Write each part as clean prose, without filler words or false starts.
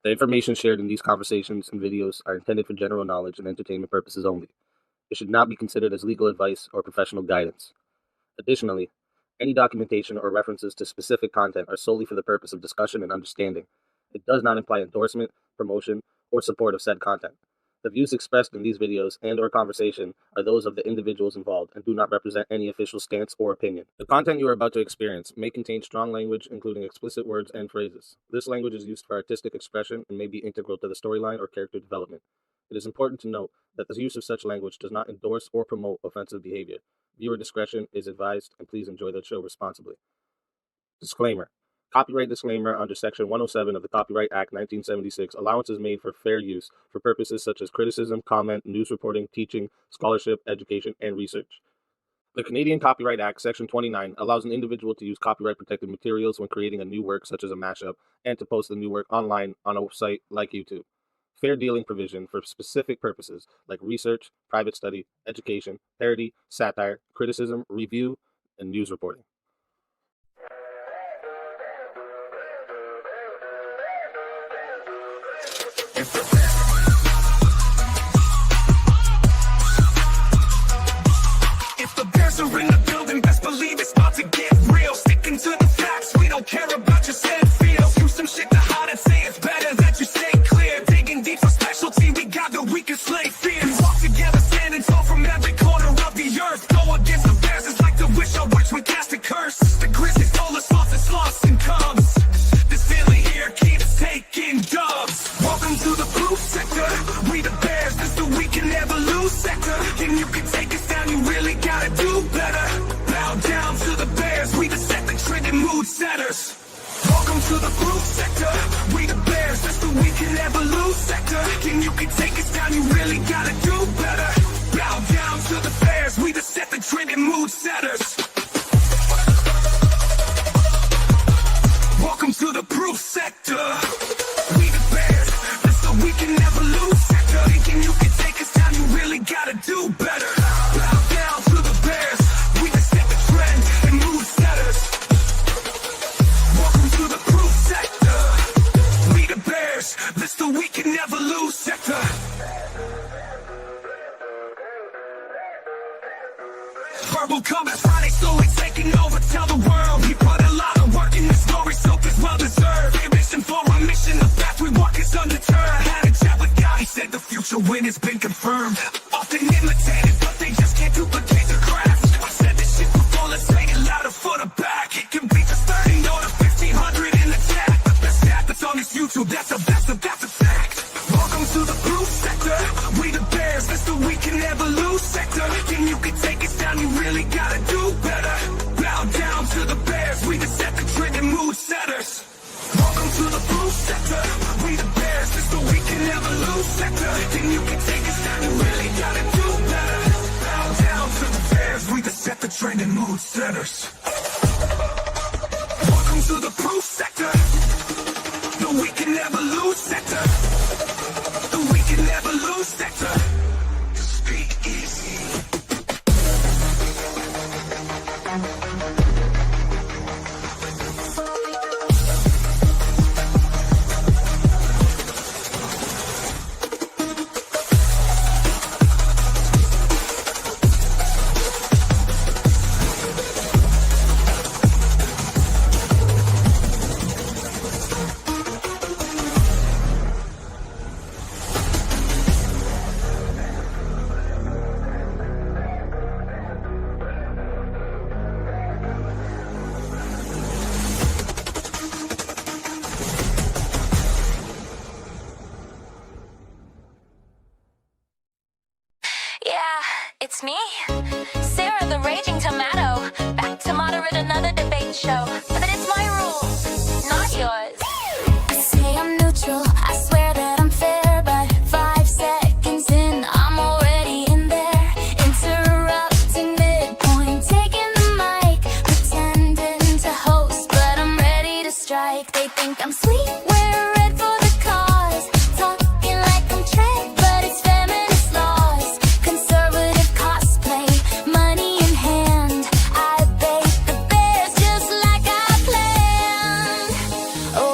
The information shared in these conversations and videos are intended for general knowledge and entertainment purposes only. It should not be considered as legal advice or professional guidance. Additionally, any documentation or references to specific content are solely for the purpose of discussion and understanding. It does not imply endorsement, promotion, or support of said content. The views expressed in these videos and/or conversation are those of the individuals involved and do not represent any official stance or opinion. The content you are about to experience may contain strong language, including explicit words and phrases. This language is used for artistic expression and may be integral to the storyline or character development. It is important to note that the use of such language does not endorse or promote offensive behavior. Viewer discretion is advised, and please enjoy the show responsibly. Disclaimer. Copyright disclaimer under Section 107 of the Copyright Act 1976. Allowance is made for fair use for purposes such as criticism, comment, news reporting, teaching, scholarship, education, and research. The Canadian Copyright Act, Section 29, allows an individual to use copyright-protected materials when creating a new work such as a mashup and to post the new work online on a site like YouTube. Fair dealing provision for specific purposes like research, private study, education, parody, satire, criticism, review, and news reporting. If the bears are in the building, best believe it's about to get real. Sticking to the facts, we don't care about your sad feels. Use some shit to hide and say it's better that you stay clear. Digging deep for specialty, we got the weakest slay fears. We walk together, standing tall from every corner of the earth. Go against the bears, it's like the wish I wish we cast a curse. The grizzlies told us lost and comes. This feeling here keeps taking dubs. Welcome to the blue sector. We the bears, this the we can never lose sector. And you can take us down, you really gotta do better. Bow down to the bears, we the set the trend and mood setters. Welcome to the blue sector. We the bears, this the we can never lose sector. And you can take us down, you really gotta do better. Bow down to the bears, we the set the trend and mood setters. Welcome to the proof sector. We the bears, this the we can never lose sector. Thinking you can take us down, you really gotta do better. Bow down to the bears, we the set the trend and mood setters. Welcome to the proof sector. We the bears, this the we can never lose sector. Verbal combat Friday, slowly taking over, tell the world. We put a lot of work in this story, so it's well deserved. Ambition for our mission, the path we walk is undeterred. Had a chat with God, he said the future win has been confirmed. Often imitated, but they just can't duplicate the craft. I said this shit before, let's say it louder for the back. It can be just 30 or 1500 in the chat. The best stat that's on this YouTube, that's a fact. Welcome to the blue sector. We the bears, that's the we can never lose sector. And you can take us down, you really gotta do better. Bow down to the bears, we the set the trend and mood setters. Welcome to the blue sector. We the bears, that's the we can never lose sector. And you can take us down, you really gotta do better. Bow down to the bears, we the set the trend and mood setters. Welcome to the proof sector. The we can never lose sector. The we can never lose sector. Speak easy. It's me, Sarah the Raging Tomato, back to moderate another debate show. But it's my rules, not yours. I say I'm neutral, I swear that I'm fair, but 5 seconds in, I'm already in there. Interrupting midpoint, taking the mic, pretending to host, but I'm ready to strike. They think I'm sweet, wear red for the cause, talking like I'm Trent, but it's feminist laws. Conservative cosplay, money in hand, I bake the bears just like I planned. Oh,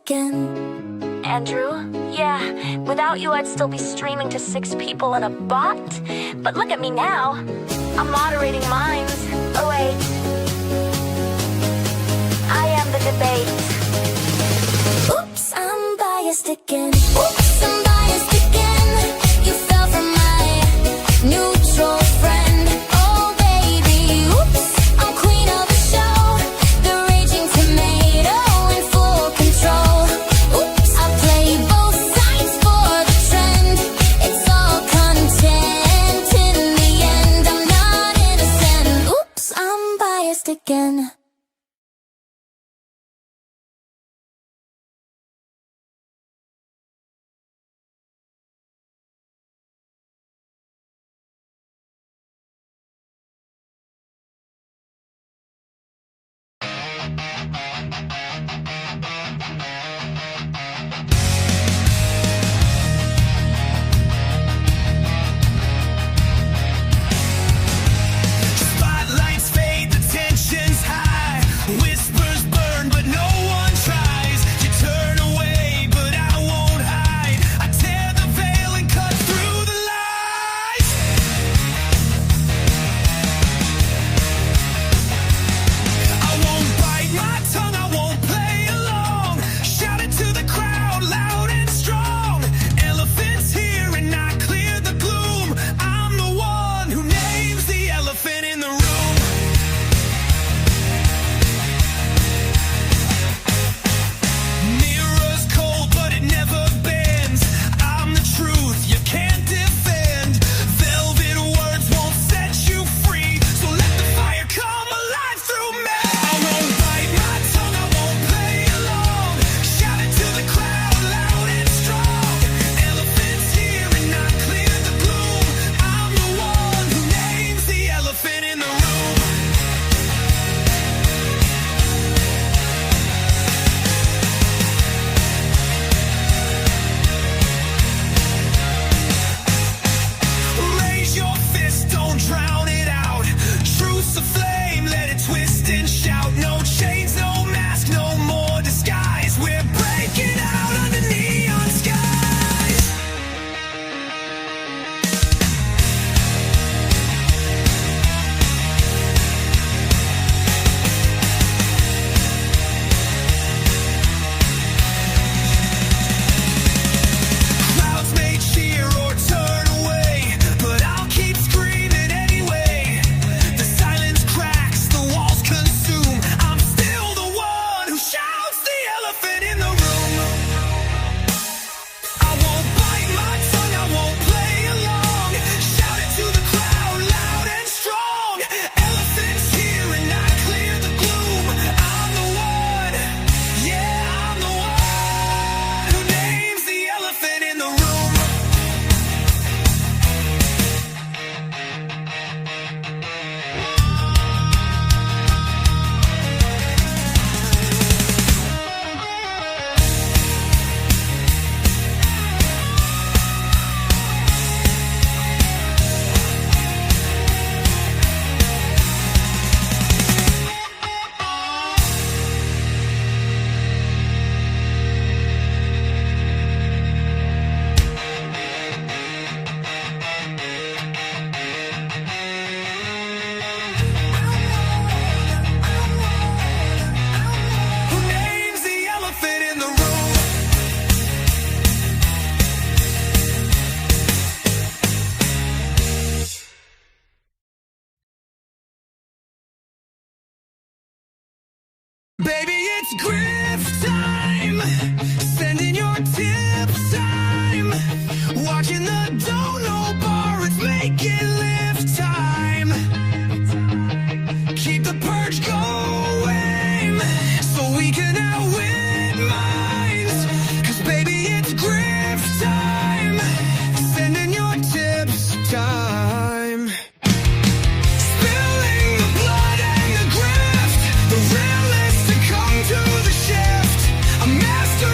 again. Andrew, yeah, without you I'd still be streaming to 6 people in a bot. But look at me now. I'm moderating minds. Oh wait. I am the debate. Oops, I'm biased again. Oops, I'm biased again. You fell for my neutral friend. Oh baby, oops, I'm queen of the show. The raging tomato in full control. Oops, I play both sides for the trend. It's all content in the end. I'm not innocent. Oops, I'm biased again. Spotlights fade, the tension's high. Whispers burn, but no one tries. You turn away, but I won't hide. I tear the veil and cut through the lies. I won't bite my tongue, I won't play along. Shout it to the crowd, loud and strong. Elephants here and I clear the gloom. I'm the one who names the elephant in the room. Mirror's cold, but it never bends. I'm the truth you can't defend. Velvet words won't set you free, so let the fire come alive through me. I won't bite my tongue, I won't play along. Shout it to the crowd, loud and strong. Elephants here and I clear the gloom. I'm the one who names the elephant in the room. Raise your fist, don't drown it out. Truth's a flame, let it twist and shout. No chains, no mask, no more disguise. We're breaking out under neon skies. Crowds may cheer or turn away, but I'll keep screaming anyway. The silence cracks, the walls consume. I'm still the one who shouts the elephant in the room. I won't bite my tongue, I won't play along. Shout it to the crowd, loud and strong. Elephants here and I clear the gloom. I'm the one, yeah, I'm the one who names the elephant in the room. Who names the elephant in the room? Baby, it's grift time. Sending your tips time. Watching the dono bar, it's making lift time. Keep the purge going, so we can outwit minds. 'Cause baby, it's grift time. Sending your tips time. Spilling the blood and the grift. The realest to come to the shift. A master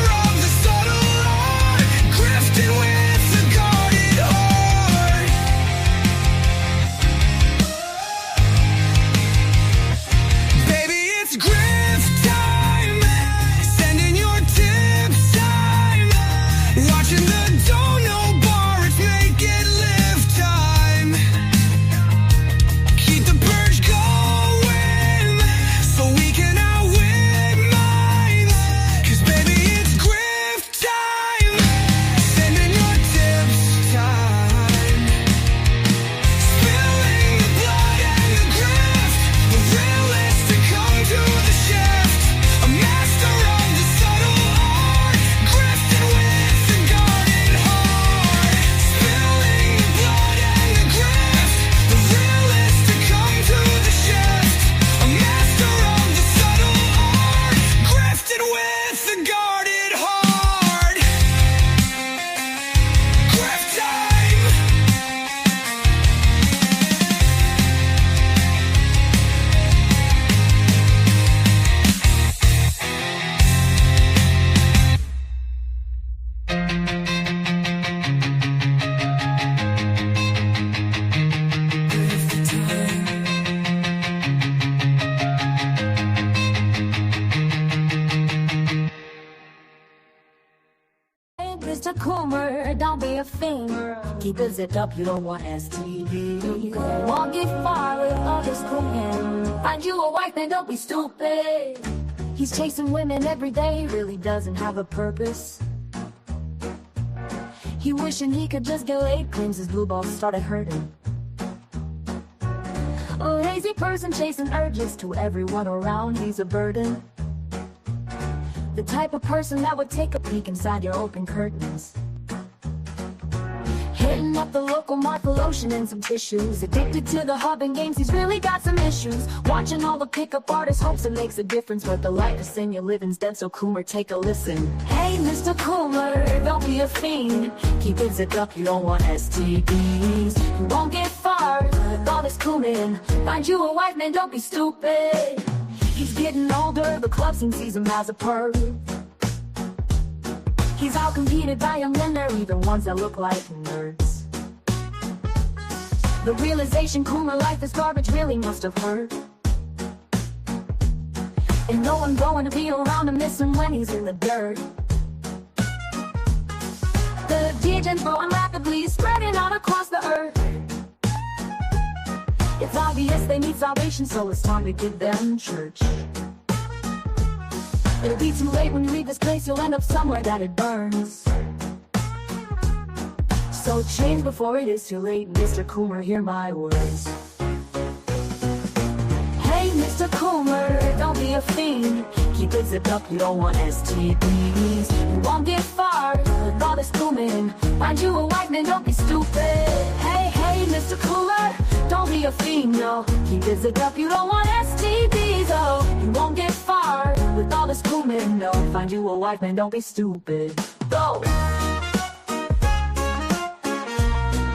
Mr. Coomer, don't be a fiend. Keep it zipped up, you don't want STD. Won't get far with others cooking. Find you a wife, man, don't be stupid. He's chasing women every day, really doesn't have a purpose. He wishing he could just get laid, claims his blue balls started hurting. A lazy person chasing urges to everyone around, he's a burden. The type of person that would take a peek inside your open curtains. Hitting up the local mart for lotion and some tissues. Addicted to the hub and games, he's really got some issues. Watching all the pickup artists, hopes it makes a difference, but the life is in your living's dead, so Coomer, take a listen. Hey, Mr. Coomer, don't be a fiend. Keep it zipped up, you don't want STDs. You won't get far with all this cooming. Find you a wife, man, don't be stupid. He's getting older, the club scene sees him as a perv. He's outcompeted by young men, there even ones that look like nerds. The realization Coomer life is garbage really must have hurt. And no one going to be around to miss him when he's in the dirt. The degen's growing rapidly, spreading out across the earth. It's obvious they need salvation, so it's time to give them church. It'll be too late when you leave this place, you'll end up somewhere that it burns. So change before it is too late, Mr. Coomer, hear my words. Hey, Mr. Coomer, don't be a fiend. Keep it zipped up, you don't want STDs. You won't get far with all this cooming. Find you a wife, man, don't be stupid. Hey, Mr. Coomer, don't be a fiend, no. Keep it zipped up, you don't want STDs, oh. You won't get far with all this cooming, no. Find you a wife, man, don't be stupid. Go!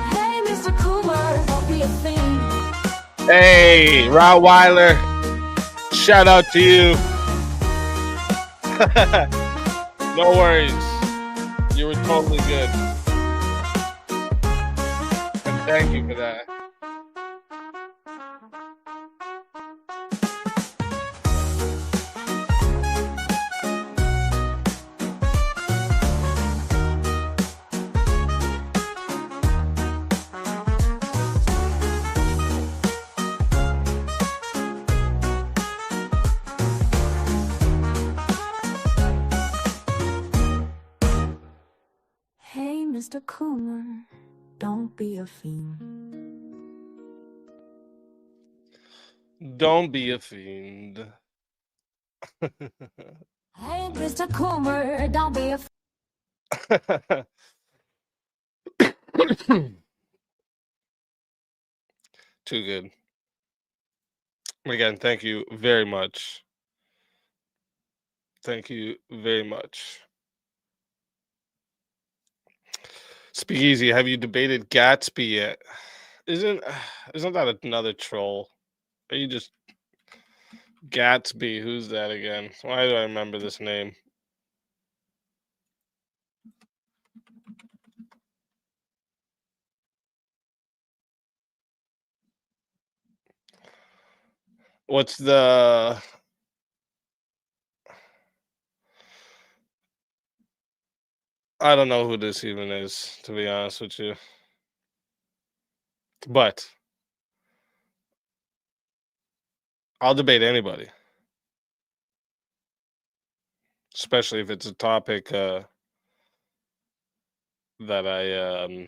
Hey, Mr. Coomer, don't be a fiend. Hey, Rottweiler, shout out to you. No worries, you were totally good. And thank you for that. Hey, Mr. Coomer, don't be a fiend. Don't be a fiend. Hey, Mr. Coomer, don't be a Too good. Again, thank you very much. Thank you very much. Speakeasy, have you debated Gatsby yet? Isn't that another troll? Are you just Gatsby? Who's that again? Why do I remember this name? What's the... I don't know who this even is, to be honest with you. But I'll debate anybody. Especially if it's a topic that I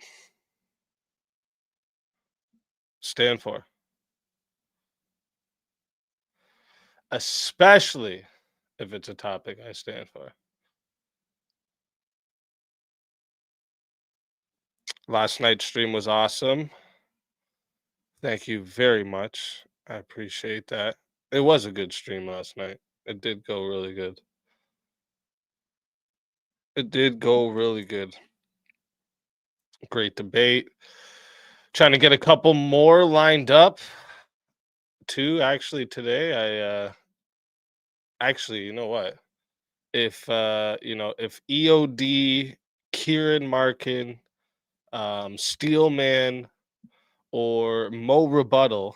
stand for. Especially if it's a topic I stand for. Last night's stream was awesome. Thank you very much. I appreciate that. It was a good stream last night. It did go really good. It did go really good. Great debate. Trying to get a couple more lined up. Too, actually, today. Actually, you know what? If if EOD, Kieran Markin, Steelman, or Mo Rebuttal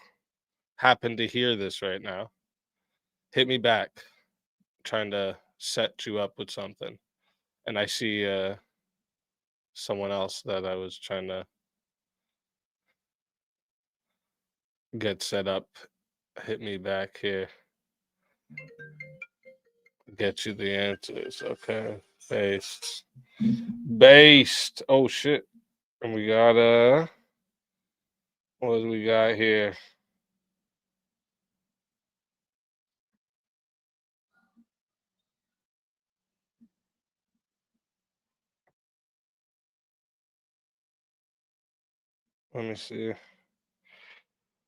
happen to hear this right now, hit me back. Trying to set you up with something. And I see someone else that I was trying to get set up hit me back here. Get you the answers. Okay. Based. Oh shit. And we got what do we got here? Let me see.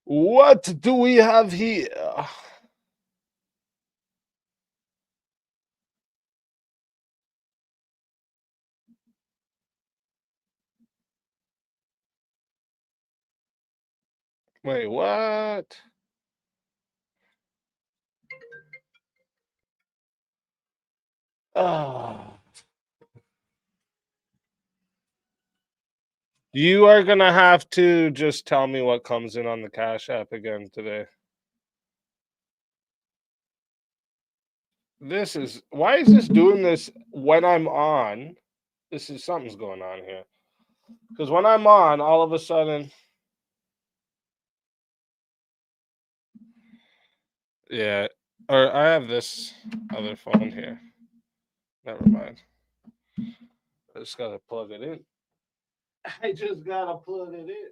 What do we have here? Wait, what? Ah. You are gonna have to just tell me what comes in on the Cash App again today. This is why is this doing this when I'm on? This is something's going on here. Because when I'm on, all of a sudden, yeah. Or I have this other phone here. Never mind. I just gotta plug it in. I just gotta plug it in.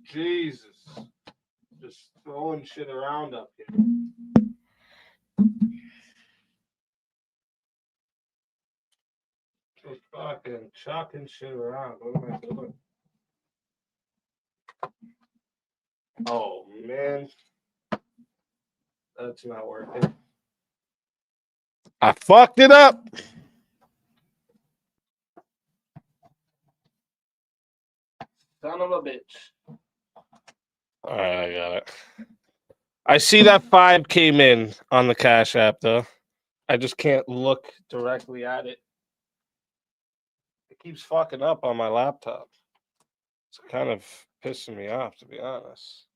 Jesus. Just throwing shit around up here. Just fucking chucking shit around. What am I doing? Oh man. That's not working. I fucked it up. Son of a bitch. All right, I got it. I see that 5 came in on the Cash App, though. I just can't look directly at it. It keeps fucking up on my laptop. It's kind of pissing me off, to be honest.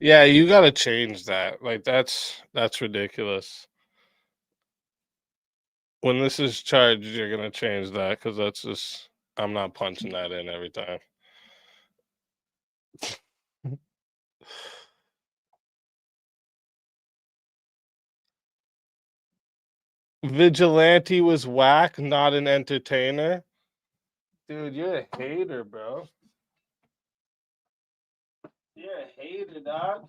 Yeah, you gotta change that. Like that's ridiculous. When this is charged, you're gonna change that because that's just I'm not punching that in every time. Vigilante was whack, not an entertainer. Dude, you're a hater, bro. You're a hater, dog.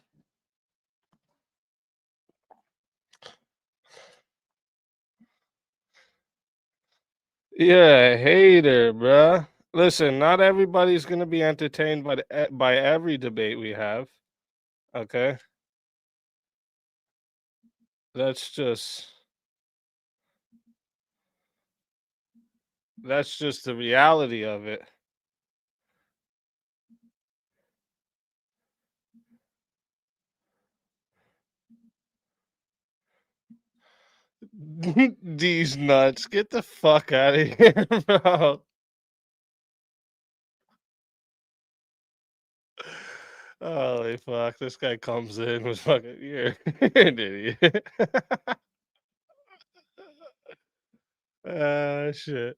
You're a hater, bruh. Listen, not everybody's gonna be entertained by every debate we have. Okay, that's just the reality of it. These nuts, get the fuck out of here, bro. Holy fuck, this guy comes in with fucking you're an idiot. Ah, shit.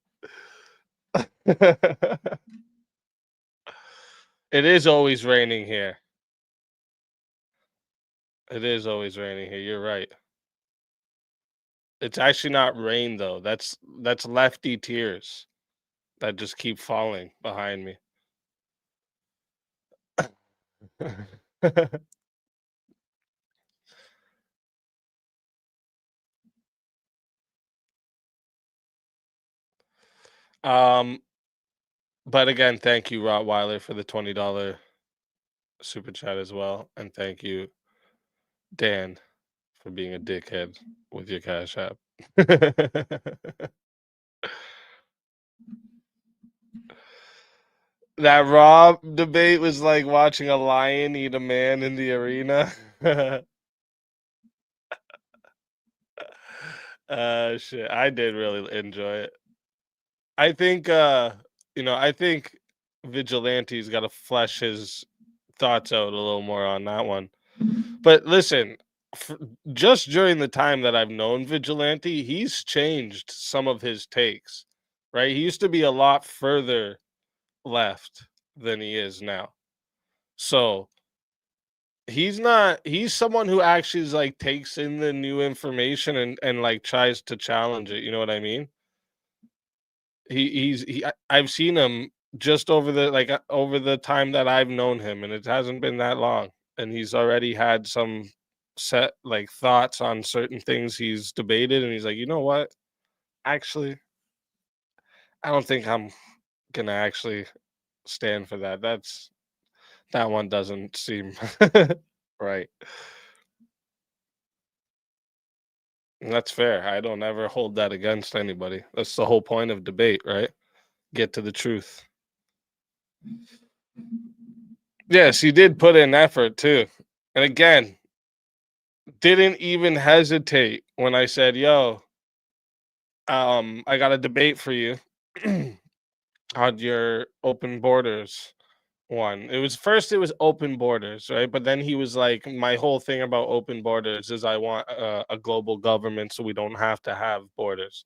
It is always raining here. It is always raining here. You're right. It's actually not rain though. That's lefty tears that just keep falling behind me. um, but again, thank you, Rottweiler, for the $20 super chat as well, and thank you, Dan, for being a dickhead with your Cash App. That Raw debate was like watching a lion eat a man in the arena. Shit, I did really enjoy it. I think, I think Vigilante's got to flesh his thoughts out a little more on that one. But listen, f just during the time that I've known Vigilante, he's changed some of his takes, right? He used to be a lot further left than he is now. So, he's someone who actually is, like, takes in the new information and, like, tries to challenge it, you know what I mean? I've seen him just over the over the time that I've known him, and it hasn't been that long, and he's already had some set, like, thoughts on certain things he's debated, and he's like, "You know what? Actually, I don't think I'm gonna actually stand for that. That one doesn't seem right." And that's fair. I don't ever hold that against anybody. That's the whole point of debate, right? Get to the truth. Yes, he did put in effort too. And again, didn't even hesitate when I said, "Yo, I got a debate for you on your open borders one." It was open borders, right? But then he was like, "My whole thing about open borders is I want a global government so we don't have to have borders."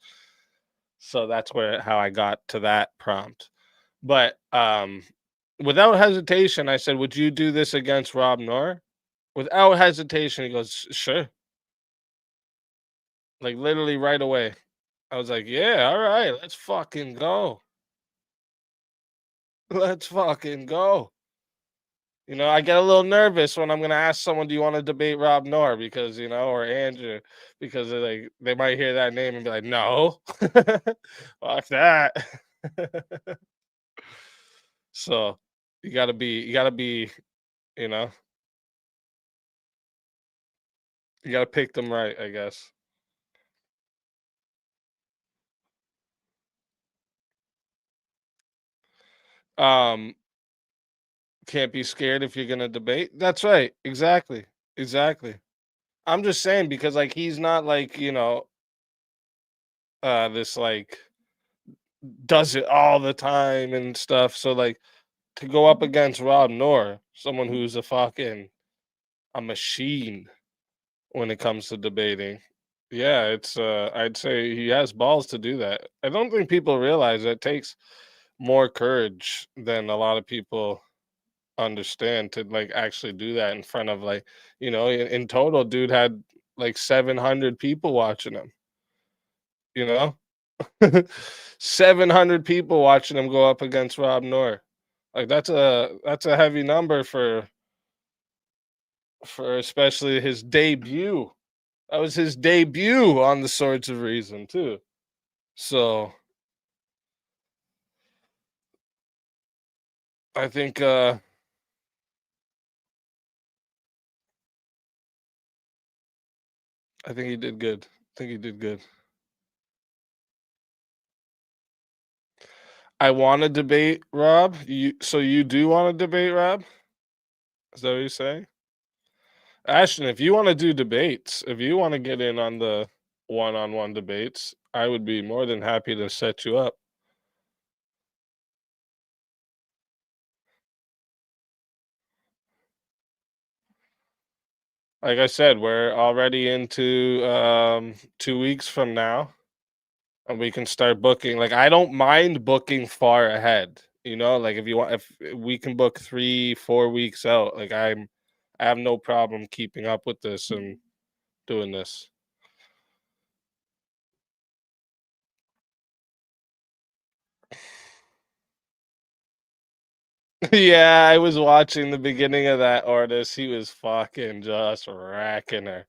So that's where how I got to that prompt. But without hesitation, I said, "Would you do this against Rob Noor?" Without hesitation, he goes, "Sure." Like literally right away. I was like, "Yeah, all right, let's fucking go. Let's fucking go." I get a little nervous when I'm gonna ask someone, "Do you want to debate Rob Noor?" Because or Andrew, because they might hear that name and be like, "No, fuck that." So you gotta be, you know, you gotta pick them right, I guess. Um, can't be scared if you're gonna debate. That's right. Exactly. Exactly. I'm just saying because like he's not like, this like does it all the time and stuff. So like to go up against Rob Noor, someone who's a machine when it comes to debating. Yeah, it's I'd say he has balls to do that. I don't think people realize it takes more courage than a lot of people understand to like actually do that in front of like, in total dude had like 700 people watching him, you know? 700 people watching him go up against Rob Noor. Like that's a heavy number for especially his debut. That was his debut on the Swords of Reason too. So I think I think he did good. I think he did good. I want to debate Rob. You do want to debate Rob? Is that what you're saying? Ashton, if you want to do debates, if you want to get in on the one-on-one debates, I would be more than happy to set you up. Like I said, we're already into 2 weeks from now, and we can start booking. Like I don't mind booking far ahead. Like if we can book 3, 4 weeks out, like I have no problem keeping up with this and doing this. Yeah, I was watching the beginning of that artist. He was fucking just racking her.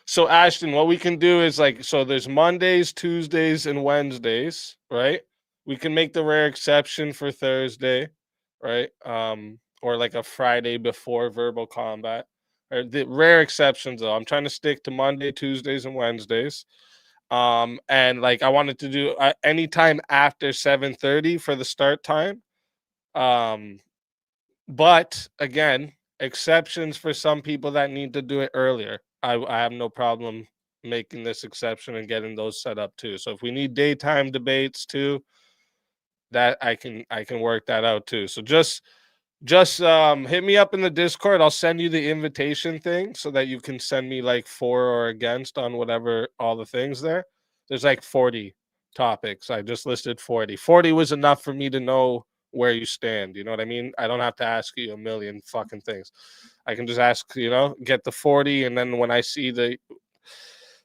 So Ashton, what we can do is like so there's Mondays, Tuesdays, and Wednesdays, right? We can make the rare exception for Thursday, right? Or like a Friday before verbal combat. Or the rare exceptions though. I'm trying to stick to Monday, Tuesdays, and Wednesdays. And like I wanted to do anytime after 7:30 for the start time. Um, But again, exceptions for some people that need to do it earlier. I have no problem making this exception and getting those set up too. So if we need daytime debates too, that I can work that out too. So just hit me up in the Discord. I'll send you the invitation thing so that you can send me like for or against on whatever all the things there. There's like 40 topics. I just listed 40. 40 was enough for me to know where you stand. You know what I mean? I don't have to ask you a million fucking things. I can just ask, get the 40, and then when I see the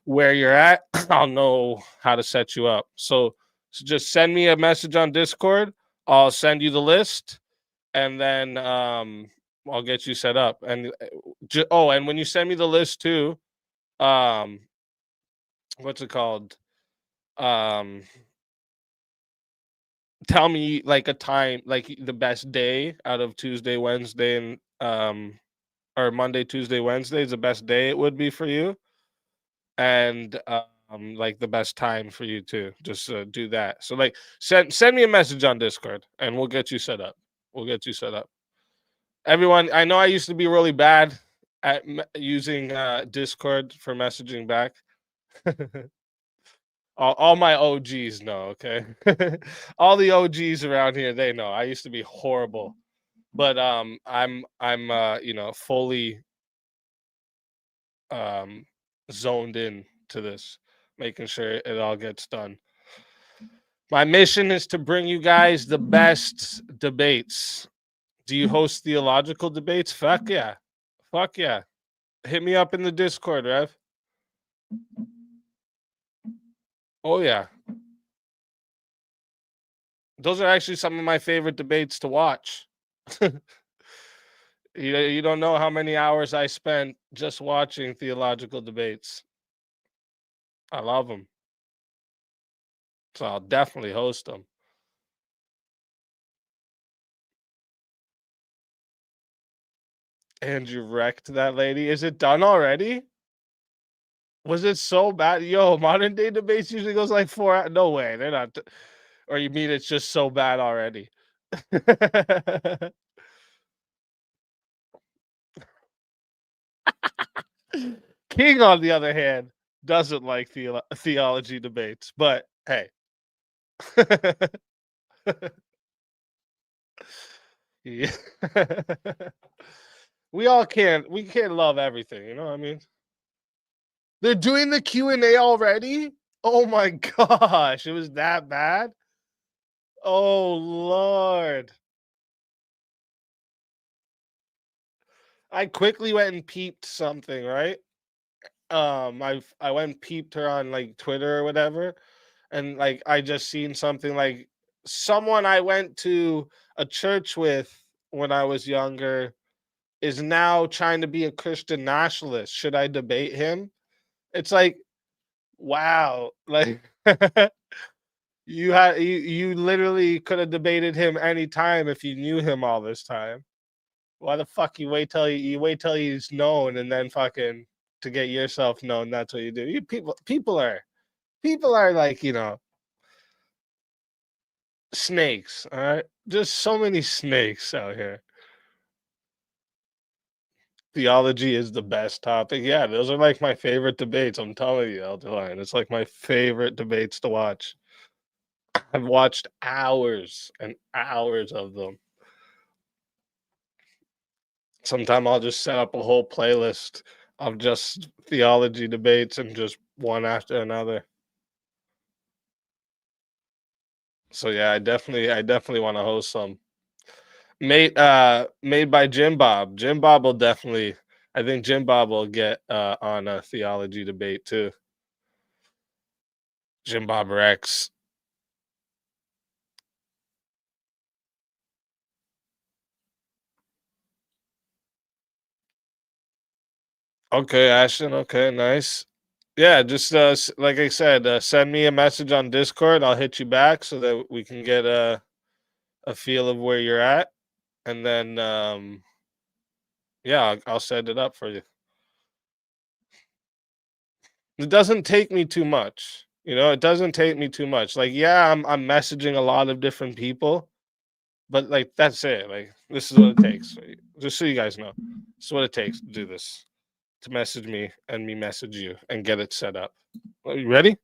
where you're at, I'll know how to set you up. So just send me a message on Discord. I'll send you the list, and then I'll get you set up. And and when you send me the list too, um, what's it called? Um, tell me like a time, like the best day out of Tuesday, Wednesday, and or Monday, Tuesday, Wednesday is the best day it would be for you, and like the best time for you too. Just do that. So like send me a message on Discord, and we'll get you set up. We'll get you set up. Everyone, I know I used to be really bad at using Discord for messaging back. All my OGs know, okay? All the OGs around here, they know. I used to be horrible. But I'm fully zoned in to this, making sure it all gets done. My mission is to bring you guys the best debates. Do you host theological debates? Fuck yeah. Fuck yeah. Hit me up in the Discord, Rev. Oh yeah. Those are actually some of my favorite debates to watch. You don't know how many hours I spent just watching theological debates. I love them. So I'll definitely host them. And you wrecked that lady. Is it done already? Was it so bad? Yo, modern day debates usually goes like 4 hours. No way. They're not. Or you mean it's just so bad already? King, on the other hand, doesn't like theology debates, but hey. Yeah. We can't love everything, you know what I mean? They're doing the Q&A already? Oh my gosh, it was that bad? Oh Lord. I quickly went and peeped something, right? I went and peeped her on like Twitter or whatever, and like I just seen something like someone I went to a church with when I was younger is now trying to be a Christian nationalist. Should I debate him? It's like, wow, like you literally could have debated him anytime if you knew him all this time. Why the fuck you wait till he's known and then fucking to get yourself known? That's what you do. People are like, snakes. All right, just so many snakes out here. Theology is the best topic. Yeah, those are like my favorite debates. I'm telling you, Elderline. It's like my favorite debates to watch. I've watched hours and hours of them. Sometime I'll just set up a whole playlist of just theology debates and just one after another. So yeah, I definitely want to host some. Made by Jim Bob. Jim Bob will definitely, I think Jim Bob will get on a theology debate too. Jim Bob Rex. Okay, Ashton. Okay, nice. Yeah, just like I said, send me a message on Discord. I'll hit you back so that we can get a feel of where you're at, and then yeah, I'll set it up for you. It doesn't take me too much, it doesn't take me too much. Like, yeah, I'm messaging a lot of different people, But like that's it. Like this is what it takes. Just so you guys know, this is what it takes to do this. To message me and me message you and get it set up. Are you ready?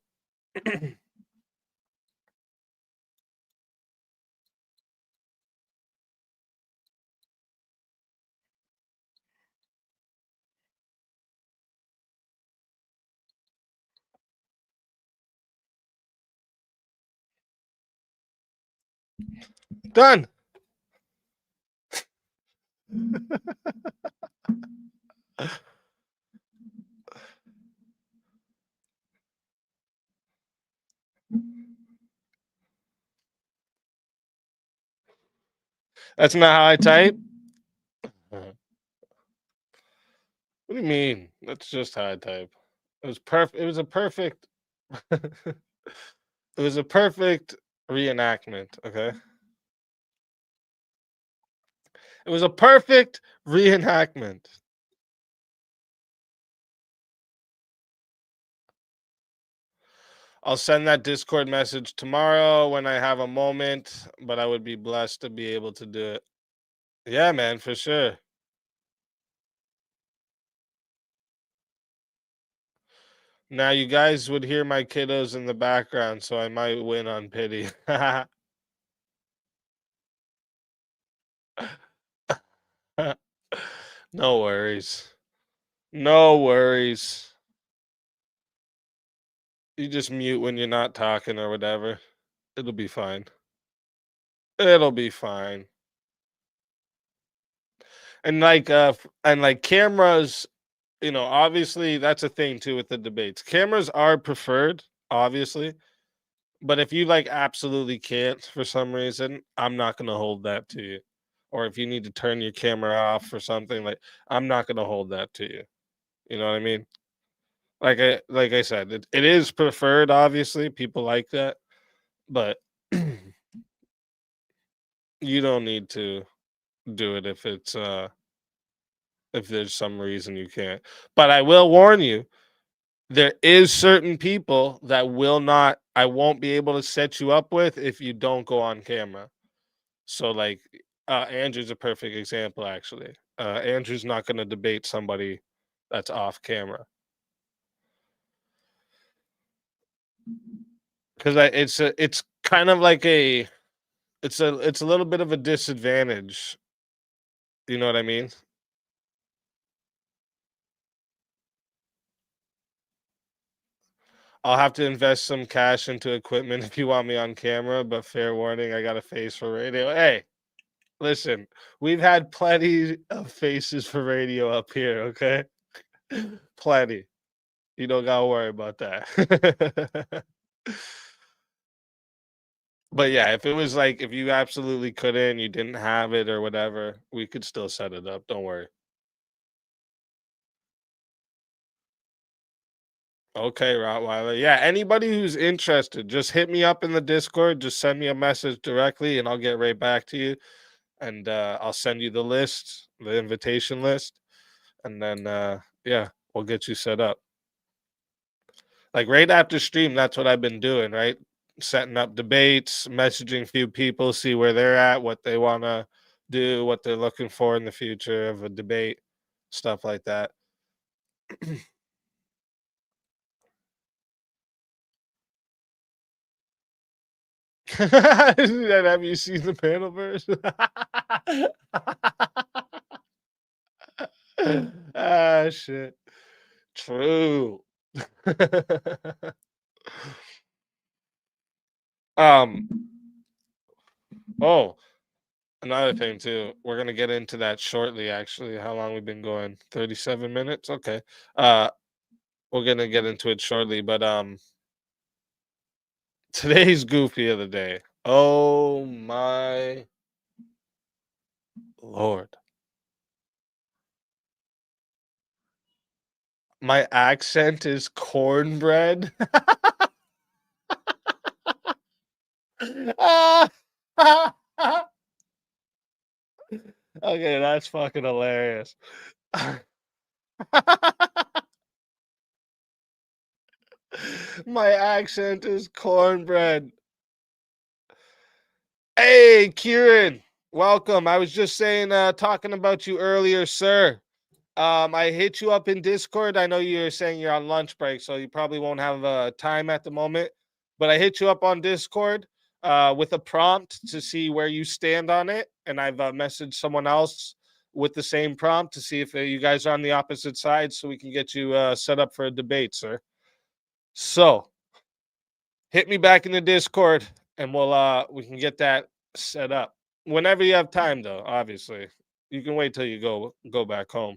Done. That's not how I type. What do you mean? That's just how I type. It was perfect. It was a perfect. It was a perfect reenactment. Okay. It was a perfect reenactment. I'll send that Discord message tomorrow when I have a moment, but I would be blessed to be able to do it. Yeah, man, for sure. Now you guys would hear my kiddos in the background, so I might win on pity. No worries. No worries. You just mute when you're not talking or whatever. It'll be fine. It'll be fine. And like cameras, obviously that's a thing too with the debates. Cameras are preferred, obviously. But if you like absolutely can't for some reason, I'm not gonna hold that to you. Or if you need to turn your camera off or something, like I'm not gonna hold that to you. You know what I mean? Like I said, it is preferred, obviously. People like that, but you don't need to do it if there's some reason you can't. But I will warn you, there is certain people that I won't be able to set you up with if you don't go on camera. So like Andrew's a perfect example actually. Andrew's not going to debate somebody that's off camera because it's kind of like it's a little bit of a disadvantage. You know what I mean? I'll have to invest some cash into equipment if you want me on camera, but fair warning, I got a face for radio. Hey, listen, we've had plenty of faces for radio up here, okay? Plenty. You don't gotta worry about that. But yeah, if it was like if you absolutely couldn't, you didn't have it or whatever, we could still set it up. Don't worry. Okay, Rottweiler. Yeah, anybody who's interested, just hit me up in the Discord. Just send me a message directly and I'll get right back to you. And I'll send you the list, the invitation list. And then yeah, we'll get you set up. Like right after stream, that's what I've been doing, right? Setting up debates, messaging a few people, see where they're at, what they want to do, what they're looking for in the future of a debate, stuff like that. Have you seen the panel verse? Ah, shit. True. um. Oh, another thing too. We're gonna get into that shortly. Actually, how long we've been going? 37 minutes. Okay. Uh, we're gonna get into it shortly, but today's goofy of the day. Oh my lord. My accent is cornbread. Ah, okay, that's fucking hilarious. My accent is cornbread. Hey, Kieran. Welcome. I was just saying, talking about you earlier, sir. I hit you up in Discord. I know you're saying you're on lunch break, so you probably won't have time at the moment. But I hit you up on Discord with a prompt to see where you stand on it, and I've messaged someone else with the same prompt to see if you guys are on the opposite side, so we can get you set up for a debate, sir. So hit me back in the Discord, and we can get that set up whenever you have time. Though, obviously, you can wait till you go back home.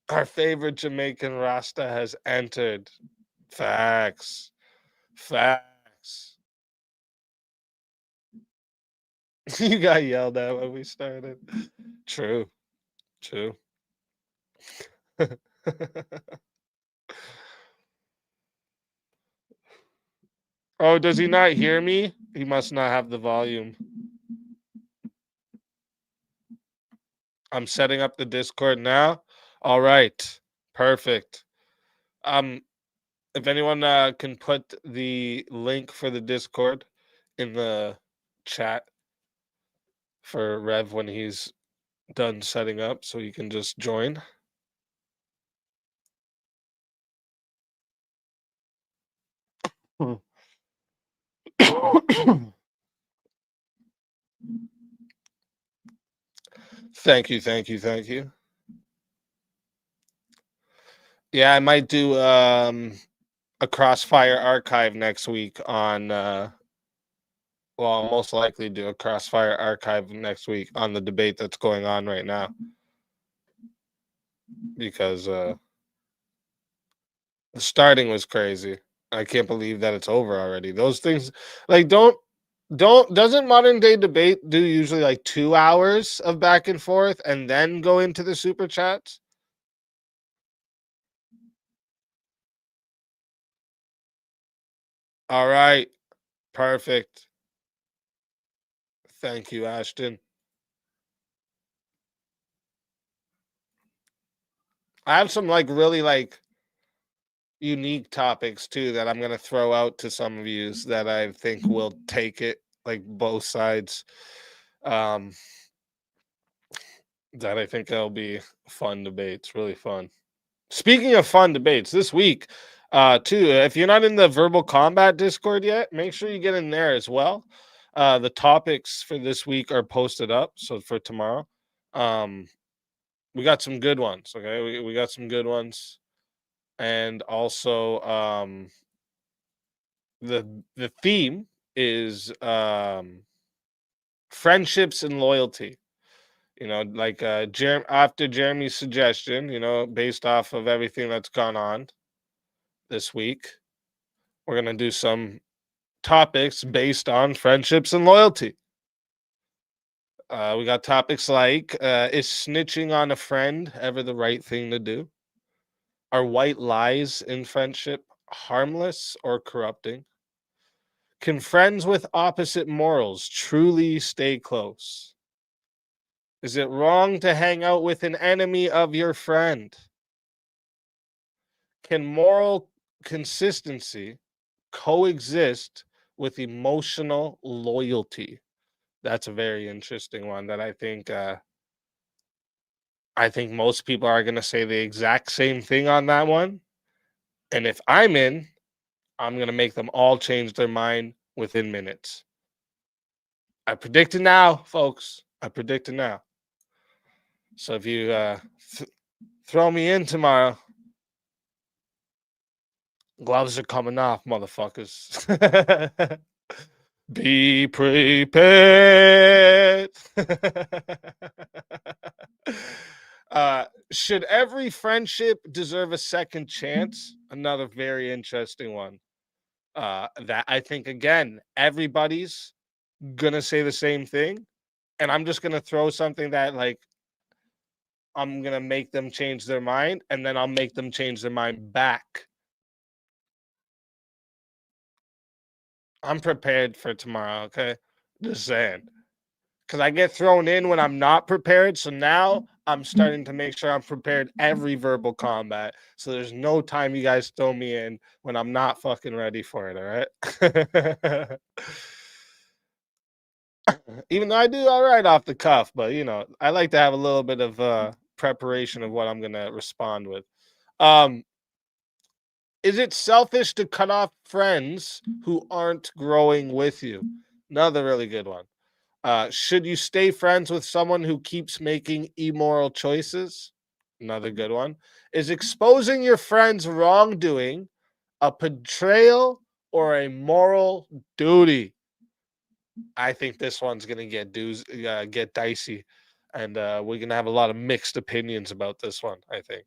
Our favorite Jamaican Rasta has entered. Facts. Facts. You got yelled at when we started. True. True. Oh, does he not hear me? He must not have the volume. I'm setting up the Discord now. All right. Perfect. If anyone can put the link for the Discord in the chat for Rev when he's done setting up, so you can just join. Thank you, thank you, thank you. Yeah, I might do a Crossfire archive next week on well, I'll most likely do a Crossfire archive next week on the debate that's going on right now. Because the starting was crazy. I can't believe that it's over already. Those things like doesn't modern day debate do usually like 2 hours of back and forth and then go into the super chats? All right. Perfect. Thank you, Ashton. I have some like really like unique topics too that I'm gonna throw out to some of you that I think will take it, like both sides. That I think that'll be fun debates, really fun. Speaking of fun debates, this week, too, if you're not in the Verbal Combat Discord yet, make sure you get in there as well. The topics for this week are posted up, so for tomorrow. We got some good ones, okay? We got some good ones. And also the theme is friendships and loyalty. You know, like after Jeremy's suggestion, you know, based off of everything that's gone on this week, we're gonna do some topics based on friendships and loyalty. We got topics like is snitching on a friend ever the right thing to do? Are white lies in friendship harmless or corrupting? Can friends with opposite morals truly stay close? Is it wrong to hang out with an enemy of your friend? Can moral consistency coexist with emotional loyalty? That's a very interesting one that I think most people are going to say the exact same thing on that one. And if I'm in, I'm going to make them all change their mind within minutes. I predict it now, folks. I predict it now. So if you throw me in tomorrow, gloves are coming off, motherfuckers. Be prepared. Should every friendship deserve a second chance? Another very interesting one. That I think, again, everybody's gonna say the same thing, and I'm just gonna throw something that like I'm gonna make them change their mind, and then I'll make them change their mind back. I'm prepared for tomorrow, okay? Just saying. Because I get thrown in when I'm not prepared. So now I'm starting to make sure I'm prepared every verbal combat. So there's no time you guys throw me in when I'm not fucking ready for it, all right? Even though I do all right off the cuff, but I like to have a little bit of preparation of what I'm gonna respond with. Um, is it selfish to cut off friends who aren't growing with you? Another really good one. Should you stay friends with someone who keeps making immoral choices? Another good one. Is exposing your friend's wrongdoing a betrayal or a moral duty? I think this one's gonna get dicey, and we're gonna have a lot of mixed opinions about this one. I think.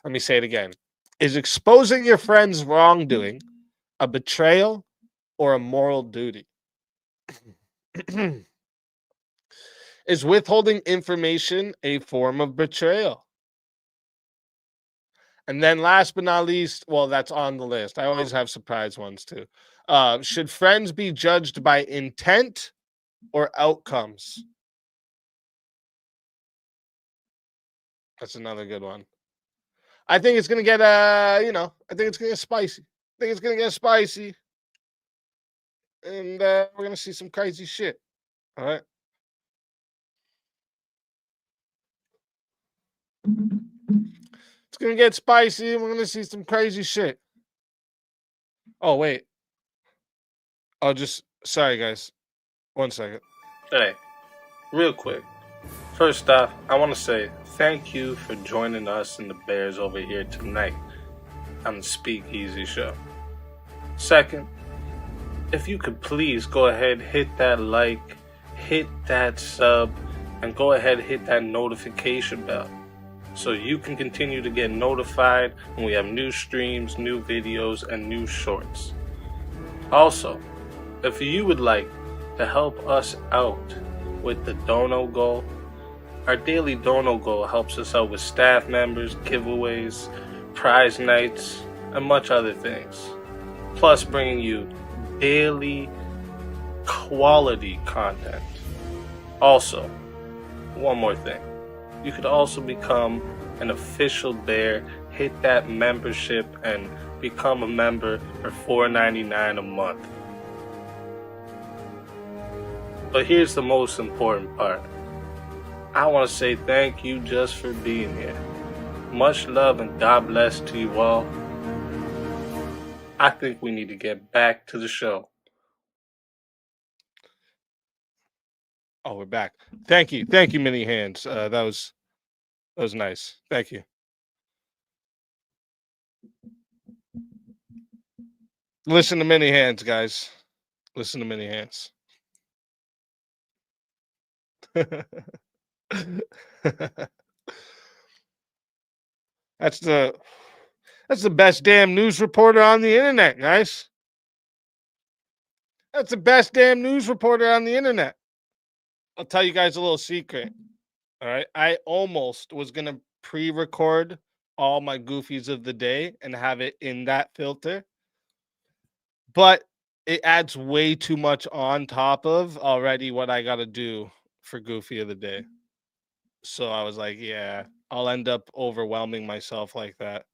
Let me say it again: is exposing your friend's wrongdoing a betrayal or a moral duty? Is withholding information a form of betrayal? And then, last but not least, well, that's on the list. I always have surprise ones too. Should friends be judged by intent or outcomes? That's another good one. I think it's gonna get I think it's gonna get spicy. I think it's gonna get spicy, and we're gonna see some crazy shit. All right. It's gonna get spicy, and we're gonna see some crazy shit. Oh wait. Oh, just sorry, guys. 1 second. Hey, real quick. First off, I want to say thank you for joining us and the Bears over here tonight on the Speakeasy Show. Second, if you could please go ahead, hit that like, hit that sub, and go ahead, hit that notification bell so you can continue to get notified when we have new streams, new videos, and new shorts. Also, if you would like to help us out with the Dono Goal, our daily Dono Goal helps us out with staff members, giveaways, prize nights, and much other things. Plus bringing you daily quality content. Also, one more thing. You could also become an official Bear, hit that membership, and become a member for $4.99 a month. But here's the most important part. I want to say thank you just for being here. Much love and God bless to you all. I think we need to get back to the show. Oh, we're back. Thank you, Mini Hands. That was nice. Thank you. Listen to Mini Hands, guys. Listen to Mini Hands. That's the best damn news reporter on the internet, guys. That's the best damn news reporter on the internet. I'll tell you guys a little secret. All right. I almost was going to pre-record all my goofies of the day and have it in that filter. But it adds way too much on top of already what I got to do for goofy of the day. So I was like, yeah, I'll end up overwhelming myself like that.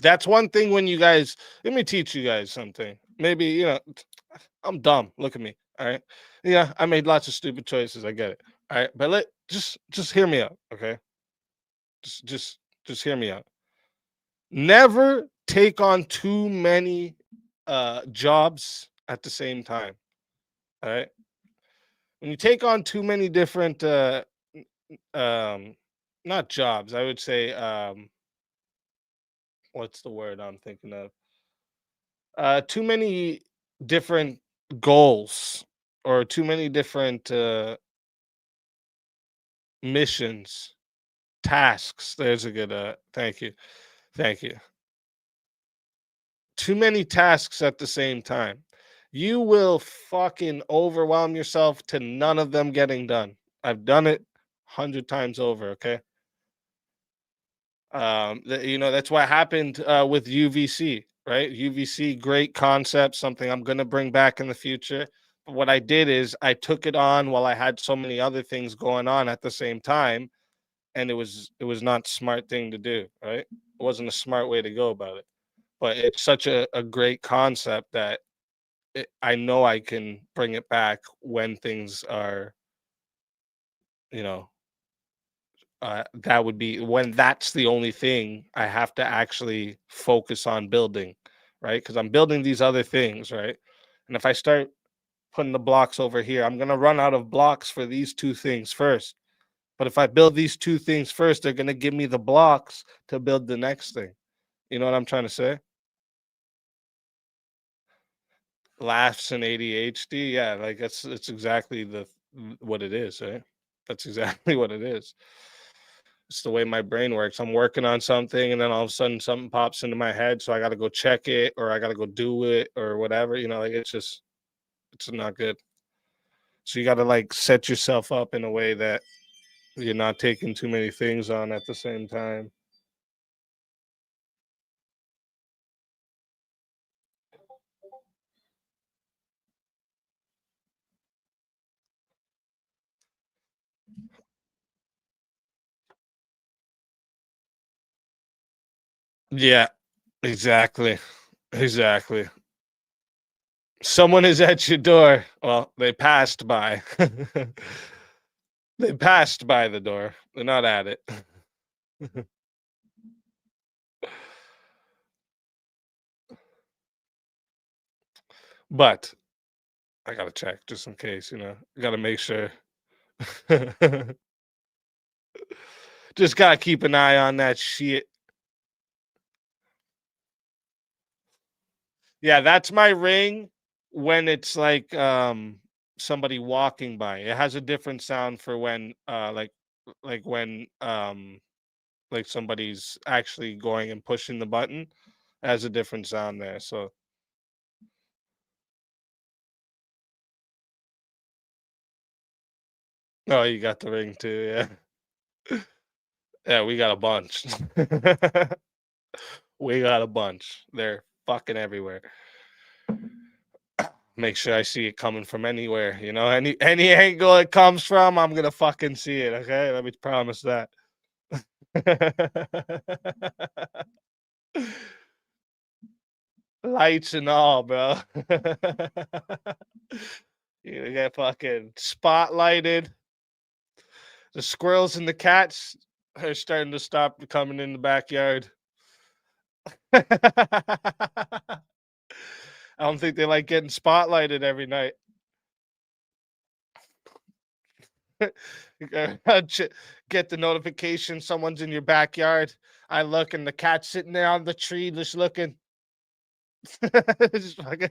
That's one thing when you guys, let me teach you guys something. Maybe, I'm dumb. Look at me. All right. Yeah, I made lots of stupid choices. I get it. All right. But just hear me out. Okay. Just hear me out. Never take on too many jobs at the same time. All right. When you take on too many different not jobs, I would say what's the word I'm thinking of? Too many different goals or too many different missions, tasks. There's a good thank you. Too many tasks at the same time. You will fucking overwhelm yourself to none of them getting done. I've done it 100 times over, okay? That's what happened with UVC, right? UVC, great concept, something I'm going to bring back in the future. But what I did is I took it on while I had so many other things going on at the same time, and it was not a smart thing to do, right? It wasn't a smart way to go about it. but it's such a great concept that I know I can bring it back when things are, you know, that would be when that's the only thing I have to actually focus on building, right? Because I'm building these other things, right? And if I start putting the blocks over here, I'm gonna run out of blocks for these two things first. But if I build these two things first, they're gonna give me the blocks to build the next thing. You know what I'm trying to say? Laughs and ADHD, yeah, like it's exactly what it is, right? That's exactly what it is. It's the way my brain works. I'm working on something and then all of a sudden something pops into my head, so I gotta go check it or I gotta go do it or whatever, like it's not good. So you gotta like set yourself up in a way that you're not taking too many things on at the same time. Yeah, exactly. Exactly. Someone is at your door. Well, they passed by. They passed by the door. They're not at it. But I gotta check just in case, Gotta make sure. Just gotta keep an eye on that shit. Yeah, that's my ring when it's like somebody walking by. It has a different sound for when like when like somebody's actually going and pushing the button. It has a different sound there. So oh, you got the ring too, yeah. Yeah, we got a bunch. We got a bunch. They're fucking everywhere. Make sure I see it coming from anywhere, any angle it comes from, I'm gonna fucking see it. Okay, let me promise that. Lights and all, bro. You get fucking spotlighted. The squirrels and the cats are starting to stop coming in the backyard. I don't think they like getting spotlighted every night. You gotta get the notification someone's in your backyard. I look and the cat's sitting there on the tree just looking. Just fucking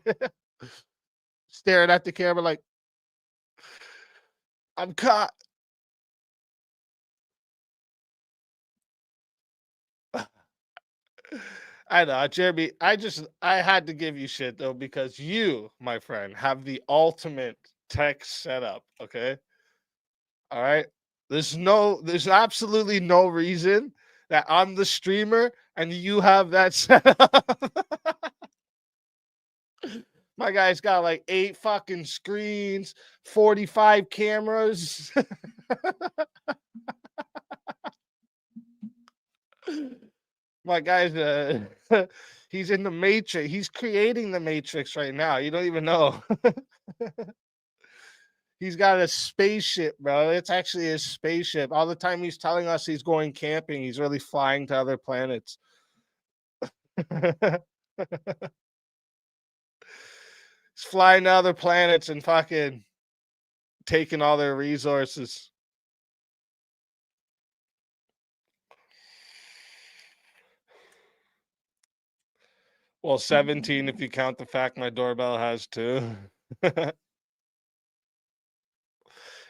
staring at the camera like, I'm caught. I know, Jeremy. I had to give you shit though because you, my friend, have the ultimate tech setup. Okay, all right. There's absolutely no reason that I'm the streamer and you have that setup. My guy's got like 8 fucking screens, 45 cameras. My guy's he's in the matrix. He's creating the matrix right now. You don't even know. He's got a spaceship, bro. It's actually a spaceship. All the time he's telling us he's going camping, he's really flying to other planets. He's flying to other planets and fucking taking all their resources. Well, 17 if you count the fact my doorbell has 2.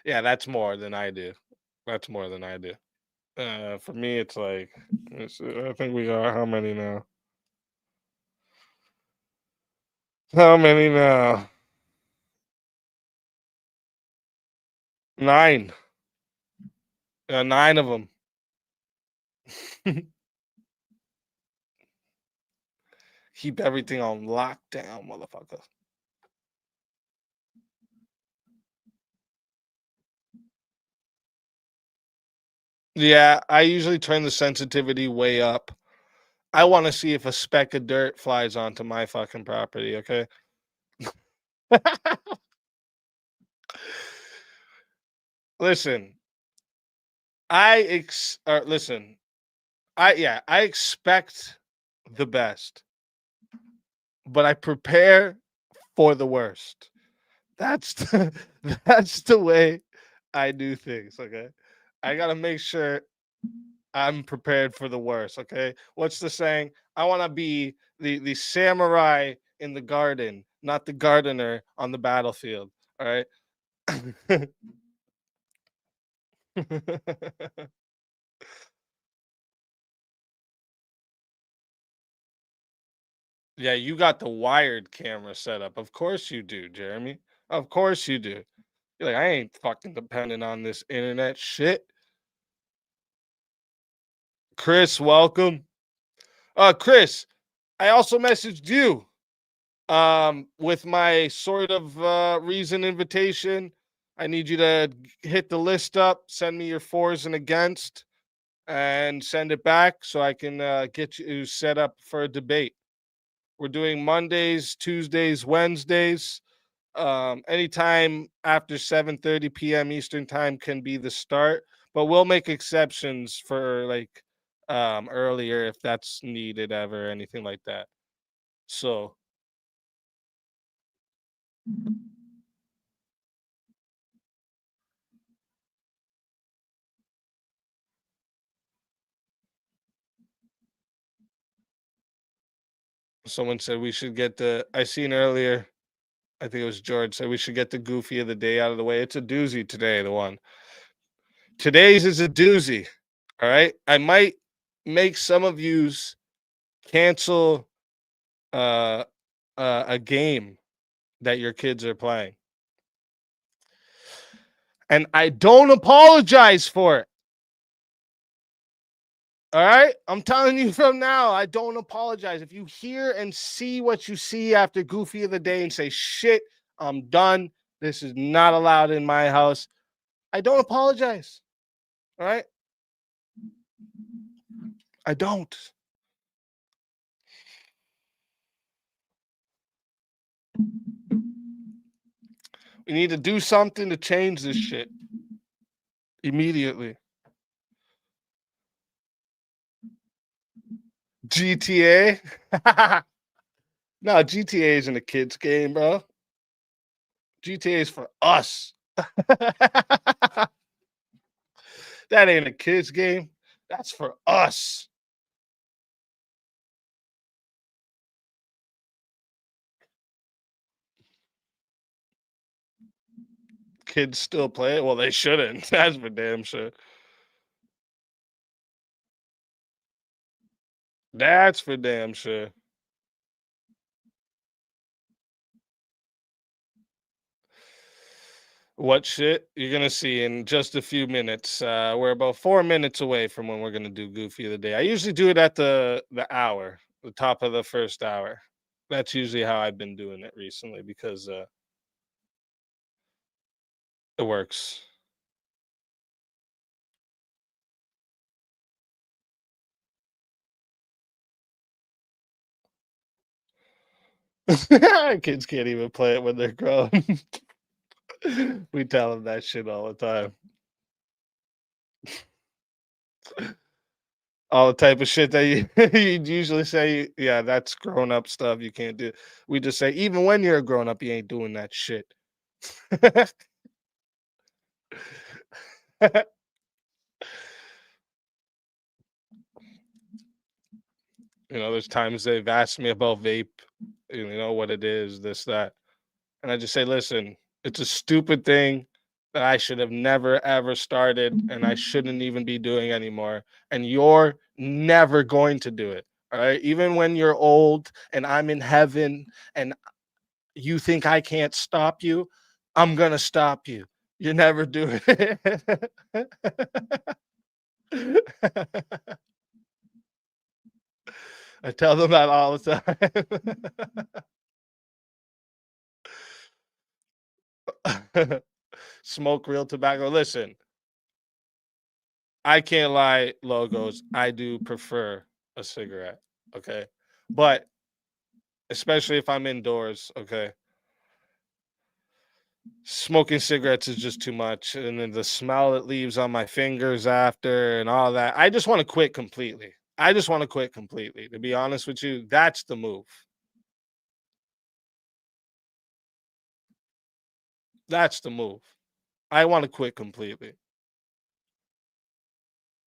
Yeah, that's more than I do. That's more than I do. For me, it's like, I think we got how many now? How many now? 9. 9 of them. Keep everything on lockdown, motherfucker. Yeah, I usually turn the sensitivity way up. I want to see if a speck of dirt flies onto my fucking property, okay? Listen, listen, I expect the best, but I prepare for the worst. That's the, that's the way I do things, okay? I got to make sure I'm prepared for the worst, okay? What's the saying? I want to be the samurai in the garden, not the gardener on the battlefield, all right? Yeah, you got the wired camera set up. Of course you do, Jeremy. Of course you do. You're like, I ain't fucking dependent on this internet shit. Chris, welcome. Chris, I also messaged you with my sort of reason invitation. I need you to hit the list up, send me your fors and against, and send it back so I can get you set up for a debate. We're doing Mondays, Tuesdays, Wednesdays. Anytime after 7:30 p.m. Eastern time can be the start, but we'll make exceptions for like earlier if that's needed ever, anything like that. So someone said we should get I seen earlier, I think it was George said we should get the goofy of the day out of the way. It's a doozy today, the one. Today's is a doozy. All right. I might make some of yous cancel uh a game that your kids are playing. And I don't apologize for it. All right. I'm telling you from now, I don't apologize. If you hear and see what you see after Goofy of the Day and say, shit, I'm done. This is not allowed in my house. I don't apologize. All right. I don't. We need to do something to change this shit immediately. GTA? No, GTA isn't a kid's game, bro. GTA is for us. That ain't a kid's game. That's for us. Kids still play it? Well, they shouldn't. That's for damn sure. That's for damn sure. What shit? You're gonna see in just a few minutes. We're about 4 minutes away from when we're gonna do Goofy of the Day. I usually do it at the hour, the top of the first hour. That's usually how I've been doing it recently because it works. Kids can't even play it when they're grown. We tell them that shit all the time. All the type of shit that you you'd usually say, yeah, that's grown up stuff. You can't do. We just say, even when you're a grown up, you ain't doing that shit. There's times they've asked me about vape, what it is, this, that. And I just say, listen, it's a stupid thing that I should have never ever started and I shouldn't even be doing anymore. And you're never going to do it. All right. Even when you're old and I'm in heaven and you think I can't stop you, I'm going to stop you. You're never doing it. I tell them that all the time. Smoke real tobacco. Listen, I can't lie, logos. I do prefer a cigarette. Okay. But especially if I'm indoors, okay, smoking cigarettes is just too much. And then the smell it leaves on my fingers after and all that. I just want to quit completely. To be honest with you, that's the move. That's the move. I want to quit completely.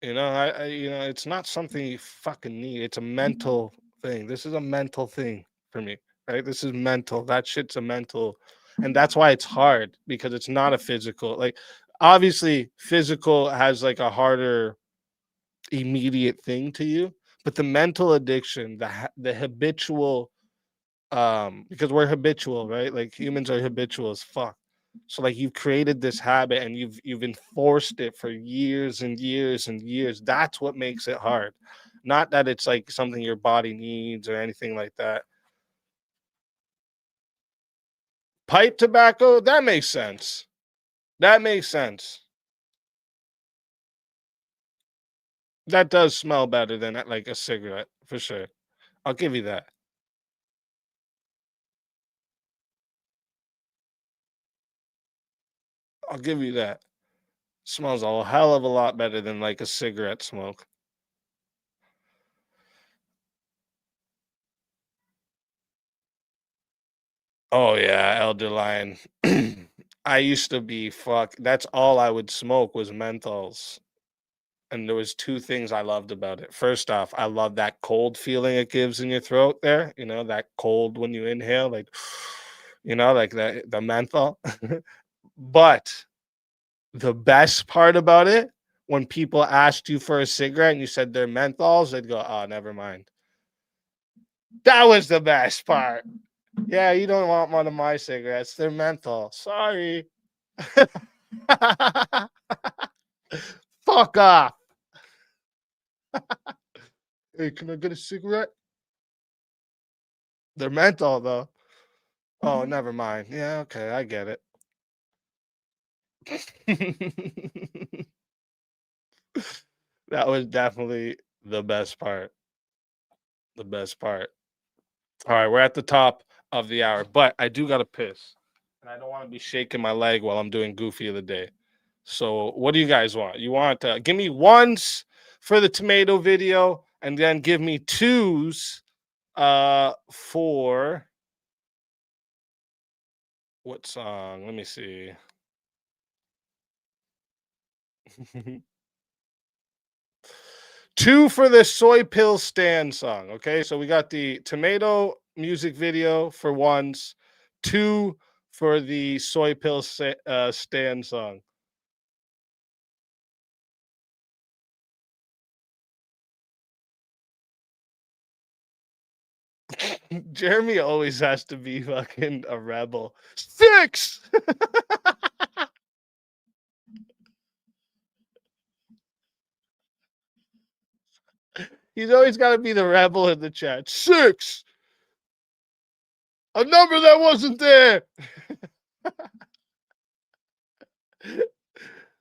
It's not something you fucking need. It's a mental thing. This is a mental thing for me, right? This is mental. That shit's a mental. And that's why it's hard, because it's not a physical. Like, obviously, physical has like a harder immediate thing to you, but the mental addiction, the habitual, because we're habitual, right? Like, humans are habitual as fuck. So like, you've created this habit and you've enforced it for years and years and years. That's what makes it hard. Not that it's like something your body needs or anything like that. Pipe tobacco, that makes sense. That makes sense. That does smell better than like a cigarette, for sure. I'll give you that. I'll give you that. Smells a hell of a lot better than like a cigarette smoke. Oh yeah, Elder Lion. I used to be that's all I would smoke was menthols. And there was two things I loved about it. First off, I love that cold feeling it gives in your throat there, that cold when you inhale, like like the menthol. But the best part about it, when people asked you for a cigarette and you said they're menthols, they'd go, "Oh, never mind." That was the best part. Yeah, you don't want one of my cigarettes. They're menthol. Sorry. Fuck off. Hey, can I get a cigarette? They're menthol, though. Oh, never mind. Yeah, okay, I get it. That was definitely the best part. The best part. All right, we're at the top of the hour, but I do got to piss. And I don't want to be shaking my leg while I'm doing Goofy of the Day. So what do you guys want? You want to give me ones for the tomato video, and then give me twos for what song? Let me see. Two for the soy pill stand song. Okay, so we got the tomato music video for ones, two for the soy pill stand song. Jeremy always has to be fucking a rebel. 6. He's always got to be the rebel in the chat. 6. A number that wasn't there.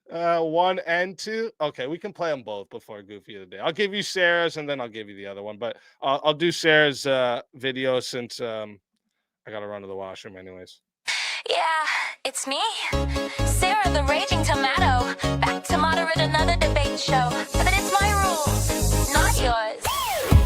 1 and 2. Okay, we can play them both before Goofy of the Day. I'll give you Sarah's and then I'll give you the other one. But I'll do Sarah's video since I gotta run to the washroom anyways. Yeah, it's me, Sarah the Raging Tomato, back to moderate another debate show. But it's my rules, not yours.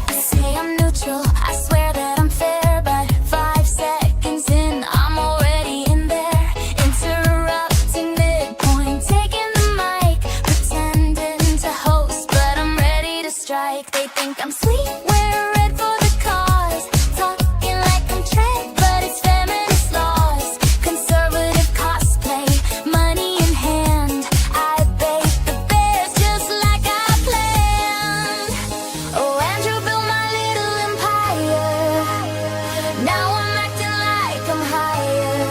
I say I'm neutral, I swear that I'm fair, but 5 seconds in, I'm already in there. Interrupting midpoint, taking the mic, pretending to host, but I'm ready to strike. They think I'm sweet, wear red for the cause, talking like I'm Trent, but it's feminist laws. Conservative cosplay, money in hand, I bake the bears just like I planned. Oh, Andrew built my little empire, now I'm acting like I'm higher.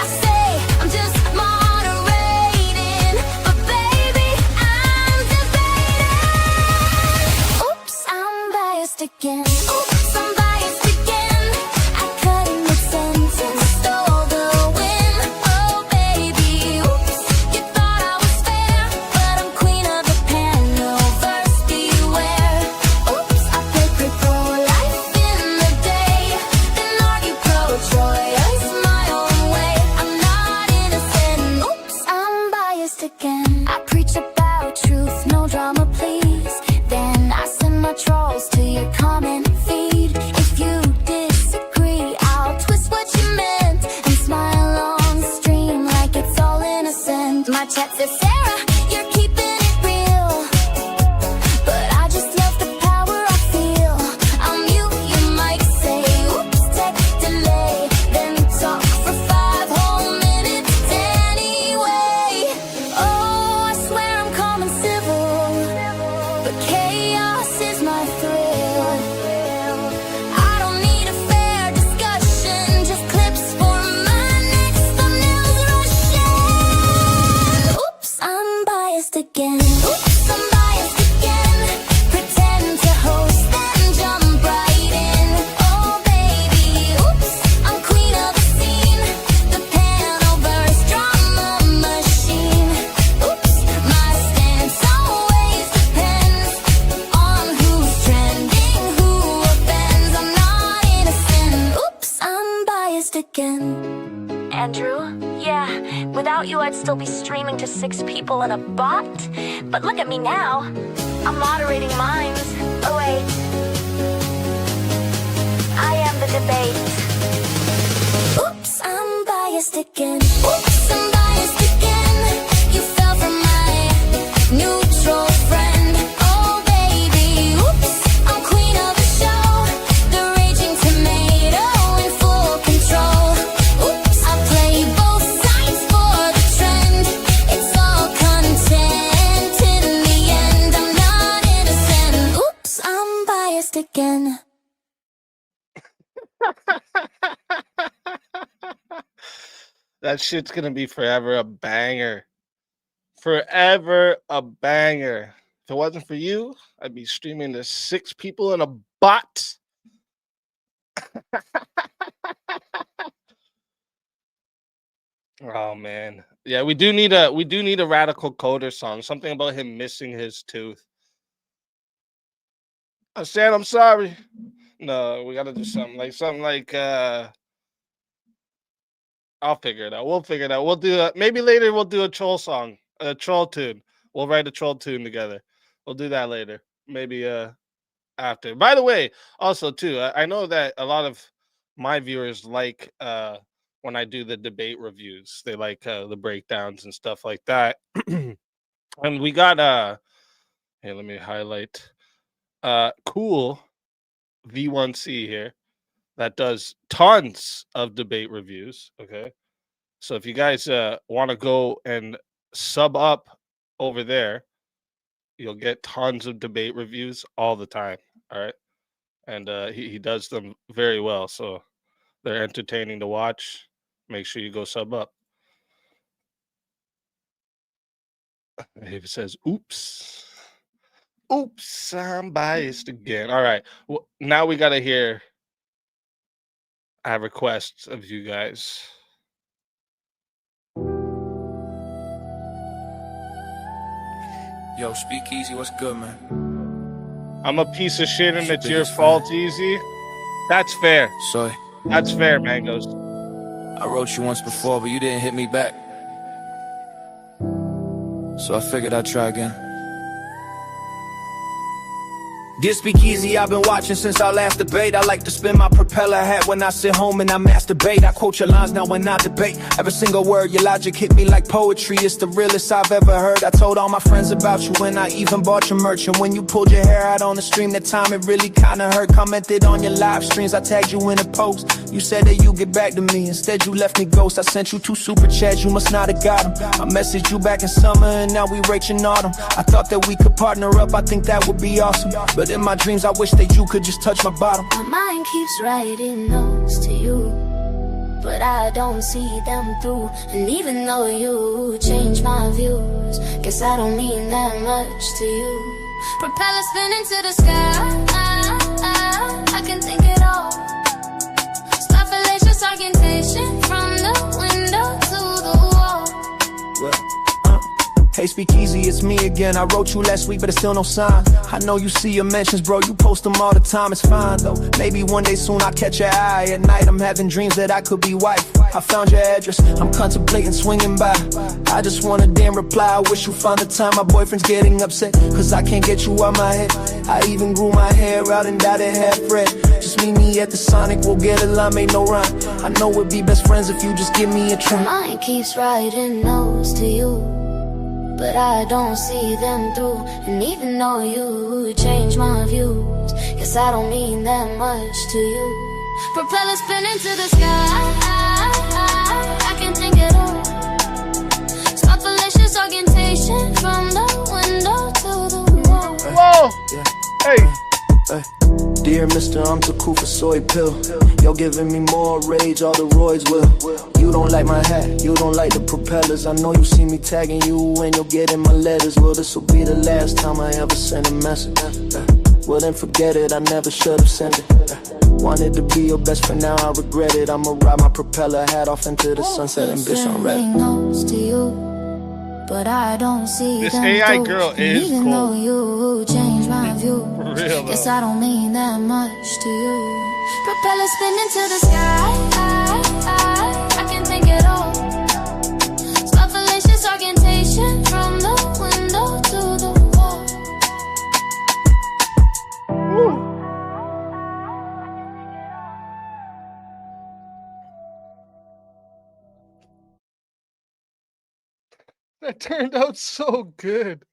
I say I'm just moderating, but baby, I'm debating. Oops, I'm biased again. Oops, I'm biased again. I cut in mid-sentence, stole the win. Oh, baby, oops, you thought I was fair, but I'm queen of the panel, first beware. Oops, I played cripple. again. Andrew, yeah, without you I'd still be streaming to 6 people in a bot. But look at me now. I'm moderating minds. Oh wait. I am the debate. Oops, I'm biased again. Oops, I'm biased again. You fell for my neutral friend. Oh baby, oops, I'm queen of the show. The raging tomato in full control. Oops, I play both sides for the trend. It's all content in the end. I'm not innocent. Oops, I'm biased again. That shit's gonna be forever a banger. Forever a banger. If it wasn't for you, I'd be streaming to 6 people in a bot. Oh man. Yeah, we do need a radical coder song. Something about him missing his tooth. I said I'm sorry. No, we gotta do something like I'll figure it out. We'll figure it out. We'll do maybe later we'll do a troll song, a troll tune. We'll write a troll tune together. We'll do that later. Maybe after. By the way, also too, I know that a lot of my viewers like when I do the debate reviews. They like the breakdowns and stuff like that. And we got hey, let me highlight cool V1C here that does tons of debate reviews. Okay. So if you guys want to go and sub up over there, you'll get tons of debate reviews all the time. All right. And he does them very well. So they're entertaining to watch. Make sure you go sub up. If it says, oops, I'm biased again. All right. Well, now we got to hear. I have requests of you guys. Yo, Speakeasy, what's good, man? I'm a piece of shit and it's your fault, Easy. That's fair. Sorry. That's fair, Mangoes. I wrote you once before, but you didn't hit me back. So I figured I'd try again. Dear Speakeasy, I've been watching since our last debate. I like to spin my propeller hat when I sit home and I masturbate. I quote your lines now when I debate. Every single word, your logic hit me like poetry. It's the realest I've ever heard. I told all my friends about you and I even bought your merch. And when you pulled your hair out on the stream, that time it really kinda hurt. Commented on your live streams, I tagged you in a post. You said that you get back to me, instead you left me ghost. I sent you 2 super chats, you must not have got them. I messaged you back in summer and now we reaching autumn. I thought that we could partner up, I think that would be awesome. But in my dreams I wish that you could just touch my bottom. My mind keeps writing notes to you, but I don't see them through. And even though you change my views, guess I don't mean that much to you. Propeller spinning to the sky, I can think it all. Stop fallacious argumentation from the window to the wall. Hey Speakeasy, it's me again. I wrote you last week, but it's still no sign. I know you see your mentions, bro, you post them all the time. It's fine though, maybe one day soon I'll catch your eye. At night I'm having dreams that I could be wife. I found your address, I'm contemplating swinging by. I just want a damn reply, I wish you found the time. My boyfriend's getting upset, cause I can't get you out my head. I even grew my hair out and dyed it half red. Just meet me at the Sonic, we'll get a line, make no rhyme. I know we'd be best friends if you just give me a try. My mind keeps writing notes to you, but I don't see them through. And even though you change my views, guess I don't mean that much to you. Propeller spinning to the sky, I can think it all. Stop fallacious argumentation from the window to the wall. Whoa! Hey! Dear mister, I'm too cool for soy pill. You're giving me more rage, all the roids will. You don't like my hat, you don't like the propellers. I know you see me tagging you when you're getting my letters. Well, this'll be the last time I ever send a message. Well then forget it, I never should've sent it. Wanted to be your best friend, now I regret it. I'ma ride my propeller hat off into the sunset and bitch on red. To you, but I don't see This them AI through. girl is even cool. though you change my view, real, guess though. I don't mean that much to you. Propeller spinning to the sky, That turned out so good.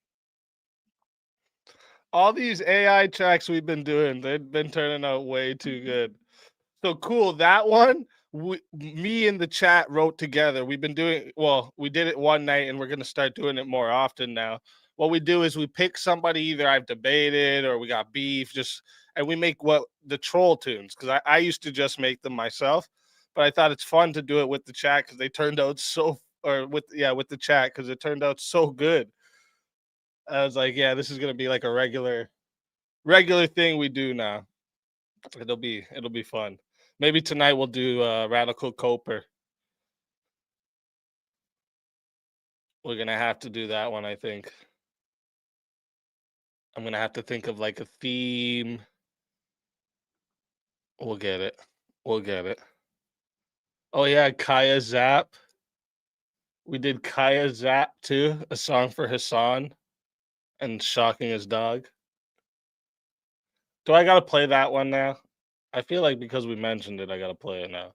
All these AI tracks we've been doing, they've been turning out way too good. So cool. That one, me and the chat wrote together. We've been doing, well, we did it one night and we're going to start doing it more often now. What we do is we pick somebody either I've debated or we got beef, and we make what the troll tunes, because I used to just make them myself, but I thought it's fun to do it with the chat because they turned out with the chat because it turned out so good. I was like, yeah, this is going to be like a regular thing we do now. It'll be fun. Maybe tonight we'll do Radical Coper. We're gonna have to do that one, I think. I'm gonna have to think of like a theme. We'll get it. Oh yeah, Kaya Zap. We did Kaya Zap too, a song for Hassan and shocking his dog. Do I gotta play that one now? I feel like because we mentioned it, I gotta play it now.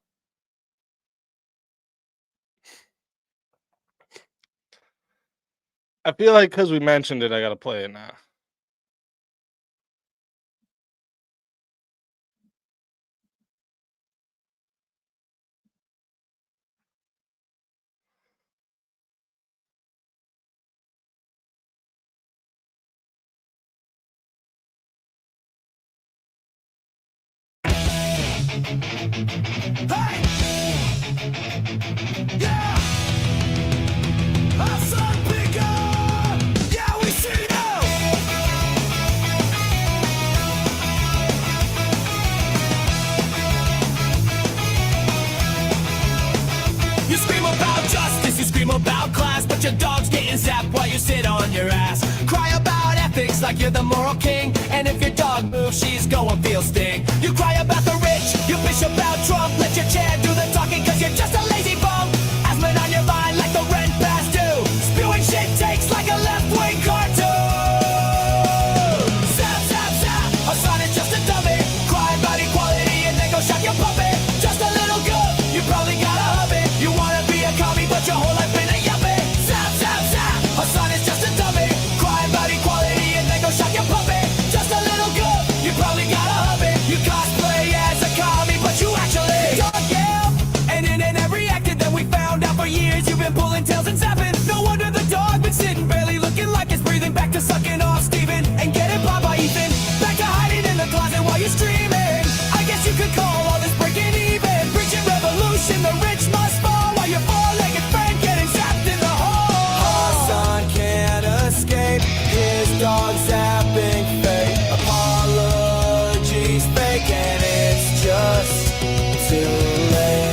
I feel like because we mentioned it, I gotta play it now. Hey! Yeah! Hassan Bigger! Yeah, we see you! You scream about justice, you scream about class, but your dog's getting zapped while you sit on your ass. Cry about ethics like you're the moral king, and if your dog moves, she's going feel sting. You cry about the rich, you bitch about Trump, let your chair do the talking cause you're just a lazy bum. Asthma on your mind like the rent past due, spewing shit takes like a left-wing cartoon. Zap, zap, zap, Hassan is just a dummy, cry about equality and then go shock your puppy. Just a little good, you probably got a hubby. You wanna be a commie but your whole life been a yuppie. Zap, zap, zap, Hassan is just a dummy, cry about equality and then go shock your puppy. Just a little good, you probably got a hubby. You cosplay as a commie but you actually dog, yeah. And in every acted that we found out for years, you've been pulling tails and zapping. No wonder the dog been sitting barely looking like it's breathing. Back to sucking off Steven and getting popped by Ethan. Back to hiding in the closet while you're streaming. I guess you could call all this breaking even. Preaching revolution, the rich must fall while your four-legged friend getting zapped in the hole. Hassan can't escape his dog zapping fate. Apologies fake and it's just too late.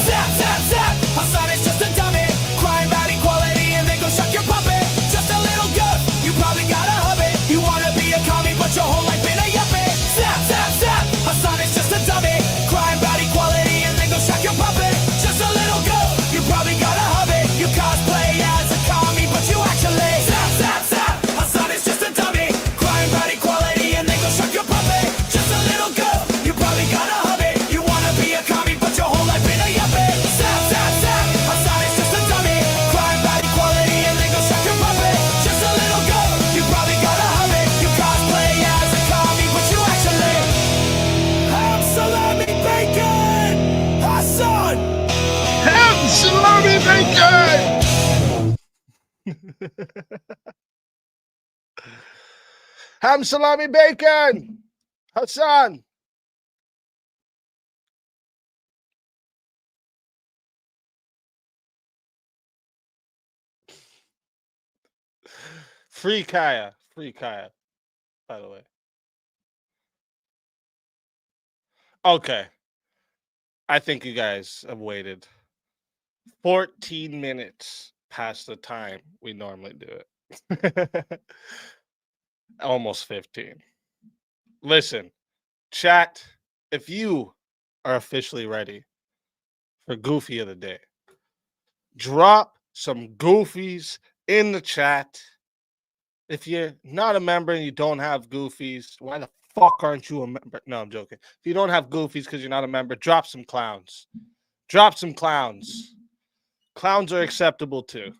Zap, zap, zap, Hassan is just a dummy, crying about equality and then go shock your puppet. Just a little good, you probably got a hubby. You wanna be a commie but your whole life been a yuppie. Zap, zap, zap, Hassan is just a dummy, crying about equality and then go shock your puppet. Just a little good, you probably got a hubby. You cosplay as a commie but you actually zap, zap, zap, Hassan is just a dummy, crying about equality and then go shock your puppet. Just a little good, you probably got a hubby. You wanna be a commie but your whole life been a yuppie. Zap, zap, zap, Hassan is just a dummy, crying about equality and then go shock your puppet. Just a little good, you probably got a hubby. You cosplay as a commie but you actually ham salami bacon. Hassan. Ham salami bacon. Ham salami bacon. Hassan. Free Kaya, by the way. Okay. I think you guys have waited 14 minutes past the time we normally do it. Almost 15. Listen, chat, if you are officially ready for Goofy of the Day, drop some goofies in the chat. If you're not a member and you don't have goofies, why the fuck aren't you a member? No, I'm joking. If you don't have goofies because you're not a member, drop some clowns. Drop some clowns. Clowns are acceptable too.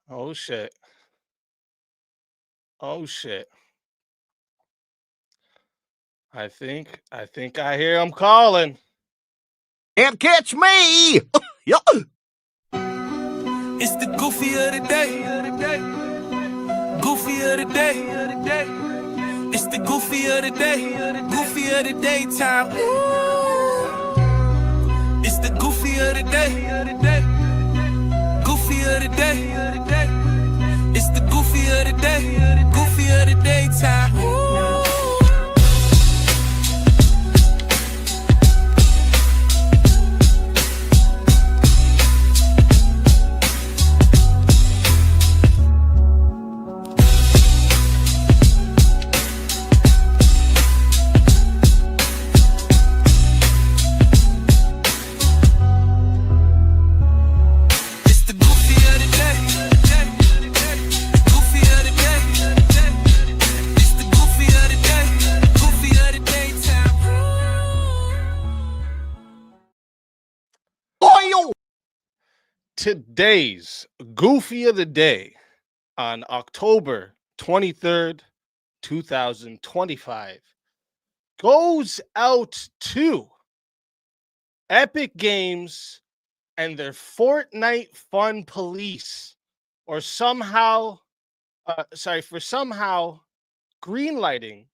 Oh shit. Oh shit. I think I hear him calling. And catch me! Yup. It's the goofy of the day. Goofy of the day. It's the goofy of the day. Goofy of the daytime. It's the goofy of the day. Goofy of the day. It's the goofy of the day. Goofy of the daytime. Today's Goofy of the Day on October 23rd, 2025 goes out to Epic Games and their Fortnite Fun Police, or somehow greenlighting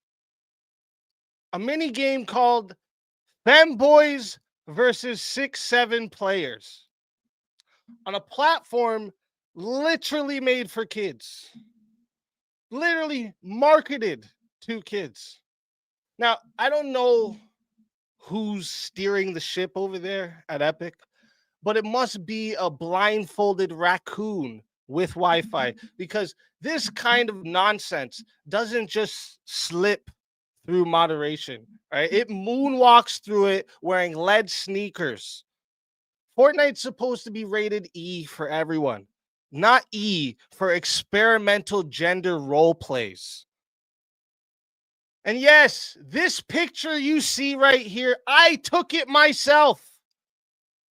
a mini game called Femboys versus 6'7" players on a platform literally made for kids, literally marketed to kids. Now, I don't know who's steering the ship over there at Epic, but it must be a blindfolded raccoon with Wi-Fi, because this kind of nonsense doesn't just slip through moderation, right? It moonwalks through it wearing lead sneakers. Fortnite's supposed to be rated E for everyone, not E for experimental gender role plays. And yes, this picture you see right here, I took it myself.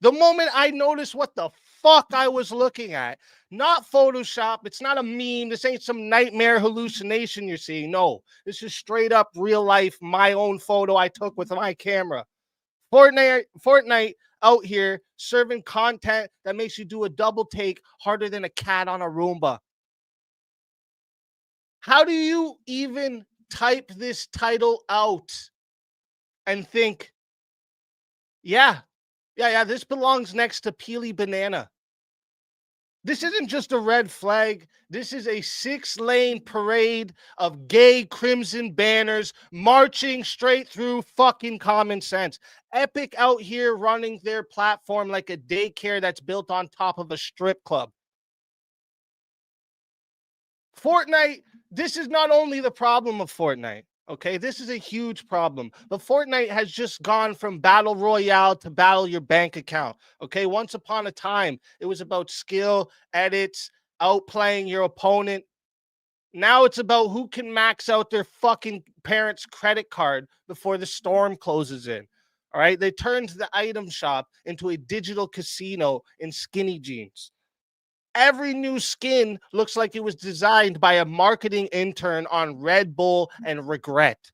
The moment I noticed what the fuck I was looking at, not Photoshop, it's not a meme, this ain't some nightmare hallucination you're seeing. No, this is straight up real life, my own photo I took with my camera. Fortnite out here serving content that makes you do a double take harder than a cat on a Roomba. How do you even type this title out and think, yeah, this belongs next to Peely Banana? This isn't just a red flag. This is a 6-lane parade of gay crimson banners marching straight through fucking common sense. Epic out here running their platform like a daycare that's built on top of a strip club. Fortnite, this is not only the problem of Fortnite. Okay, this is a huge problem. But Fortnite has just gone from battle royale to battle your bank account. Okay, once upon a time, it was about skill, edits, outplaying your opponent. Now it's about who can max out their fucking parents' credit card before the storm closes in. All right, they turned the item shop into a digital casino in skinny jeans. Every new skin looks like it was designed by a marketing intern on Red Bull and regret.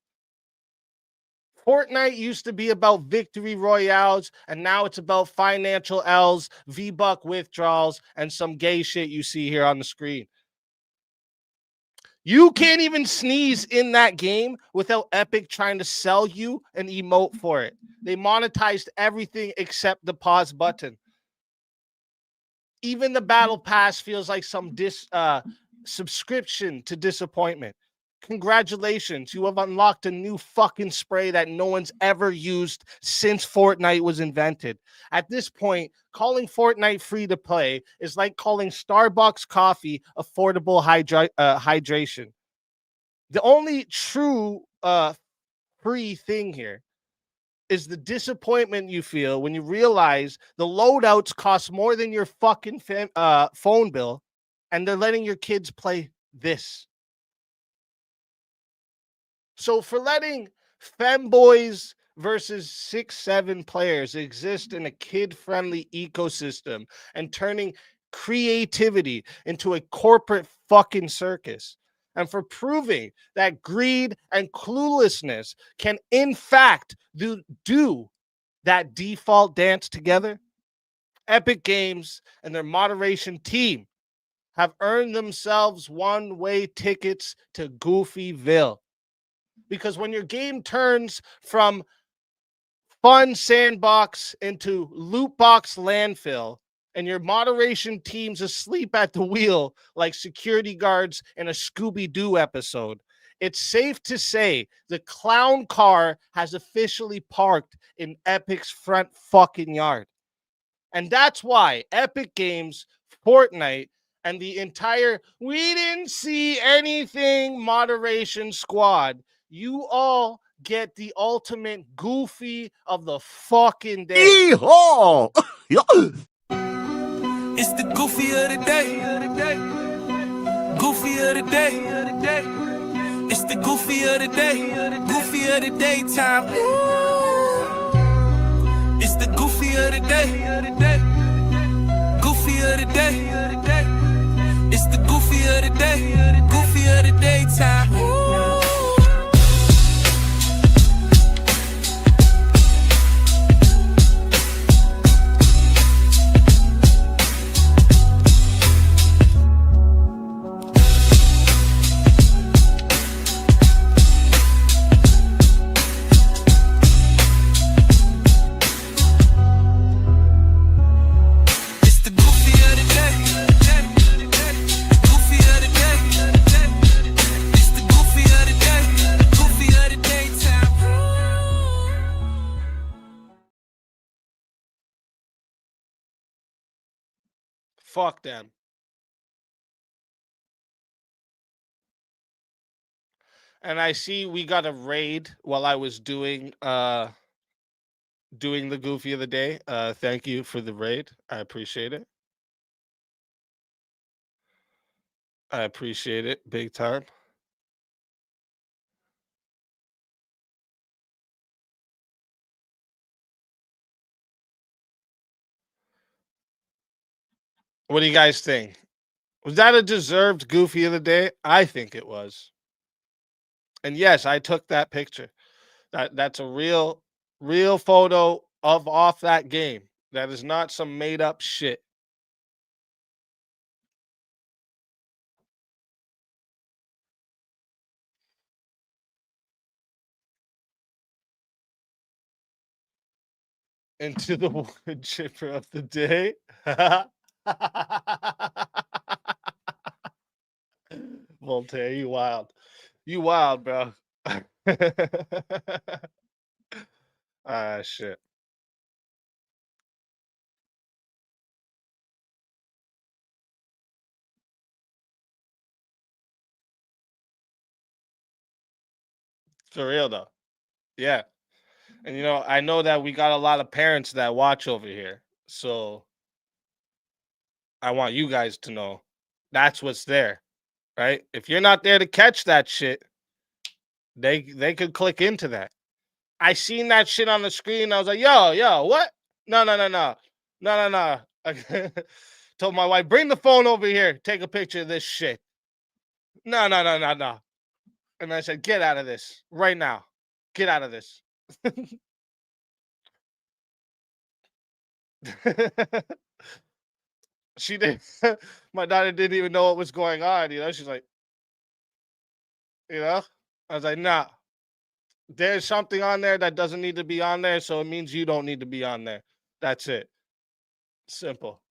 Fortnite used to be about victory royales, and now it's about financial L's, V-Buck withdrawals, and some gay shit you see here on the screen. You can't even sneeze in that game without Epic trying to sell you an emote for it. They monetized everything except the pause button. Even the battle pass feels like some subscription to disappointment. Congratulations, you have unlocked a new fucking spray that no one's ever used since Fortnite was invented. At this point, calling Fortnite free to play is like calling Starbucks coffee affordable hydration. The only true free thing here is the disappointment you feel when you realize the loadouts cost more than your fucking phone bill, and they're letting your kids play this. So for letting femboys versus 6'7" players exist in a kid-friendly ecosystem and turning creativity into a corporate fucking circus, and for proving that greed and cluelessness can in fact do that default dance together, Epic Games and their moderation team have earned themselves one-way tickets to Goofyville. Because when your game turns from fun sandbox into loot box landfill, and your moderation team's asleep at the wheel like security guards in a Scooby-Doo episode, it's safe to say the clown car has officially parked in Epic's front fucking yard. And that's why Epic Games, Fortnite, and the entire "we didn't see anything" moderation squad, you all get the ultimate goofy of the fucking day. Yeehaw! It's the goofy of the day. Goofy of the day. It's the goofy of the day. Goofy of the daytime. It's the goofy of the day. Goofy of the day. It's the goofy of the day. Goofy of the daytime. Fuck them. And I see we got a raid while I was doing the goofy of the day. Thank you for the raid. I appreciate it. I appreciate it big time. What do you guys think? Was that a deserved goofy of the day? I think it was. And yes, I took that picture. That's a real photo of off that game. That is not some made up shit. Into the wood chipper of the day. Voltaire, you wild. You wild, bro. Ah, shit. For real though. Yeah. And I know that we got a lot of parents that watch over here. So I want you guys to know that's what's there, right? If you're not there to catch that shit, they could click into that. I seen that shit on the screen. I was like, yo, what? No. No. Told my wife, bring the phone over here. Take a picture of this shit. No. And I said, get out of this right now. Get out of this. She did. My daughter didn't even know what was going on. She's like, I was like, nah, there's something on there that doesn't need to be on there. So it means you don't need to be on there. That's it. Simple.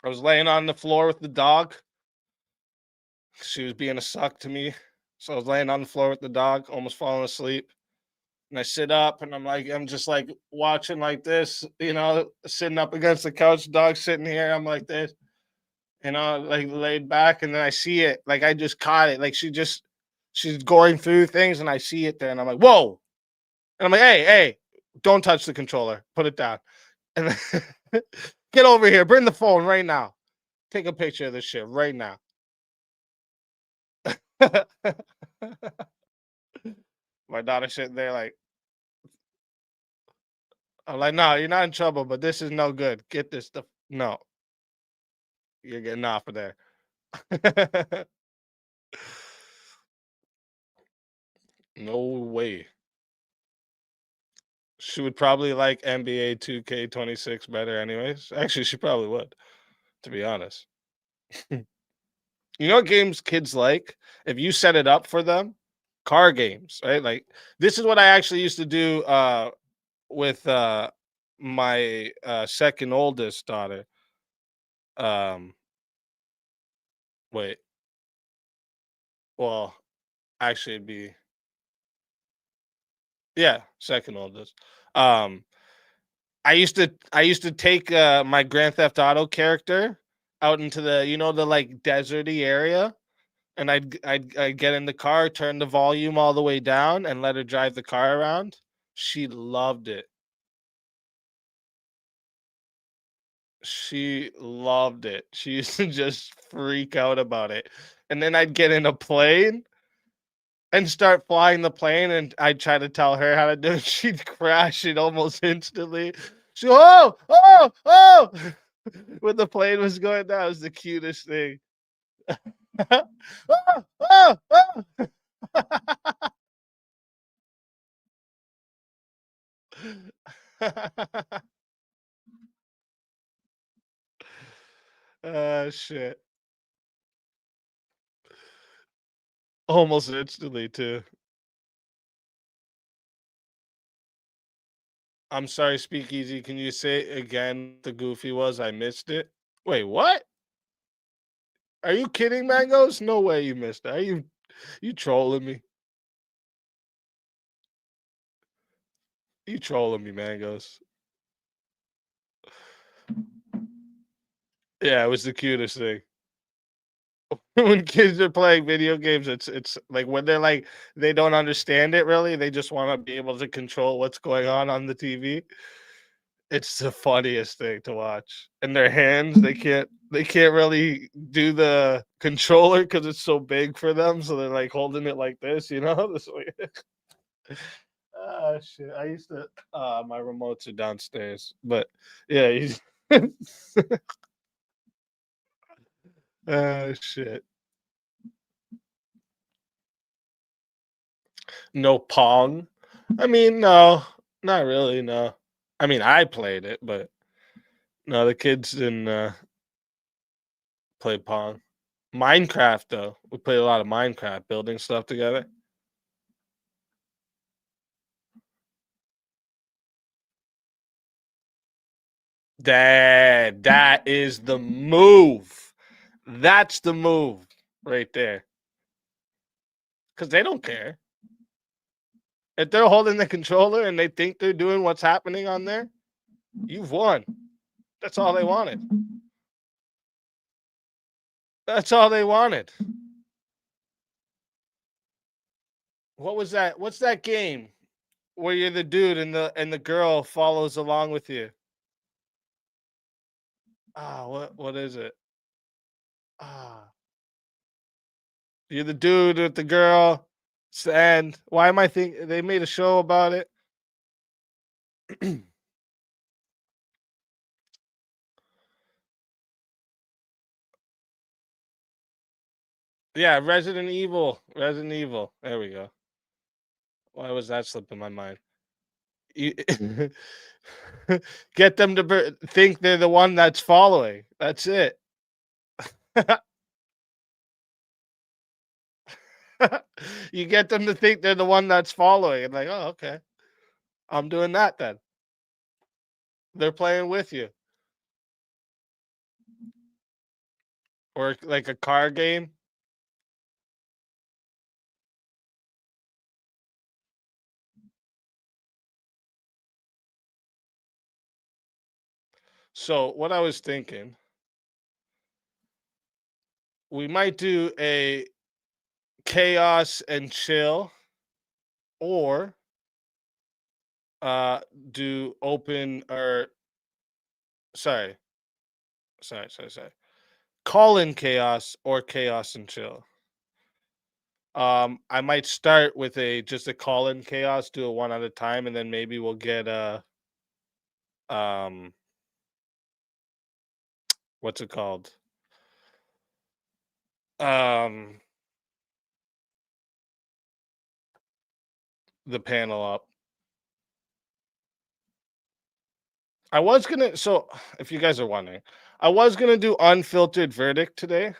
I was laying on the floor with the dog. She was being a suck to me. So I was laying on the floor with the dog, almost falling asleep. And I sit up and I'm just like watching like this, sitting up against the couch, dog sitting here. I'm like this, like laid back. And then I see it, like I just caught it. Like she's going through things and I see it there. And I'm like, whoa. And I'm like, hey, don't touch the controller. Put it down. And then, get over here. Bring the phone right now. Take a picture of this shit right now. My daughter sitting there like, I'm like, no, you're not in trouble, but this is no good. Get this stuff. No, you're getting off of there. No way. She would probably like NBA 2K26 better, anyways. Actually, she probably would, to be honest. You know what games kids like? If you set it up for them, car games, right? Like this is what I actually used to do with my second oldest daughter. Um wait. Well, actually it'd be yeah, second oldest. Um I used to take my Grand Theft Auto character out into the like deserty area, and I'd get in the car, turn the volume all the way down, and let her drive the car around. She loved it. She loved it. She used to just freak out about it. And then I'd get in a plane and start flying the plane, and I'd try to tell her how to do it. She'd crash it almost instantly. She, oh, when the plane was going down, it was the cutest thing. Oh, oh, oh. Shit. Almost instantly, too. I'm sorry, Speakeasy. Can you say again what the goofy was? I missed it. Wait, what? Are you kidding, Mangoes? No way you missed it. Are you trolling me? You trolling me, Mangoes. Yeah, it was the cutest thing. When kids are playing video games, it's like when they're like they don't understand it really. They just want to be able to control what's going on the TV. It's the funniest thing to watch. And their hands, they can't really do the controller because it's so big for them. So they're like holding it like this, This way. Ah, shit. I used to. My remotes are downstairs, but yeah. Shit. No Pong. I mean, no, not really. No. I mean, I played it, but no, the kids didn't play Pong. Minecraft, though, we played a lot of Minecraft, building stuff together. That is the move. That's the move right there. Because they don't care. If they're holding the controller and they think they're doing what's happening on there, you've won. That's all they wanted. That's all they wanted. What was that? What's that game where you're the dude and the girl follows along with you? What is it? Ah, you're the dude with the girl. It's the end. Why am I think they made a show about it? Yeah, Resident Evil. Resident Evil. There we go. Why was that slipping my mind? You, get them to think they're the one that's following. That's it. You get them to think they're the one that's following, and like, oh, okay, I'm doing that then. They're playing with you. or like a car game. So what I was thinking, we might do a chaos and chill, or uh do open or sorry, sorry. Call in chaos or chaos and chill. I might start with just a call in chaos, do it one at a time, and then maybe we'll get um what's it called? Um the panel up. I was gonna so if you guys are wondering, I was gonna do unfiltered verdict today,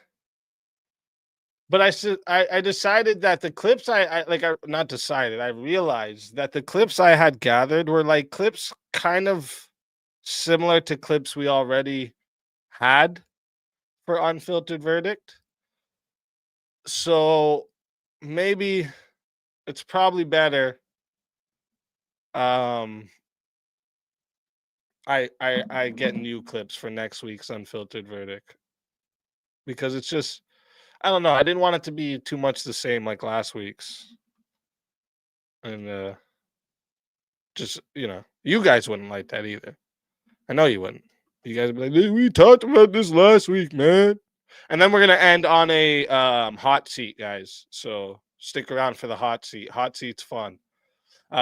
but I decided that the clips I not decided, I realized that the clips I had gathered were like clips kind of similar to clips we already had for unfiltered verdict. So maybe it's probably better um I get new clips for next week's unfiltered verdict, because it's just, I don't know, I didn't want it to be too much the same like last week's. And just, you guys wouldn't like that either. I know you wouldn't. You guys would be like, "Hey, we talked about this last week, man." And then we're gonna end on a hot seat, guys. So stick around for the hot seat. Hot seat's fun.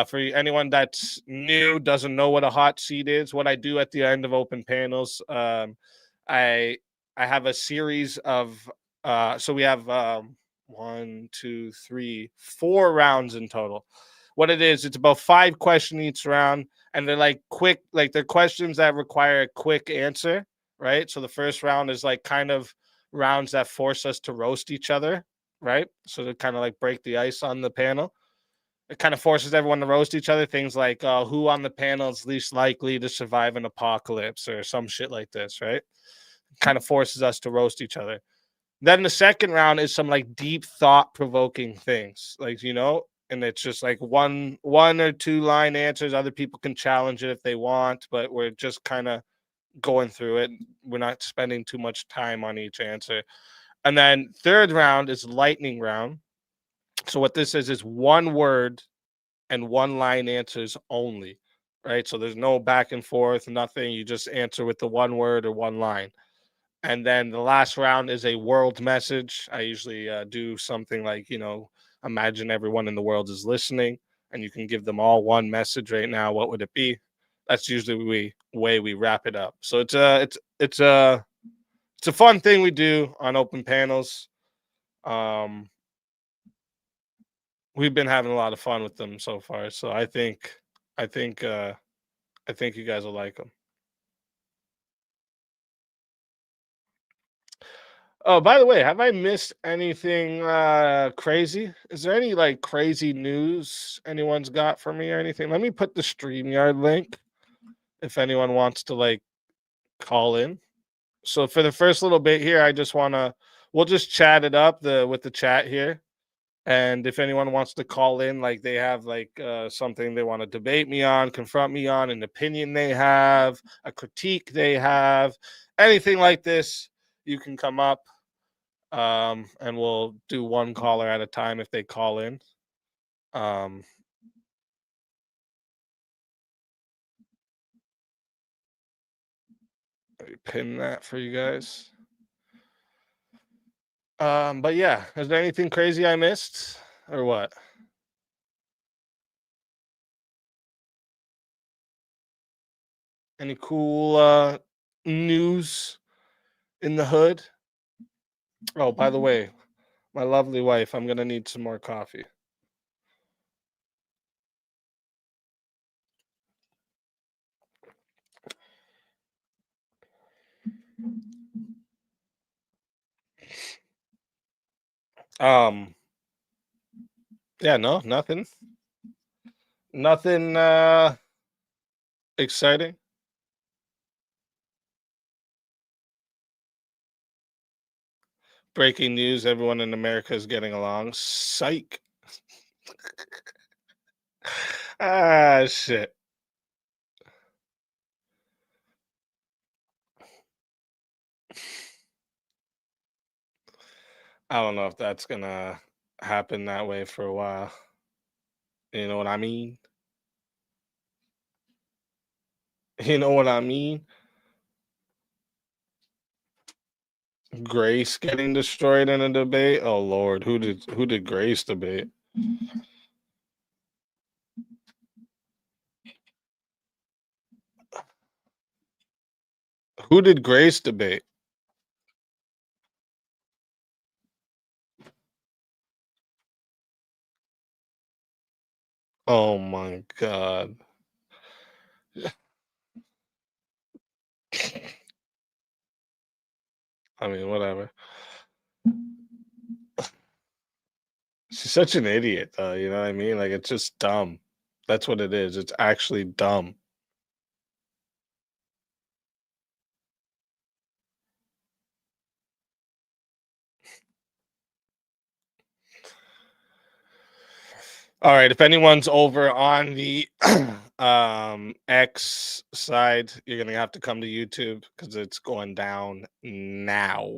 For anyone that's new, doesn't know what a hot seat is, what I do at the end of open panels, I I have a series of so we have one, two, three, 4 rounds in total. What it is, it's about 5 questions each round, and they're like quick, like they're questions that require a quick answer, right? So the first round is like kind of rounds that force us to roast each other, right? So to kind of like break the ice on the panel. It kind of forces everyone to roast each other. Things like who on the panel is least likely to survive an apocalypse or some shit like this, right? Kind of forces us to roast each other. Then the second round is some like deep thought provoking things, like, and it's just like one or two line answers. Other people can challenge it if they want, but we're just kind of going through it. We're not spending too much time on each answer. And then third round is lightning round. So what this is one word and one line answers only, right? So there's no back and forth, nothing. You just answer with the one word or one line. And then the last round is a world message. I usually do something like, imagine everyone in the world is listening and you can give them all one message right now. What would it be? That's usually the way we wrap it up. So it's a fun thing we do on open panels. We've been having a lot of fun with them so far. So I think you guys will like them. Oh, by the way, have I missed anything crazy? Is there any like crazy news anyone's got for me or anything? Let me put the StreamYard link if anyone wants to like call in. So for the first little bit here, we'll just chat it up with the chat here. And if anyone wants to call in, like they have like something they want to debate me on, confront me on, an opinion they have, a critique they have, anything like this, you can come up, and we'll do one caller at a time if they call in. Let me pin that for you guys. But yeah, is there anything crazy I missed or what? Any cool news in the hood? Oh, by the way, my lovely wife, I'm gonna need some more coffee. Um, yeah, no, nothing. Nothing exciting. Breaking news: everyone in America is getting along. Psych. Shit. I don't know if that's gonna happen that way for a while. You know what I mean? You know what I mean? Grace getting destroyed in a debate. Oh Lord, who did Grace debate? Who did Grace debate? Oh my god. I mean, whatever. She's such an idiot, though. You know what I mean? Like, it's just dumb. That's what it is. It's actually dumb. All right. If anyone's over on the X side, you're gonna have to come to YouTube because it's going down now.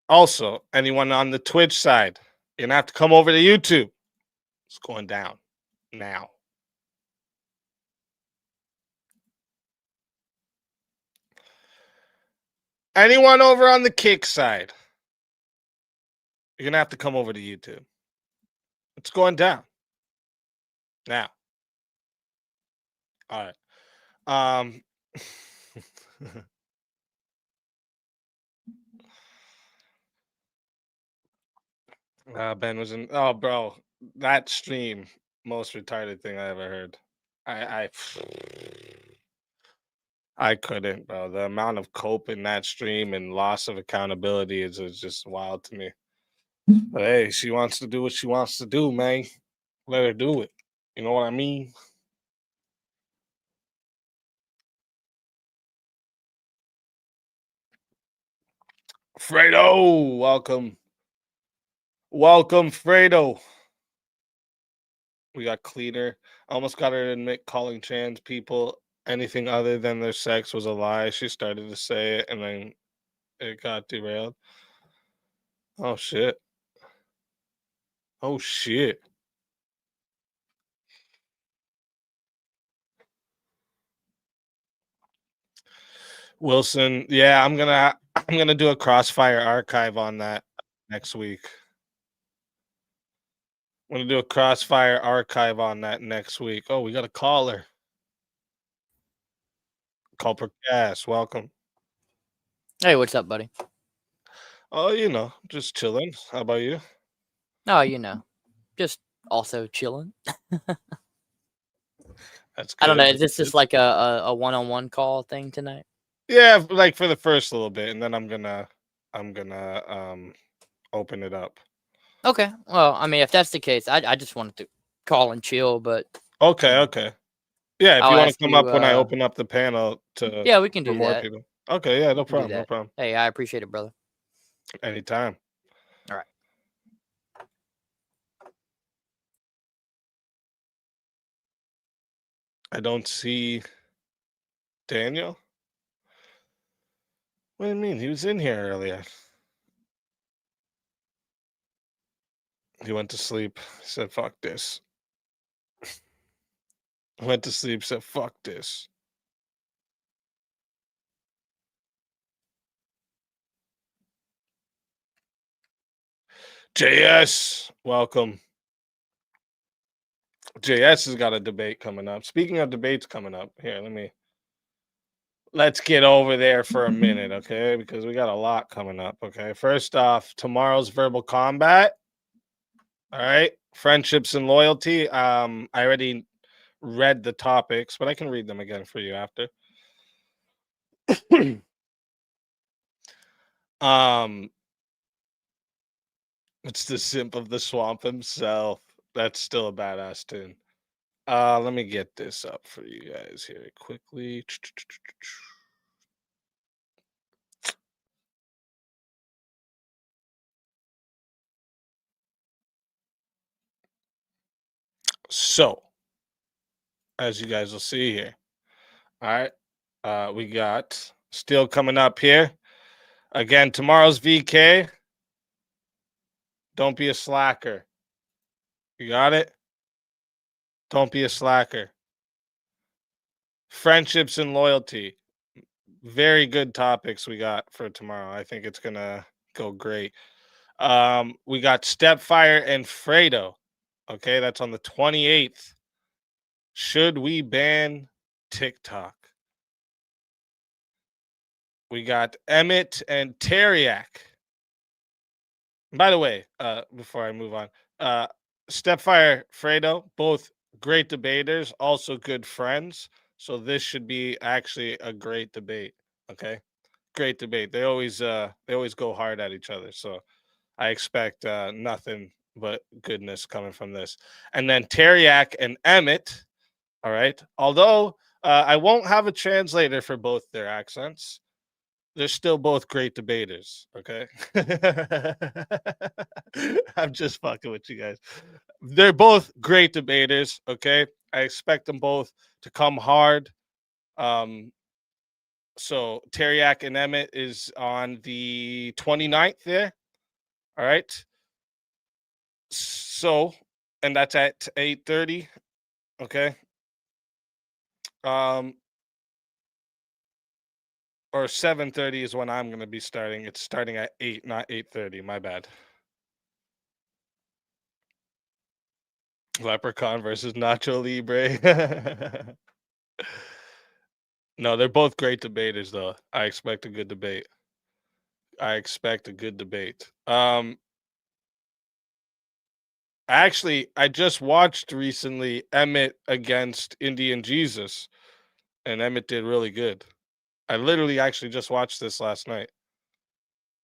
Also, anyone on the Twitch side, you're gonna have to come over to YouTube. It's going down now. Anyone over on the Kick side, you're gonna have to come over to YouTube. It's going down now. All right. Ben was in. Oh, bro, that stream, most retarded thing I ever heard. I I couldn't, bro. The amount of cope in that stream and loss of accountability is just wild to me. But hey, she wants to do what she wants to do, man. Let her do it. You know what I mean? Fredo, welcome. Welcome, Fredo. We got cleaner. Almost got her to admit calling trans people anything other than their sex was a lie. She started to say it and then it got derailed. Oh shit. Oh shit. Wilson, yeah, I'm gonna do a crossfire archive on that next week. I'm gonna do a crossfire archive on that next week. Oh, we got a caller. Culper Gas, welcome. Hey, what's up, buddy? Oh, just chilling. How about you? Oh, just also chilling. That's good. I don't know. Is this just like a one-on-one call thing tonight? Yeah, like for the first little bit, and then I'm gonna open it up. Okay. Well, I mean, if that's the case, I just wanted to call and chill, but Okay, okay. Yeah, if I'll you want to ask come you. up when I open up the panel Yeah, we can for do more that. people. Okay, yeah, no We can do problem, no that. problem. Hey, I appreciate it, brother. Anytime. All right. I don't see Daniel. What do you mean? He was in here earlier. He went to sleep. Said, "Fuck this." Went to sleep. Said, "Fuck this." JS, welcome. JS has got a debate coming up. Speaking of debates coming up, here, let's get over there for a minute, okay? Because we got a lot coming up, okay? First off, tomorrow's verbal combat. All right. Friendships and loyalty. I already read the topics, but I can read them again for you after. It's the simp of the swamp himself. That's still a badass tune. Let me get this up for you guys here quickly. So, as you guys will see here, all right, we got still coming up here. Again, tomorrow's VK. Don't be a slacker. You got it? Don't be a slacker. Friendships and loyalty. Very good topics we got for tomorrow. I think it's gonna go great. We got Stepfire and Fredo. Okay, that's on the 28th. Should we ban TikTok? We got Emmett and Teriak. By the way, before I move on, Stepfire, Fredo, both great debaters, also good friends. So this should be actually a great debate. Okay, great debate. They always go hard at each other. So I expect nothing but goodness coming from this. And then Teriak and Emmett. All right. Although I won't have a translator for both their accents, they're still both great debaters. Okay. I'm just fucking with you guys. They're both great debaters. Okay. I expect them both to come hard. So Teriak and Emmett is on the 29th there. All right. So, and that's at 8:30. Okay. Or 7:30 is when I'm going to be starting. It's starting at 8, not 8:30. My bad. Leprechaun versus Nacho Libre. No, they're both great debaters, though. I expect a good debate. Actually, I just watched recently Emmett against Indian Jesus, and Emmett did really good. I literally actually just watched this last night.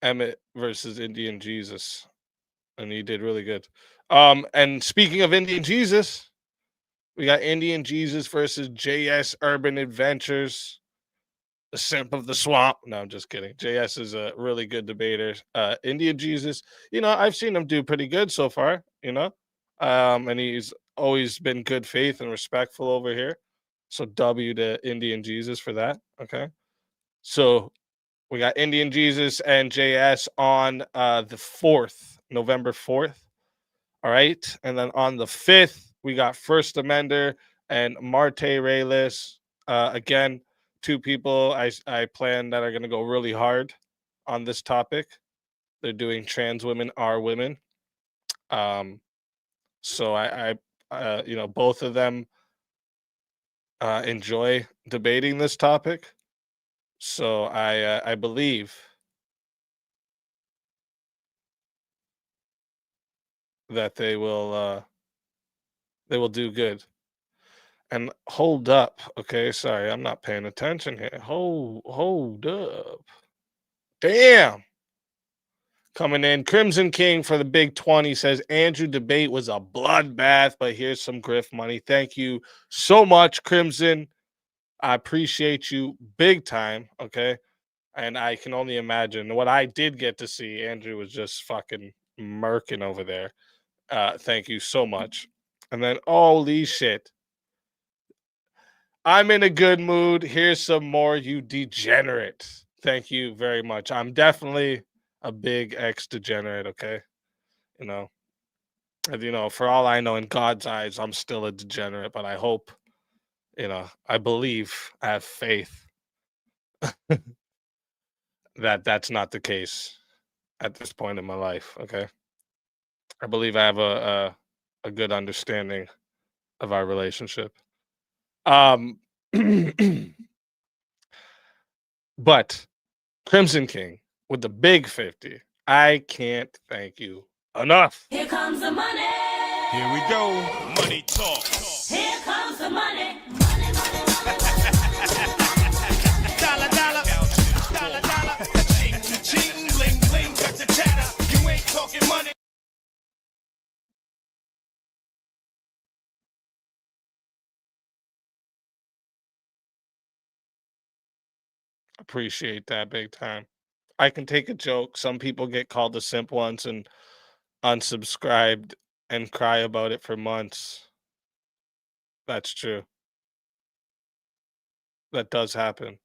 Emmett versus Indian Jesus, and he did really good. And speaking of Indian Jesus, we got Indian Jesus versus JS Urban Adventures, the simp of the swamp. No, I'm just kidding. JS is a really good debater. Indian Jesus, I've seen him do pretty good so far, and he's always been good faith and respectful over here. So W to Indian Jesus for that. Okay. So we got Indian Jesus and JS on the 4th, November 4th. All right. And then on the 5th, we got First Amender and Marte Reyes. Again, two people I plan that are going to go really hard on this topic. They're doing trans women are women. So I both of them enjoy debating this topic. So I believe that they will do good. And hold up, okay? Sorry, I'm not paying attention here. Hold up. Damn. Coming in, Crimson King for the big 20 says Andrew debate was a bloodbath, but here's some grift money. Thank you so much, Crimson. I appreciate you big time, okay? And I can only imagine what I did get to see. Andrew was just fucking murking over there. Thank you so much. And then, holy shit. I'm in a good mood. Here's some more, you degenerate. Thank you very much. I'm definitely a big ex degenerate, okay? For all I know, in God's eyes, I'm still a degenerate, but I hope, I believe, I have faith that that's not the case at this point in my life, okay? I believe I have a good understanding of our relationship. But Crimson King with the big 50, I can't thank you enough. Here comes the money. Here we go. Money talk. Here comes the money. Money, money, money, Dollar, dollar. Dollar, dollar. ching, ching, bling, bling, got the chatter. You ain't talking money. Appreciate that big time. I can take a joke. Some people get called a simp once and unsubscribed and cry about it for months. That's true. That does happen.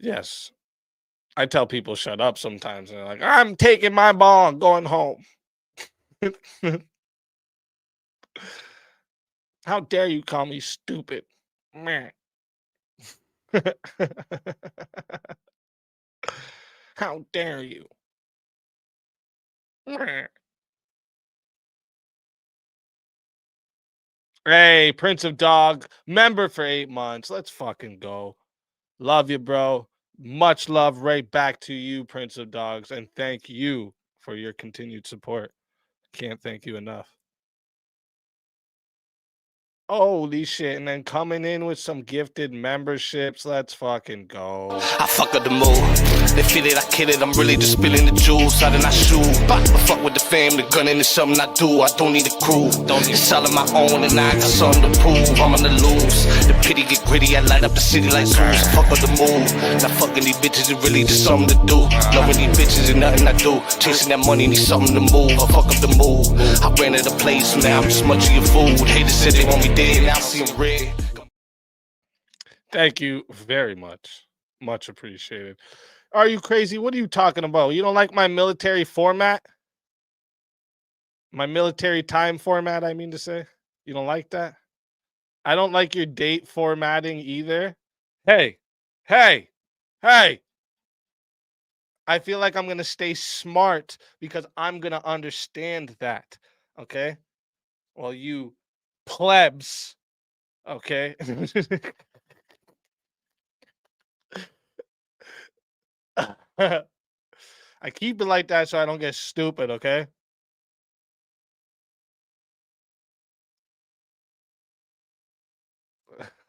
Yes. I tell people shut up sometimes. And they're like, I'm taking my ball and going home. How dare you call me stupid? Meh. How dare you? Meh. Hey, Prince of Dog, member for 8 months. Let's fucking go. Love you, bro. Much love right back to you, Prince of Dogs, and thank you for your continued support. Can't thank you enough. Holy shit. And then coming in with some gifted memberships. Let's fucking go. I fuck up the mood. They feel it, I kill it. I'm really just spilling the juice out of my shoe. But fuck with the fam, the gunning is something I do. I don't need a crew. It's all on my own, and I got something to prove. I'm on the loose. The pity get gritty. I light up the city like Zeus. Fuck up the mood. Not fucking these bitches is really just something to do. Loving these bitches is nothing I do. Chasing that money, need something to move. I fuck up the mood. I ran out of place, so now I'm just munching your food. Haters said they want me dead, now I see them red. Thank you very much. Much appreciated. Are you crazy? What are you talking about? You don't like my military format? My military time format, I mean to say. You don't like that? I don't like your date formatting either. Hey, hey, hey. I feel like I'm going to stay smart because I'm going to understand that. Okay? Well, you plebs. Okay? I keep it like that so I don't get stupid, okay?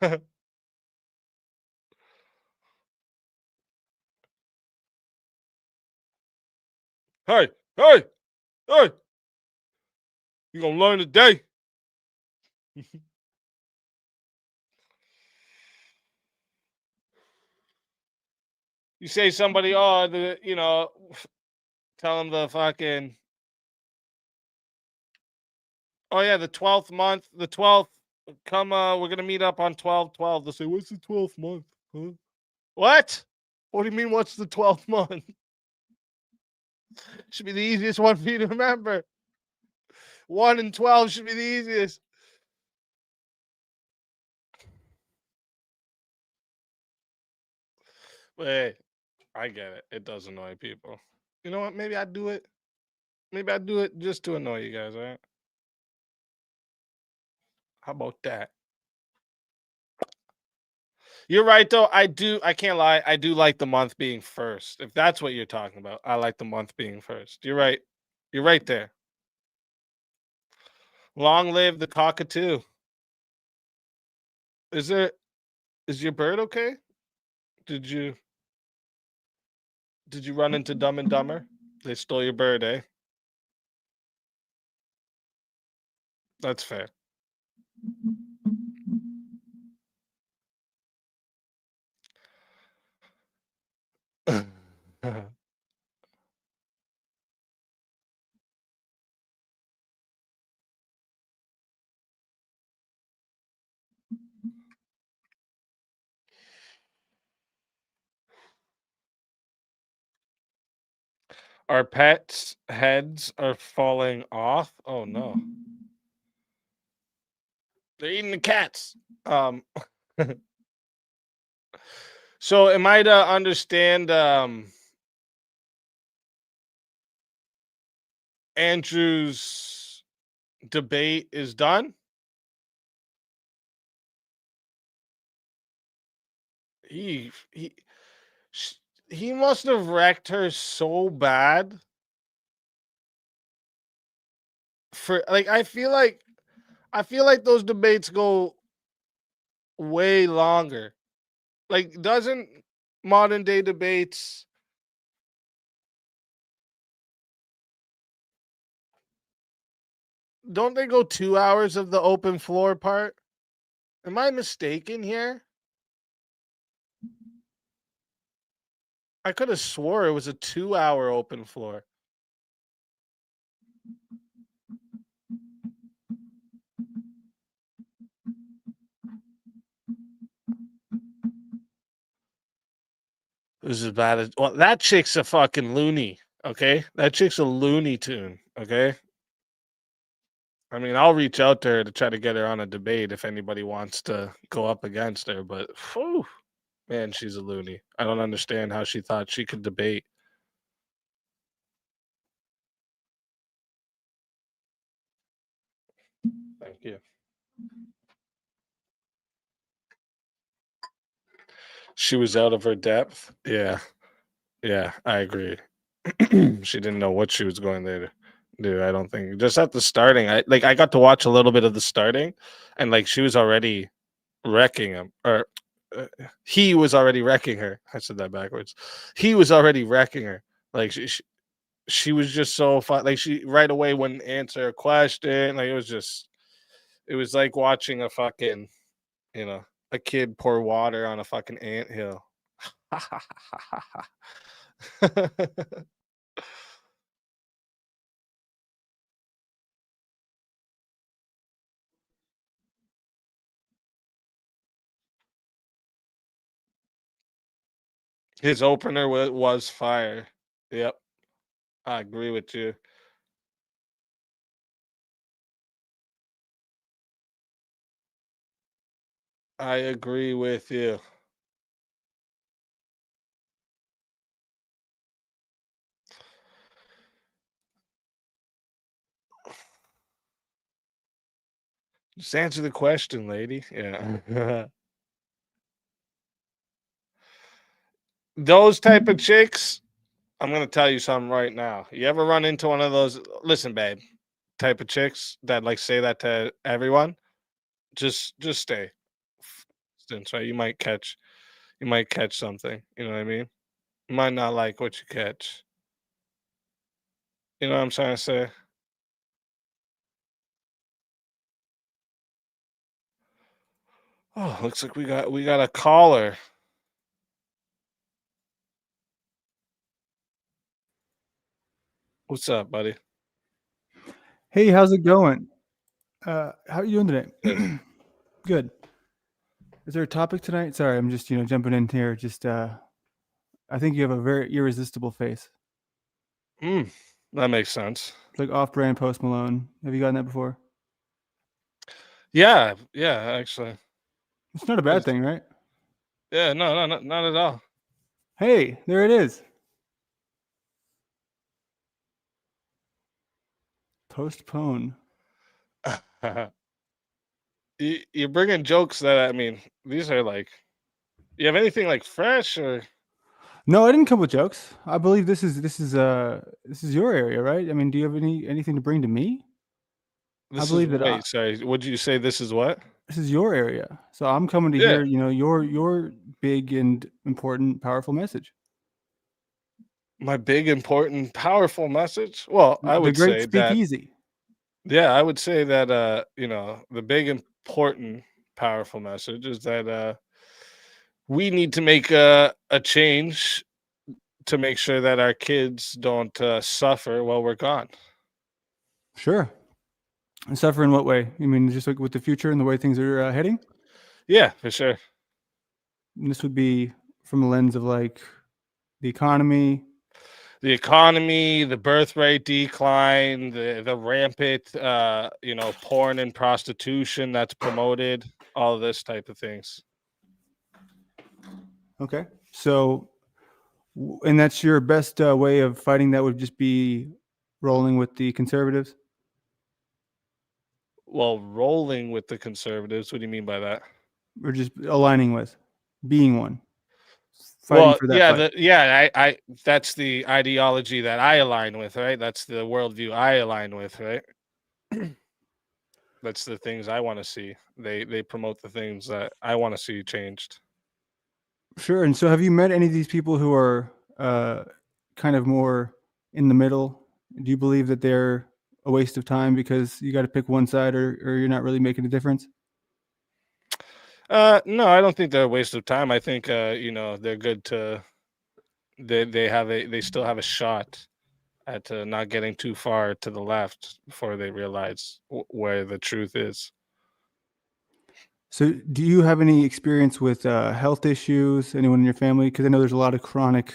Hey, hey, hey! You gonna learn today? You say somebody, oh, tell them the fucking, oh yeah, the 12th month, the 12th, come, we're gonna meet up on 12/12. They'll say, what's the 12th month? Huh? What? What do you mean, what's the 12th month? Should be the easiest one for you to remember. 1 and 12 should be the easiest. But hey, I get it. It does annoy people. You know what? Maybe I do it. Maybe I do it just to annoy you guys, all right? How about that? You're right though. I can't lie. I do like the month being first. If that's what you're talking about, I like the month being first. You're right. You're right there. Long live the cockatoo. Is your bird okay? Did you run into Dumb and Dumber? They stole your bird, eh? That's fair. Our pets' heads are falling off. Oh no. They're eating the cats. So am I to understand Andrew's debate is done? He he he must have wrecked her so bad. For like I feel like those debates go way longer. Like doesn't modern day debates, don't they go 2 hours of the open floor part? Am I mistaken here? I could have swore it was a 2-hour open floor. It was as bad as well. That chick's a fucking loony. Okay, that chick's a Looney Tune. Okay, I mean, I'll reach out to her to try to get her on a debate if anybody wants to go up against her. But whew, man, she's a loony. I don't understand how she thought she could debate. Thank you. She was out of her depth. Yeah, yeah, I agree. She didn't know what she was going there to do. I don't think just at the starting. I got to watch a little bit of the starting, and like she was already wrecking him, or uh, he was already wrecking her. I said that backwards. He was already wrecking her. Like she was just so fun. Like she right away wouldn't answer a question. Like it was like watching a fucking, you know, a kid pour water on a fucking anthill. His opener was fire. Yep, I agree with you. I agree with you. Just answer the question, lady. Yeah. Those type of chicks, I'm gonna tell you something right now. You ever run into one of those listen, babe, type of chicks that like say that to everyone? Just stay. Since right, you might catch something. You know what I mean? You might not like what you catch. You know what I'm trying to say? Oh, looks like we got a caller. What's up, buddy? Hey, how's it going? How are you doing Good. today? Good. Is there a topic tonight? Sorry, I'm just jumping in here. Just I think you have a very irresistible face. That makes sense. It's like off-brand Post Malone. Have you gotten that before? Yeah, yeah, actually. It's not a bad thing, right? Yeah, no, not at all. Hey, there it is. Postpone. You're bringing jokes that I mean, these are like. You have anything like fresh or? No, I didn't come with jokes. I believe this is your area, right? I mean, do you have anything to bring to me? I This is believe that wait, sorry. Would you say this is what? this is your area. So I'm coming to Yeah. hear, your big and important, powerful message. My big, important, powerful message. Well, I The would great say that. speakeasy. Yeah, I would say that. The big, important, powerful message is that we need to make a change to make sure that our kids don't suffer while we're gone. Sure. And suffer in what way? You mean just like with the future and the way things are heading? Yeah, for sure. And this would be from the lens of like the economy. The economy, the birth rate decline, the rampant, porn and prostitution that's promoted, all of this type of things. Okay. So, and that's your best way of fighting that would just be rolling with the conservatives? Well, rolling with the conservatives. What do you mean by that? Or just aligning with, being one, fighting for that yeah, fight. I that's the ideology that I align with, right? That's the worldview I align with, right? That's the things I want to see. They promote the things that I want to see changed. Sure. And so, have you met any of these people who are kind of more in the middle? Do you believe that they're a waste of time because you got to pick one side, or you're not really making a difference? No, I don't think they're a waste of time. I think they're good to they still have a shot at not getting too far to the left before they realize where the truth is. So, do you have any experience with health issues? Anyone in your family? Because I know there's a lot of chronic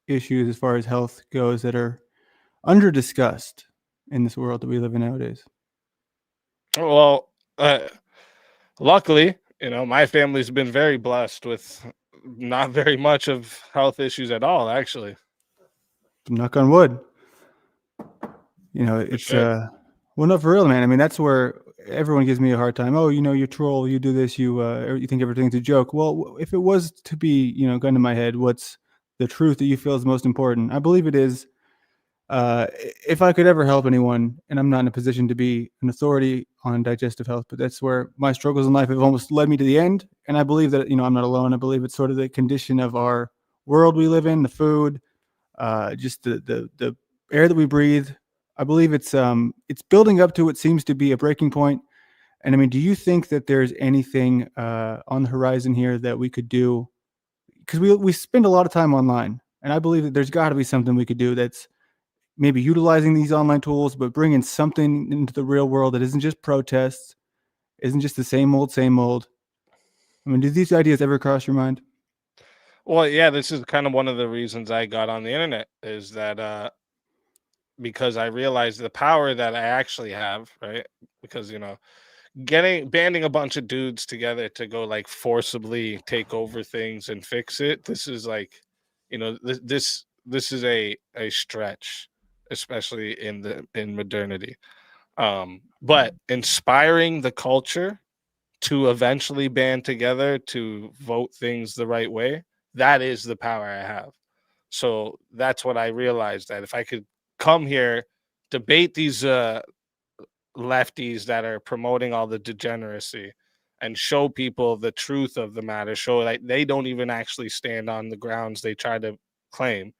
issues as far as health goes that are under discussed in this world that we live in nowadays. Well, luckily, my family's been very blessed with not very much of health issues at all, actually. Knock on wood. For It's sure. well, no, for real, man. I mean, that's where everyone gives me a hard time. Oh, you troll, you do this, you think everything's a joke. Well, if it was to be, gun to my head, what's the truth that you feel is most important? I believe it is. If I could ever help anyone, and I'm not in a position to be an authority on digestive health, but that's where my struggles in life have almost led me to the end. And I believe that, I'm not alone. I believe it's sort of the condition of our world we live in, the food, just the air that we breathe. I believe it's building up to what seems to be a breaking point. And I mean, do you think that there's anything on the horizon here that we could do? Because we spend a lot of time online, and I believe that there's got to be something we could do that's maybe utilizing these online tools, but bringing something into the real world that isn't just protests, isn't just the same old, same old. I mean, do these ideas ever cross your mind? Well, yeah, this is kind of one of the reasons I got on the internet, is that because I realized the power that I actually have, right? Because banding a bunch of dudes together to go like forcibly take over things and fix it. This is like, this is a stretch, especially in modernity. But inspiring the culture to eventually band together to vote things the right way, that is the power I have. So that's what I realized, that if I could come here, debate these lefties that are promoting all the degeneracy, and show people the truth of the matter, show that they don't even actually stand on the grounds they try to claim,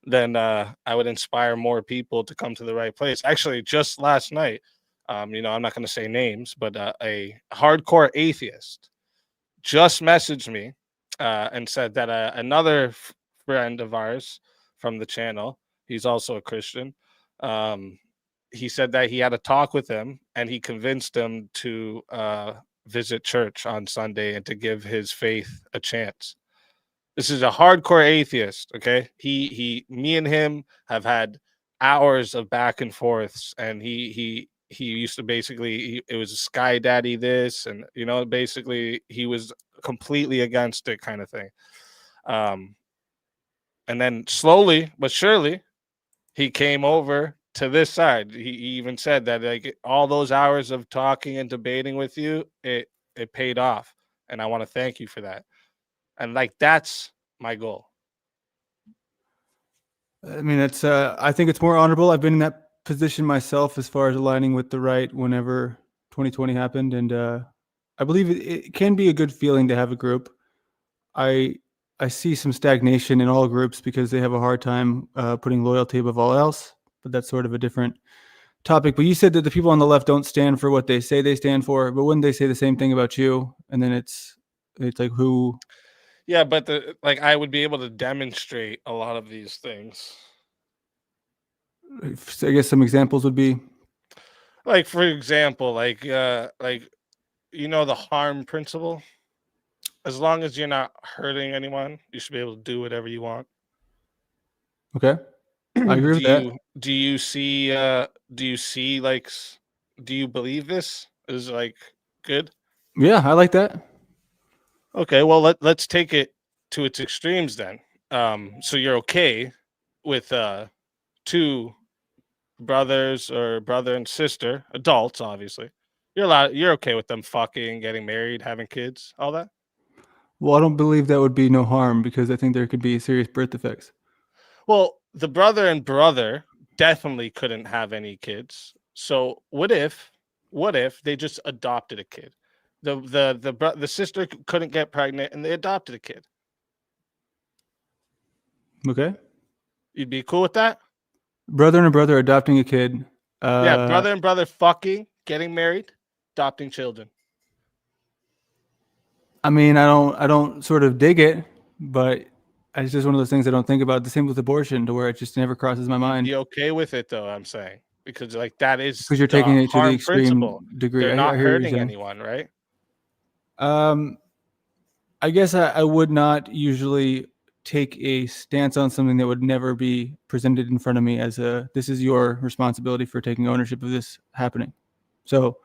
then I would inspire more people to come to the right place. Actually, just last night, I'm not going to say names, but a hardcore atheist just messaged me and said that another friend of ours from the channel, he's also a Christian, he said that he had a talk with him and he convinced him to visit church on Sunday and to give his faith a chance. This is a hardcore atheist, okay? Me and him have had hours of back and forths, and he used to basically, it was a sky daddy this, and basically he was completely against it, kind of thing. And then slowly but surely he came over to this side. He even said that like all those hours of talking and debating with you, it paid off, and I want to thank you for that. And like that's my goal. I mean, that's. I think it's more honorable. I've been in that position myself as far as aligning with the right whenever 2020 happened, and I believe it can be a good feeling to have a group. I see some stagnation in all groups because they have a hard time putting loyalty above all else. But that's sort of a different topic. But you said that the people on the left don't stand for what they say they stand for, but wouldn't they say the same thing about you? And then it's like who? Yeah, but I would be able to demonstrate a lot of these things. I guess some examples would be, like, for example, the harm principle. As long as you're not hurting anyone, you should be able to do whatever you want. okay. I agree with that. Do you see do you believe this is like good? Yeah, I like that. Okay, well let's take it to its extremes then. So you're okay with two brothers, or brother and sister, adults obviously. You're okay with them fucking, getting married, having kids, all that? Well, I don't believe that would be no harm because I think there could be serious birth defects. Well, the brother and brother definitely couldn't have any kids. So what if they just adopted a kid? The sister couldn't get pregnant and they adopted a kid. Okay. You'd be cool with that? Brother and a brother adopting a kid. Yeah, brother and brother fucking, getting married, adopting children. I mean, I don't sort of dig it, but It's just one of those things I don't think about. The same with abortion, to where it just never crosses my mind. Be okay with it though, I'm saying, because like that is Because you're the taking it to the harm extreme principle. degree. They're I not hear what you're hurting saying. anyone, right? I guess I would not usually take a stance on something that would never be presented in front of me as this is your responsibility for taking ownership of this happening. So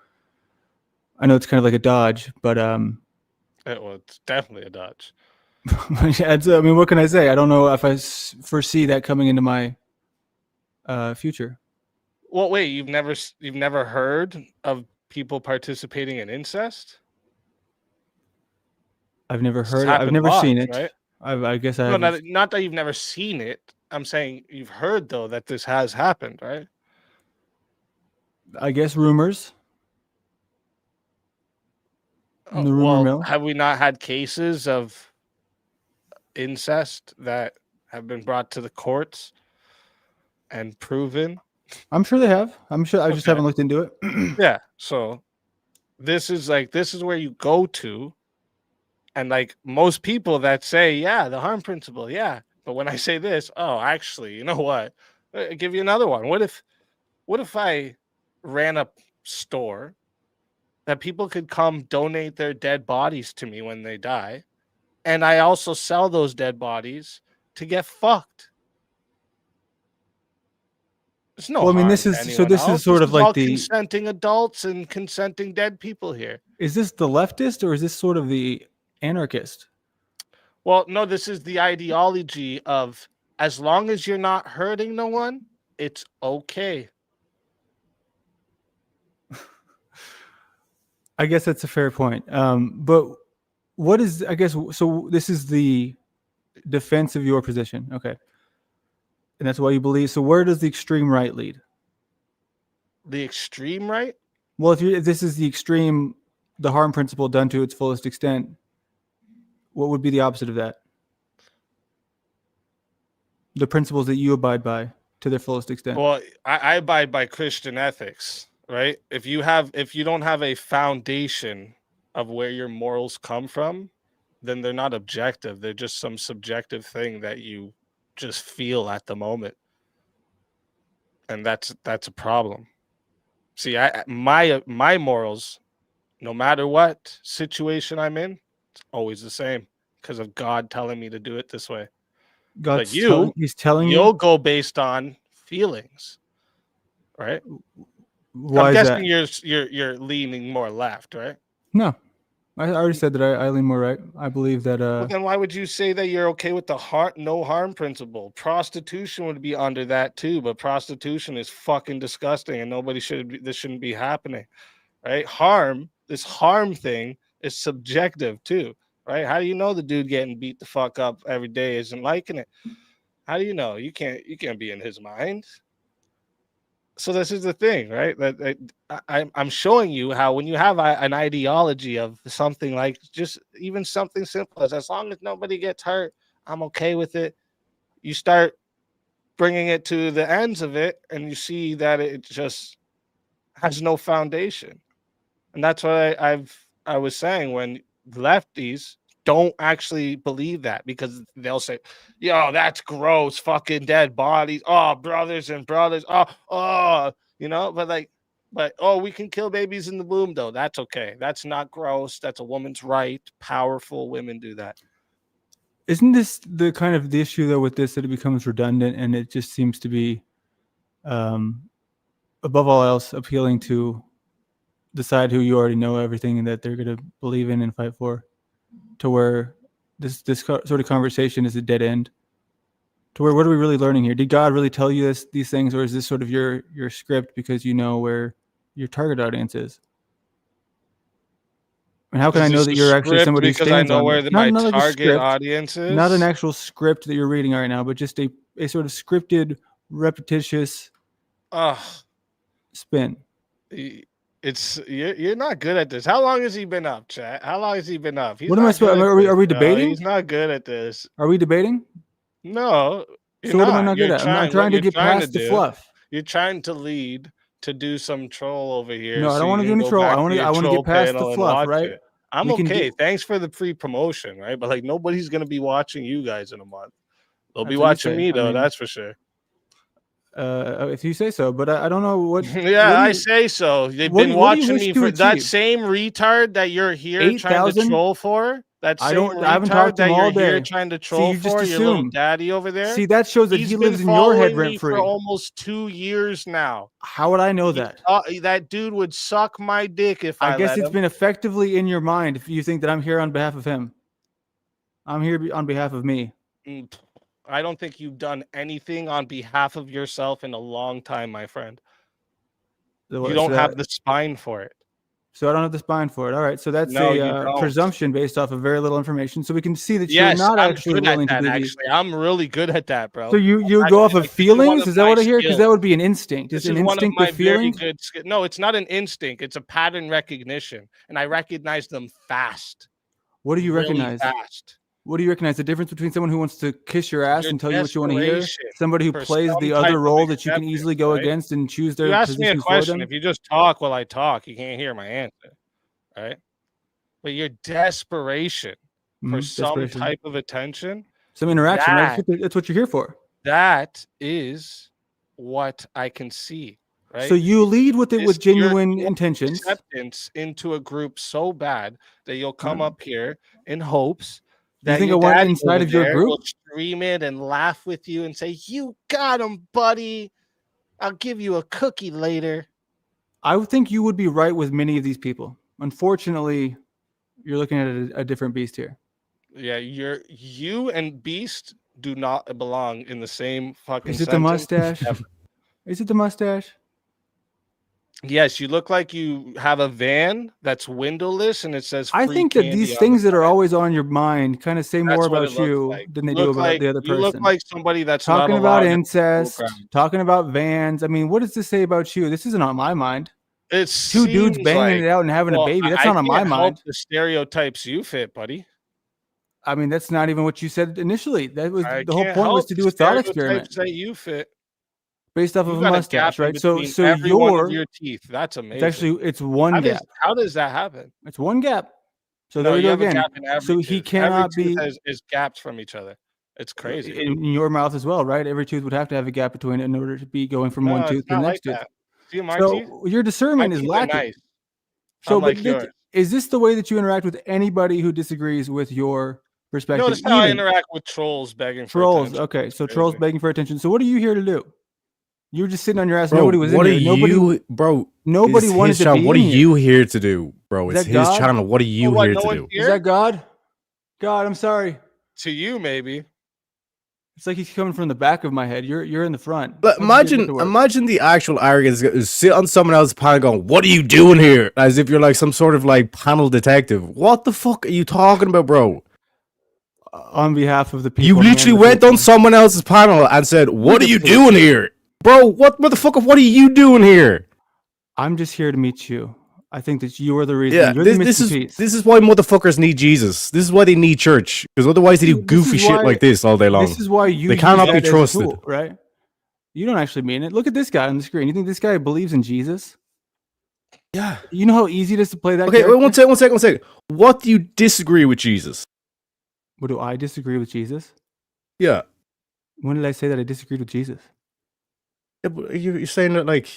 I know it's kind of like a dodge, but Well, it's definitely a dodge. yeah, I mean, what can I say? I don't know if I foresee that coming into my future. Well, wait, you've never heard of people participating in incest? I've never This has heard it. I've happened never seen lots, it. right? I guess I No, have. not that you've never seen it. I'm saying you've heard though that this has happened, right? I guess rumors. In the rumor Well, mill. have we not had cases of incest that have been brought to the courts and proven? I'm sure they have. I'm sure. I just Okay. haven't looked into it. Yeah. So this is where you go to, and like most people that say, yeah, the harm principle, yeah. But when I say this, oh, actually, you know what? I'll give you another one. What if I ran a store that people could come donate their dead bodies to me when they die, and I also sell those dead bodies to get fucked? There's no Well, I mean, harm this to is anyone this is else. sort This of is like all the. consenting adults and consenting dead people here. Is this the leftist or is this sort of the anarchist? Well, no, this is the ideology of as long as you're not hurting no one, it's okay. I guess that's a fair point. But what is, I guess, so this is the defense of your position. Okay. And that's why you believe. So where does the extreme right lead? The extreme right? Well, if this is the extreme, the harm principle done to its fullest extent, what would be the opposite of that? The principles that you abide by to their fullest extent. Well, I abide by Christian ethics, right? If you don't have a foundation of where your morals come from, then they're not objective. They're just some subjective thing that you just feel at the moment. And that's a problem. See, my morals, no matter what situation I'm in, it's always the same because of God telling me to do it this way. But He's telling you'll you. go based on feelings, right? Why I'm is guessing that? you're leaning more left, right? No, I already said that I lean more right. I believe that. Well, then why would you say that you're okay with the no harm principle? Prostitution would be under that too, but prostitution is fucking disgusting, and this shouldn't be happening, right? This harm thing is subjective too, right? How do you know the dude getting beat the fuck up every day isn't liking it? How do you know? You can't be in his mind. So this is the thing, right? I'm showing you how when you have an ideology of something like just even something simple as long as nobody gets hurt, I'm okay with it. You start bringing it to the ends of it, and you see that it just has no foundation. And that's what I was saying when lefties don't actually believe that, because they'll say, yo, that's gross, fucking dead bodies. Oh, brothers and brothers. Oh, but we can kill babies in the womb though. That's okay. That's not gross. That's a woman's right. Powerful women do that. Isn't this the kind of the issue though with this, that it becomes redundant and it just seems to be, above all else, appealing to the side who you already know everything and that they're going to believe in and fight for, to where this sort of conversation is a dead end? To where, what are we really learning here? Did God really tell you these things, or is this sort of your script because you know where your target audience is? And how can I know that you're actually somebody who because I stands know on where this? my Not like a target script, audience is? not an actual script that you're reading right now, but just a sort of scripted, repetitious spin. You're not good at this. How long has he been up, chat? How long has he been up? What am I supposed? Are we debating? He's not good at this. Are we debating? No. So what am I not good at? I'm trying to get past the fluff. You're trying to lead to do some troll over here. No, I don't want to do any troll. I want to get past the fluff, right? I'm okay. Thanks for the free promotion, right? But like nobody's gonna be watching you guys in a month. They'll be That's what you watching say. me I though. mean, That's for sure. if you say so, but I don't know what. Yeah, what do I you, say so. They've what been do you watching wish me to for that achieve? same retard that you're here trying to 8,000? troll for. That I same don't. I haven't retard talked to him that you're all here day. trying to See, troll you just for, your little assume. daddy over there. See, that shows that He's he been lives in your head following rent me for free. almost 2 years now. How would I know that? That dude would suck my dick if I I guess let it's him. been effectively in your mind if you think that I'm here on behalf of him. I'm here on behalf of me. I don't think you've done anything on behalf of yourself in a long time, my friend. You don't have the spine for it. So I don't have the spine for it. All right. So that's No, you a don't. presumption based off of very little information. So we can see that Yes, you're not I'm actually good at willing to that, do actually. I'm really good at that, bro. So you Actually, go off of like, this is one feelings? of Is that my what I hear? Because that skills. would be an instinct. This It's an is one of instinct my of very feelings. good skills. No, it's not an instinct. It's a pattern recognition, and I recognize them fast. What do you Really recognize? fast. What do you recognize? The difference between someone who wants to kiss your ass Your and tell you what you want to hear, desperation somebody who for plays some the type other of role that you can acceptance, easily go right? against and choose You their ask me a positions for question. them. If you just talk while I talk, you can't hear my answer, right? But your desperation for some Desperation. type of attention, Some interaction, right? That's what you're here for. that is what I can see, right? So you lead with it with genuine your intentions. acceptance into a group so bad that you'll come Right. up here in hopes You that think your I want daddy inside over of your there group? will stream it and laugh with you and say, "You got him, buddy. I'll give you a cookie later." I would think you would be right with many of these people. Unfortunately, you're looking at a different beast here. Yeah, you and Beast do not belong in the same fucking Is it the sentence mustache? ever. Is it the mustache? Yes, you look like you have a van that's windowless and it says I free think that candy these on things the that are side. always on your mind kind of say That's more what about it looks you like. than they You do look about like the other you look person. like somebody that's Talking not about allowed in incest, school ground. talking about vans. I mean, what does this say about you? This isn't on my mind. It Two dudes seems banging like, it out and having a well, baby. That's I not on my can't help mind. the stereotypes you fit, buddy. I mean, that's not even what you said initially. That was I the whole can't point was help to the do a thought experiment stereotypes that you fit. based off You of a got a mustache, gap in right? So between every one of your teeth. That's it's amazing. actually one gap. How does that happen? It's one gap. So No, there we you go have a again. gap in every So tooth. he Every cannot tooth be is gapped from each other. It's crazy. in your mouth as well, right? Every tooth would have to have a gap between it in order to be going from one No, it's tooth to the not like next tooth. that. See my teeth? So your My discernment is teeth are lacking. nice. So, but Unlike yours. is this the way that you interact with anybody who disagrees with your perspective? Notice how I Even interact with trolls begging for trolls. attention. Okay, so Crazy. trolls begging for attention. So what are you here to do? You were just sitting on your ass. Bro, Nobody was what in are here. Nobody, you, bro? nobody it's wanted his to channel. be What are in here. you here to do, bro? Is It's that his God? channel. What are you what, here no to one's do? here? Is that God? God, I'm sorry. To you, maybe. It's like he's coming from the back of my head. You're in the front. But How'd you get to work? imagine the actual arrogance is sit on someone else's panel going, "What are you doing here?" As if you're like some sort of like panel detective. What the fuck are you talking about, bro? On behalf of the people. You literally went on someone else's panel and said, "What are you doing here, bro? What motherfucker? What are you doing here?" I'm just here to meet you. I think that you are the reason. Yeah, You're this the is missing piece. this is why motherfuckers need Jesus. This is why they need church, because otherwise they do This goofy is shit why- like this all day long. This is why you They use cannot that be as a trusted. tool, right? You don't actually mean it. Look at this guy on the screen. You think this guy believes in Jesus? Yeah. You know how easy it is to play that Okay, character? wait, one second. What do you disagree with Jesus? What do I disagree with Jesus? Yeah. When did I say that I disagreed with Jesus? Yeah, but you're saying that like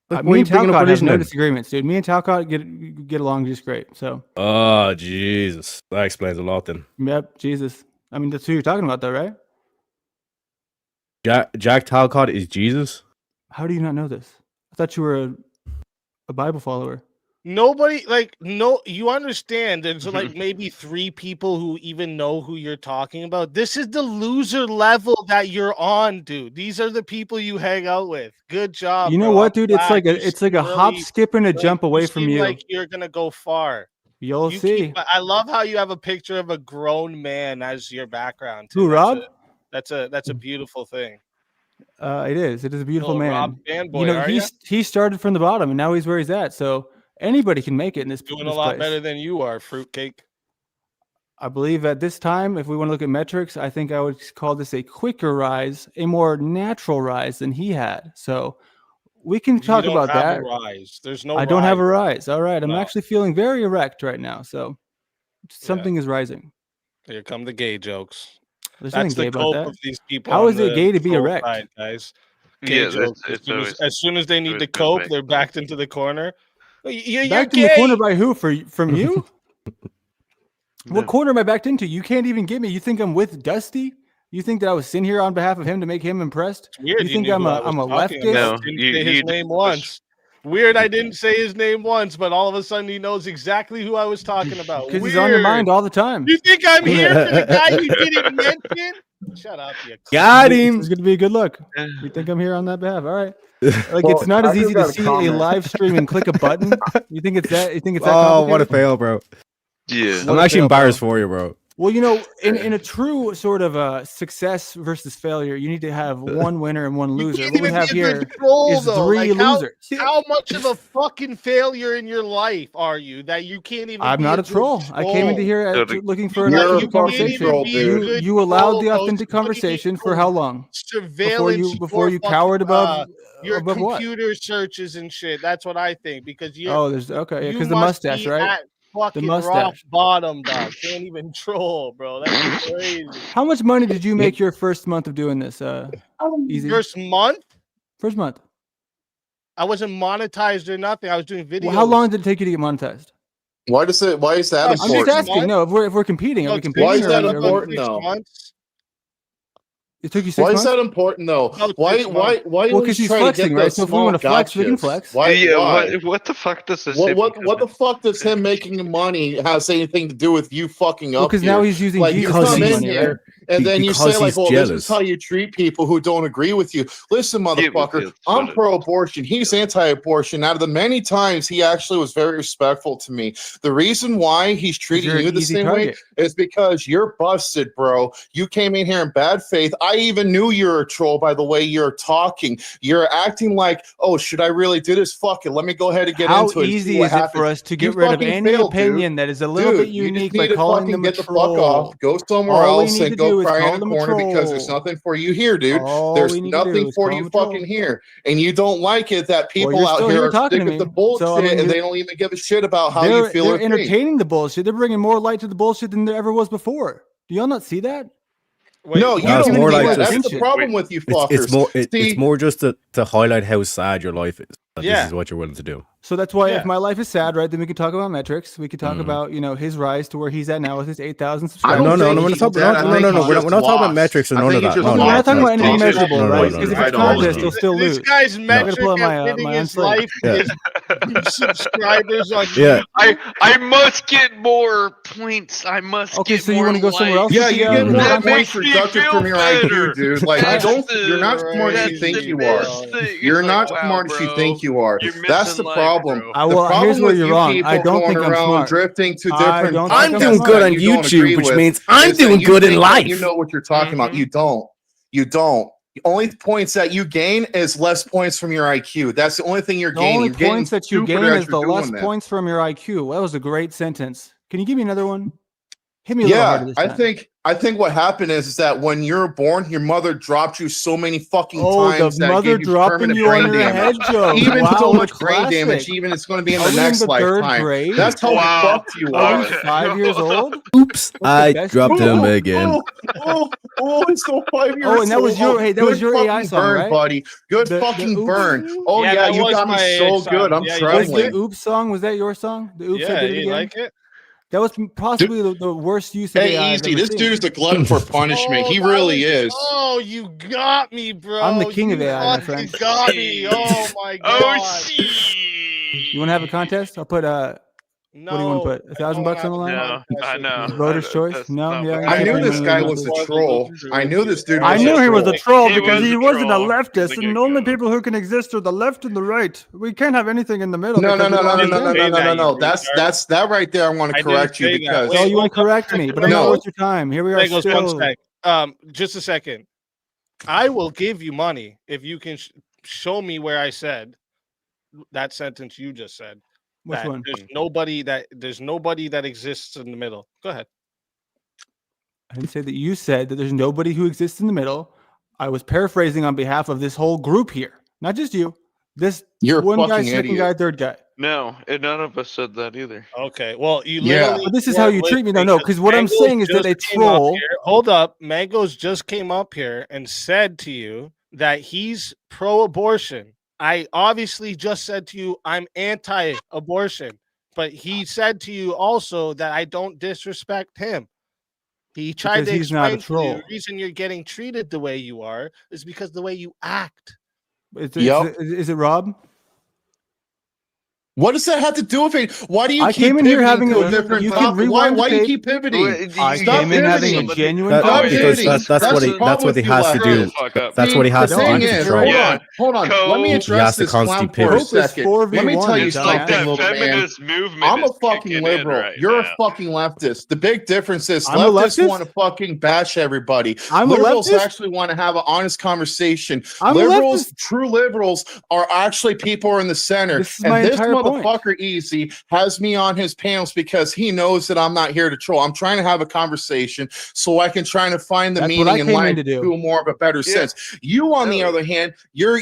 why Me are you and bringing up Talcott have religion no then? disagreements, dude. Me and Talcott get along just great. So, Oh, Jesus. That explains a lot then. yep, Jesus. I mean, that's who you're talking about, though, right? Jack Talcott is Jesus? How do you not know this? I thought you were a Bible follower. Nobody, like, no, you understand. There's like maybe 3 people who even know who you're talking about. This is the loser level that you're on, dude. These are the people you hang out with. Good job. You know bro. what, I'm dude? It's glad. like You it's like a seem hop, really, skip, and a like, jump away from seem you. like you're gonna go far. You'll You see. I love how you have a picture of a grown man as your background. Too. Who, Rob? That's a beautiful thing. It is. It is a beautiful Little man. Rob fanboy, You know, are ya? he started from the bottom, and now he's where he's at. So anybody can make it in this. Doing this a lot place. better than you are, fruitcake. I believe at this time, if we want to look at metrics, I think I would call this a quicker rise, a more natural rise than he had. So we can talk you don't about have that. A rise. There's no. I don't have a rise. rise. All right, I'm No. actually feeling very erect right now. So something is rising. Here come the gay jokes. There's That's nothing gay the about cope that. of these people. How on is it the gay to be troll erect? side, guys? Yeah, Gay jokes. it's As soon as they need always to been cope, made they're fun of. backed into the corner. You're Backed in gay. the corner by who? From you? What No. corner am I backed into? You can't even get me. You think I'm with Dusty? You think that I was sitting here on behalf of him to make him impressed? It's weird. You think knew I'm who I a was talking leftist? about. No, Didn't you- say his you name did. once. Weird. I didn't say his name once, but all of a sudden he knows exactly who I was talking about. Because he's on your mind all the time. You think I'm here for the guy you didn't mention? Shut up, you. Got This him. is going to be a good look. You think I'm here on that behalf? All right. Like Well, it's not as I just easy to got a see a comment. live stream and click a button. You think it's that? You think it's that? Oh, what a complicated? fail, bro. Yeah. What I'm a actually fail, bro. embarrassed for you, bro. Well, you know, in a true sort of success versus failure, you need to have one winner and one loser. can't What we even have be a here good troll, is though. 3 Like, how- losers. How much of a fucking failure in your life are you that you can't even? I'm be not a good troll. I came into here No, the- looking for an You're a authentic fucking conversation. troll, dude. You allowed the troll, bro. authentic Somebody conversation needs for how long? Surveillance Before you your cowered fucking, above your above what? computer searches and shit. That's what I think because you. Oh, there's okay, you because the must mustache, be right? At fucking rock mustache. bottom, dog. Can't even troll, bro. That's crazy. How much money did you make your first month of doing this? Easy. First month, First month. I wasn't monetized or nothing. I was doing videos. Well, how long did it take you to get monetized? Why is that I'm I'm just important? asking. No, if we're competing, are we competing? Why is or that are we- important? 6 though? months. It took you 6 Why months. is that important though? About Why 6 why months. why Well, always 'cause he's try to flexing, get right? those So if we small wanna flex, we can gotchas? flex. Why? Yeah, why? what the fuck does this What the fuck does him making money has anything to do with you fucking Well, up? because here? now he's using Like you Jesus Because come money, in he's- right? here and then you say because like, he's "Well, this is jealous. how you treat people who don't agree with you." Listen, motherfucker, that's I'm what it- pro-abortion. He's anti-abortion. Out of the many times he actually was very respectful to me. The reason why he's treating you're an you the easy same way target. is because you're busted, bro. You came in here in bad faith. I even knew you're a troll by the way you're talking. You're acting like, "Oh, should I really do this? Fuck it. Let me go ahead and get How into it. and see easy what is it for happens." us to You get rid of fucking any failed, dude. opinion that is a little bit Dude, you just unique need by to calling fucking them a get the fuck troll? off. Go somewhere All we else need and to go do is cry call in a them a corner because there's troll. nothing for you here, dude. All There's we need to do nothing is for call you them a troll. fucking here. And you don't like it that people you're out still here here are talking sick to of the me. bullshit So, I mean, and they don't even give a shit about how They're you feel or think. entertaining the bullshit. They're bringing more light to the bullshit than there ever was before. Do y'all not see that? Wait, No, what? you No, it's don't more see like that. just- That's the problem with you fuckers. It's more just to highlight how sad your life is. That Yeah. This is what you're willing to do. So that's why Yeah. if my life is sad, right, then we can talk about metrics. We could talk about, his rise to where he's at now with his 8,000 subscribers. No, think we're not he's talking. dead. I think No, he's we're just not talking about lost. metrics or I none of think that. he's just No, We're not lost. talking about anything He's just measurable, no, right? no, Because if no, it's I don't contest, know. he'll still This lose. guy's gotta metric pull up at my, winning my his answer. life Yeah. is subscribers on Yeah. I must get more points. I must Okay, get so you more want to go somewhere else? Yeah, with you the, get more That points makes me deducted feel from your better. IQ, dude. Like That's you're not the- smart as you that's think the you are. best thing. You're It's not like, wow, smart as you bro, think you are. you're That's missing the life, problem. bro. I The will. problem Here's where with you're you wrong. people I don't going think I'm around smart. drifting to I different. don't think I'm I'm doing smart. good that on you don't YouTube, agree which with means I'm is that doing you good in think that life. You know what you're talking about. You don't. You don't. The only points that you gain is less points from your IQ. That's the only thing you're The gaining. only You're getting points that you stupider gain as is you're the doing less that. points from your IQ. Well, that was a great sentence. Can you give me another one? Hit me a little harder Yeah, this I time. think what happened is that when you were born, your mother dropped you so many fucking Oh, times the that mother gave you dropping permanent you on brain your damage. head joke. Even Wow, so what a much brain damage, classic. even it's going to be in Are the we in next the third lifetime. grade? That's how Wow. fucked you Are are. we 5 years old? Oops, I best dropped you him know? again. It's so 5 years Oh, and that was old. your that was Good your AI fucking song, burn, right? buddy. Good The fucking oops? burn. Oh Yeah, yeah, that you was got me my so song. good. I'm Yeah, you Was trembling. the oops song? Was that your song? The oops, I Yeah, did it you again. like it? That was possibly the worst use of AI. Hey, I've easy. ever This seen. dude's a glutton for punishment. He that really was- is. Oh, you got me, bro. I'm the king of You AI, my fucking friend. got me. Oh my god. Oh, shit. You want to have a contest? I'll put No, what do you want to put? $1,000 on the line? No, I know. Voter's choice? That's No, not yeah, what you I can't knew bring this money guy in was a methods. troll. I knew this dude I was knew a he was a troll He because was he a wasn't a troll from leftist, the and the only get-go. people who can exist are the left and the right. We can't have anything in the middle. No, no, because no, we no, don't no, no, understand no, it. no, no, no. you That's that right there. I want I to didn't correct you say that. because So Wait, you want to correct me, but I'm not No. worth your time. Here we are Bagels, one still. sec. Just a second. I will give you money if you can show me where I said that sentence you just said. Which that one? There's nobody that exists in the middle. Go ahead. I didn't say that you said that there's nobody who exists in the middle. I was paraphrasing on behalf of this whole group here, not just you. This you're a one guy, fucking second idiot. guy, third guy. No, and none of us said that either. Okay, well, you Yeah. literally. But this is how weren't you treat me. listening No, because what I'm Mangoes saying is that just a came up troll. here- Hold up, Mangoes just came up here and said to you that he's pro-abortion. I obviously just said to you I'm anti-abortion, but he said to you also that I don't disrespect him. He tried Because to he's not a explain to you troll. the reason you're getting treated the way you are is because the way you act. Yep. Is it Rob? What does that have to do with it? Why do you I keep came in here pivoting having to a a- different you can topic? Why rewind the do you tape. keep pivoting? I Stop came in having a pivoting. genuine That- Stop because pivoting. that's what he the problem that's what he with you, has to Lester. do. Fuck up. That's what he has The to do thing to is, control. hold on. Let me He has address to this constantly clown for a pivot. Hope is second. 4v1, Let me tell you you something, dumbass. That little man. feminist movement I'm a is fucking kicking in liberal. right You're now. a fucking leftist. The big difference is I'm a leftists leftist? want to fucking bash everybody. I'm a Liberals leftist? actually want to have an honest conversation. I'm a Liberals, leftist? true liberals, are actually people who are in the center. This is And my this entire point. motherfucker Easy has me on his panels because he knows that I'm not here to troll. I'm trying to have a conversation so I can try to find the That's what I meaning in came in life to do. to more of a better sense. You, on the other hand, you're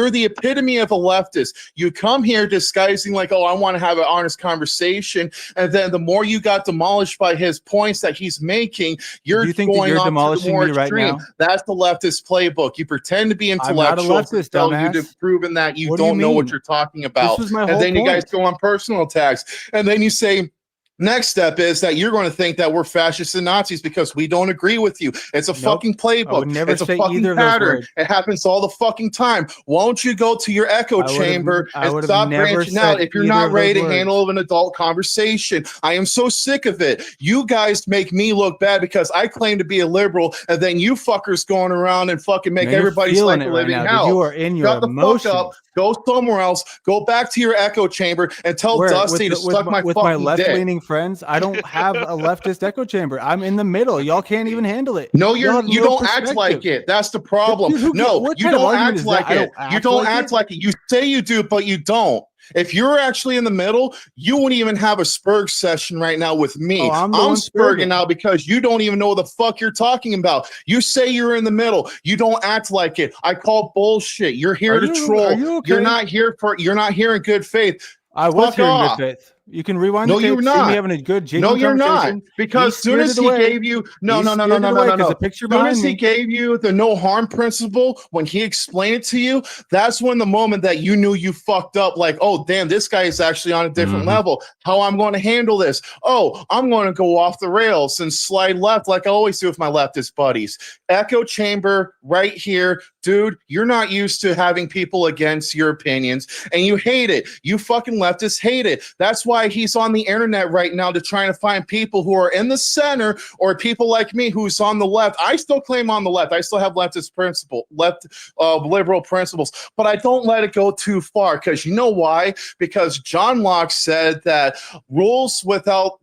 the epitome of a leftist. You come here disguising like, oh, I want to have an honest conversation, and then the more you got demolished by his points that he's making, you're Do you think that going you're on to the demolishing more me right extreme. now? That's the leftist playbook. You pretend to be I'm not a intellectual leftist, until dumbass. you've proven that you What do you don't know what mean? you're talking about. This was my And whole then you guys point. go on personal attacks, and then you say, next step is that you're going to think that we're fascists and Nazis because we don't agree with you. It's a Nope. fucking playbook. I would never It's a say fucking either of those pattern. words. It happens all the fucking time. Won't you go to your echo I would've- chamber I and would've stop never branching out said if you're either not of ready those to words. handle an adult conversation? I am so sick of it. You guys make me look bad because I claim to be a liberal, and then you fuckers going around and fucking make Man, you're everybody's feeling life it a right living now, dude. hell. You are in your Shut the emotions. fuck up. Go somewhere else. Go back to your echo chamber and tell Where? Dusty to suck my with fucking my dick. left-leaning friends, I don't have a leftist echo chamber. I'm in the middle. Y'all can't even handle it. No, Y'all have you no don't act like perspective. it. That's the problem. Dude, who No, what you kind of don't argument act is like that? I it. don't You act don't like act it? like it. You say you do, but you don't. If you're actually in the middle, you wouldn't even have a Spurg session right now with me. Oh, I'm the I'm one Spurging Spurging. now because you don't even know what the fuck you're talking about. You say you're in the middle. You don't act like it. I call bullshit. You're here to troll. Are you okay? You're not here in good faith. I was Fuck here in off. good faith. You can rewind No, the tape. you're See not. me having a good, No, genuine you're not. conversation. Because He soon as he spirited away. gave you He spirited away 'cause the picture Soon behind as he me. gave you the no harm principle, when he explained it to you, that's when the moment that you knew you fucked up. Like, oh damn, this guy is actually on a different level. How I'm going to handle this? Oh, I'm going to go off the rails and slide left like I always do with my leftist buddies. Echo chamber right here, dude. You're not used to having people against your opinions, and you hate it. You fucking leftists hate it. That's why he's on the internet right now to try to find people who are in the center or people like me who's on the left. I still claim on the left. I still have leftist liberal principles, but I don't let it go too far because you know why? Because John Locke said that rules without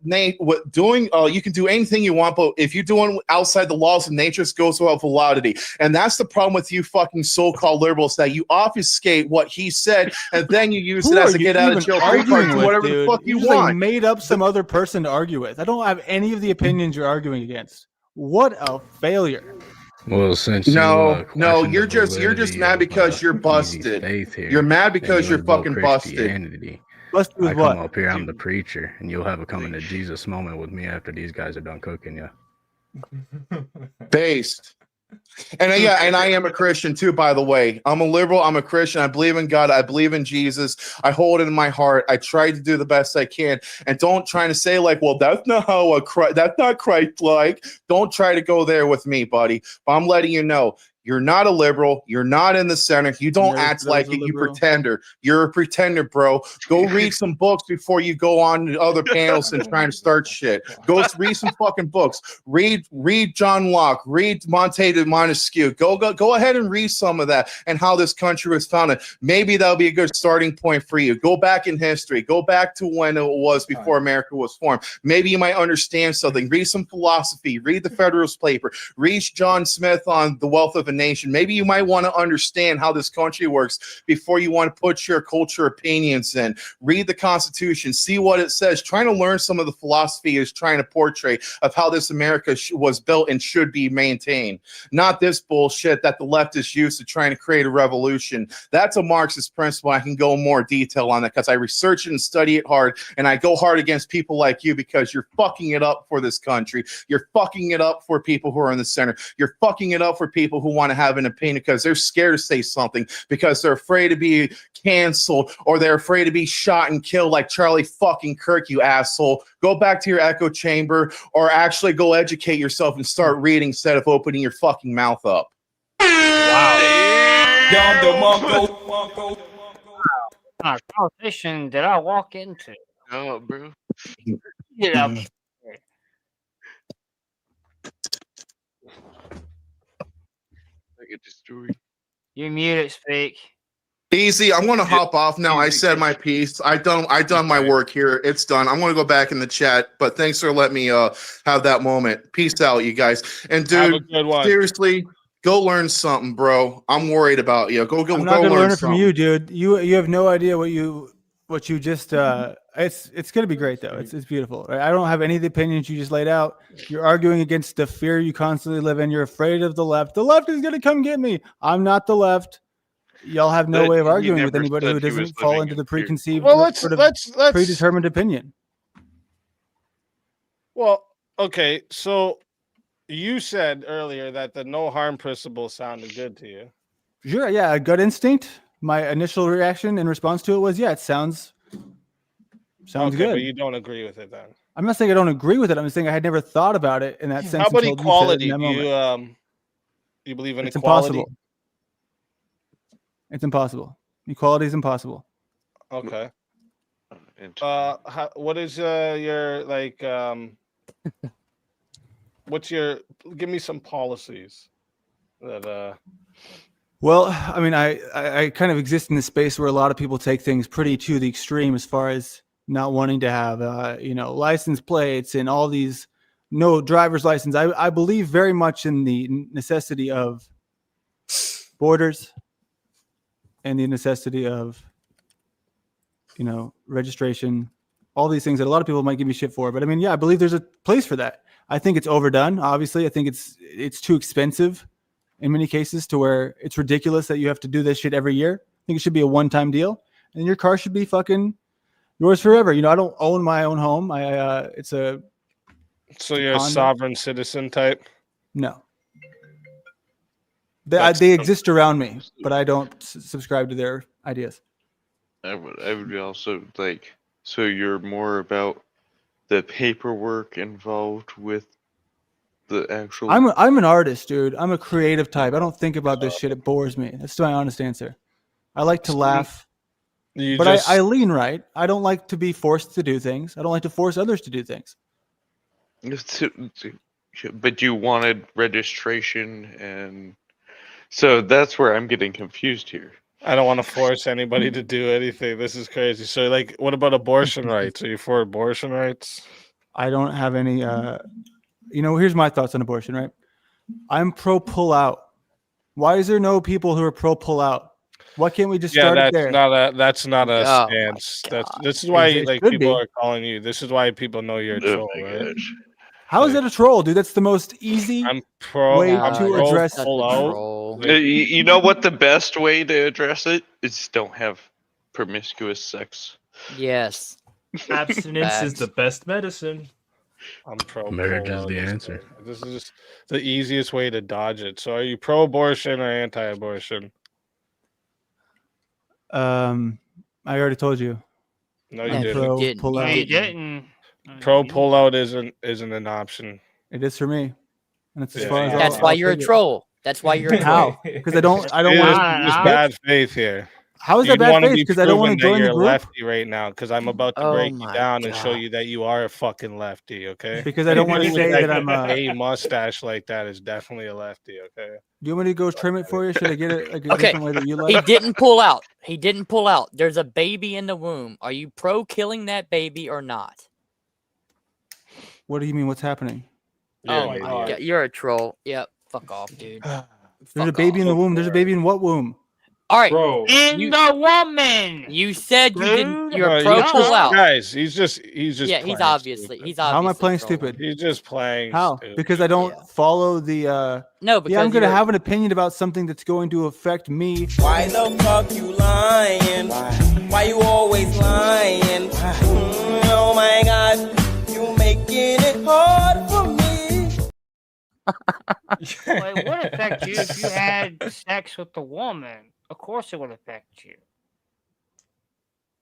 doing, you can do anything you want, but if you're doing outside the laws of nature, it goes without validity. And that's the problem with you fucking so-called liberals, that you obfuscate what he said and then you use it as a get out of jail free card to whatever the fuck you just want. like made up some other person to argue with. I don't have any of the opinions you're arguing against. What a failure. Well, since No, you're just mad because you're busted. You're mad because you're fucking busted. Busted with I what? come up here, I'm the preacher, and you'll have a coming to Jesus moment with me after these guys are done cooking you. Based. And I am a Christian too, by the way. I'm a liberal. I'm a Christian. I believe in God. I believe in Jesus. I hold it in my heart. I try to do the best I can. And don't try to say like, well, that's not how that's not Christ-like. Don't try to go there with me, buddy. But I'm letting you know, you're not a liberal. You're not in the center. You don't act like it. You pretender. You're a pretender, bro. Go read some books before you go on to other panels and try to start shit. Go read some fucking books. Read John Locke. Read Monte de Montesquieu. Go ahead and read some of that and how this country was founded. Maybe that'll be a good starting point for you. Go back in history. Go back to when it was before America was formed. Maybe you might understand something. Read some philosophy. Read the Federalist Paper. Read John Smith on The Wealth of a nation. Maybe you might want to understand how this country works before you want to put your culture opinions in. Read the Constitution, see what it says, trying to learn some of the philosophy is trying to portray of how this America was built and should be maintained. Not this bullshit that the leftists use to trying to create a revolution. That's a Marxist principle. I can go in more detail on that because I research it and study it hard, and I go hard against people like you because you're fucking it up for this country. You're fucking it up for people who are in the center. You're fucking it up for people who want to have an opinion because they're scared to say something, because they're afraid to be canceled, or they're afraid to be shot and killed like Charlie fucking Kirk, you asshole. Go back to your echo chamber, or actually go educate yourself and start reading instead of opening your fucking mouth up. What kind of conversation did I walk into? Oh, bro. Get up. I get the story. You muted, speak. Easy. I'm going to hop off now. I said my piece. I done my work here. It's done. I'm going to go back in the chat. But thanks for letting me have that moment. Peace out, you guys. And dude, seriously, go learn something, bro. I'm worried about you. Go I'm not gonna learn learn it from something. you, dude. You have no idea what you just. It's gonna be great though. It's beautiful. I don't have any of the opinions you just laid out. You're arguing against the fear you constantly live in. You're afraid of the left. The left is gonna come get me. I'm not the left. Y'all have no But way of he arguing with never anybody said who he was doesn't fall living into the in fear. preconceived, Well, let's predetermined opinion. Well, okay, so you said earlier that the no harm principle sounded good to you. Sure, yeah, a gut instinct. My initial reaction in response to it was, yeah, it sounds Okay, good. but you don't agree with it then. I'm not saying I don't agree with it. I'm just saying I had never thought about it in that sense. How about until you said it in equality? that Do moment. you believe in It's equality? impossible. It's impossible. Equality is impossible. Okay. What is your like? What's your? Give me some policies that. Well, I mean, I kind of exist in this space where a lot of people take things pretty to the extreme as far as not wanting to have, license plates and all these, no driver's license. I believe very much in the necessity of borders and the necessity of, registration, all these things that a lot of people might give me shit for. But I mean, yeah, I believe there's a place for that. I think it's overdone. Obviously, I think it's too expensive in many cases to where it's ridiculous that you have to do this shit every year. I think it should be a one-time deal, and your car should be fucking yours forever. I don't own my own home. So you're a sovereign citizen type? No. They exist around me, but I don't subscribe to their ideas. I would also like, so you're more about the paperwork involved with the actual. I'm an artist, dude. I'm a creative type. I don't think about this shit. It bores me. That's my honest answer. I like to laugh, but I lean right. I don't like to be forced to do things. I don't like to force others to do things. But you wanted registration, and so that's where I'm getting confused here. I don't want to force anybody to do anything. This is crazy. So, like, what about abortion rights? Are you for abortion rights? I don't have any. Here's my thoughts on abortion. Right, I'm pro pull out. Why is there no people who are pro pull out? Why can't we just start it there? That's not a stance. This is why people are calling you. This is why people know you're a troll, right? How is that a troll, dude? That's the most easy way to address pull out. You know what the best way to address it is? Don't have promiscuous sex. Yes. Abstinence is the best medicine. I'm pro. Marriage is the answer. This is just the easiest way to dodge it. So, are you pro-abortion or anti-abortion? I already told you. No, you didn't. Pull out. You didn't. Pro pull-out isn't an option. It is for me. And it's as far as That's why you're a troll. That's why you're a troll. How? Because I don't want to bad faith here. How is that bad faith? Because I don't want to join the group. Lefty right now, because I'm about to break you down and show you that you are a fucking lefty. Okay. Because I don't want to say that I'm a mustache like that is definitely a lefty. Okay. Do you want me to go trim it for you? Should I get it like a different way that you like? He didn't pull out. He didn't pull out. There's a baby in the womb. Are you pro killing that baby or not? What do you mean? What's happening? Oh my god, you're a troll. Yep. Fuck off, dude. There's a baby in the womb. There's a baby in what womb? All right. Bro. In the woman. You said you didn't. Dude. You're Well, pro he's pull just- out. Guys, he's just Yeah, he's playing obviously stupid. he's obviously. How am I playing trolling. stupid? He's just playing How? stupid. Because I don't follow the. No, because Yeah, I'm gonna you're- have an opinion about something that's going to affect me. Why the fuck you lying? Why you always lying? Oh my god, you making it hard for me. Well, it would affect you if you had sex with the woman. Of course, it would affect you.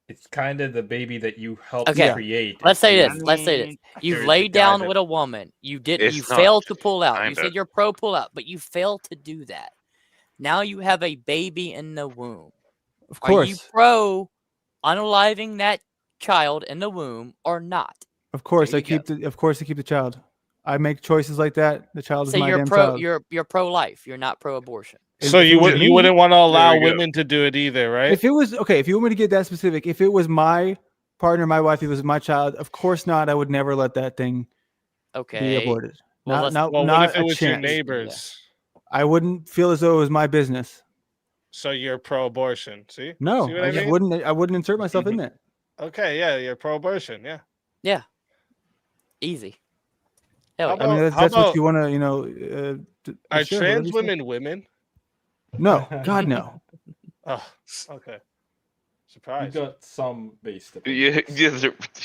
It's kind of the baby that you helped Okay, create. let's say I this. Let's say this. mean, You there's laid the guy down that- with a woman. You did. It's You not, failed to pull out. You kinda. said you're pro pull out, but you failed to do that. Now you have a baby in the womb. Of Are you course, pro unaliving that child in the womb or not? of course, There I you go. keep the. Of course, I keep the child. I make choices like that. The child is So my you're damn pro. child. You're pro life. You're not pro abortion. So If it you was would me- you wouldn't want to allow we go. women to do it either, right? If it was okay, if you want me to get that specific, if it was my partner, my wife, it was my child. Of course not. I would never let that thing be Okay. aborted. Well, Not, let's- not, well, not what if it a was your chance. neighbors? I wouldn't feel as though it was my business. So you're pro-abortion. See? No, See what I I just mean? wouldn't. I wouldn't insert myself in there. Okay, yeah, you're pro-abortion. Yeah. Yeah. Easy. Hell How yeah. I mean, about- that's what about- you want to, Are sure, whatever trans you say. women women? No, God, no. Oh, okay. You Surprise. got some based. Yeah,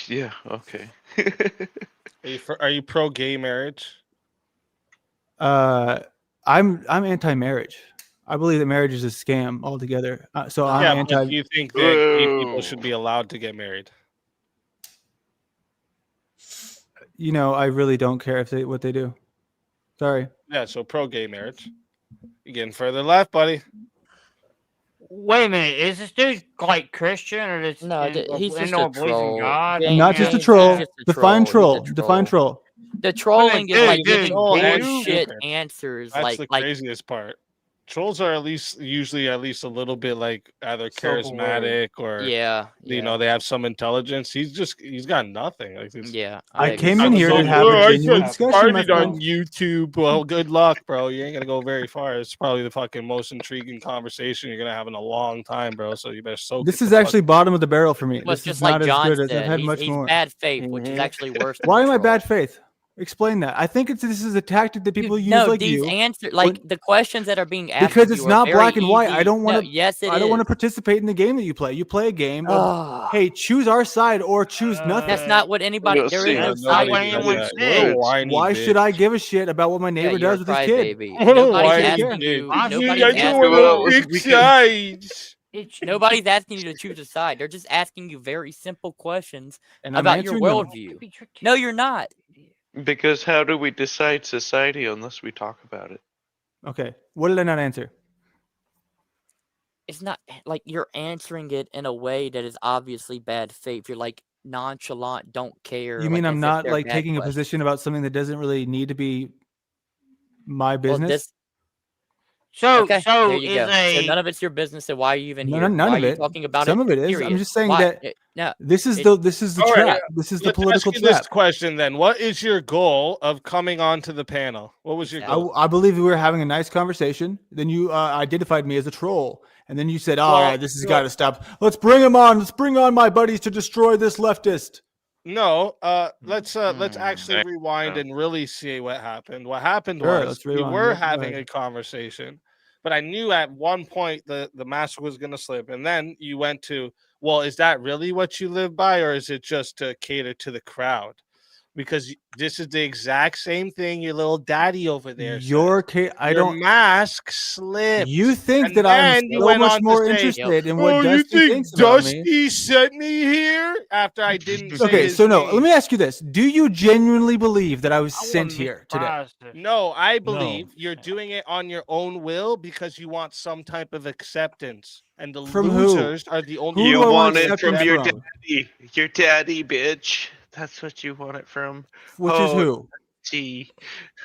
yeah, okay. Are you pro-gay marriage? I'm anti-marriage. I believe that marriage is a scam altogether. So I'm Yeah, anti. but do you think that gay people Whoa. should be allowed to get married? I really don't care if what they do. Sorry. Yeah, so pro-gay marriage. You're getting further left, buddy. Wait a minute, is this dude like Christian or is No, he's just a troll. God? Gang- Not just a he's troll. just a Define troll. troll. He's a Define troll. The trolling is dude, like dude, giving troll and bullshit stupid. answers. That's Like the like craziest part. Trolls are usually at least a little bit like either Self-aware. charismatic or yeah. they have some intelligence. He's got nothing. Like it's, Yeah. I agree. came in here So, to have I a genuine just discussion, my partied on friend. YouTube. Well, good luck, bro. You ain't gonna go very far. It's probably the fucking most intriguing conversation you're gonna have in a long time, bro. So you better soak. This it is the fuck actually bottom of the barrel for me. Well, it's This just is like not as John good as I've said. had He's, much he's more. bad faith, which is actually worse. than Why a am I troll. bad faith? Explain that. I think this is a tactic that people Dude, use no, like these you. answers, like the questions that are being asked, Because of it's you are not very black and white. easy. I don't want No, to. yes, it I don't want to is. participate in the game that you play. You play a game of, Ah. hey, choose our side or choose nothing. That's not what anybody. You'll There see. is no That's not side what here. anyone What said. a whiny Why should bitch. I give a shit about what my Yeah, neighbor you're does a with his kid? crybaby. What a Nobody's whiny asking bitch. you. I Nobody's think I that's don't asking want you. to pick sides. Nobody's asking you to choose a side. They're just asking you very simple questions And I'm about your answering them. worldview. No, you're not. Because how do we decide society unless we talk about it? Okay. What did I not answer? It's not like you're answering it in a way that is obviously bad faith. You're like nonchalant, don't care. You mean like, I'm as if not they're like bad taking a questions. position about something that doesn't really need to be my Well, business? this So, okay. so There you is go. So a none of it's your business. So why are you even No, here? none Why of are you it. talking about Some it? of it is. I'm Period. just saying Why? that No. this is it- the All right, trap. This is the Let's political ask you this trap. question then. What is your goal of coming onto the panel? What was your goal? I believe we were having a nice conversation. Then you identified me as a troll, and then you said, "All Well, right, this has got to stop. Let's bring him on. Let's bring on my buddies to destroy this leftist." No, let's actually Okay. rewind Yeah. and really see what happened. What happened Sure, was let's we rewind. were Yep, go having ahead. a conversation, but I knew at one point the mask was going to slip, and then you went to, well, is that really what you live by, or is it just to cater to the crowd? Because this is the exact same thing your little daddy over there said. Your Your mask slipped. You think And that I'm then you so went much on to more say, interested in oh, what you Dusty think thinks about me? Dusty sent me here after I didn't say Okay, his so no, name. let me ask you this: do you genuinely believe that I was sent here today? No, I believe you're doing it on your own will because you want some type of acceptance. And the From who? losers are the only Who You do I want want it from acceptance your from? daddy. Your daddy, bitch. That's what you want it from. Which is Oh, who? Gee.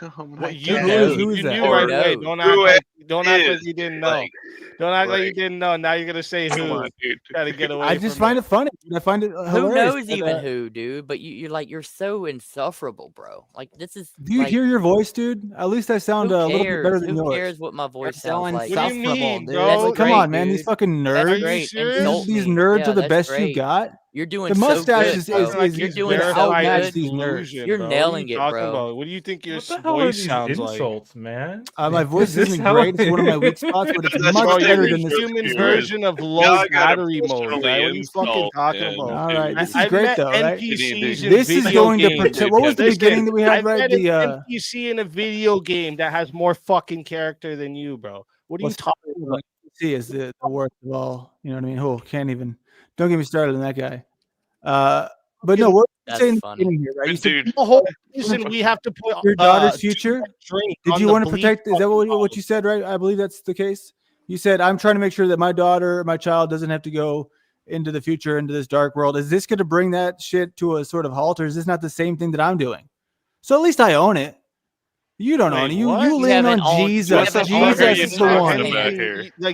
Oh my What you God. knew? Who is You that? knew right away. knows? Don't Who act like is, you didn't dude, know. like, Don't act like you like, didn't know. Now you're gonna say come who. on, dude. Try to get I away just from find it. it funny. I find it Who hilarious. knows that, even who, dude? But you're like you're so insufferable, bro. Like this is Do you like hear your voice, dude? At least I sound who a little bit better cares? than Who yours. cares what my voice so sounds like? What do you insufferable, mean, dude. bro? That's Like, come great, on, man. These dude. fucking That's Are nerds. you great. serious? Insult These me. nerds Yeah, are the that's best you great. got. You're doing The so mustache good, is bro. Like You're he's doing so verified good. these nerds. inclusion, You're bro. What are nailing you it, talking bro. about? What do you think your What the hell are voice these sounds like? insults, man? My voice This isn't how great. It's one of my weak spots, but it's That's much Bro, what better you're they the than this. refer human to version of low Y'all gotta battery mode, guy. What are you fucking insult talking and about? All right, this is I've great met though, right? NPCs in This is video going to games. protect. What was the beginning that we had, I've right? met The an NPC in a video game that has more fucking character than you, bro. What are you talking about? NPC is the worst of all. You know what I mean? Oh, can't even. Don't get me started on that guy. But no, what you That's saying in the funny. beginning here, right? You said Dude. The whole reason we have to put your daughter's too future. much drink Did on you the want to bleach protect? Is that fucking what you said, right? I believe that's the case. You said I'm trying to make sure that my daughter, my child, doesn't have to go into the future, into this dark world. Is this going to bring that shit to a sort of halt, or is this not the same thing that I'm doing? So at least I own it. You don't own it. You lean on Jesus. Jesus is the one.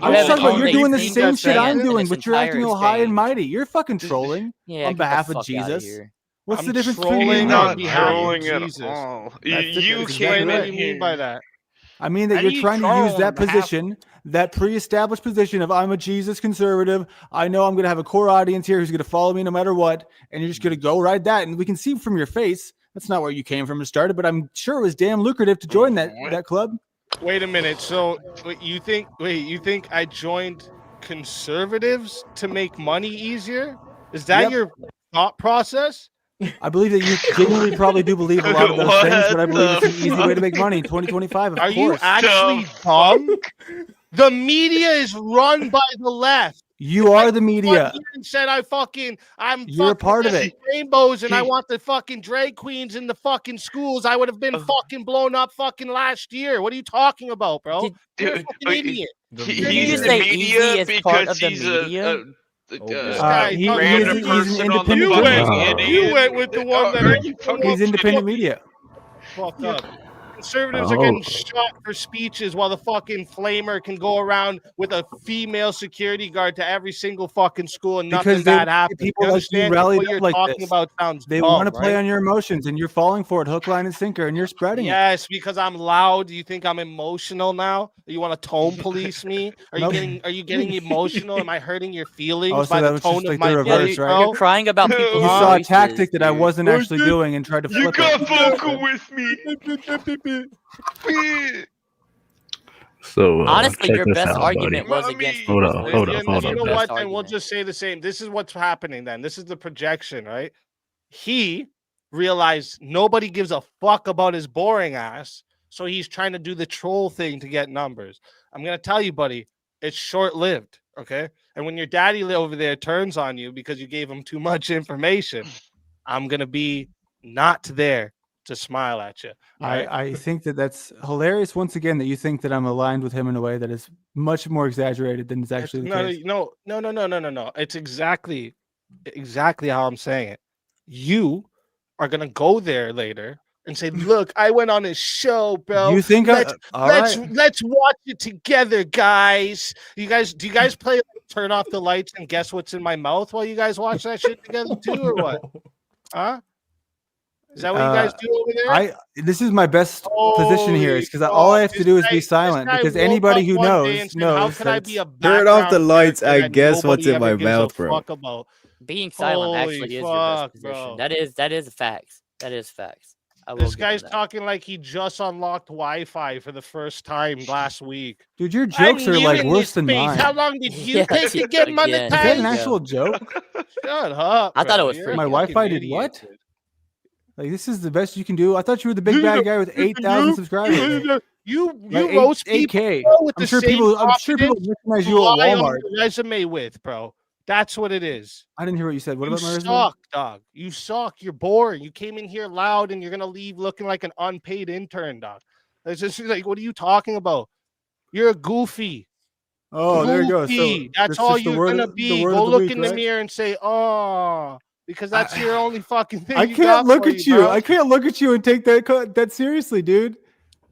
I'm just talking about you're doing the same shit I'm doing, but you're acting all high and mighty. You're fucking trolling Yeah, on behalf of Jesus. What's the difference between you and not me? trolling at all. You came What in do you mean by that? I mean that How do you're you trying to troll use on that behalf- position, that pre-established position of I'm a Jesus conservative. I know I'm going to have a core audience here who's going to follow me no matter what, and you're just going to go ride that. And we can see from your face that's not where you came from and started, but I'm sure it was damn lucrative to join that club. Wait a minute. So you think I joined conservatives to make money easier? Is that your thought process? I believe that you genuinely probably do believe a lot of those things, but I believe it's an easy way to make money in 2025. Of Are course. you actually dumb? The media is run by the left. You are the media. And said I'm You're a part of it. rainbows and I want the fucking drag queens in the fucking schools. I would have been fucking blown up fucking last year. What are you talking about, bro? You're a fucking idiot. He's the media because he's a random person on the fucking idiot. You went with the one that He's independent media. Fuck up. Conservatives are getting shot for speeches while the fucking flamer can go around with a female security guard to every single fucking school and nothing bad happens. People You like you understand? rallied What up you're like talking this. about sounds They dumb, want to play right? on your emotions, and you're falling for it, hook, line, and sinker, and you're spreading it. Yes, because I'm loud. Do you think I'm emotional now? You want to tone police me? Are Nope. you getting emotional? Am I hurting your feelings Oh, so by that the was just tone like of my the reverse, voice, right? bro? You're crying about people's You saw a voices, tactic that I dude. wasn't actually doing and tried to You flip got it. vocal with me. So Honestly, check your this best out, argument buddy. was against Hold people's on, voices. hold on, You hold know on. what? Best And we'll argument. just say the same. This is what's happening then. This is the projection, right? He realized nobody gives a fuck about his boring ass, so he's trying to do the troll thing to get numbers. I'm going to tell you, buddy, it's short-lived, okay? And when your daddy over there turns on you because you gave him too much information, I'm going to be not there to smile at you. Right? I think that's hilarious once again that you think that I'm aligned with him in a way that is much more exaggerated than is actually the case. No. It's exactly how I'm saying it. You are gonna go there later and say, "Look, I went on his show, bro. You think let's right. watch it together, guys. Do you guys play turn off the lights and guess what's in my mouth while you guys watch that shit together too, or what? Huh? Is that what you guys do over there? This is my best position here, is because all I have to do is be silent. Because anybody who knows how could I that be a Turn off the background lights. I character that guess what's nobody in my ever gives a mouth, bro. fuck about? Being silent Holy actually is your best fuck, position. bro. That is facts. That is facts. I will This give guy's him that. talking like he just unlocked Wi-Fi for the first time last week. dude, your jokes are like worse than mine. How long did you Yeah, take to get again. monetized? Is that an actual joke? Shut up. I thought it bro. was You're pretty a My good. Wi-Fi fucking did idiot, what? dude. Like, this is the best you can do. I thought you were the big bad guy with 8,000 subscribers. You Like roast 8K. people with I'm the sure same people confidence recognize you you at lie on Walmart. your resume with, bro. That's what it is. I didn't hear what you said. What You about my resume? suck, dog. You suck. You're boring. You came in here loud and you're gonna leave looking like an unpaid intern, dog. It's just like, what are you talking about? You're a goofy. Oh, there you go. So Goofy. That's that's all just the you're word gonna of- the be. word Go of the look week, in the right? mirror and say, "Oh, because that's your only fucking thing. I you can't got look for at you. bro. I can't look at you and take that seriously, dude.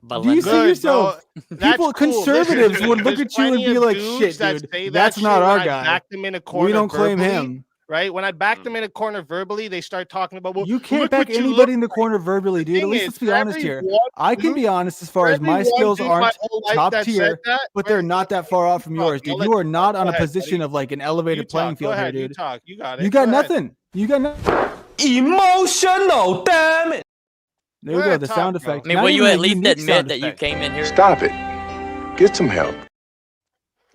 Do you see Good, yourself? bro. That's People, cool. conservatives Listen, would look there's at you and plenty be of like, dudes "Shit, that dude, say that's that not shit our when I guy. back them in a corner We don't claim verbally, him." right? When I back them in a corner verbally, they start talking about, well, You can't look back what you anybody look in the like. corner verbally, dude. At thing least is, let's be for honest every here. one I can dude- be honest as far for as my every one skills dude my aren't whole life top that said tier, that, but they're not that far off from yours, dude. I'll let You are you not talk. on Go a ahead, position buddy. of like an You elevated playing talk. Go field here, ahead. You dude. talk. You got it. You got Go ahead. nothing. You got nothing. Emotional, damn it. There we go. The sound effect. I mean, Not will you even at a least unique admit sound that you effect. came in here? Stop it. Get some help.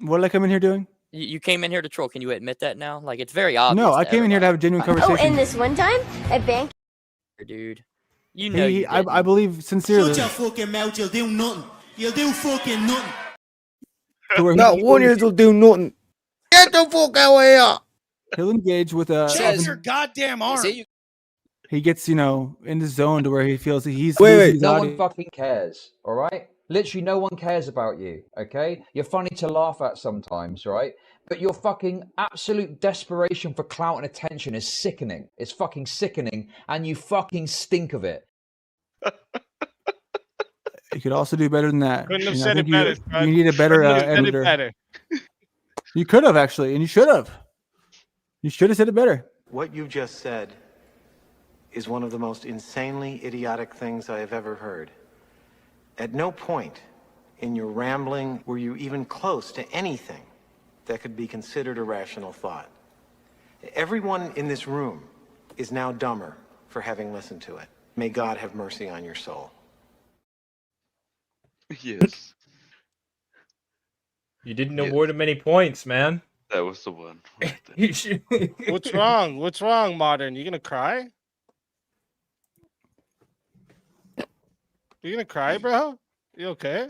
What did I come in here doing? You came in here to troll. Can you admit that now? Like, it's very obvious. No, I to came in here to have a everybody. genuine conversation. this one time, a bank. Dude. You know you I didn't. believe sincerely. fucking mouth, you'll do nothing. You'll do fucking nothing. to where Not 1 year will do nothing. Get the fuck out of here. he'll engage with a. Shut your goddamn arm. He gets, in the zone to where he feels that he's Wait, losing wait. his No audience. one fucking cares, all right? Literally, no one cares about you, okay? You're funny to laugh at sometimes, right? But your fucking absolute desperation for clout and attention is sickening. It's fucking sickening, and you fucking stink of it. You could also do better than that. Couldn't have I said think it better. You need a better Couldn't have said it editor. better. You could have actually, and you should have. You should have said it better. What you just said is one of the most insanely idiotic things I have ever heard. At no point in your rambling were you even close to anything that could be considered a rational thought. Everyone in this room is now dumber for having listened to it. May God have mercy on your soul. Yes, You didn't award him any points, man. that was the one. Right there. You should- What's wrong? What's wrong, Modern? You gonna cry? You gonna cry, bro? You okay?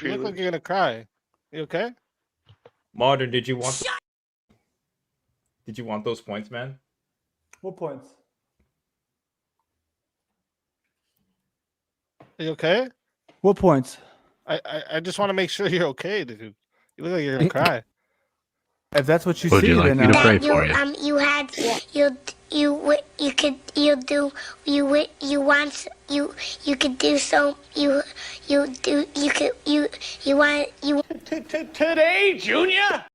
You look like you're gonna cry. You okay? Modern, did you want those points, man? What points? You okay? What points? I just want to make sure you're okay, dude. You look like you're gonna cry. If that's what you Would see, you like then me to pray You for you? you had you could you do you want you could do so you do you could you want you Today, Junior.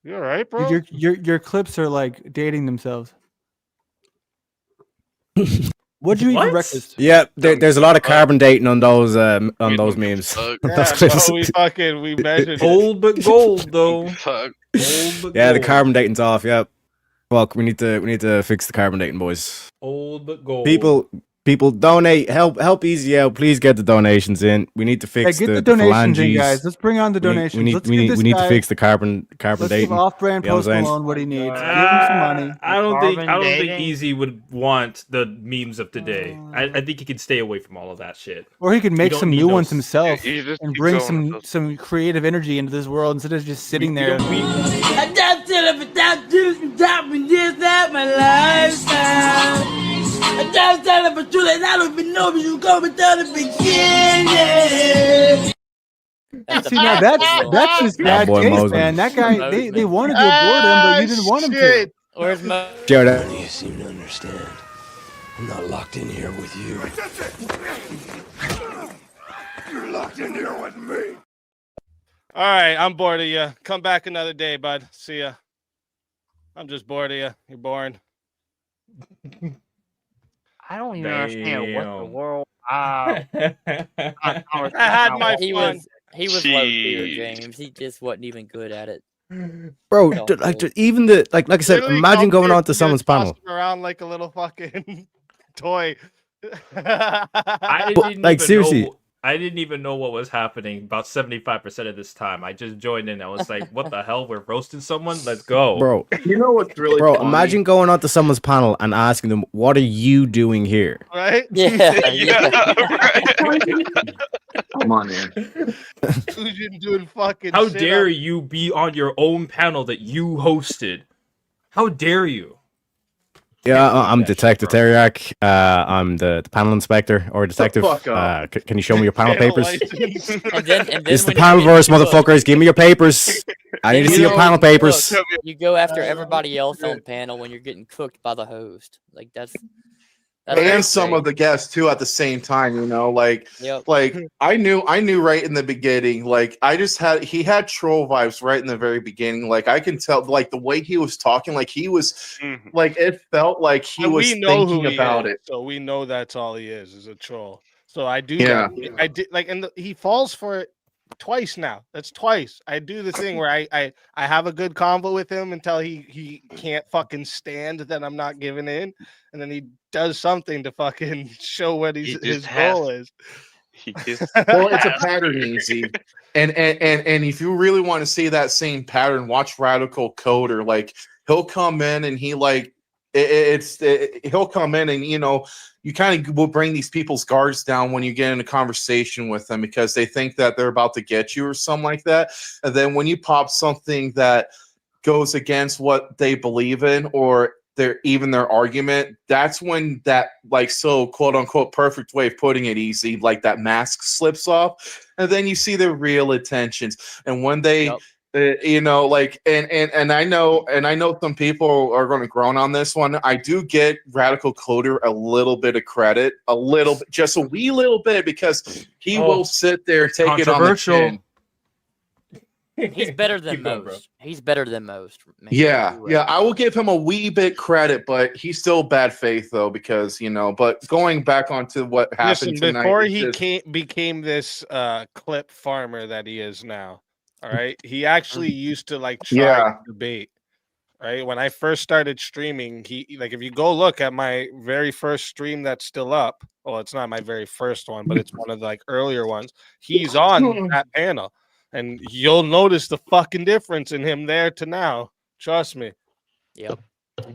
You all right, bro? Dude, your clips are like dating themselves. What'd you eat for What? breakfast? Yeah, there's a lot of carbon dating on those memes. Fuck. Those Yeah, clips. bro, we measured it. Old but gold, though. Fuck. Old but Yeah, the gold. carbon dating's off. Yep. Fuck, we need to fix the carbon dating, boys. Old but gold. People donate, help Easy out. Please get the donations in. We need to Hey, fix get the the donations in, phalanges. guys. Let's bring on the donations. We need, Let's we give need, this we need guy, to fix the carbon let's give dating. off-brand You know what Post I'm saying? Malone what he needs. Give him some money. I don't think Carbon dating? Easy would want the memes of today. I think he can stay away from all of that shit. Or he could make don't some need new no ones s- himself You just and keep bring going with some creative energy into this world instead of just sitting there. I just said it without this, stopping this, that my lifestyle. I just said it for true, and I don't even know if you go without the beginning. See, now that's just bad boy taste, Mosman. man. That guy, they wanted to abort him, but you didn't want him to. Shit. Where's Mo? Jared, You seem to understand. I'm not locked in here with you. You're locked in here with me. All right, I'm bored of you. Come back another day, bud. See ya. I'm just bored of you. You're boring. I don't even understand what the Damn. world. I had my He fun. was low tier, Jeez. James. He just wasn't even good at it. bro, No. even the like I said, Literally imagine come going here on to and someone's just toss panel. him around like a little fucking toy. I But, didn't like, even seriously. know. I didn't even know what was happening about 75% of this time. I just joined in. I was like, "What the hell? We're roasting someone? Let's go, Bro, You know what's really bro, funny? imagine going on to someone's panel and asking them, "What are you doing here?" Right? Yeah, Yeah, right. Come on, man. Who's you doing fucking How shit dare on- you be on your own panel that you hosted? How dare you? Yeah, I'm Detective Teriak. I'm the panel inspector or detective. fuck up. Can you show me your panel Panel papers? license. and then It's the when you panel get verse, into a- motherfuckers. Give me your papers. I need to You see your go panel and cook. papers. You go after everybody else on panel when you're getting cooked by the host. Like that's and some great. of the guests too at the same time, you know, Yep. like I knew right in the beginning, like he had troll vibes right in the very beginning. Like I can tell, like the way he was talking, like he was like it felt like he And was we know who thinking he about is, it. so we know that's all he is a troll. So I do Yeah. that. I did like, and he falls for it twice now. That's twice. I do the thing where I have a good convo with him until he can't fucking stand that I'm not giving in, and then he does something to fucking show what his goal is. He just Well, it's a pattern, easy. And if you really want to see that same pattern, watch Radical Coder. Like he'll come in and he like he'll come in and you kind of will bring these people's guards down when you get in a conversation with them because they think that they're about to get you or something like that. And then when you pop something that goes against what they believe in or their argument, that's when that like so quote unquote perfect way of putting it easy, like that mask slips off, and then you see their real intentions. And when they like and I know some people are going to groan on this one. I do get Radical Coder a little bit of credit, a little bit, just a wee little bit, because he will sit there and take it on the chin. He's better than most. He's better than most. Man. Yeah, I will give him a wee bit credit, but he's still bad faith though, because But going back onto what happened tonight, before he became this clip farmer that he is now. All right, he actually used to like try to debate. Right, when I first started streaming, he like if you go look at my very first stream that's still up. Well, it's not my very first one, but it's one of the like earlier ones. He's on that panel. And you'll notice the fucking difference in him there to now. Trust me. Yep.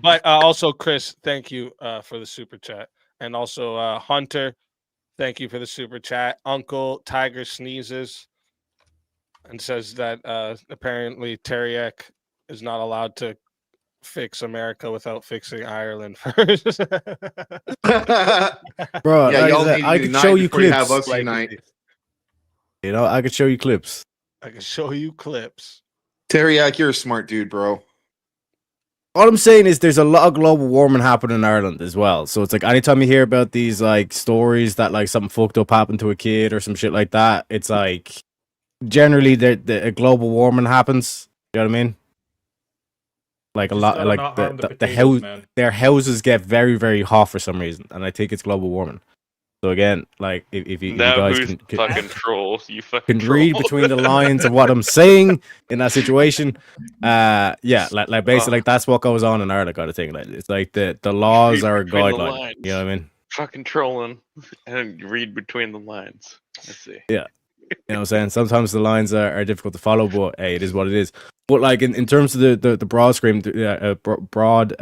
But also, Chris, thank you for the super chat. And also, Hunter, thank you for the super chat. Uncle Tiger sneezes and says that apparently Teriak is not allowed to fix America without fixing Ireland first. Bro, yeah, like y'all I, need I to could unite show you before you clips. have us unite. I could show you clips. I can show you clips. Teriak, you're a smart dude, bro. All I'm saying is there's a lot of global warming happening in Ireland as well. So it's like anytime you hear about these like stories that like something fucked up happened to a kid or some shit like that, it's like generally a global warming happens. You know what I mean? Like a lot, like the house, their houses get very, very hot for some reason, and I think it's global warming. So again, like if you guys who's can fucking troll, you fucking can read troll. between the lines of what I'm saying in that situation, yeah, like basically like that's what goes on in Ireland kind of thing. Like it's like the laws Read are a between the guideline. lines. You know what I mean? Fucking trolling and you read between the lines. Let's see. Yeah. You know what I'm saying? Sometimes the lines are difficult to follow, but hey, it is what it is. But like in terms of the broad screen, broad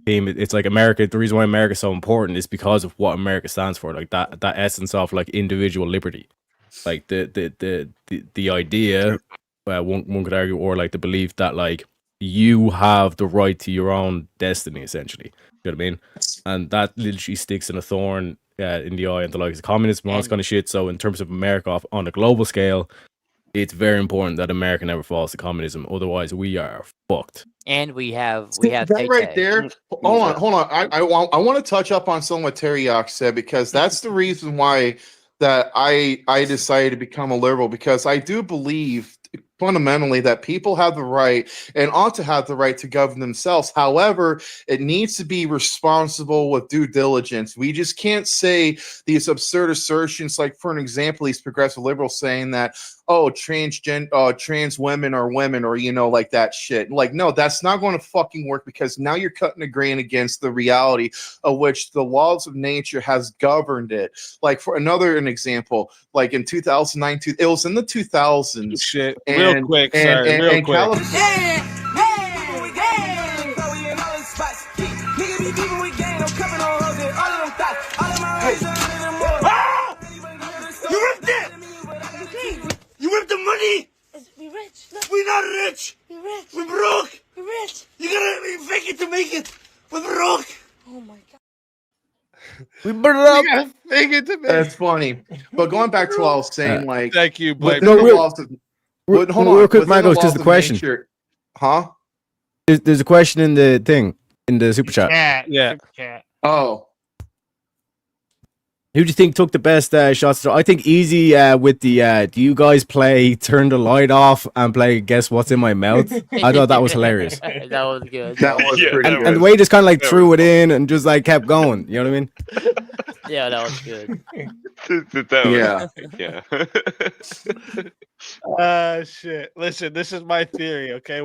theme, it's like America. The reason why America is so important is because of what America stands for. Like that essence of like individual liberty, like the idea. One could argue, or like the belief that like you have the right to your own destiny, essentially. You know what I mean? And that literally sticks in a thorn in the eye and the likes of communism and all this kind of shit. So in terms of America on a global scale, it's very important that America never falls to communism. Otherwise, we are fucked. And we have that right there. Hold on. I want to touch up on something what Teriak said, because that's the reason why that I decided to become a liberal, because I do believe fundamentally that people have the right and ought to have the right to govern themselves. However, it needs to be responsible with due diligence. We just can't say these absurd assertions, like for an example, these progressive liberals saying that, oh, trans women are women, or like that shit. Like, no, that's not going to fucking work, because now you're cutting a grain against the reality of which the laws of nature has governed it. Like for an example, like in 2009, it was in the 2000s. Shit, real quick, real quick. You ripped it! You ripped the money! We rich. We're not rich! We rich. We're broke! We rich. You gotta fake it to make it! We're broke! Oh my god. We burn it up. Fake it to make That's funny. But going back to what I was saying, like, thank you, but Blake. the laws of Hold on. Real quick, Within Marcos, laws just the of question. nature- huh? There's a question in the thing, in the super chat. Yeah. Super chat. Oh. Who do you think took the best shots? I think easy with the do you guys play turn the light off and play guess what's in my mouth? I thought that was hilarious. That was good. That was Yeah, pretty that good. And the way he just kind of like threw it in and just like kept going. You know what I mean? Yeah, that was good. Yeah. Shit. Listen, this is my theory, okay?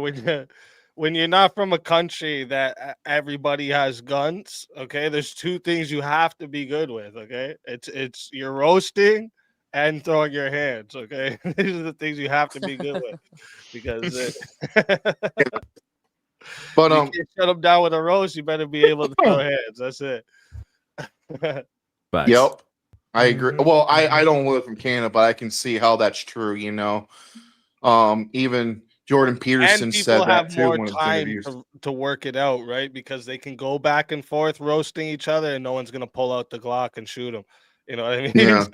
When you're not from a country that everybody has guns, okay? There's two things you have to be good with, okay? It's your roasting and throwing your hands, okay? These are the things you have to be good with because But you can't shut them down with a roast. You better be able to throw hands. That's it. Yep. I agree. Well, I don't live in Canada, but I can see how that's true, you know. Even Jordan Peterson And said people that have too more in his time interviews. to work it out, right? Because they can go back and forth roasting each other, and no one's gonna pull out the Glock and shoot them. You know what I mean? Yeah.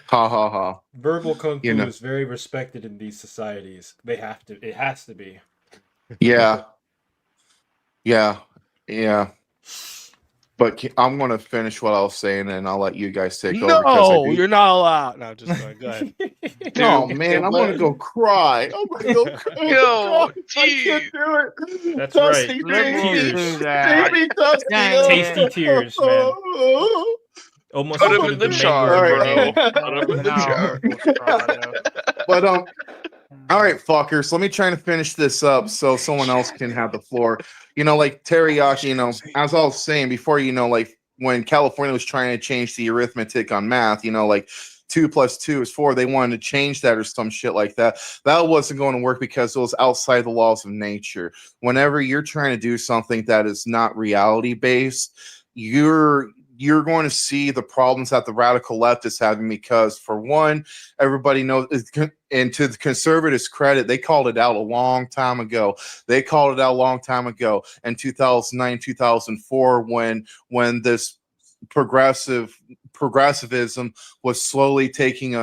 Ha ha ha. Verbal kung fu You know. is very respected in these societies. They have to. It has to be. Yeah. Yeah. Yeah. But I'm going to finish what I was saying, and I'll let you guys take over. No, you're not allowed. No, just go ahead. Oh man, I'm gonna go cry. I'm gonna go cry. Yo, I can't do it. That's Dusty, right. baby. Tears. Baby, Dusty. Tasty tears, man. Almost Put as him good in as the mango jar, lemonade. bro. Put him in the jar. But all right, fuckers. Let me try to finish this up so someone else can have the floor. You know, like teriyaki. You know, as I was saying before, you know, like when California was trying to change the arithmetic on math, you know, like 2 + 2 is 4. They wanted to change that or some shit like that. That wasn't going to work because it was outside the laws of nature. Whenever you're trying to do something that is not reality based, you're going to see the problems that the radical left is having because, for one, everybody knows, and to the conservatives' credit, they called it out a long time ago. They called it out a long time ago in 2009, 2004, when this progressivism was slowly taking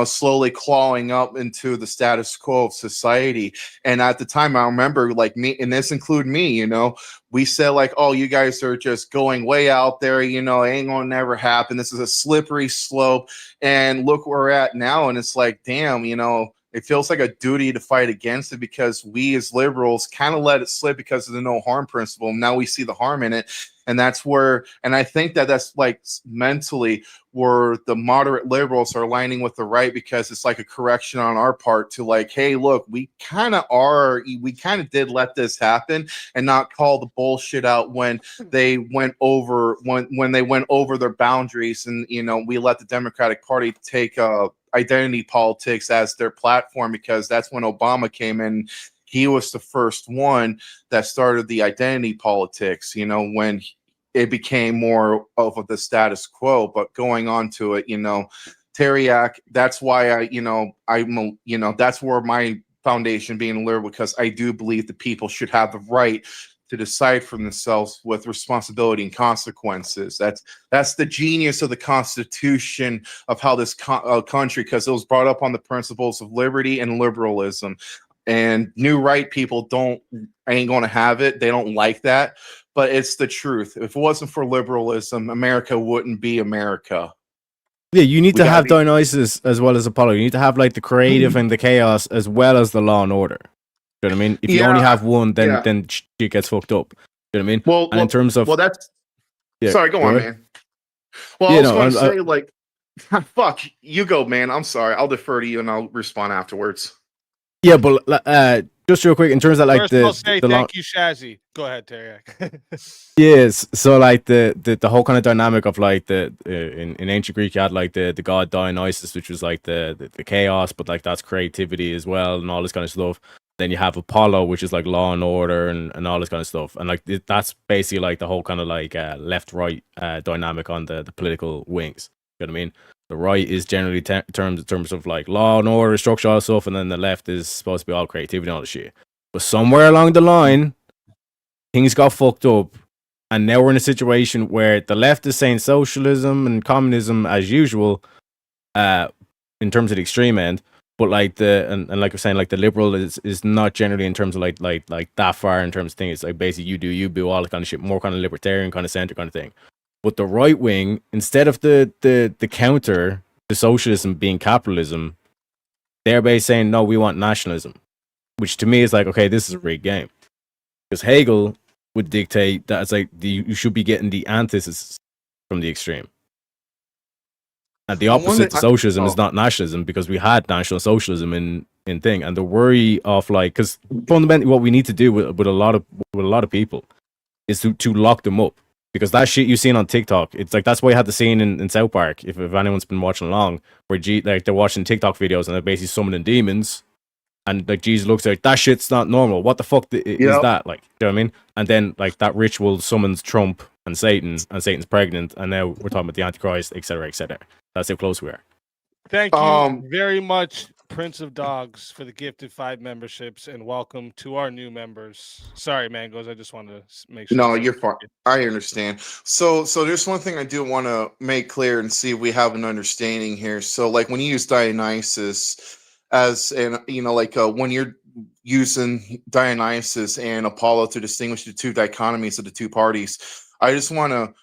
slowly clawing up into the status quo of society. And at the time, I remember, like, me, and this include me, you know, we said like, oh, you guys are just going way out there, you know, it ain't gonna never happen. This is a slippery slope. And look where we're at now. And it's like, damn, you know, it feels like a duty to fight against it because we as liberals kind of let it slip because of the no harm principle. Now we see the harm in it. And that's where, and I think that's like mentally where the moderate liberals are aligning with the right, because it's like a correction on our part to like, hey, look, we kind of did let this happen and not call the bullshit out when they went over, when they went over their boundaries. And, you know, we let the Democratic Party take identity politics as their platform, because that's when Obama came in. He was the first one that started the identity politics, you know, when it became more of the status quo. But going on to it, you know, Teriak, that's why that's where my foundation being a liberal, because I do believe the people should have the right to decide for themselves with responsibility and consequences. That's the genius of the Constitution of how this country, because it was brought up on the principles of liberty and liberalism. And new right people ain't going to have it. They don't like that, but it's the truth. If it wasn't for liberalism, America wouldn't be America. Yeah, you need to have Dionysus as well as Apollo. You need to have like the creative and the chaos as well as the law and order. You know what I mean? If you only have one, then shit gets fucked up. You know what I mean? Well, in terms of sorry, go on, man. Well, I was going to say, like, fuck, you go, man. I'm sorry. I'll defer to you and I'll respond afterwards. Yeah, but just real quick, in terms of like First, I'll say thank you, Shazzy. Go ahead, Teriak. Yes, so like the whole kind of dynamic of like in ancient Greek you had like the god Dionysus, which was like the chaos, but like that's creativity as well and all this kind of stuff. Then you have Apollo, which is like law and order and all this kind of stuff, and like that's basically like the whole kind of like left right dynamic on the political wings. You know what I mean? The right is generally in terms of like law and order, structure, all stuff, and then the left is supposed to be all creativity and all the shit. But somewhere along the line, things got fucked up, and now we're in a situation where the left is saying socialism and communism as usual, but in terms of the extreme end. But like and like you're saying, like the liberal is not generally in terms of like that far in terms of things. It's like basically you do all that kind of shit, more kind of libertarian kind of center kind of thing. But the right wing, instead of the counter to socialism being capitalism, they're basically saying no, we want nationalism, which to me is like, okay, this is a rigged game, because Hegel would dictate that it's like you should be getting the antithesis from the extreme. And the opposite to socialism is not nationalism, because we had national socialism in thing. And the worry of like, because fundamentally what we need to do with a lot of people is to lock them up, because that shit you've seen on TikTok, it's like that's why you had the scene in South Park, if anyone's been watching along, where like they're watching TikTok videos and they're basically summoning demons, and like Jesus looks like, that shit's not normal. What the fuck is that? Like, you know what I mean? And then like that ritual summons Trump and Satan, and Satan's pregnant, and now we're talking about the Antichrist, etc., etc. That's how close we are. Thank you very much, Prince of Dogs, for the gifted 5 memberships, and welcome to our new members. Sorry, Mangoes, I just wanted to make sure. No, you're fine. I understand. So there's one thing I do want to make clear and see if we have an understanding here. So like when you use Dionysus as an, like when you're using Dionysus and Apollo to distinguish the two dichotomies of the two parties, I just want to,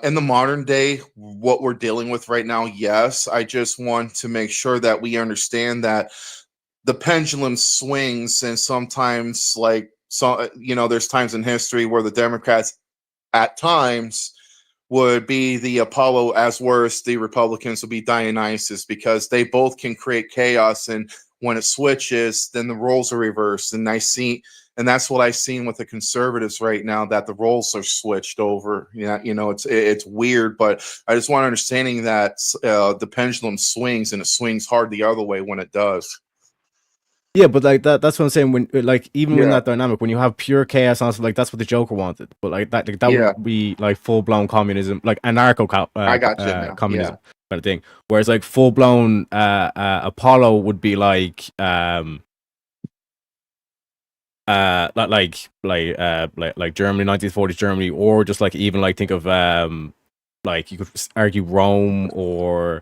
in the modern day, what we're dealing with right now, yes, I just want to make sure that we understand that the pendulum swings, and sometimes there's times in history where the Democrats at times would be the Apollo, as worse the Republicans would be Dionysus, because they both can create chaos, and when it switches, then the roles are reversed. And that's what I've seen with the conservatives right now, that the roles are switched over. It's weird, but I just want understanding that the pendulum swings, and it swings hard the other way when it does. Yeah, but like that's what I'm saying. When like even in that dynamic, when you have pure chaos, also like that's what the Joker wanted. But like that would be like full blown communism, like anarcho communism kind of thing. Whereas like full blown Apollo would be like like Germany, 1940s Germany, or just like even like think of like you could argue Rome, or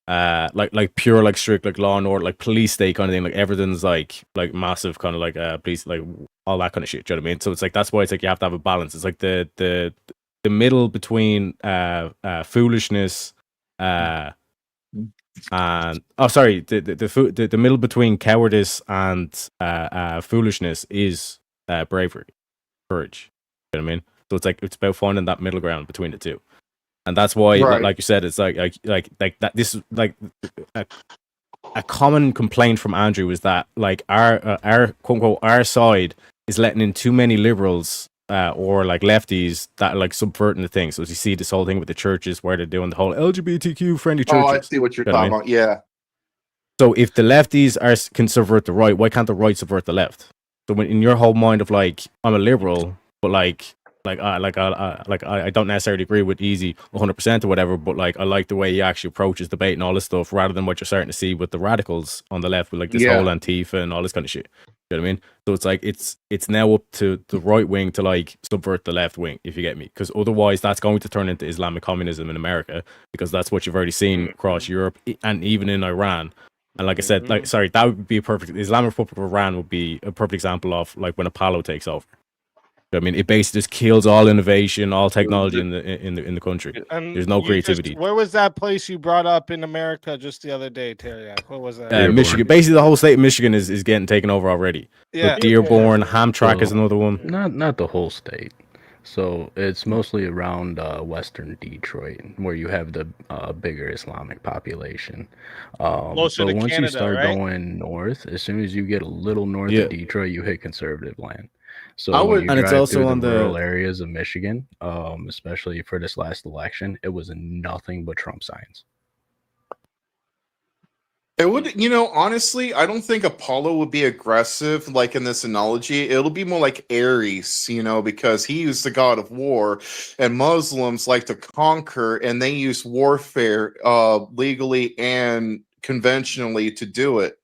like pure like strict like law and order, like police state kind of thing. Like everything's like massive kind of like police, like all that kind of shit. Do you know what I mean? So it's like that's why it's like you have to have a balance. It's like the middle between foolishness and the middle between cowardice and foolishness is bravery, courage. You know what I mean? So it's like it's about finding that middle ground between the two. And that's why, like you said, it's like that. This is like a common complaint from Andrew is that like our quote unquote our side is letting in too many liberals or like lefties that are like subverting the thing. So as you see this whole thing with the churches where they're doing the whole LGBTQ friendly churches. Oh, I see what you're talking about. Yeah. So if the lefties can subvert the right, why can't the right subvert the left? So when in your whole mind of like I'm a liberal, but I don't necessarily agree with Easy 100% or whatever, but like I like the way he actually approaches debate and all this stuff, rather than what you're starting to see with the radicals on the left with like this whole Antifa and all this kind of shit. You know what I mean? So it's like it's now up to the right wing to like subvert the left wing, if you get me, because otherwise that's going to turn into Islamic communism in America, because that's what you've already seen across Europe and even in Iran. And like I said, that would be a perfect. The Islamic Republic of Iran would be a perfect example of like when Apollo takes over. I mean, it basically just kills all innovation, all technology in the country. And there's no creativity. Where was that place you brought up in America just the other day, Terry? What was that? Michigan. Basically, the whole state of Michigan is getting taken over already. Yeah. Dearborn, Hamtramck is another one. Not the whole state. So it's mostly around western Detroit, where you have the bigger Islamic population. Closer to once Canada, you start right? going north, as soon as you get a little north of Detroit, you hit conservative land. So and it's also on the rural areas of Michigan, especially for this last election, it was nothing but Trump signs. It would, honestly, I don't think Apollo would be aggressive like in this analogy. It'll be more like Ares, because he is the god of war, and Muslims like to conquer, and they use warfare legally and conventionally to do it.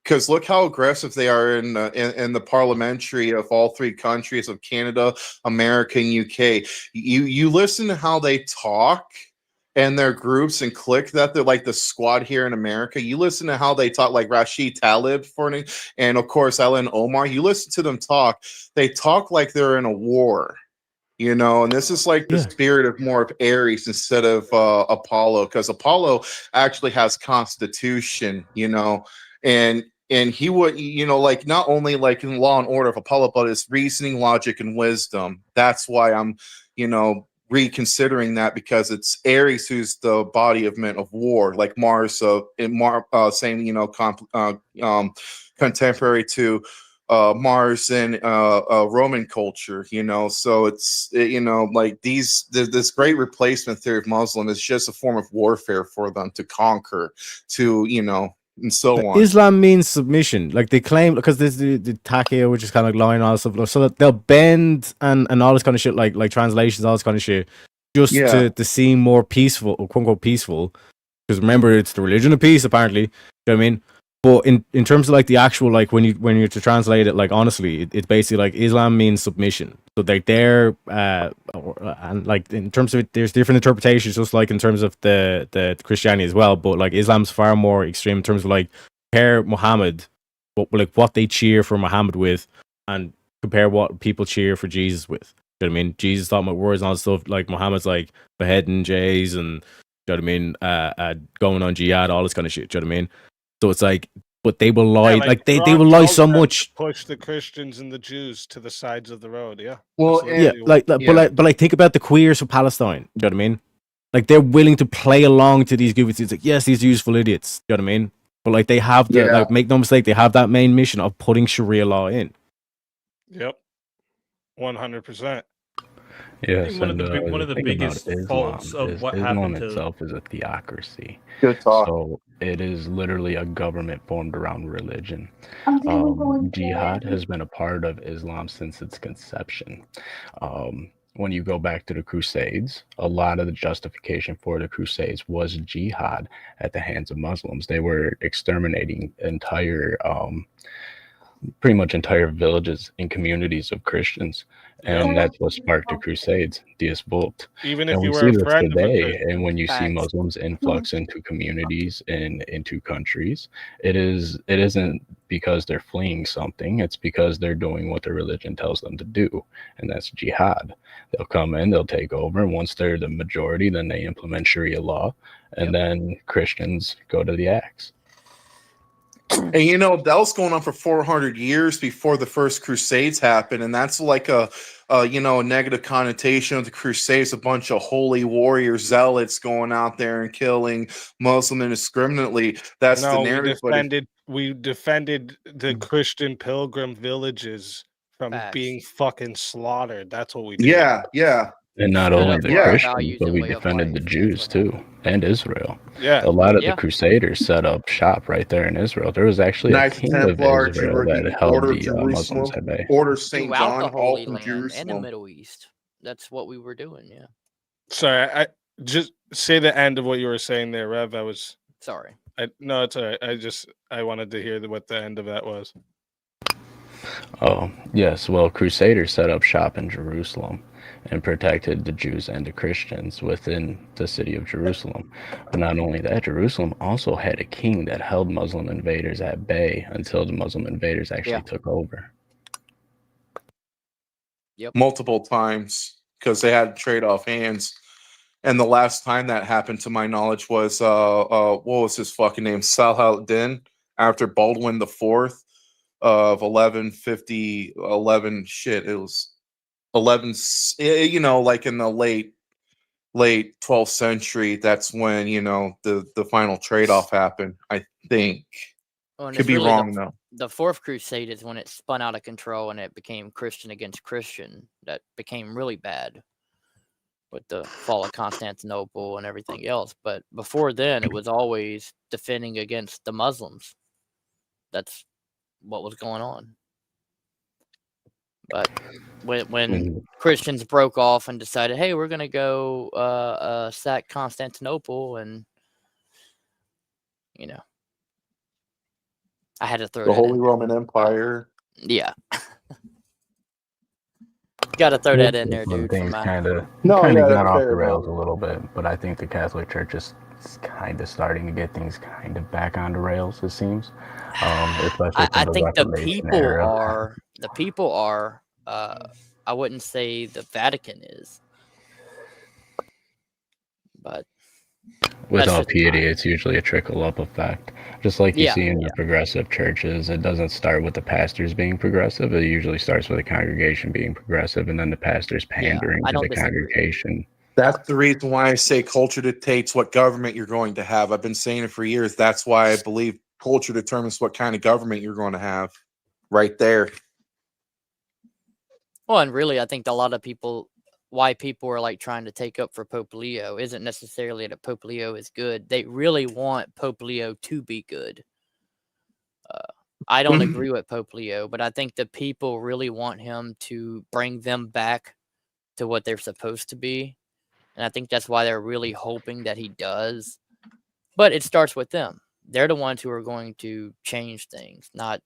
Because look how aggressive they are in the parliamentary of all three countries of Canada, America, and UK. You listen to how they talk, and their groups and clique that they're like the squad here in America. You listen to how they talk, like Rashid Talib and of course Alan Omar. You listen to them talk, they talk like they're in a war. And this is like the spirit of more of Aries instead of Apollo, because Apollo actually has constitution, and he would, like not only like in Law and Order of Apollo, but his reasoning, logic, and wisdom. That's why I'm, reconsidering that, because it's Aries who's the body of men of war, like Mars, same, contemporary to Mars and Roman culture, so it's like this great replacement theory of Muslim is just a form of warfare for them to conquer, and so on. Islam means submission. Like they claim, because there's the taqiyya, which is kind of like lying, all this stuff, so that they'll bend and all this kind of shit, like translations, all this kind of shit, just to seem more peaceful, quote unquote peaceful. Because remember, it's the religion of peace, apparently. You know what I mean? But in terms of like the actual, like when you're to translate it, like honestly, it's basically like Islam means submission. So they're and like in terms of it, there's different interpretations, just like in terms of the Christianity as well. But like Islam's far more extreme in terms of like compare Muhammad, what they cheer for Muhammad with, and compare what people cheer for Jesus with. You know what I mean? Jesus talking about words and all that stuff. Like Muhammad's like beheading Jays and, you know what I mean, going on jihad, all this kind of shit. You know what I mean? So it's like, but they will lie, like they will lie so much. Push the Christians and the Jews to the sides of the road. Yeah. Well, but think about the queers for Palestine. You know what I mean? Like they're willing to play along to these goofy. It's like, yes, these useful idiots. You know what I mean? But like they have the like, make no mistake, they have that main mission of putting Sharia law in. Yep. 100%. Yes, one of the biggest faults of what Islam happened to itself is a theocracy. Good talk. So it is literally a government formed around religion. Jihad has been a part of Islam since its conception. When you go back to the Crusades, a lot of the justification for the Crusades was jihad at the hands of Muslims. They were exterminating pretty much entire villages and communities of Christians, and that's what sparked the Crusades, Dies Vult. Even and if you we were see a this friend of a today, Christian. and when you see Facts. Muslims influx into communities and into countries, it isn't because they're fleeing something, it's because they're doing what their religion tells them to do, and that's jihad. They'll come in, they'll take over, and once they're the majority, then they implement Sharia law, and then Christians go to the axe. And that was going on for 400 years before the first Crusades happened, and that's like a negative connotation of the Crusades. A bunch of holy warrior zealots going out there and killing Muslim indiscriminately. That's the narrative. We defended the Christian pilgrim villages from being fucking slaughtered. That's what we did. Yeah. And not Stood only up the for our Christians, values but and we way of defended the Jews too, and Israel. Yeah. A lot of Yeah. the Crusaders set up shop right there in Israel. There was actually a Knights king Templar, of Israel that held Order of the Muslims Jerusalem, at bay. Order of St. Throughout John, the all Holy from Land and the Jerusalem. Middle East. That's what we were doing, yeah. Sorry, I just say the end of what you were saying there, Rev. Sorry. No, it's all right. I wanted to hear what the end of that was. Oh, yes. Well, Crusaders set up shop in Jerusalem and protected the Jews and the Christians within the city of Jerusalem. But not only that, Jerusalem also had a king that held Muslim invaders at bay until the Muslim invaders actually took over. Multiple times, because they had to trade off hands. And the last time that happened, to my knowledge, was what was his fucking name? Saladin, after Baldwin the Fourth of 1150, 11 shit. It was 11. Like in the late 12th century. That's when the final trade off happened. I think. Well, and Could it's be really wrong though. The Fourth Crusade is when it spun out of control and it became Christian against Christian. That became really bad with the fall of Constantinople and everything else. But before then, it was always defending against the Muslims. That's what was going on. But when Christians broke off and decided, hey, we're going to go sack Constantinople, and, I had to throw the that Holy in. Roman Empire. Yeah. Got to throw that in That's there, when dude. For things my kind of No, yeah, got that's off fair the rails enough. a little bit, but I think the Catholic Church is kind of starting to get things kind of back on the rails. It seems, especially I from the think the Reformation people era. are I wouldn't say the Vatican is, but With that's all just piety, it's usually a trickle up effect. Just like you yeah, see in yeah. the progressive churches, it doesn't start with the pastors being progressive. It usually starts with the congregation being progressive, and then the pastors pandering I to don't the disagree. congregation. That's the reason why I say culture dictates what government you're going to have. I've been saying it for years. That's why I believe culture determines what kind of government you're going to have. Right there. Well, and really, I think a lot of people, why people are like trying to take up for Pope Leo, isn't necessarily that Pope Leo is good. They really want Pope Leo to be good. I don't agree with Pope Leo, but I think the people really want him to bring them back to what they're supposed to be. And I think that's why they're really hoping that he does. But it starts with them. They're the ones who are going to change things, not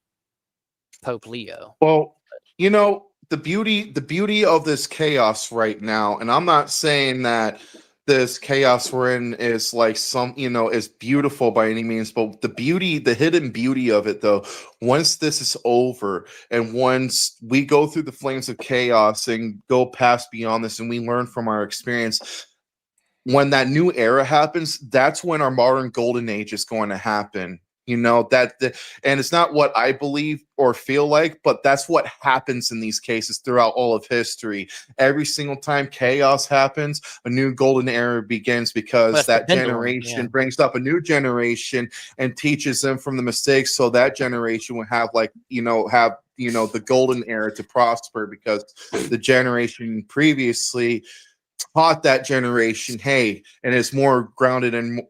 Pope Leo. Well, you know, the beauty of this chaos right now, and I'm not saying that this chaos we're in is like is beautiful by any means, but the hidden beauty of it though, once this is over and once we go through the flames of chaos and go past beyond this and we learn from our experience, when that new era happens, that's when our modern golden age is going to happen. And it's not what I believe or feel like, but that's what happens in these cases throughout all of history. Every single time chaos happens, a new golden era begins because that generation brings up a new generation and teaches them from the mistakes, so that generation will have the golden era to prosper, because the generation previously taught that generation, hey, and it's more grounded in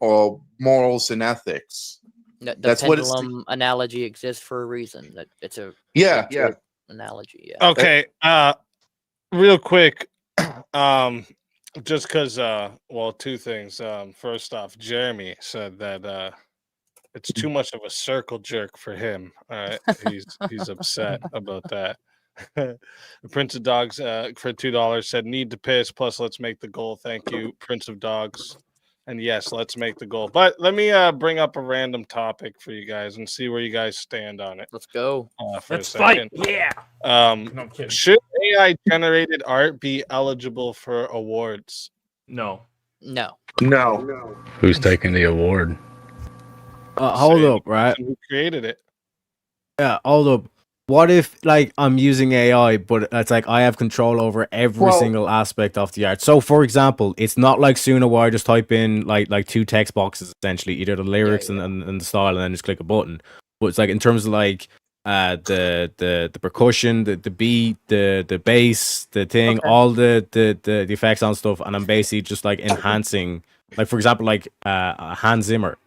morals and ethics. The That's what it's. pendulum analogy exists for a reason. That it's a Yeah. legit analogy. Yeah. Okay. Real quick. Just because. Well, two things. First off, Jeremy said that it's too much of a circle jerk for him. All right, he's upset about that. The Prince of Dogs for $2 said need to piss. Plus, let's make the goal. Thank you, Prince of Dogs. And yes, let's make the goal. But let me bring up a random topic for you guys and see where you guys stand on it. Let's go. Let's fight. Yeah. No, I'm kidding. Should AI generated art be eligible for awards? No. No. Who's taking the award? Hold up, right? Who created it? Yeah, hold up. What if I'm using AI, but it's like I have control over every single aspect of the art? So, for example, it's not like Suno where I just type in like two text boxes essentially, either the lyrics and the style, and then just click a button. But it's like in terms of the percussion, the beat, the bass, the thing, all the effects on stuff, and I'm basically just like enhancing. Like for example, Hans Zimmer.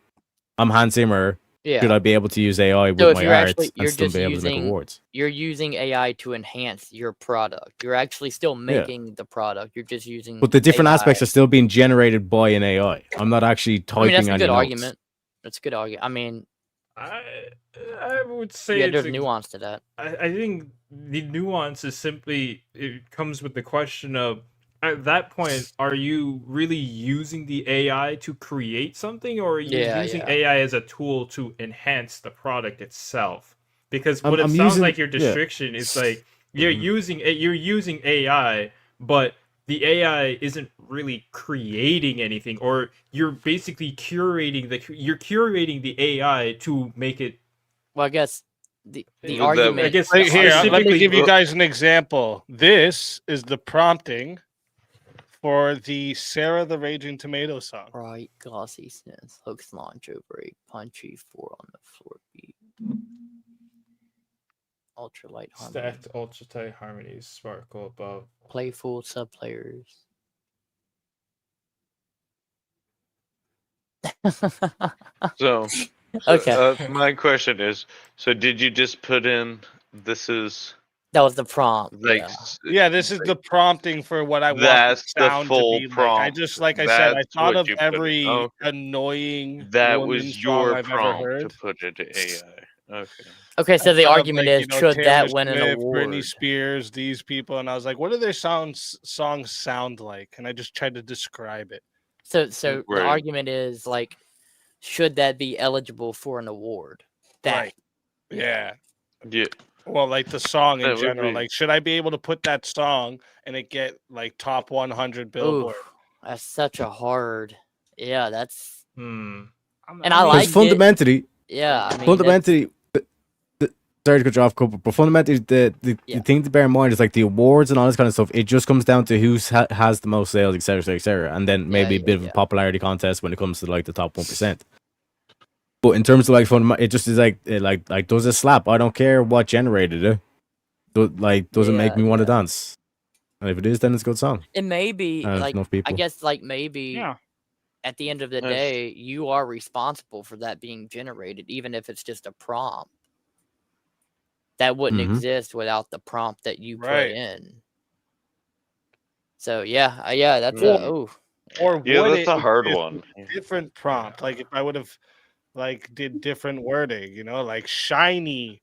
I'm Hans Zimmer. Yeah. Should I be able to use AI So with if my art and still be able to make awards? You're using AI to enhance your product. You're actually still making the product. You're just using. But the different AI. aspects are still being generated by an AI. I'm not actually typing that's a any good notes. argument. That's a good argument. I mean, I would say there's nuance to that. I think the nuance is simply it comes with the question of, at that point, are you really using the AI to create something, or are you using AI as a tool to enhance the product itself? Because what it sounds like your restriction is like you're using AI, but the AI isn't really creating anything, or you're basically curating the AI to make it. Well, I guess the argument. I guess here, let me give you guys an example. This is the prompting for the Sarah the Raging Tomato song. Bright, glossy skins, hooks launch over a punchy 4 on the floor beat. Ultralight harmony. Stacked ultra tight harmonies sparkle above. Playful sub players. So, okay. My question is: so did you just put in this is? That was the prompt. Yeah, this is the prompting for what I want That's the sound the full to be prompt. like. I said, I thought of what you put in. every Okay. annoying That woman was song your I've ever prompt heard. to put into AI. Okay. Okay, so I the thought of, argument like, is, you know, should Taylor that win an Swift, award? Britney Spears, these people, and I was like, what do their songs sound like? And I just tried to describe it. So the Right. argument is, like, should that be eligible for an award? That. Right. Yeah. Yeah. Well, like the song in That would general. be- Like, should I be able to put that song and it get like top 100 Billboard? Oof, that's such a hard. Yeah, that's. Hmm. And I like Because fundamentally, it. Yeah, I mean, fundamentally, sorry to cut you off, Cooper, but fundamentally, the thing to bear in mind is like the awards and all this kind of stuff. It just comes down to who has the most sales, etc., and then maybe a bit of a popularity contest when it comes to like the top 1%. But in terms of like it just is like does it slap? I don't care what generated it. Does it make me want to dance? And if it is, then it's a good song. It may be There's like enough people. I guess like maybe at the end of the Yes. day, you are responsible for that being generated, even if it's just a prompt. That wouldn't exist without the prompt that you put in. So yeah, that's Or Yeah, would that's a it hard exist one. with different prompt? Like if I would have did different wording, you know, like shiny.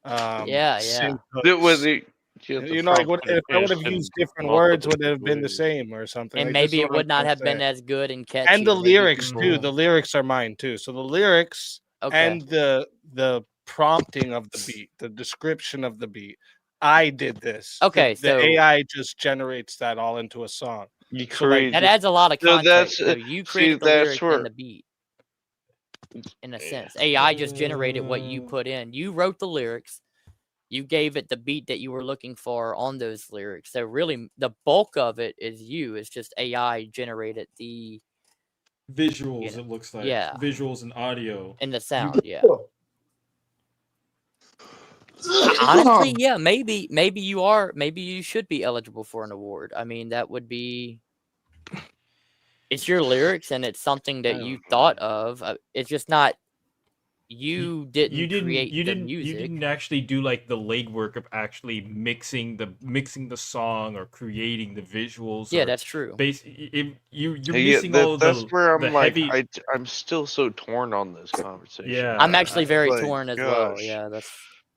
synth That was hooks. it. You know, like if I would have used different words, would it have been the same or something? And Like, this is maybe it what I'm would not trying to have been say. as good and catchy. And the Maybe lyrics too. people- The lyrics are mine too. So the lyrics and the prompting of the beat, the description of the beat. I did this. Okay, the so- AI just generates that all into a song. You So, like, That adds a lot of No, context. that's- So you see, created the that's lyrics where- and the beat. In a sense, AI just generated what you put in. You wrote the lyrics. You gave it the beat that you were looking for on those lyrics. So really, the bulk of it is you. It's just AI generated the Visuals, it looks like. Yeah. Visuals and audio. and the sound. Yeah. Honestly, yeah, maybe you should be eligible for an award. I mean, that would be. It's your lyrics, and it's something that you thought of. It's just not. You didn't create the music. You didn't actually do like the legwork of actually mixing the song or creating the visuals. Yeah, or that's true. You're Yeah, missing all that's the where I'm the like, heavy. I'm still so torn on this conversation. Yeah. I'm actually very Like, torn as well. gosh. Yeah, that's.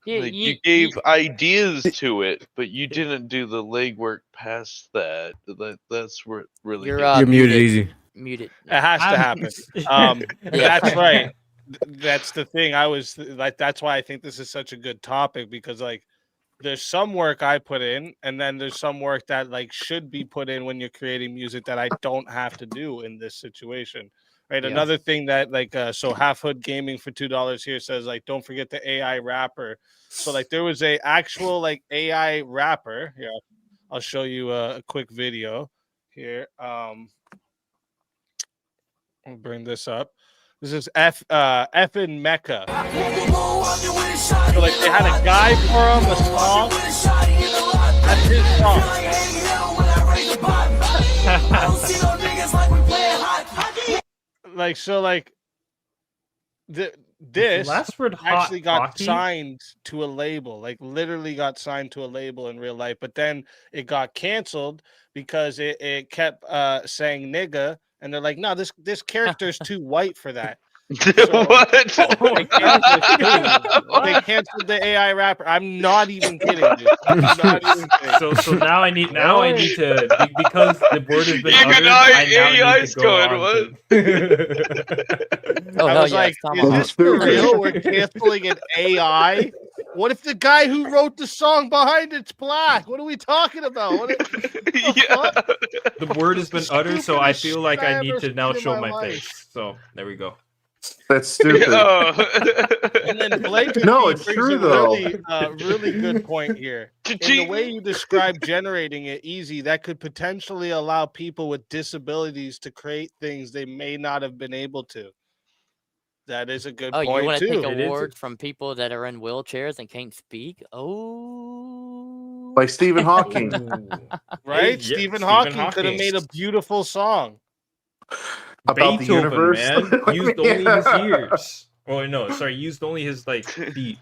Like, you gave ideas to it, but you didn't do the legwork past that. That's where it really. You're, gets You're me. muted easy. Muted. It has to happen. That's right. That's the thing. I was like, that's why I think this is such a good topic, because like there's some work I put in, and then there's some work that like should be put in when you're creating music that I don't have to do in this situation. Right. Yeah. Another thing that like so Half Hood Gaming for $2 here says like don't forget the AI rapper. So like there was a actual like AI rapper. Yeah, I'll show you a quick video here. I'll bring this up. This is Effin Mecca. So like they had a guy for him, a song. That's his song. Like so, like this last word actually got hockey? signed to a label, like literally got signed to a label in real life, but then it got canceled because it kept saying nigga, and they're like, no, this character is too white for that. What? They canceled the AI rapper. I'm not even kidding, dude. I'm not even kidding. So now I need to because the word has been You uttered. can I AI's now need to going, go on Oh, I hell was yeah, like, it's is this for real? We're canceling an AI? What if the guy who wrote the song behind it's black? What are we talking about? The word has been uttered, so I Stupidest feel like shit I I need ever to now seen in show my my life. face. So there we go. That's stupid. And then Blake No, it's brings true, a though. really good point here. In the way you describe generating it easy, that could potentially allow people with disabilities to create things they may not have been able to. That is a good Oh, point you want to too. take awards from people that are in wheelchairs and can't speak? Oh, Like Stephen Hawking. Right? Yeah, Stephen Stephen Hawking could have Hawking. made a beautiful song. About the Beethoven, universe. man, used only his ears. Oh no, sorry, used only his like feet.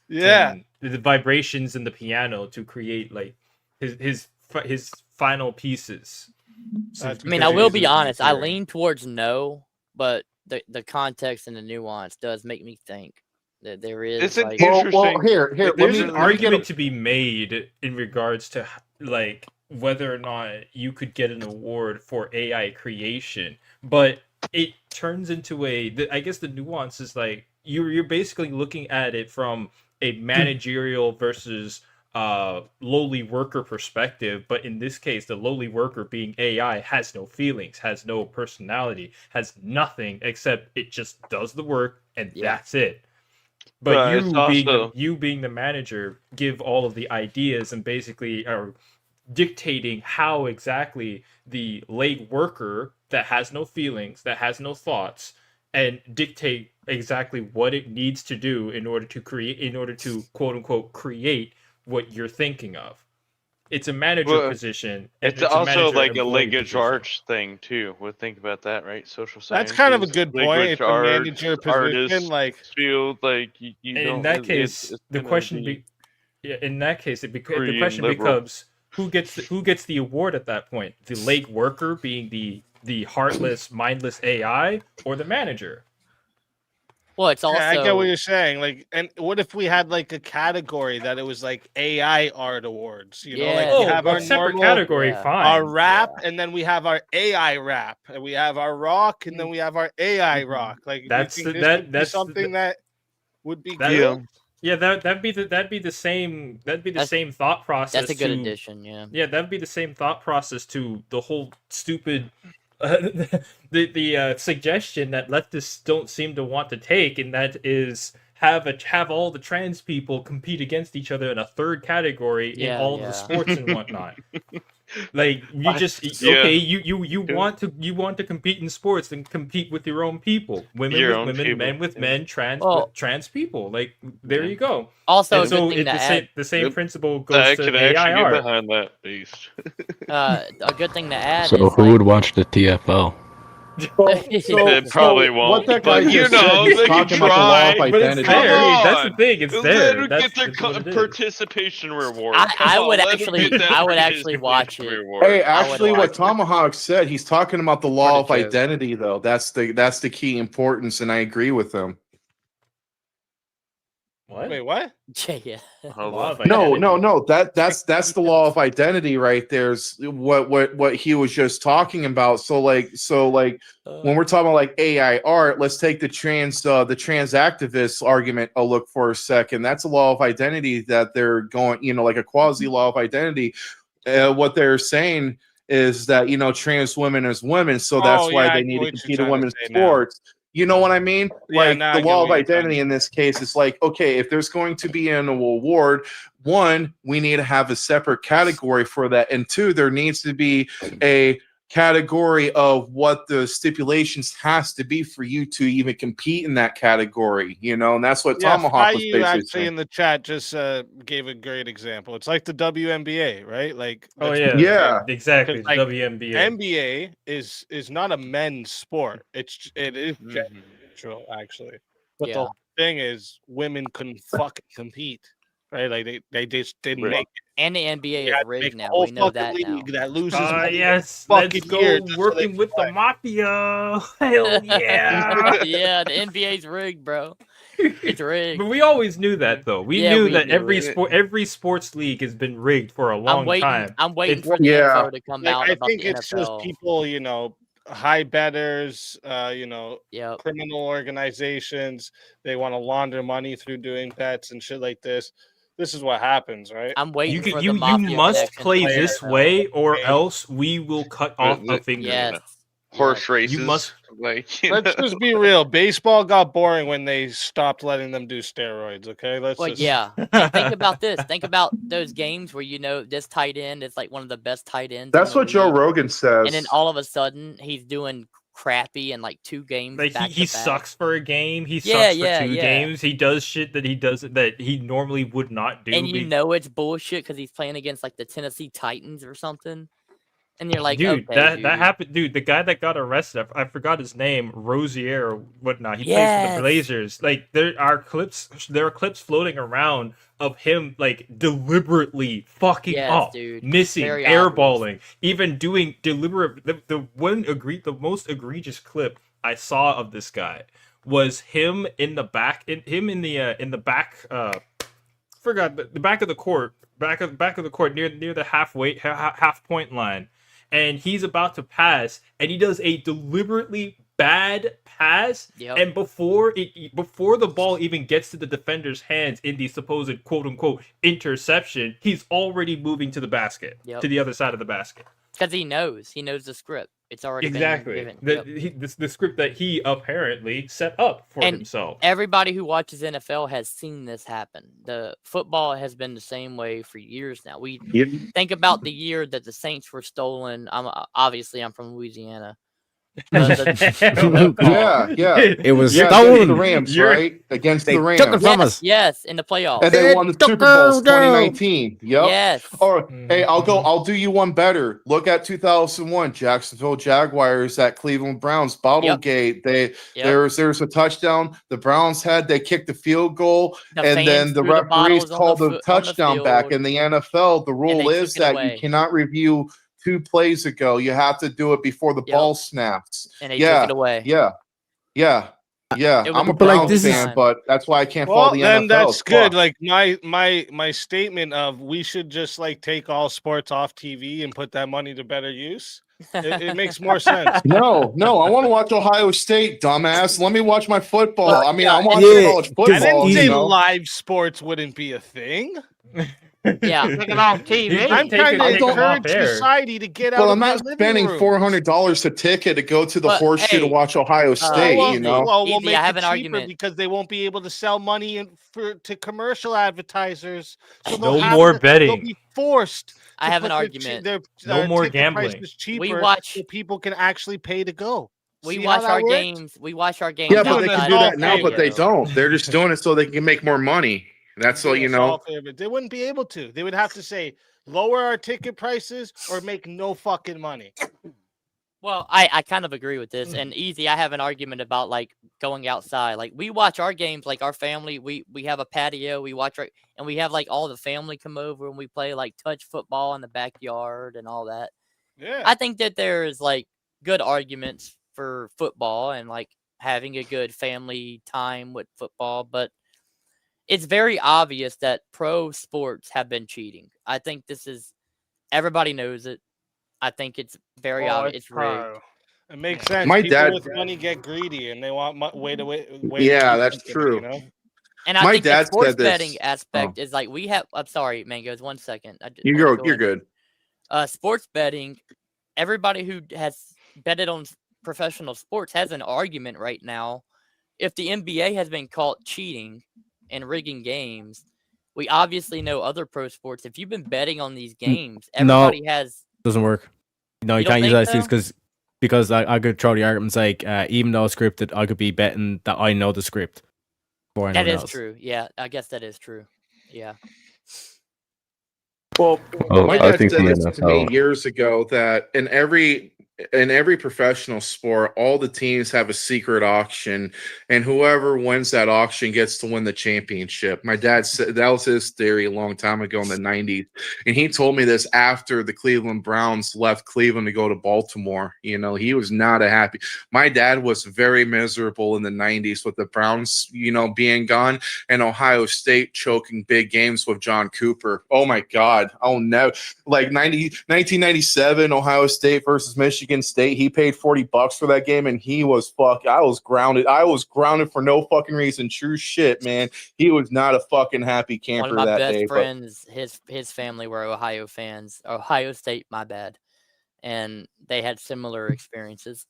Yeah. and the vibrations in the piano to create like his final pieces. I mean, I will be honest. I lean towards no, but the context and the nuance does make me think. There It's is an like interesting. There's let an me argument to be made in regards to like whether or not you could get an award for AI creation, but it turns into I guess the nuance is like you're basically looking at it from a managerial versus lowly worker perspective, but in this case the lowly worker being AI has no feelings, has no personality, has nothing except it just does the work and that's it. But it's also you being the manager give all of the ideas and basically are dictating how exactly the late worker that has no feelings, that has no thoughts, and dictate exactly what it needs to do in order to quote unquote create what you're thinking of. It's a manager well, position, and it's it's a also manager like a employee language position. arts thing too. We'll think about that, right? Social That's kind of a sciences, good point. language It's a arts, manager position, artists like field. Like you In don't. that case, It's the gonna question be yeah, in that case, the free and question liberal. becomes who gets the award at that point? The late worker being the heartless, mindless AI, or the manager? well, it's yeah, I get what also you're saying. Like, and what if we had like a category that it was like AI art awards? You know, like we yeah, Oh, have a our separate normal, category, yeah, our fine. rap, and then we have our AI rap, and we have our rock, and then we have our AI rock. Like, do you That's think this would be that's something that would be that good? yeah, that'd be the same that's thought that's process a good to addition. Yeah. that'd be the same thought process to the whole stupid the suggestion that leftists don't seem to want to take, and that is have all the trans people compete against each other in a third category in Yeah, all of the yeah. sports and whatnot. Like you just Yeah. okay, you want to compete in sports and compete with your own people, women Your with own women, people. men with Yeah. men, trans Well, with trans people. Like there Yeah. you go. also And a good so thing to the add. same Yep. principle goes I to could AI actually get art. behind that beast. A good thing to add So is who like would watch the TFL? It probably won't, what that guy but you just said, know, he's they can talking about the law of try. But it's Come identity. there. That's the on, thing. It's let there. them That's get their what it is. participation reward. Come I on, would let them get that I would actually watch participation it. reward. Hey, I would actually, watch what it Tomahawk said, he's talking about the for law the of joke. identity, though. That's the key importance, and I agree with him. What? Wait, what? Yeah. Hold Law on. of identity. No. That's the law of identity right there's what he was just talking about. So when we're talking about like AI art, let's take the trans activist argument a look for a second. That's a law of identity that they're going, like a quasi law of identity. What they're saying is that trans women is women, so that's Oh why yeah, I they get need to what you're compete in trying to women's say now. sports. You know what I mean? Yeah, Like now the I get law what of you're trying to identity in this case is like, okay, if there's going to be an award, one, we need to have a separate category for that, and two, there needs to be a category of what the stipulations has to be for you to even compete in that category, and that's what Yeah, Tomahawk was you basically actually saying. in the chat just gave a great example. It's like the WNBA, right? Like Oh that's yeah, Yeah. exactly. The like WNBA. NBA is not a men's sport. It is Mhm. gender neutral actually. But the Yeah. whole thing is women couldn't fucking compete, right? Like they just didn't Right. make it. And the NBA You is had to rigged make a now. whole We know fucking that now. league that loses money Yes, every let's fucking go year just so they working can with the play. mafia. Hell yeah. Yeah, the NBA's rigged, bro. It's rigged. But we always knew that though. We Yeah, knew we that knew it. every sports league has been rigged for a long time. I'm waiting It's for the Yeah. info to come Like, out I about think the it's just NFL. people, high betters, Yep. criminal organizations. They want to launder money through doing bets and shit like this. This is what happens, right? I'm waiting for the you mafia must connection play to the this NFL. way or else we will cut off a finger. Yes. Horse races. You must Like, Let's just be real. Baseball got boring when they stopped letting them do steroids. Okay, let's Well, just yeah. And think about this. Think about those games where this tight end is like one of the best tight ends. That's in the what Joe league, Rogan says. and then all of a sudden he's doing crappy in like 2 games. Like back he to back. sucks for a game. He Yeah, sucks for yeah, 2 yeah. games. He does shit that he normally would not do. And you know it's bullshit because he's playing against like the Tennessee Titans or something. And you're like, dude, okay, that happened. Dude, the guy that got arrested, I forgot his name, Rozier or whatnot. He plays for Yes. the Blazers. Like there are clips floating around of him like deliberately fucking Yes, up, dude. missing, Very airballing, even doing deliberate. The most egregious clip I saw of this guy was him in the back, in the back. Forgot the back of the court, back of the court near the half point line, and he's about to pass, and he does a deliberately bad pass, and before the ball even gets to the defender's hands in the supposed quote unquote interception, he's already moving to the basket, to the other side of the basket. Because he knows the script. It's already Exactly. been given. The script that he apparently set up for himself. Everybody who watches NFL has seen this happen. The football has been the same way for years now. We think about the year that the Saints were stolen. Obviously I'm from Louisiana. Yeah. It was stolen. The Rams, right? Against the Rams. Took it from us. Yes, in the playoffs. And they won the Super Bowl 2019. Yep. Yes. Or hey, I'll do you one better. Look at 2001 Jacksonville Jaguars at Cleveland Browns. Bottlegate. There's a touchdown. The Browns they kicked the field goal, and then the referees called the touchdown back. In the NFL, the rule is that you cannot review 2 plays ago. You have to do it before the ball snaps. And they took it away. Yeah. I'm a Browns fan, but that's why I can't follow the NFL. Then that's good. Like my statement of we should just like take all sports off TV and put that money to better use. It makes more sense. No, I want to watch Ohio State, dumbass. Let me watch my football. I mean, I'm watching college football. I didn't say live sports wouldn't be a thing. Yeah, take it off TV. I'm trying to encourage society to get out. Well, I'm not spending $400 a ticket to go to the horseshoe to watch Ohio State. We'll make it cheaper because they won't be able to sell money to commercial advertisers. So no more betting. They'll be forced. I have an argument. No more gambling. We watch so people can actually pay to go. We watch our games. We watch our games. Yeah, but they can do that now, but they don't. They're just doing it so they can make more money. That's all you know. They wouldn't be able to. They would have to say lower our ticket prices or make no fucking money. Well, I kind of agree with this. And I have an argument about like going outside. Like we watch our games, like our family. We have a patio. We watch and we have like all the family come over and we play like touch football in the backyard and all that. Yeah. I think that there is like good arguments for football and like having a good family time with football, but it's very obvious that pro sports have been cheating. I think everybody knows it. I think it's very obvious. It's rigged. It makes sense. My People dad with money get greedy and they want way yeah, that's true. You know? And I think the sports betting aspect is like we have. I'm sorry, Mangoes. 1 second. You're good. Sports betting. Everybody who has betted on professional sports has an argument right now. If the NBA has been caught cheating and rigging games, we obviously know other pro sports. If you've been betting on these games, everybody doesn't work. No, you can't use that excuse because I could throw the arguments like even though scripted, I could be betting that I know the script. That is true. Yeah, I guess that is true. Yeah. Well, my dad said this to me years ago that in every professional sport, all the teams have a secret auction, and whoever wins that auction gets to win the championship. My dad said that was his theory a long time ago in the 90s. And he told me this after the Cleveland Browns left Cleveland to go to Baltimore. You know, he was not a happy. My dad was very miserable in the 90s with the Browns, being gone, and Ohio State choking big games with John Cooper. Oh my God. Oh no. Like 1997, Ohio State versus Michigan State. He paid $40 for that game, and he was I was grounded. I was grounded for no fucking reason. True shit, man. He was not a fucking happy camper that day. One of my best friends, his family were Ohio fans. Ohio State, my bad. And they had similar experiences.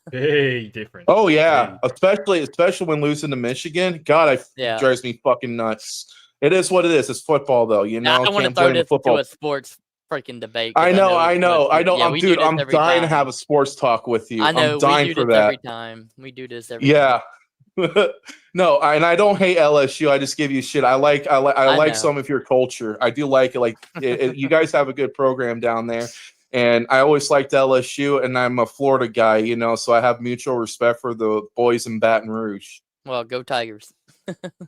Big difference. Oh yeah, especially when losing to Michigan. God, drives me fucking nuts. It is what it is. It's football, though. I don't want to throw this to a sports freaking debate. I know. I'm dying to have a sports talk with you. I know. I'm dying we do for this that. every time. We do this every time. No, and I don't hate LSU. I just give you shit. I like some of your culture. I do like it. Like you guys have a good program down there, and I always liked LSU. And I'm a Florida guy, so I have mutual respect for the boys in Baton Rouge. Well, go Tigers.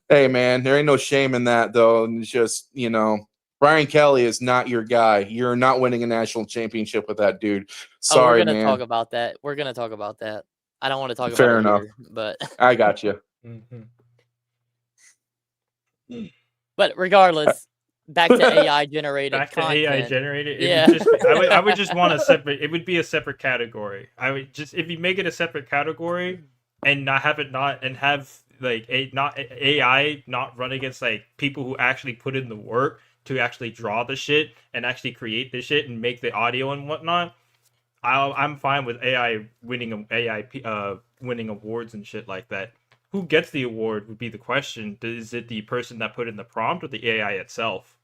Hey man, there ain't no shame in that though. And it's just Brian Kelly is not your guy. You're not winning a national championship with that dude. Sorry, we're gonna man. talk about that. We're gonna talk about that. I don't want to talk about Fair it enough. here, but I got you. but regardless, back to AI generated Back to content. AI generated, it Yeah. would just be, I would just want a separate. It would be a separate category. I would just, if you make it a separate category and not have it not and have like AI not run against like people who actually put in the work to actually draw the shit and actually create the shit and make the audio and whatnot. I'm fine with AI winning winning awards and shit like that. Who gets the award would be the question. Is it the person that put in the prompt or the AI itself?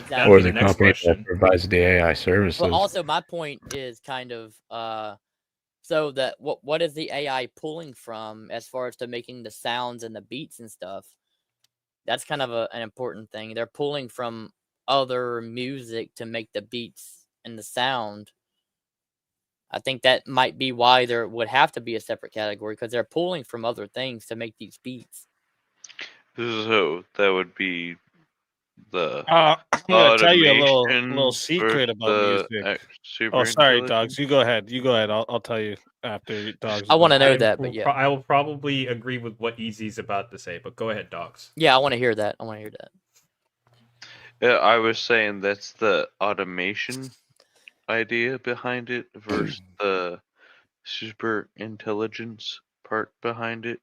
That'd Or be the next company question. that provides the AI services. But also, my point is kind of so that what is the AI pulling from as far as to making the sounds and the beats and stuff? That's kind of an important thing. They're pulling from other music to make the beats and the sound. I think that might be why there would have to be a separate category, because they're pulling from other things to make these beats. So that would be the I'm gonna tell you a little automation secret about versus the music. super Oh, sorry, intelligence. Dogs. You go ahead. You go ahead. I'll tell you after Dogs. I want to know I that, will but yeah. I will probably agree with what Easy's about to say, but go ahead, Dogs. Yeah, I want to hear that. I want to hear that. Yeah, I was saying that's the automation idea behind it versus the super intelligence part behind it.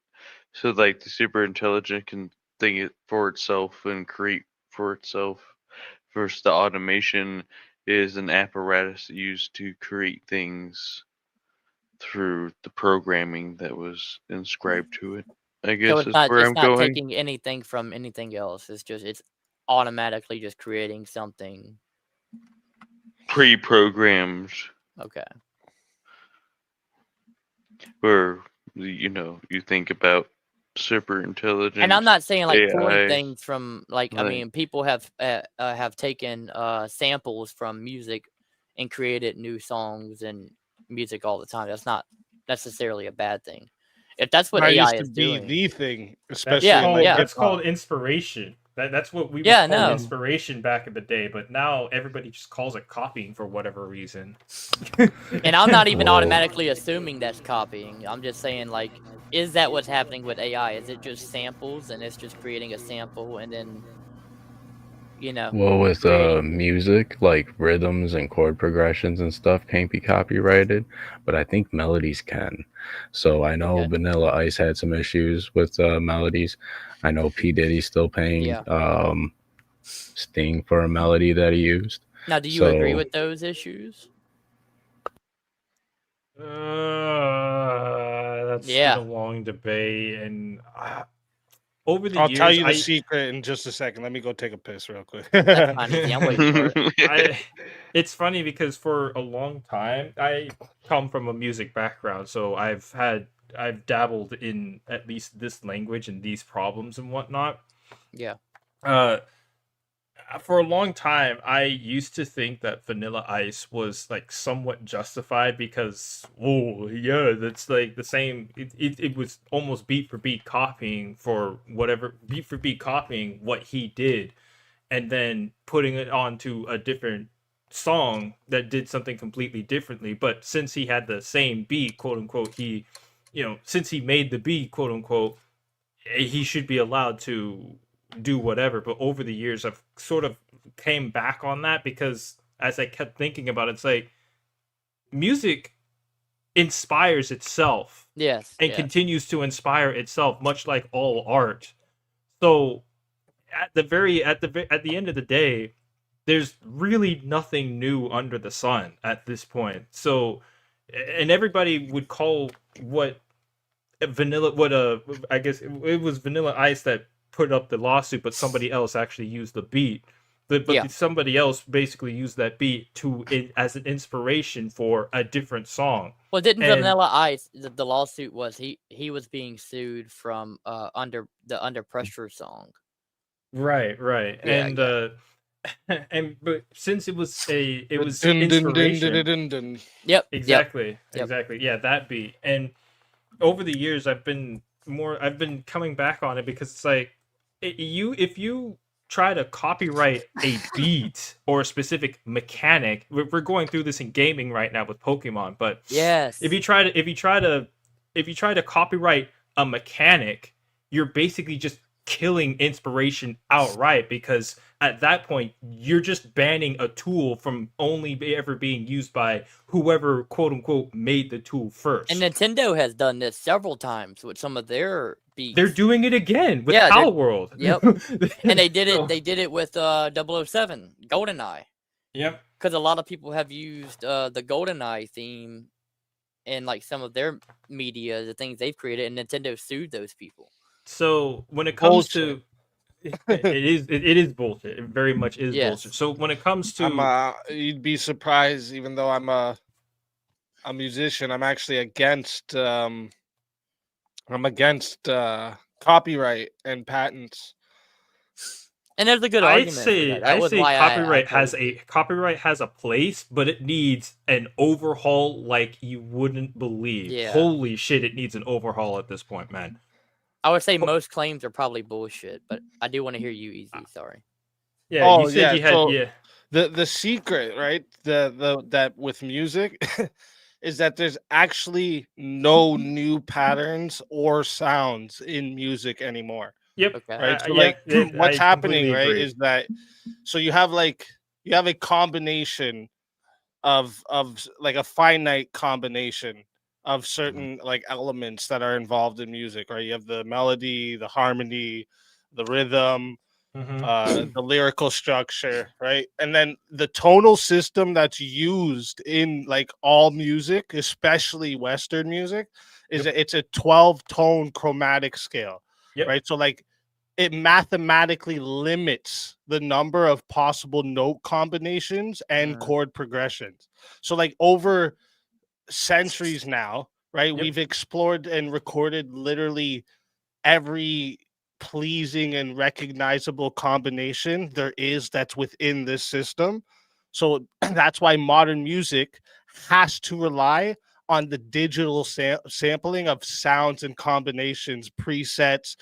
So like the super intelligent can think it for itself and create for itself versus the automation is an apparatus used to create things through the programming that was inscribed to it. I So guess it's is not where it's I'm not going. taking anything from anything else. It's automatically just creating something. Pre-programmed Okay. where you think about super intelligence. And I'm not saying like pulling AI, things from like I like- mean people have taken samples from music and created new songs and music all the time. That's not necessarily a bad thing. If that's what That AI used to is be doing. the thing, That's especially Yeah, in called, like that's hip-hop. called inspiration. That's what we would Yeah, call no. inspiration back in the day, but now everybody just calls it copying for whatever reason. And I'm not even Whoa. automatically assuming that's copying. I'm just saying, like, is that what's happening with AI? Is it just samples and it's just creating a sample and then, Well, with creating... music, like rhythms and chord progressions and stuff can't be copyrighted, but I think melodies can. So I know Okay. Vanilla Ice had some issues with melodies. I know P. Diddy's still paying Yeah. Sting for a melody that he used. Now, do you agree So with those issues? That's been a long debate, and over the I'll years, tell you the secret in just a second. Let me go take a piss real quick. That's fine, Easy. I'm waiting for it. It's funny because for a long time, I come from a music background, so I've dabbled in at least this language and these problems and whatnot. Yeah. For a long time, I used to think that Vanilla Ice was like somewhat justified because, oh yeah, that's like the same. It was almost beat for beat copying what he did, and then putting it onto a different song that did something completely differently. But since he had the same beat, quote unquote, since he made the beat, quote unquote, he should be allowed to do whatever. But over the years, I've sort of came back on that because as I kept thinking about it, it's like music inspires itself. Yes. And continues to inspire itself, much like all art. So at the end of the day, there's really nothing new under the sun at this point. So, and everybody would call I guess it was Vanilla Ice that put up the lawsuit, but somebody else actually used the beat. But somebody else basically used that beat as an inspiration for a different song. Well, didn't Vanilla Ice, the lawsuit was he was being sued from Under Pressure song. Right. Yeah, But since it was inspiration. Yep. Exactly. Yeah, that beat. And over the years, I've been coming back on it because it's like if you try to copyright a beat or a specific mechanic, we're going through this in gaming right now with Pokemon, but Yes. if you try to copyright a mechanic, you're basically just killing inspiration outright, because at that point you're just banning a tool from only ever being used by whoever quote unquote made the tool first. And Nintendo has done this several times with some of their beats. They're doing it again with Yeah, Pal World. Yep. And they did it. So- They did it with 007 GoldenEye. Yep. Because a lot of people have used the GoldenEye theme in like some of their media, the things they've created, and Nintendo sued those people. So when it comes to it is bullshit. It very much is Yes. bullshit. So when it comes to You'd be surprised, even though I'm a musician, I'm actually against copyright and patents. And there's a good I'd argument for say that. That I'd was say why copyright has a place, but it needs an overhaul like you wouldn't believe. Yeah. Holy shit, it needs an overhaul at this point, man. I would say most claims are probably bullshit, but I do want to hear you, Easy. Sorry. Yeah, you said you had so yeah. The secret, right? The that with music is that there's actually no new patterns or sounds in music anymore. Yep. Right. So yeah, what's I happening, completely right, agree. is that so you have a combination of like a finite combination of certain like elements that are involved in music, right? You have the melody, the harmony, the rhythm, the lyrical structure, right? And then the tonal system that's used in like all music, especially Western music, is it's a 12-tone chromatic scale, right? So like it mathematically limits the number of possible note combinations and chord progressions. So like over centuries now, right, we've explored and recorded literally every pleasing and recognizable combination there is that's within this system. So that's why modern music has to rely on the digital sampling of sounds and combinations, presets,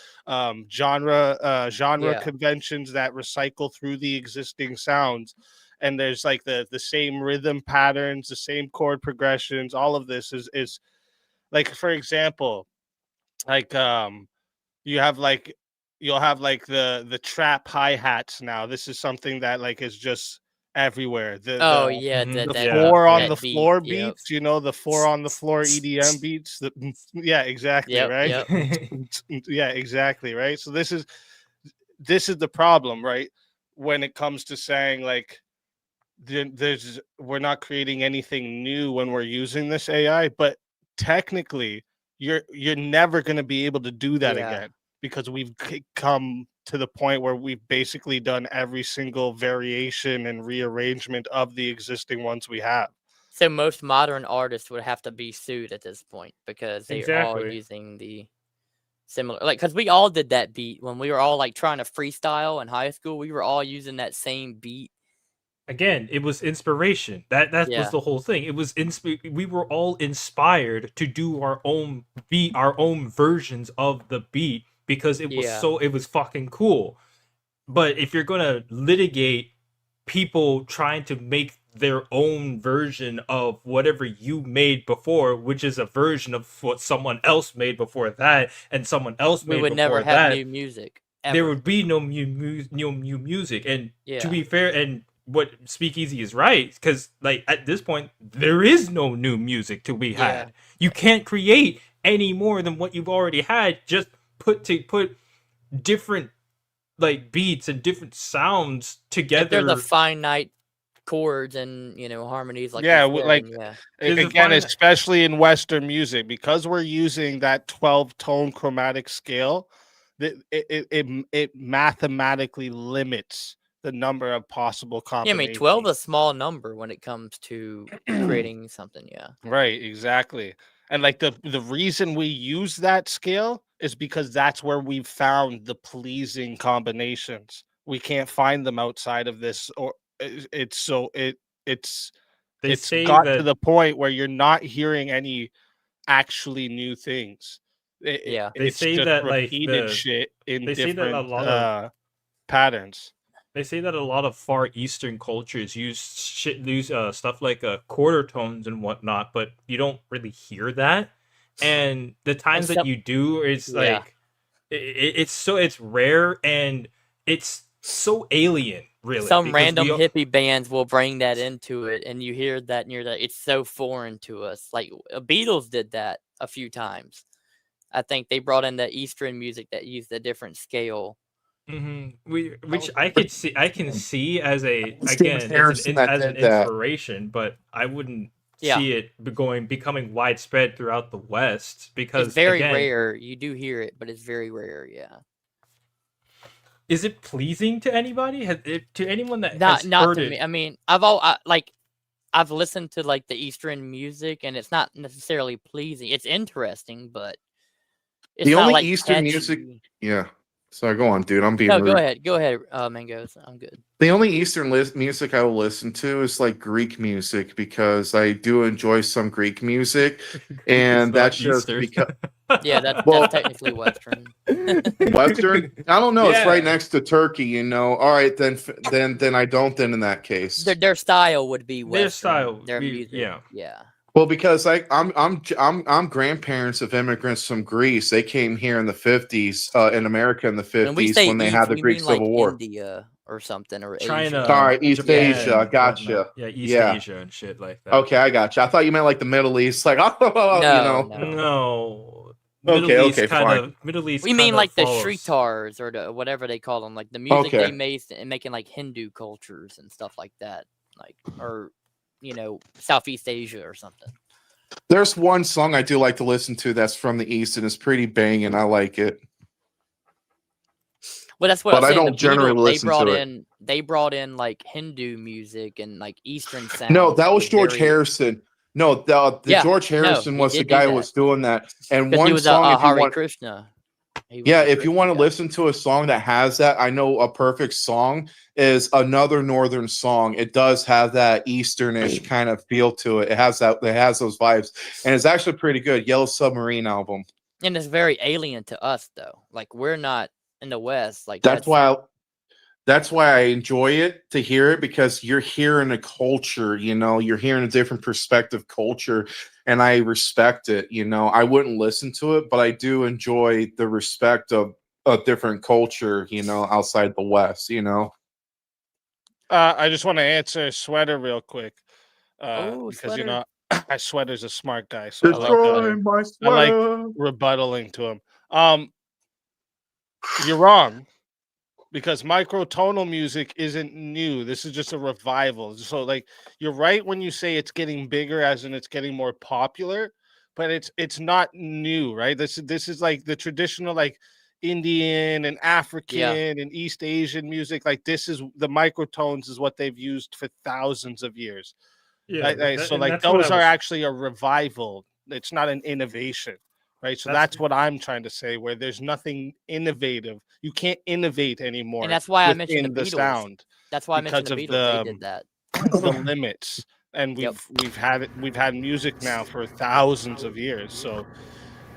genre conventions that recycle through the existing sounds. And there's like the same rhythm patterns, the same chord progressions. All of this is like, for example, like you'll have like the trap hi-hats now. This is something that like is just everywhere. The 4 on the floor beats, you know, the 4 on the floor EDM beats. Yeah, exactly, right? Yeah, exactly, right? So this is the problem, right? When it comes to saying like we're not creating anything new when we're using this AI, but technically you're never going to be able to do that again, because we've come to the point where we've basically done every single variation and rearrangement of the existing ones we have. So most modern artists would have to be sued at this point because they're all Exactly. using the similar, like, because we all did that beat when we were all like trying to freestyle in high school. We were all using that same beat. Again, it was inspiration. That was the whole thing. It was we were all inspired to do our own beat, our own versions of the beat, because it was it was fucking cool. But if you're gonna litigate people trying to make their own version of whatever you made before, which is a version of what someone else made before that, and someone else made We would before never that, have new music. there Ever. would be no new music. And Yeah. to be fair, and what Speakeasy is right, because like at this point there is no new music to be had. You can't create any more than what you've already had. Just put different like beats and different sounds together. If there's a finite chords and harmonies, like Yeah, you said, like then, again, especially in Western music, because we're using that 12-tone chromatic scale, it mathematically limits the number of possible Yeah, I combinations. mean, 12 is a small number when it comes to creating something. Yeah. Right, exactly. And like the reason we use that scale is because that's where we've found the pleasing combinations. We can't find them outside of this, or it's They say got that to the point where you're not hearing any actually new things. They It's say just that like repeated shit in they say that a different lot of patterns. They say that a lot of Far Eastern cultures use stuff like quarter tones and whatnot, but you don't really hear that. And the times that you do, it's like it's rare and it's so alien, really. Some because random we all- hippie bands will bring that into it, and you hear that, and you're like, it's so foreign to us. Like Beatles did that a few times. I think they brought in the Eastern music that used a different scale. Which I can see as a It's again James Harrison that as an did that. inspiration, but I wouldn't Yeah. see it becoming widespread throughout the West because It's very again, rare. You do hear it, but it's very rare. Yeah. is it pleasing to anybody? To anyone that Not has not heard to it? me. I mean, I've listened to like the Eastern music, and it's not necessarily pleasing. It's interesting, but it's The not only like Eastern music, catchy. yeah. Sorry, go on, dude. I'm being No, rude. go ahead, Mangoes. I'm good. The only Eastern music I will listen to is like Greek music because I do enjoy some Greek music, and not that's just Eastern. because. Yeah, that's Well, technically Western. Western. I don't know. It's right Yeah. next to Turkey. You know. All right, then I don't. Then in that case, Their style would be Western. Their style, Their music. yeah. Yeah. well, because I'm grandparents of immigrants from Greece. They came here in the 50s, in America in the When we 50s say when they East, had the we Greek mean like Civil War. India or something, or China, Asia. Sorry, East Japan, Asia. whatnot. Gotcha. Yeah, East Yeah. Asia and shit like that. Okay, I got you. I thought you meant like the Middle East, like oh, you know. No. Okay, fine. Middle East. We mean kinda like the follows. Shritars or the whatever they call them, like the music Okay. they made and making like Hindu cultures and stuff like that, like or Southeast Asia or something. There's one song I do like to listen to that's from the East and it's pretty banging. I like it. Well, that's what But I'm I saying. don't generally listen to it. They brought in like Hindu music and like Eastern sounds. No, that was George very- Harrison. No, the Yeah, George no, Harrison he was the did do guy who that. was doing that. And 'Cause he one was song, a if you Hare want, Krishna. He was yeah, a if you Krishna want to guy. listen to a song that has that, I know a perfect song is Another Northern Song. It does have that Easternish kind of feel to it. It has those vibes, and it's actually pretty good. Yellow Submarine album. And it's very alien to us, though. Like we're not in the West. Like That's why I enjoy it to hear it, because you're hearing a culture, you're hearing a different perspective culture, and I respect it. I wouldn't listen to it, but I do enjoy the respect of a different culture, outside the West, I just want to answer Sweater real quick. Because Sweater. Sweater's a smart guy, so Destroy my I like sweater. rebuttaling to him. You're wrong, because microtonal music isn't new. This is just a revival. So like you're right when you say it's getting bigger, as in it's getting more popular, but it's not new, right? This is like the traditional like Indian and African and East Asian music. Like this is the microtones is what they've used for thousands of years. Yeah, So and like that's what those I are was- actually a revival. It's not an innovation. Right. So that's what I'm trying to say, where there's nothing innovative. You can't innovate anymore. And that's why I mentioned within the the Beatles. sound. That's why I mentioned because the of Beatles. They did that. the limits. And we've had music now for thousands of years. So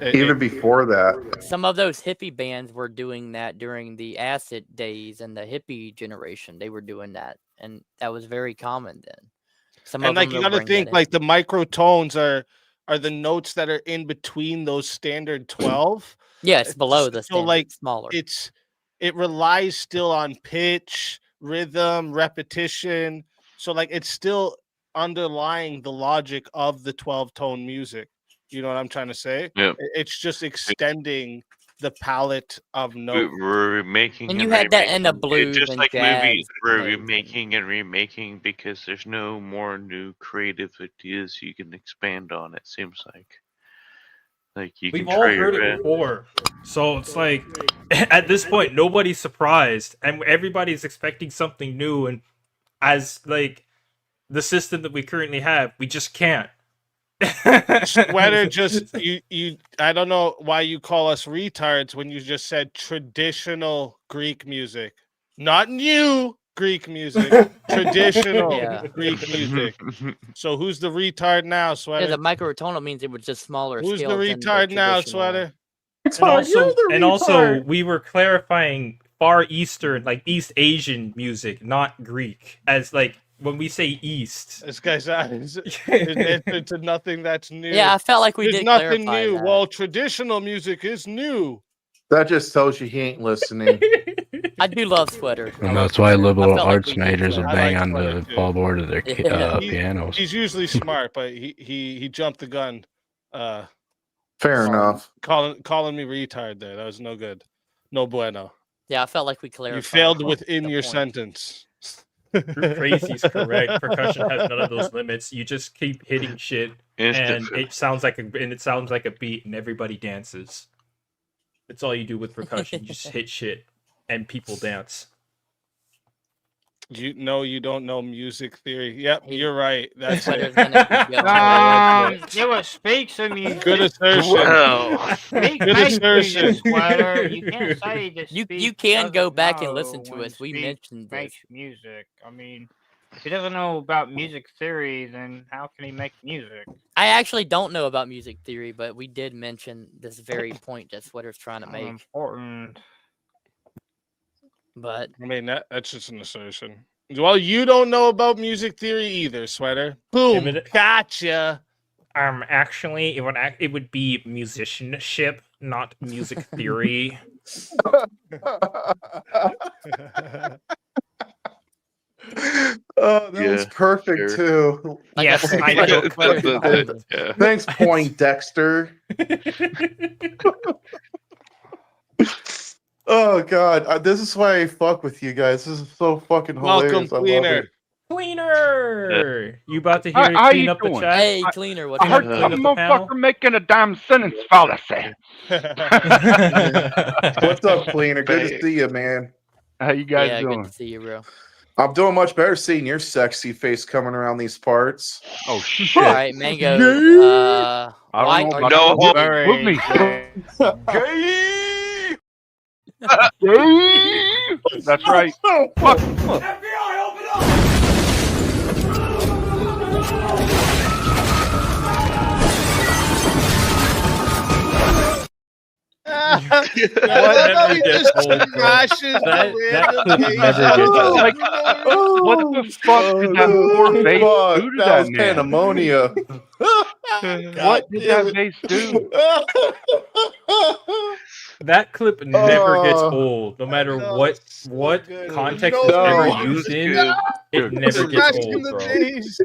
Even before that. Some of those hippie bands were doing that during the acid days and the hippie generation. They were doing that, and that was very common then. Some and of like them you will got to bring think that like the microtones are the notes that are in between those standard 12. Yeah, it's below the So standard, like smaller. It relies still on pitch, rhythm, repetition. So like it's still underlying the logic of the 12-tone music. You know what I'm trying to say? Yeah. It's just extending the palette of notes. We're remaking And you had that in the remaking. blues Just and like movies, jazz we're notes remaking and remaking because there's no more new creative ideas you can expand on. It seems like you We've can all try heard your it before, so it's like at this point nobody's surprised, and everybody's expecting something new. And as like the system that we currently have, we just can't. Sweater just you I don't know why you call us retards when you just said traditional Greek music, not new Greek music, traditional Greek music. So who's the retard now, Sweater? Yeah, the microtonal means it was just smaller. Who's the scales than retard now, traditional. Sweater? And also we were clarifying Far Eastern, like East Asian music, not Greek. As like when we say East, This guy's eyes is answer to nothing that's new. Yeah, I felt like we There's did nothing clarify new. that. Well, traditional music is new. That just tells you he ain't listening. I do love Sweater. I And love that's why Sweater. I liberal felt like arts we did majors will clarify. bang like on Sweater, the too. ballboard of their Yeah. pianos. He's usually smart, but he jumped the gun. Fair enough. Calling me retard there. That was no good. No bueno. Yeah, I felt like we clarified. You failed the within your point. sentence. Crazy's correct. Percussion has none of those limits. You just keep hitting shit, and it sounds like a beat, and everybody dances. That's all you do with percussion. You just hit shit, and people dance. You don't know music theory. Yep, you're right. That's Sweater's it. It was speaks of music. Good assertion. Wow. Speak Good makes assertion. music, Sweater. You can't say that. You can go back and listen to us. We mentioned this. Makes music. I mean, if he doesn't know about music theory, then how can he make music? I actually don't know about music theory, but we did mention this very point that Sweater's trying to make. Important. But I mean, that's just an assertion. Well, you don't know about music theory either, Sweater. Boom, gotcha. Actually, it would be musicianship, not music theory. Oh, that was perfect too. Yes, I know. Thanks, Point Dexter. Oh God, this is why I fuck with you guys. This is so fucking hilarious. Welcome, I love Cleaner. it. Cleaner, you about to hear How clean you up the doing? chat? hey, Cleaner, what's I heard up? some motherfucker making a damn sentence fallacy. What's up, Cleaner? Good to see you, man. How you guys Yeah, doing? good to see you, bro. I'm doing much better seeing your sexy face coming around these parts. Oh shit! All right, Mango. I Why don't are know you? about Very move me. Gay. That's right. Fuck. What? He just crashes That the clip never gets old. Like, what the fuck did that poor bass do to that that was man? pandemonium. What did that bass do? That clip never gets Oh. old, no matter No, what so good. context No, it's ever no. used in. Good. It never gets Back old, in the bro. days.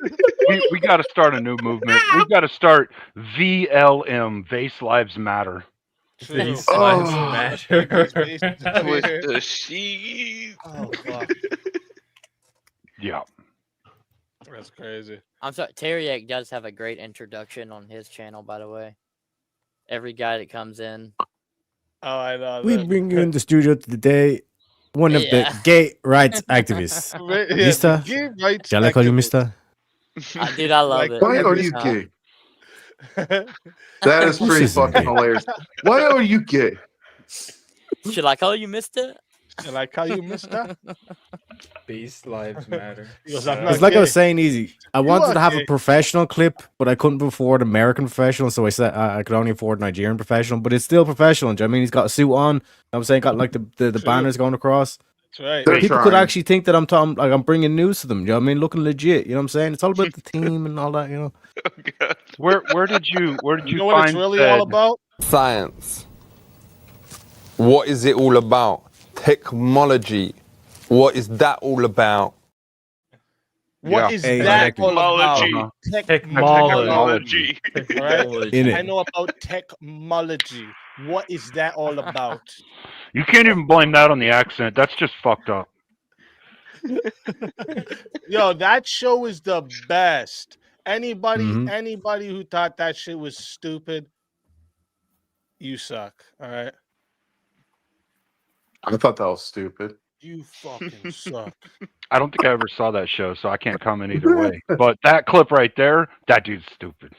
We got to start a new movement. We got to start VLM, Vase Lives Matter. These Oh. lives matter. With the sheet. Oh fuck. Yeah. That's crazy. I'm sorry. Teriak does have a great introduction on his channel, by the way. Every guy that comes in. Oh, I know. We bring you in the studio today. One of Yeah. the gay rights activists. Mister? Shall I call you Mister? Dude, I love it. Why are Every you time. gay? That is pretty This isn't fucking gay. hilarious. Why are you gay? Should I call you Mister? Shall I call you Mister? Base lives matter. He goes, I'm not It's like I was gay. saying, Easy. I wanted are to have gay. a professional clip, but I couldn't afford American professional, so I said I could only afford Nigerian professional. But it's still professional. Do you know what I mean? He's got a suit on. You know what I'm saying, got like the banners going across. That's right. They're People could trying. actually think that I'm talking like I'm bringing news to them. You know what I mean? Looking legit. You know what I'm saying? It's all about the team and all that. You know. Where did you You know what it's find really said, all about? Science. What is it all about? Technology. What is that all about? What is Hey, that exactly. all about? Technology. Right? In it. I know about technology. What is that all about? You can't even blame that on the accent. That's just fucked up. Yo, that show is the best. Anybody Mhm. who thought that shit was stupid, you suck. All right. I thought that was stupid. You fucking suck. I don't think I ever saw that show, so I can't comment either way. But that clip right there, that dude's stupid.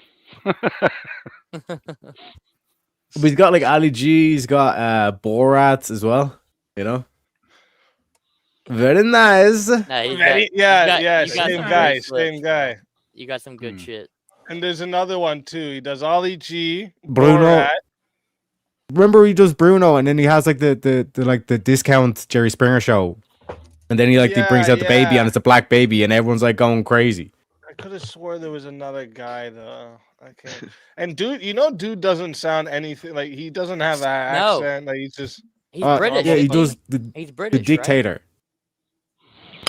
But he's got like Ali G. He's got Borat as well. You know. Very nice. Nah, Same you got guy, some great same clips. guy. You got some good shit. And there's another one too. He does Ollie G, Bruno. Borat. remember he does Bruno, and then he has like the discount Jerry Springer show, and then he brings out the baby, and it's a black baby, and everyone's like going crazy. I could have swore there was another guy though. I can't. And dude, dude doesn't sound anything like he doesn't have an No. accent. Like he's just. He's British. Yeah, he isn't does He's the British, right? dictator,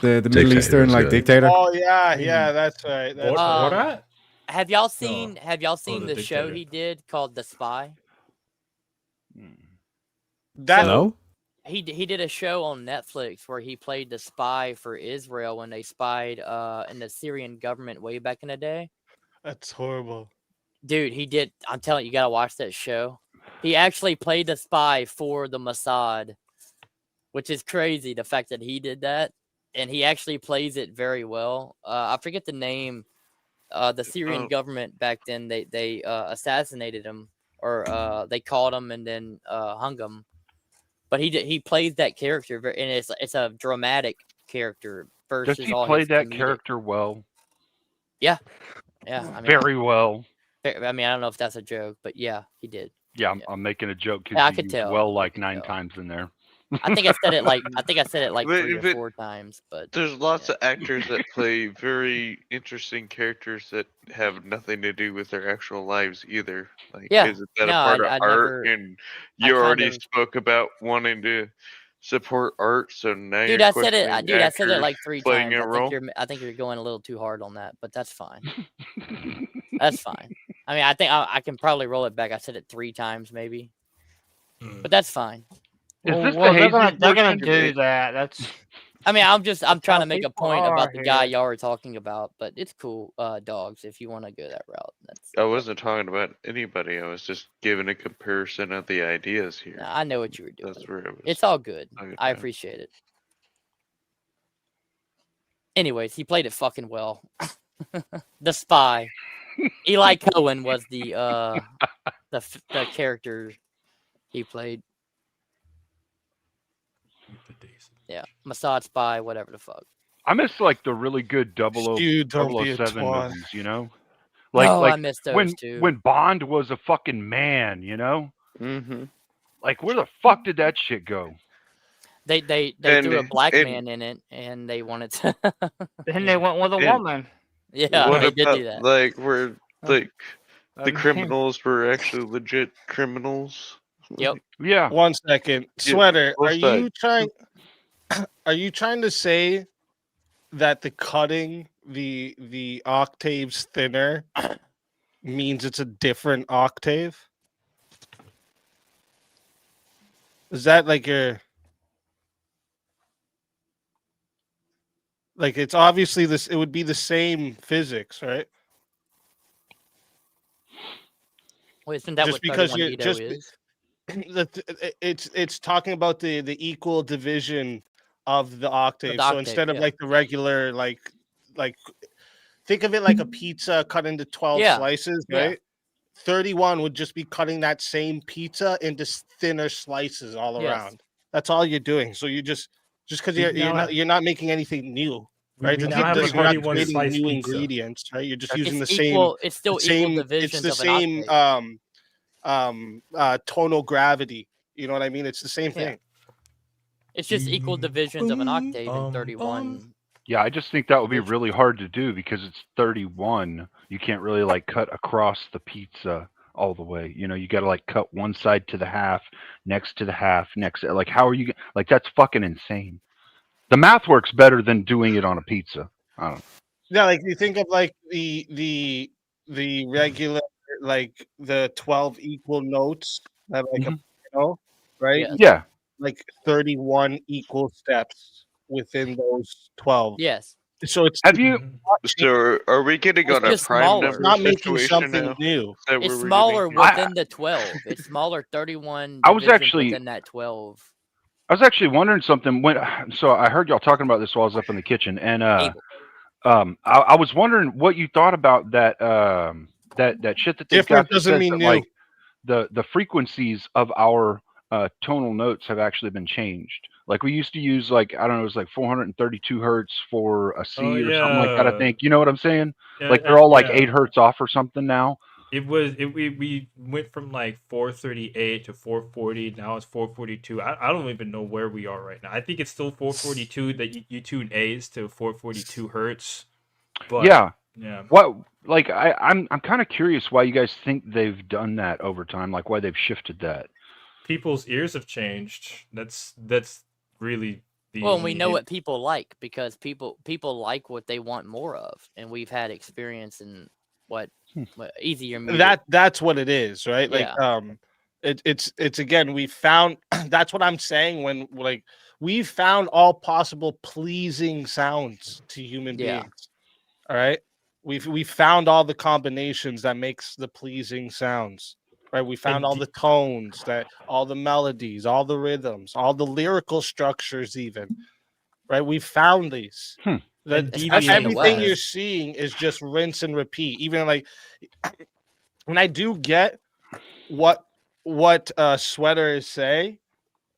the Middle Eastern dictator. Oh yeah, that's right. That's right. Have y'all seen the the show dictator. he did called The Spy? That No. He did a show on Netflix where he played the spy for Israel when they spied in the Syrian government way back in the day. That's horrible. Dude, he did. I'm telling you, you gotta watch that show. He actually played the spy for the Mossad, which is crazy. The fact that he did that, and he actually plays it very well. I forget the name. The Syrian government back then, they assassinated him, or they caught him and then hung him. But he plays that character, and it's a dramatic character versus Does he all play his that comedic. character well? Yeah. I mean, Very well. I mean, I don't know if that's a joke, but yeah, he did. Yeah, I'm making a joke Yeah, I because could you tell. well like 9 times in there. I think I said it like 3 or But 4 times, but there's lots of actors that play very interesting characters that have nothing to do with their actual lives either. Like, Yeah. isn't that No, a part I of art? never- And I you kind already of- spoke about wanting to support art, so now dude, you're I said it. questioning Dude, I said it actors like 3 playing times. a role. I think you're going a little too hard on that, but that's fine. That's fine. I mean, I think I can probably roll it back. I said it 3 times maybe, but that's fine. Is this Well, the they're gonna Hazes do version? that. That's. I mean, I'm trying to how make a people point are about the guy here. y'all were talking about, but it's cool, dogs. If you want to go that route, that's. I wasn't talking about anybody. I was just giving a comparison of the ideas here. I know what you were doing. That's where it was. It's all good. talking I about. appreciate it. Anyways, he played it fucking well. The spy. Eli Cohen was the character he played. Yeah, Mossad spy, whatever the fuck. I miss like the really good 00, Dude, don't be a 007 twat. movies, you know? No, I miss those when too. when Bond was a fucking man, you know? Mm-hmm. Like where the fuck did that shit go? They threw a black man in it, and they wanted to. Then they went with a woman. Yeah, what they did about do that. like where like the mean- criminals were actually legit criminals? Yep. Yeah. 1 second, Yeah, Sweater. what's Are you trying? Are you trying to say that the cutting the octaves thinner means it's a different octave? Is that like your like it's obviously this it would be the same physics, right? Well, isn't that Just what because 31 you're Vito just is? it's talking about the equal division of the octave. So octave, instead of yeah. like the regular like think of it like a pizza cut into 12 Yeah, slices, yeah. right? 31 would just be cutting that same pizza into thinner slices all Yes. around. That's all you're doing. So you just because you're not making anything new, right? we It's now not- have a you're not 31 creating slice new pizza. ingredients, right? You're just using It's the same. equal. It's still the same, equal divisions It's the of an same octave. tonal gravity. You know what I mean? It's the same Yeah. thing. It's just equal divisions of an octave in 31. Yeah, I just think that would be really hard to do because it's 31. You can't really like cut across the pizza all the way. You know, you got to like cut one side to the half, next to the half, next. Like, how are you? Like, that's fucking insane. The math works better than doing it on a pizza. I don't know. Yeah, like you think of like the regular like the 12 equal notes that like a piano, right? Yeah. Like 31 equal steps within those 12. Yes. So it's Have you? So are we getting It's on a just prime smaller. number It's not making situation something now? new. That It's we're smaller getting- within the 12. It's smaller 31 I was divisions actually- within that 12. I was actually wondering something when. So I heard y'all talking about this while I was up in the kitchen, and I was wondering what you thought about that that shit that they Different got that doesn't says mean that, like new. the frequencies of our tonal notes have actually been changed. Like we used to use like, I don't know, it was like 432 hertz for a C Oh, or something like that. I yeah. think, you know what I'm saying? Yeah, Like they're all like yeah. 8 hertz off or something now. We went from like 438 to 440. Now it's 442. I don't even know where we are right now. I think it's still 442 that you tune A's to 442 hertz. But Yeah. yeah. What like I'm kind of curious why you guys think they've done that over time, like why they've shifted that. People's ears have changed. That's really the Well, and we know what people like because people like what they want more of, and we've had experience in what easier music. That's what it is, right? Like Yeah. it's again, we found that's what I'm saying when like we found all possible pleasing sounds to human Yeah. beings. All right. We found all the combinations that makes the pleasing sounds. Right. We found all the tones, that all the melodies, all the rhythms, all the lyrical structures, even. Right. We found these. That Especially in the everything you're West. seeing is just rinse and repeat. Even like, and I do get what Sweater is saying,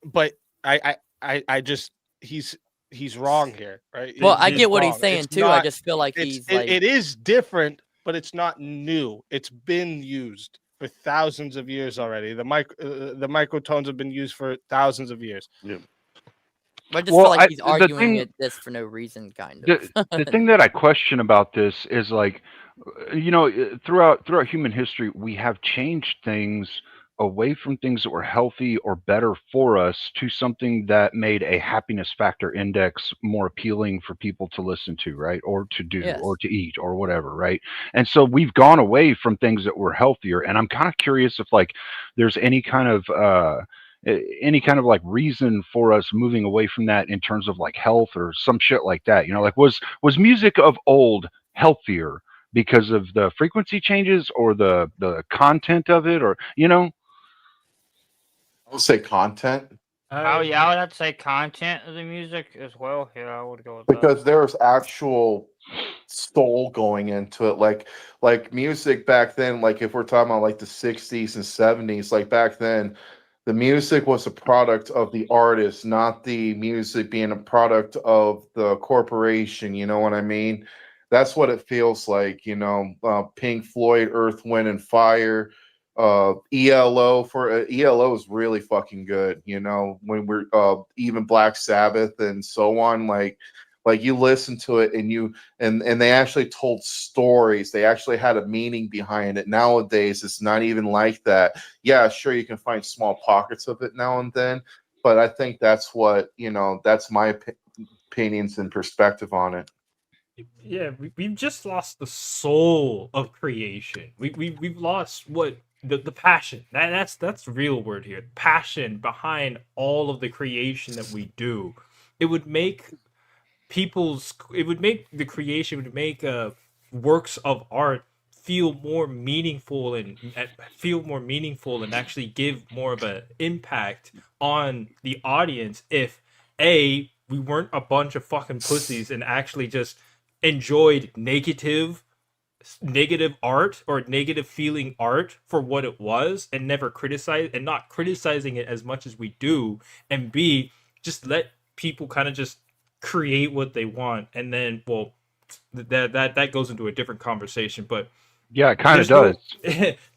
but I just he's wrong here, right? Well, I He's get what he's wrong. saying It's too. I not. just feel like he's like It is different, but it's not new. It's been used for thousands of years already. The microtones have been used for thousands of years. Yeah. I just feel like he's arguing this for no reason, kind of. The thing that I question about this is like, throughout human history, we have changed things away from things that were healthy or better for us to something that made a happiness factor index more appealing for people to listen to, right? Or to do, Yes. or to eat, or whatever, right? And so we've gone away from things that were healthier. And I'm kind of curious if like there's any kind of like reason for us moving away from that in terms of like health or some shit like that. Like was music of old healthier because of the frequency changes or the content of it, or I would say content Oh yeah, I would have to say content of the music as well. Yeah, I would go with because there's actual soul going into it. Like music back then, like if we're talking about like the 60s and 70s, like back then, the music was a product of the artist, not the music being a product of the corporation. You know what I mean? That's what it feels like. Pink Floyd, Earth, Wind, and Fire. ELO is really fucking good. When we're even Black Sabbath and so on, like you listen to it and they actually told stories. They actually had a meaning behind it. Nowadays it's not even like that. Yeah, sure, you can find small pockets of it now and then, but I think that's what that's my opinions and perspective on it. Yeah, we've just lost the soul of creation. We've lost what the passion. That's the real word here. Passion behind all of the creation that we do. It would make the creation, would make works of art feel more meaningful and actually give more of an impact on the audience if we weren't a bunch of fucking pussies and actually just enjoyed negative art or negative feeling art for what it was and never not criticizing it as much as we do, and B, just let people kind of just create what they want, and then that goes into a different conversation, but yeah, it kind of does.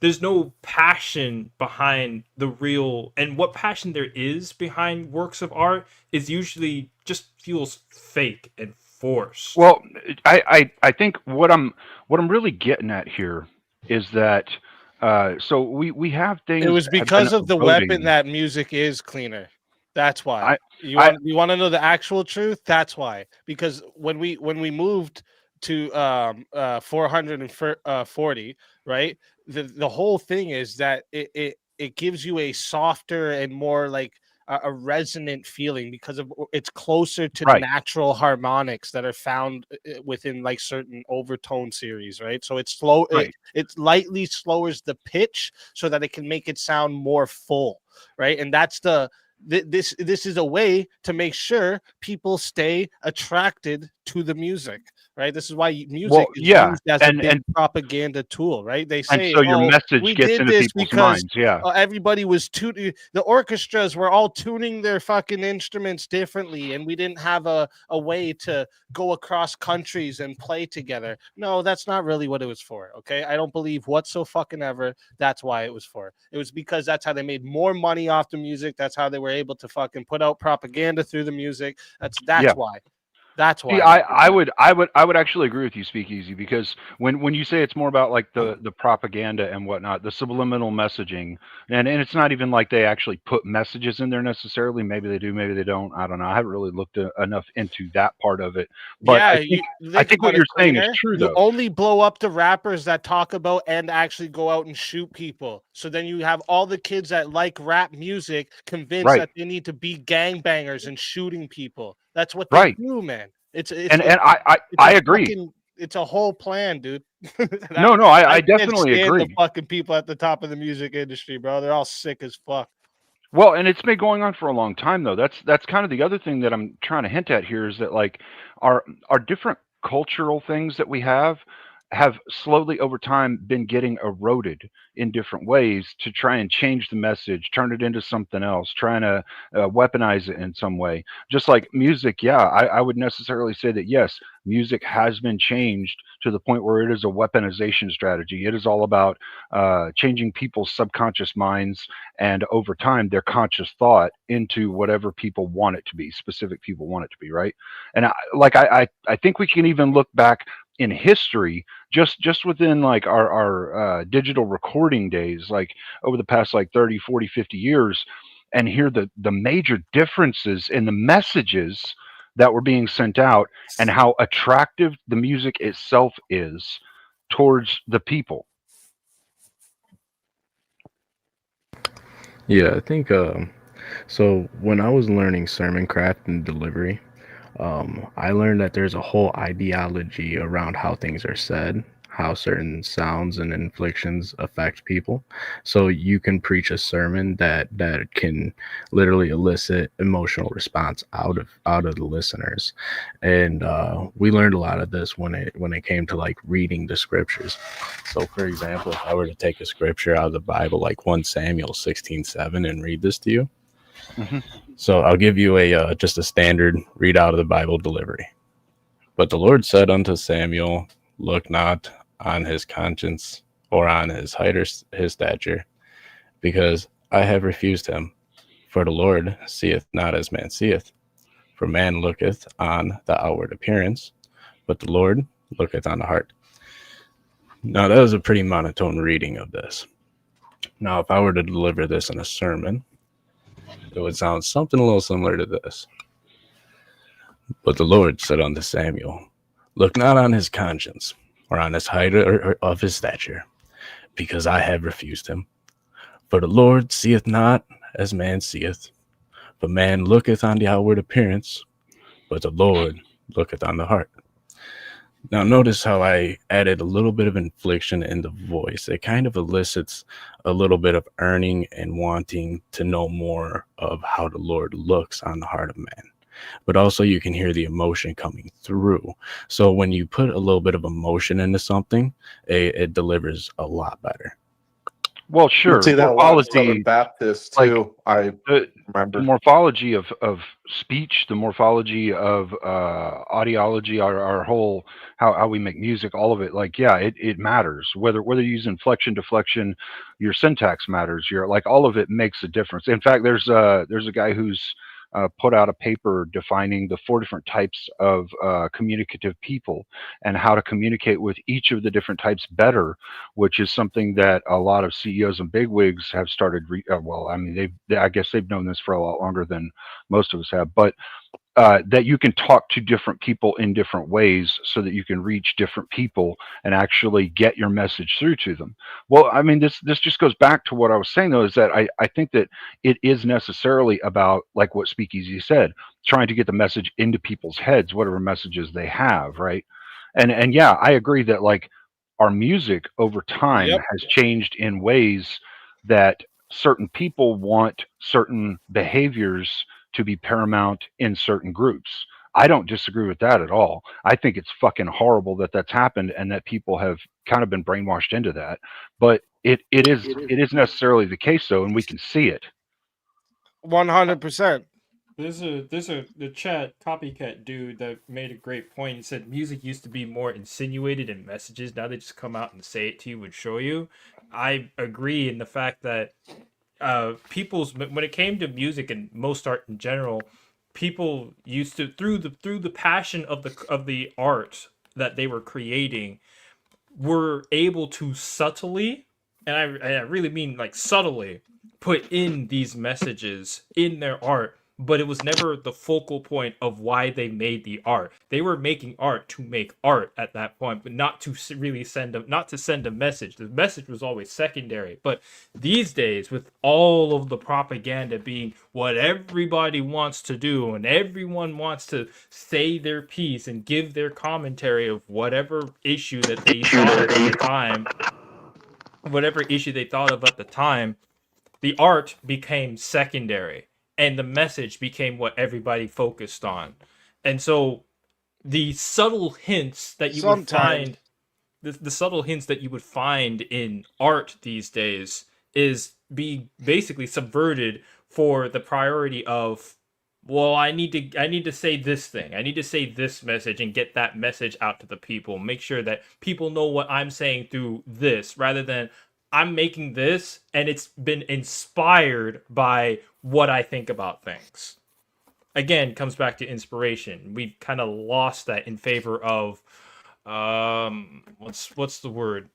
There's no passion behind the real, and what passion there is behind works of art is usually just feels fake and forced. Well, I think what I'm really getting at here is that so we have things. It was that have because been of the eroding. weapon that music is cleaner. That's why. I- You want to know the actual truth? That's why. Because when we moved to 440, right? The whole thing is that it gives you a softer and more like a resonant feeling because of it's closer to Right. natural harmonics that are found within like certain overtone series, right? So it's slow. Right. It lightly lowers the pitch so that it can make it sound more full, right? And that's this is a way to make sure people stay attracted to the music, right? This is why music Well, is yeah, used as a big and propaganda tool, right? They and say, so your "Oh, message we gets did into this people's because minds. Yeah. everybody was tuning. The orchestras were all tuning their fucking instruments differently, and we didn't have a way to go across countries and play together." No, that's not really what it was for. Okay, I don't believe whatsoever that's why it was for. It was because that's how they made more money off the music. That's how they were able to fucking put out propaganda through the music. That's Yeah. why. That's See, why they did that. I would actually agree with you, Speakeasy, because when you say it's more about like the propaganda and whatnot, the subliminal messaging, and it's not even like they actually put messages in there necessarily. Maybe they do, maybe they don't. I don't know. I haven't really looked enough into that part of it. But Yeah, I you I think think what about it, you're saying is cleaner. true You though. only blow up the rappers that talk about and actually go out and shoot people. So then you have all the kids that like rap music convinced Right. that they need to be gangbangers and shooting people. That's what they Right. do, man. It's And it's it's I a agree. fucking it's a whole plan, dude. No, I, no, I I can't definitely stand the agree. fucking people at the top of the music industry, bro. They're all sick as fuck. Well, and it's been going on for a long time though. That's kind of the other thing that I'm trying to hint at here is that like our different cultural things that we have slowly over time been getting eroded in different ways to try and change the message, turn it into something else, trying to weaponize it in some way. Just like music, yeah, I would necessarily say that yes, music has been changed to the point where it is a weaponization strategy. It is all about changing people's subconscious minds and over time their conscious thought into whatever people want it to be, specific people want it to be, right? And I think we can even look back in history just within like our digital recording days, like over the past like 30, 40, 50 years, and hear the major differences in the messages that were being sent out and how attractive the music itself is towards the people. Yeah, I think so when I was learning sermon craft and delivery, I learned that there's a whole ideology around how things are said, how certain sounds and inflections affect people. So you can preach a sermon that can literally elicit emotional response out of the listeners. And we learned a lot of this when it came to like reading the scriptures. So for example, if I were to take a scripture out of the Bible, like 1 Samuel 16:7, and read this to you. Mm-hmm. So I'll give you a just a standard read out of the Bible delivery. But the Lord said unto Samuel, look not on his conscience or on his height or his stature, because I have refused him. For the Lord seeth not as man seeth. For man looketh on the outward appearance, but the Lord looketh on the heart. Now that was a pretty monotone reading of this. Now if I were to deliver this in a sermon, it would sound something a little similar to this. But the Lord said unto Samuel, look not on his conscience, or on his height or of his stature, because I have refused him. For the Lord seeth not as man seeth. For man looketh on the outward appearance, but the Lord looketh on the heart. Now notice how I added a little bit of inflection in the voice. It kind of elicits a little bit of earning and wanting to know more of how the Lord looks on the heart of man. But also you can hear the emotion coming through. So when you put a little bit of emotion into something, it delivers a lot better. Well, sure. See that a lot with Morphology, Southern Baptists like too. I the remember. morphology of speech, the morphology of audiology, our whole how we make music, all of it. Like, yeah, it matters. Whether you use inflection, deflection, your syntax matters. Your like all of it makes a difference. In fact, there's a guy who's put out a paper defining the 4 different types of communicative people and how to communicate with each of the different types better, which is something that a lot of CEOs and bigwigs have started. Well, I mean, I guess they've known this for a lot longer than most of us have, but that you can talk to different people in different ways so that you can reach different people and actually get your message through to them. Well, I mean, this just goes back to what I was saying, though, is that I think that it is necessarily about, like what Speakeasy said, trying to get the message into people's heads, whatever messages they have, right? And yeah, I agree that like our music over time Yep. has changed in ways that certain people want certain behaviors to be paramount in certain groups. I don't disagree with that at all. I think it's fucking horrible that that's happened and that people have kind of been brainwashed into that. But it is necessarily the case though, and we can see it. 100%. There's the chat copycat dude that made a great point. He said music used to be more insinuated in messages. Now they just come out and say it to you and show you. I agree in the fact that people's when it came to music and most art in general, people used to through the passion of the art that they were creating, were able to subtly, and I really mean like subtly, put in these messages in their art, but it was never the focal point of why they made the art. They were making art to make art at that point, but not to really not to send a message. The message was always secondary. But these days, with all of the propaganda being what everybody wants to do, and everyone wants to say their piece and give their commentary of whatever issue that they thought of at the time, whatever issue they thought of at the time, the art became secondary and the message became what everybody focused on. And so the subtle hints that you would find, the subtle hints that you would find in art these days is basically subverted for the priority of, well, I need to say this thing. I need to say this message and get that message out to the people. Make sure that people know what I'm saying through this, rather than I'm making this and it's been inspired by what I think about things. Again, comes back to inspiration. We've kind of lost that in favor of what's the word?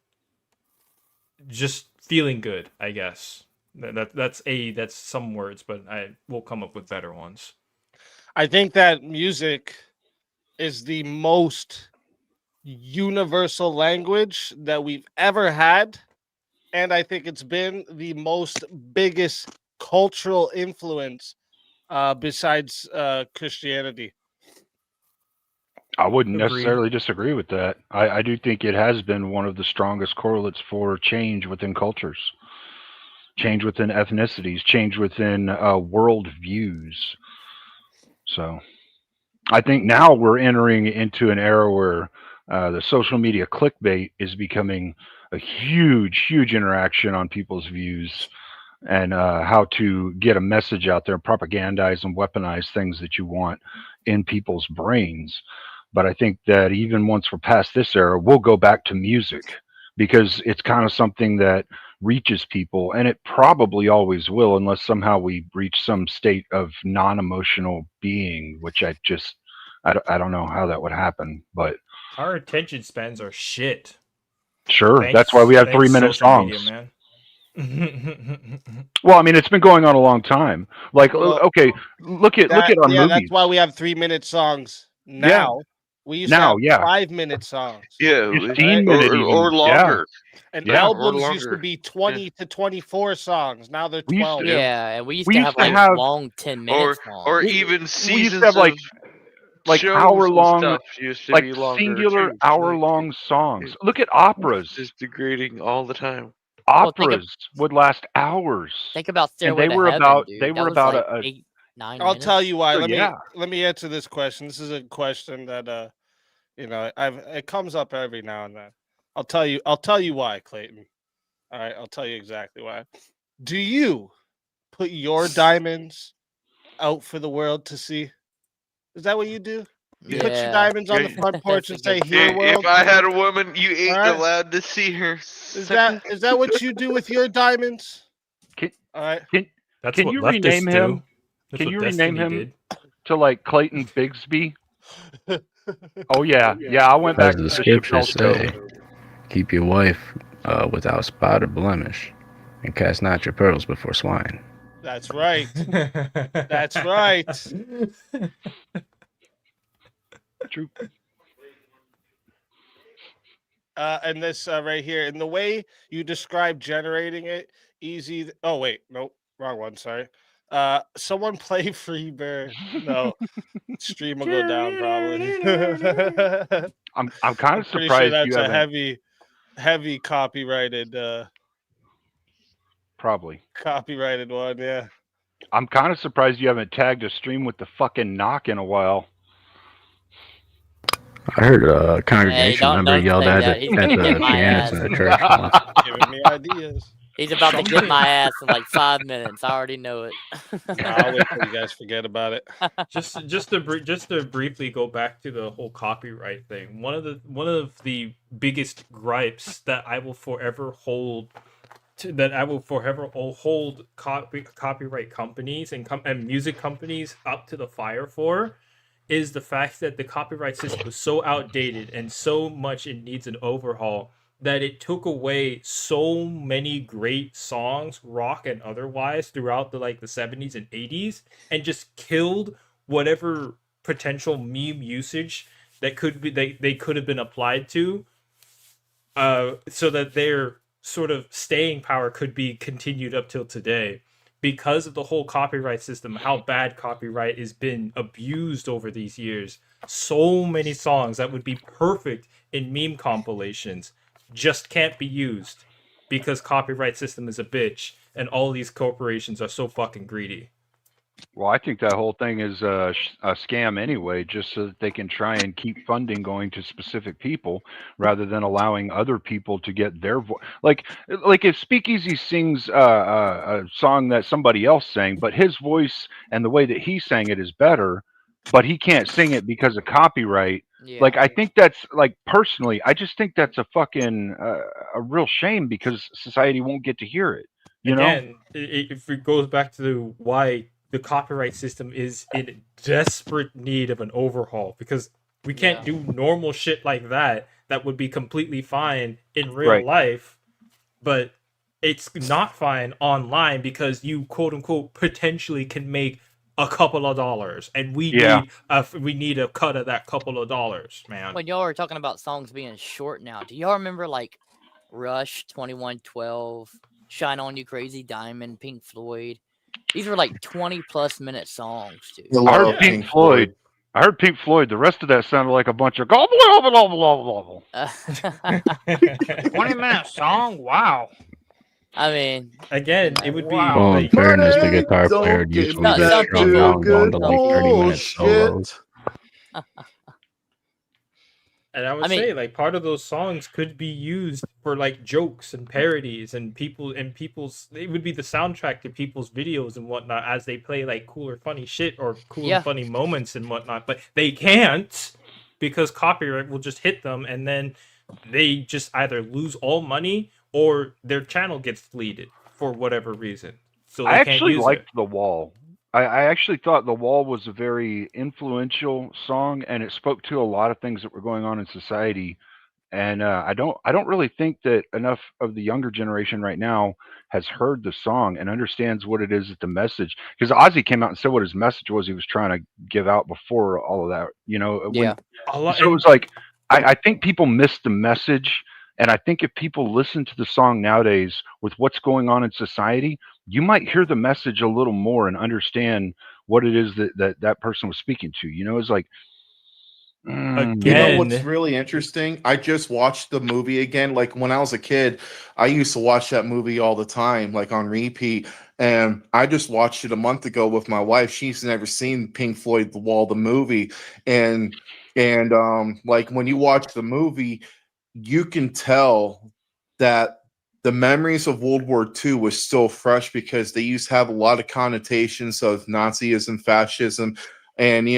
Just feeling good, I guess. That's some words, but I will come up with better ones. I think that music is the most universal language that we've ever had. And I think it's been the most biggest cultural influence besides Christianity. I wouldn't Agreed. necessarily disagree with that. I do think it has been one of the strongest correlates for change within cultures, change within ethnicities, change within world views. So I think now we're entering into an era where the social media clickbait is becoming a huge, huge interaction on people's views and how to get a message out there, propagandize and weaponize things that you want in people's brains. But I think that even once we're past this era, we'll go back to music because it's kind of something that reaches people, and it probably always will, unless somehow we reach some state of non-emotional being, which I don't know how that would happen. But Our attention spans are shit. sure, that's why we have 3-minute songs. Media, man. Well, I mean, it's been going on a long time. Like, okay, look at our movies. That's why we have 3-minute songs now. We used to have 5-minute songs. Yeah, 15-minute or longer. And Yeah. albums Or used to longer. be 20 to 24 songs. Now they're We used 12. to- Yeah, and we used We to used have to like have- long 10-minute songs. Or even We used seasons to have like shows hour-long, and stuff used to like be longer singular too. hour-long songs. Look at operas. It's just degrading all the time. Well, think of- Operas would last hours. Think about And Stairway they to were Heaven, about dude. they That were was about like a 8-9 I'll minutes. tell you why. Sure, Let me answer this question. This is a question that it comes up every now and then. I'll tell you why, Clayton. All right, I'll tell you exactly why. Do you put your diamonds out for the world to see? Is that what you do? You put your Yeah. diamonds on the front porch and That's a say, good "Here, point. world." If I had a woman, you ain't Alright. allowed to see her. Is that what you do with your diamonds? Can, All right. That's can what you leftists rename do. him? That's Can what you Destiny rename him did. to like Clayton Bigsby? Oh yeah, I went back As to the the scriptures Chappelle say, show. keep your wife without spot or blemish, and cast not your pearls before swine. That's right. That's right. True. And this right here, in the way you describe generating it, easy. Oh wait, nope, wrong one. Sorry. Someone play Free Bear. No, stream will go down probably. I'm kind of pretty surprised sure that's you a haven't. heavy copyrighted Probably. one. Yeah. I'm kind of surprised you haven't tagged a stream with the fucking knock in a while. I heard a Hey, congregation member don't yelled say at that. the, He's at gonna get the my pianist ass. in the church once. Giving me ideas. He's about to get Something- my ass in like 5 minutes. I already know it. I'll wait till you guys forget about it. just to briefly go back to the whole copyright thing. One of the biggest gripes that I will forever hold copyright companies and music companies up to the fire for is the fact that the copyright system is so outdated and so much it needs an overhaul that it took away so many great songs, rock and otherwise, throughout the 70s and 80s, and just killed whatever potential meme usage that they could have been applied to, so that their sort of staying power could be continued up till today. Because of the whole copyright system, how bad copyright has been abused over these years, so many songs that would be perfect in meme compilations just can't be used because copyright system is a bitch and all these corporations are so fucking greedy. Well, I think that whole thing is a scam anyway, just so that they can try and keep funding going to specific people rather than allowing other people to get their voice. Like if Speakeasy sings a song that somebody else sang, but his voice and the way that he sang it is better, but he can't sing it because of copyright. Like, I think that's, like, personally, I just think that's a fucking a real shame because society won't get to hear it. You know? Again, if it goes back to why the copyright system is in desperate need of an overhaul, because we can't do normal shit like that would be completely fine in real life, but it's not fine online because you quote unquote potentially can make a couple of dollars, and we need a cut of that couple of dollars, man. When y'all are talking about songs being short now, do y'all remember like Rush, 2112, Shine On You Crazy Diamond, Pink Floyd? These were like 20+ minute songs, dude. I heard Pink Floyd. I heard Pink Floyd. The rest of that sounded like a bunch of gobble gobble gobble gobble. 20-minute song? Wow. I mean, again, it would be Well, in fairness, the guitar player usually gets strung out and going to like 30-minute solos. And I would say, like, part of those songs could be used for like jokes and parodies, and people's. It would be the soundtrack to people's videos and whatnot as they play like cool or funny shit or cool and funny moments and whatnot. But they can't because copyright will just hit them, and then they just either lose all money or their channel gets deleted for whatever reason. So they I can't actually use liked it. The Wall. I actually thought The Wall was a very influential song, and it spoke to a lot of things that were going on in society. And I don't really think that enough of the younger generation right now has heard the song and understands what it is that the message. Because Ozzy came out and said what his message was. He was trying to give out before all of that. You know, Yeah. So it was like I think people missed the message. And I think if people listen to the song nowadays with what's going on in society, you might hear the message a little more and understand what it is that person was speaking to. You know, it's like, You know what's really interesting? I just watched the movie again. Like when I was a kid, I used to watch that movie all the time, like on repeat. And I just watched it a month ago with my wife. She's never seen Pink Floyd The Wall, the movie. And like when you watch the movie, you can tell that the memories of World War II was still fresh because they used to have a lot of connotations of Nazism, fascism, and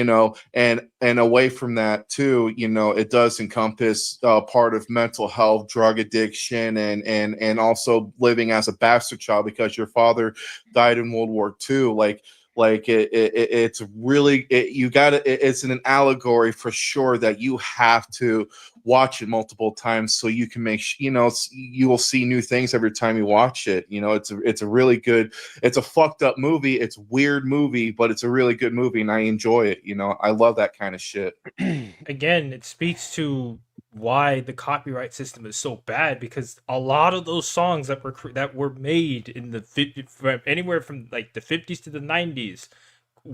and away from that too, it does encompass part of mental health, drug addiction, and also living as a bastard child because your father died in World War II. It's really it's an allegory for sure that you have to watch it multiple times so you can make you will see new things every time you watch it. It's a really good, it's a fucked up movie, it's a weird movie, but it's a really good movie and I enjoy it. I love that kind of shit. Again, it speaks to why the copyright system is so bad, because a lot of those songs that were made in the anywhere from like the 50s to the 90s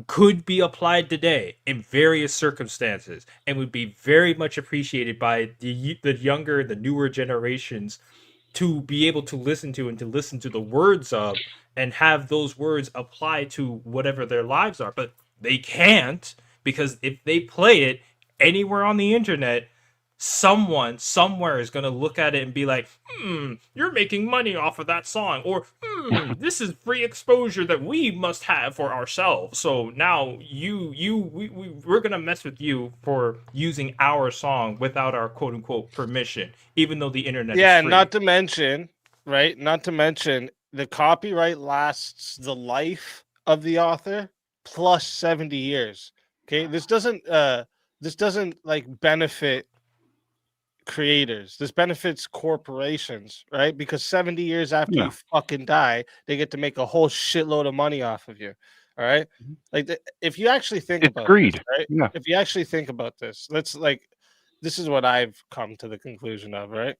could be applied today in various circumstances and would be very much appreciated by the younger, the newer generations to be able to listen to and to listen to the words of and have those words apply to whatever their lives are. But they can't, because if they play it anywhere on the internet, someone somewhere is going to look at it and be like, you're making money off of that song, or this is free exposure that we must have for ourselves. So now we're going to mess with you for using our song without our quote unquote permission, even though the internet is free. Not to mention, right? Not to mention the copyright lasts the life of the author plus 70 years. Okay, this doesn't like benefit creators. This benefits corporations, right? Because 70 years after you fucking die, they get to make a whole shitload of money off of you. All right, like if you actually think about greed, this, right? Yeah. If you actually think about this, let's like, this is what I've come to the conclusion of, right?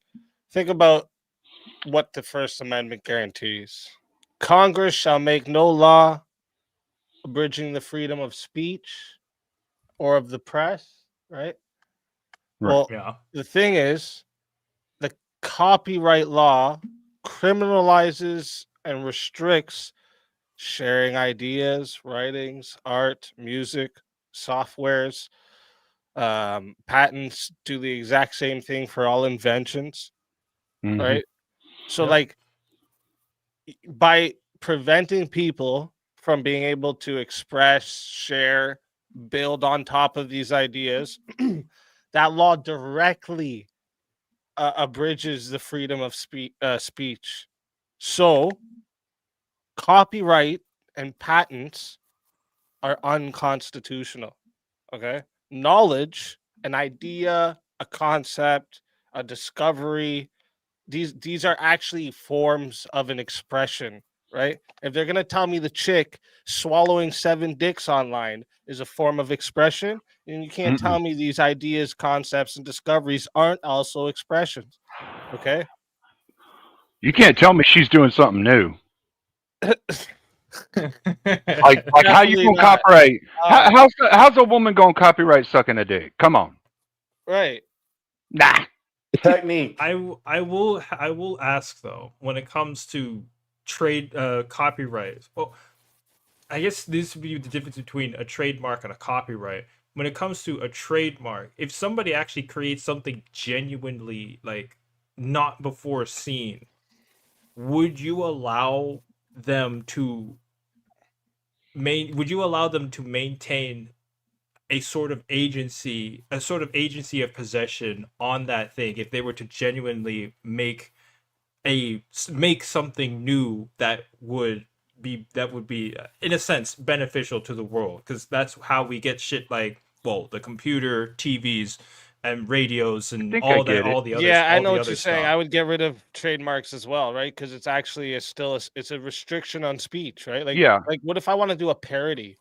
Think about what the First Amendment guarantees. Congress shall make no law abridging the freedom of speech or of the press, right? Well, the thing is, the copyright law criminalizes and restricts sharing ideas, writings, art, music, softwares. Patents do the exact same thing for all inventions, right? So, like, by preventing people from being able to express, share, build on top of these ideas, that law directly abridges the freedom of speech. So, copyright and patents are unconstitutional. Okay, knowledge, an idea, a concept, a discovery. These are actually forms of an expression, right? If they're gonna tell me the chick swallowing 7 dicks online is a form of expression, and you can't tell me these ideas, concepts, and discoveries aren't also expressions. Okay. You can't tell me she's doing something new. like how you gonna copyright? How's a woman gonna copyright sucking a dick? Come on. Right. Nah. Technique. I will ask though, when it comes to trade copyright. Well, I guess this would be the difference between a trademark and a copyright. When it comes to a trademark, if somebody actually creates something genuinely like not before seen, would you allow them to maintain a sort of agency of possession on that thing if they were to genuinely make something new that would be in a sense beneficial to the world? Because that's how we get shit like, well, the computer, TVs, and radios, and all the other I know what other you're saying. stuff. I would get rid of trademarks as well, right? Because it's actually it's a restriction on speech, right? Like, like what if I want to do a parody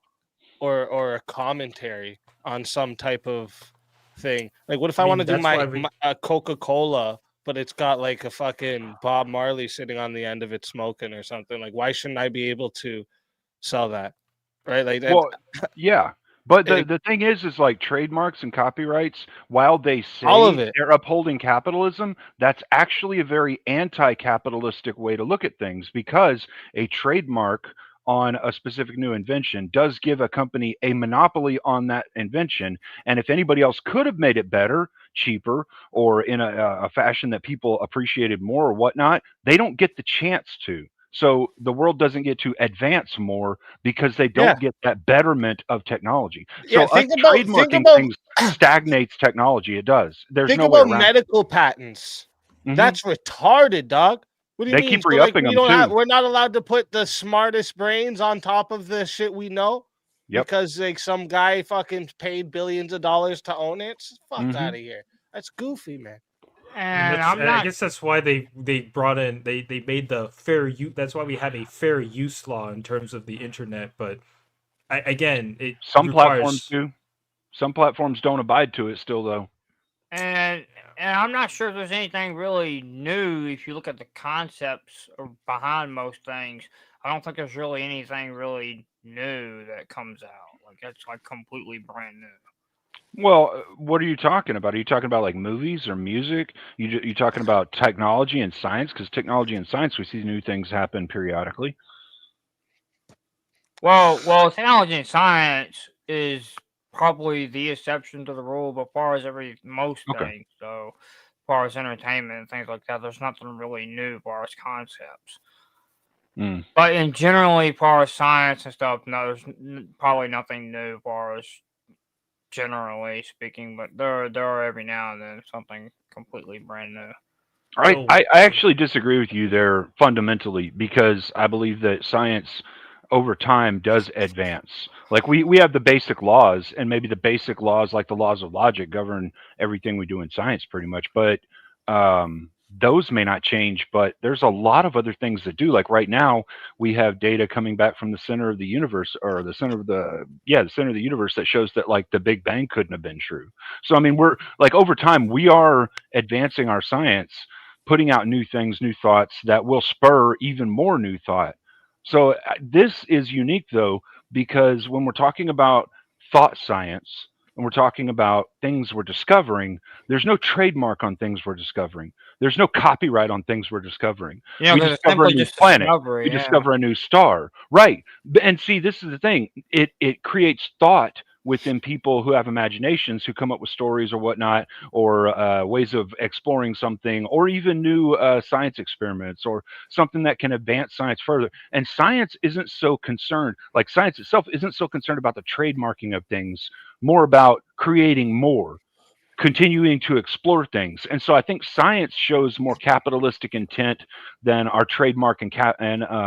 or a commentary on some type of thing? Like, what if I want to do my Coca-Cola, but it's got like a fucking Bob Marley sitting on the end of it smoking or something? Like, why shouldn't I be able to sell that? Right? Like, well, yeah. But the thing is like trademarks and copyrights, while they say all of it, they're upholding capitalism, that's actually a very anti-capitalistic way to look at things, because a trademark on a specific new invention does give a company a monopoly on that invention. And if anybody else could have made it better, cheaper, or in a fashion that people appreciated more or whatnot, they don't get the chance to. So the world doesn't get to advance more because they don't get that betterment of technology. So trademarking things stagnates technology. It does. There's no way around medical patents. That's retarded, dog. What do you mean? Keep re-upping them too. We're not allowed to put the smartest brains on top of the shit we know because like some guy fucking paid billions of dollars to own it. Fuck out of here. That's goofy, man. And I guess that's why they brought in they made the fair use. That's why we have a fair use law in terms of the internet. But some platforms do. Some platforms don't abide to it still, though. And I'm not sure if there's anything really new if you look at the concepts behind most things. I don't think there's really anything really new that comes out. Like, it's like completely brand new. Well, what are you talking about? Are you talking about like movies or music? You talking about technology and science? Because technology and science, we see new things happen periodically. Well, technology and science is probably the exception to the rule, but far as most Okay. things, so as far as entertainment and things like that, there's nothing really new as far as concepts. Mm. But in generally, as far as science and stuff, no, there's probably nothing new as far as generally speaking. But there are every now and then something completely brand new. I actually disagree with you there fundamentally because I believe that science over time does advance. Like we have the basic laws, and maybe the basic laws, like the laws of logic, govern everything we do in science pretty much. But those may not change, but there's a lot of other things that do. Like right now, we have data coming back from the center of the universe, or the center of the center of the universe, that shows that like the Big Bang couldn't have been true. So I mean, we're like over time we are advancing our science, putting out new things, new thoughts that will spur even more new thought. So this is unique though, because when we're talking about thought science and we're talking about things we're discovering, there's no trademark on things we're discovering. There's no copyright on things we're discovering. Yeah, We because it's discover a simply new just planet. discovery. We Yeah. discover a new star. Right. And see, this is the thing. It creates thought within people who have imaginations, who come up with stories or whatnot, or ways of exploring something, or even new science experiments, or something that can advance science further. And science isn't so concerned, like science itself isn't so concerned about the trademarking of things, more about creating more, continuing to explore things. And so I think science shows more capitalistic intent than our trademark and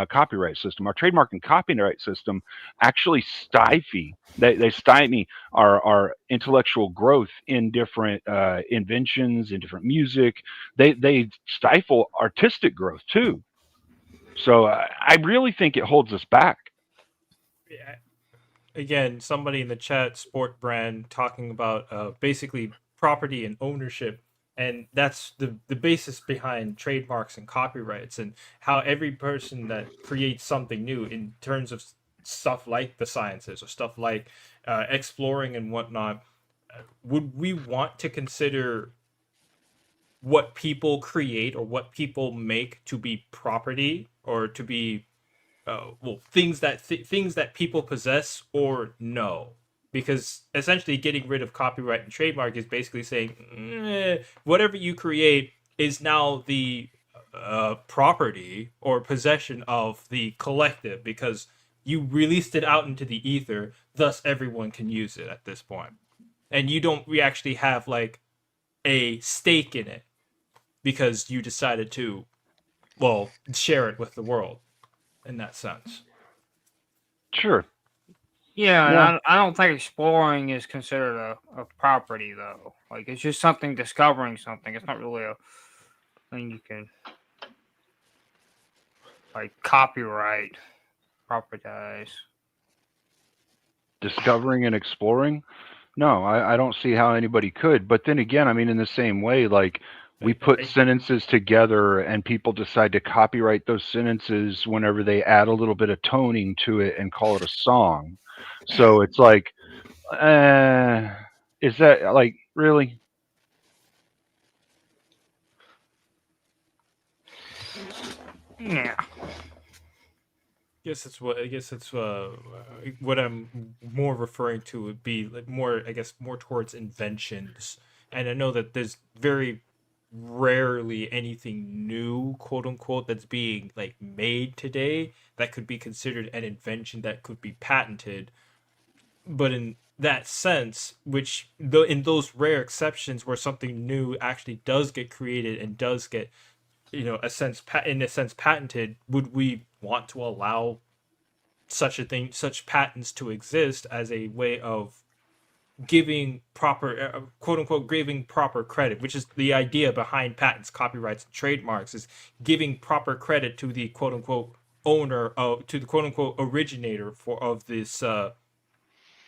copyright system. Our trademark and copyright system actually they stymie our intellectual growth in different inventions, in different music. They stifle artistic growth too. So I really think it holds us back. Again, somebody in the chat, Sport Brand, talking about basically property and ownership, and that's the basis behind trademarks and copyrights, and how every person that creates something new in terms of stuff like the sciences or stuff like exploring and whatnot, would we want to consider what people create or what people make to be property, or to be things that people possess, or no? Because essentially getting rid of copyright and trademark is basically saying whatever you create is now the property or possession of the collective, because you released it out into the ether, thus everyone can use it at this point, and we actually have like a stake in it because you decided to share it with the world in that sense. Sure. Yeah, and I don't think exploring is considered a property though. Like it's just something discovering something. It's not really a thing you can like copyright, propertize. Discovering and exploring? No, I don't see how anybody could. But then again, I mean, in the same way, like we put sentences together and people decide to copyright those sentences whenever they add a little bit of toning to it and call it a song. So it's like, is that like really? Yeah. I guess it's what I'm more referring to would be like more, I guess, more towards inventions. And I know that there's very rarely anything new, quote unquote, that's being like made today that could be considered an invention that could be patented. But in that sense, which in those rare exceptions where something new actually does get created and does get, in a sense patented, would we want to allow such patents to exist as a way of giving proper quote unquote giving proper credit, which is the idea behind patents, copyrights, and trademarks, is giving proper credit to the quote unquote owner to the quote unquote originator of this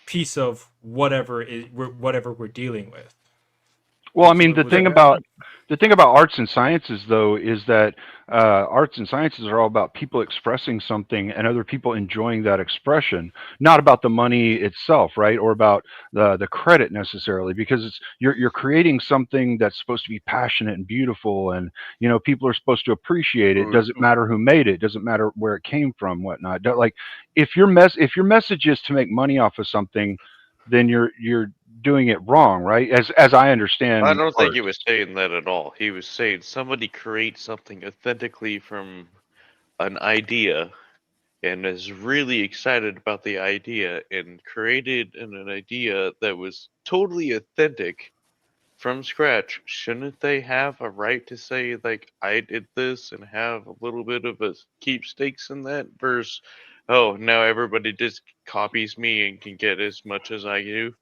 piece of whatever we're dealing with. Well, I mean, the thing about arts and sciences, though, is that arts and sciences are all about people expressing something and other people enjoying that expression, not about the money itself, right? Or about the credit necessarily, because you're creating something that's supposed to be passionate and beautiful, and people are supposed to appreciate it. Doesn't matter who made it, doesn't matter where it came from, whatnot. Like if your message is to make money off of something, then you're doing it wrong, right? As I I understand don't think art. he was saying that at all. He was saying somebody creates something authentically from an idea and is really excited about the idea and created an idea that was totally authentic from scratch. Shouldn't they have a right to say, like, I did this and have a little bit of a keepstakes in that versus, oh, now everybody just copies me and can get as much as I do?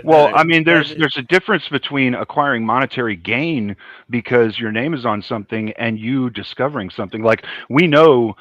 Well, I Like, mean, there's a difference between acquiring monetary gain because your name is on something and you discovering something. Like we know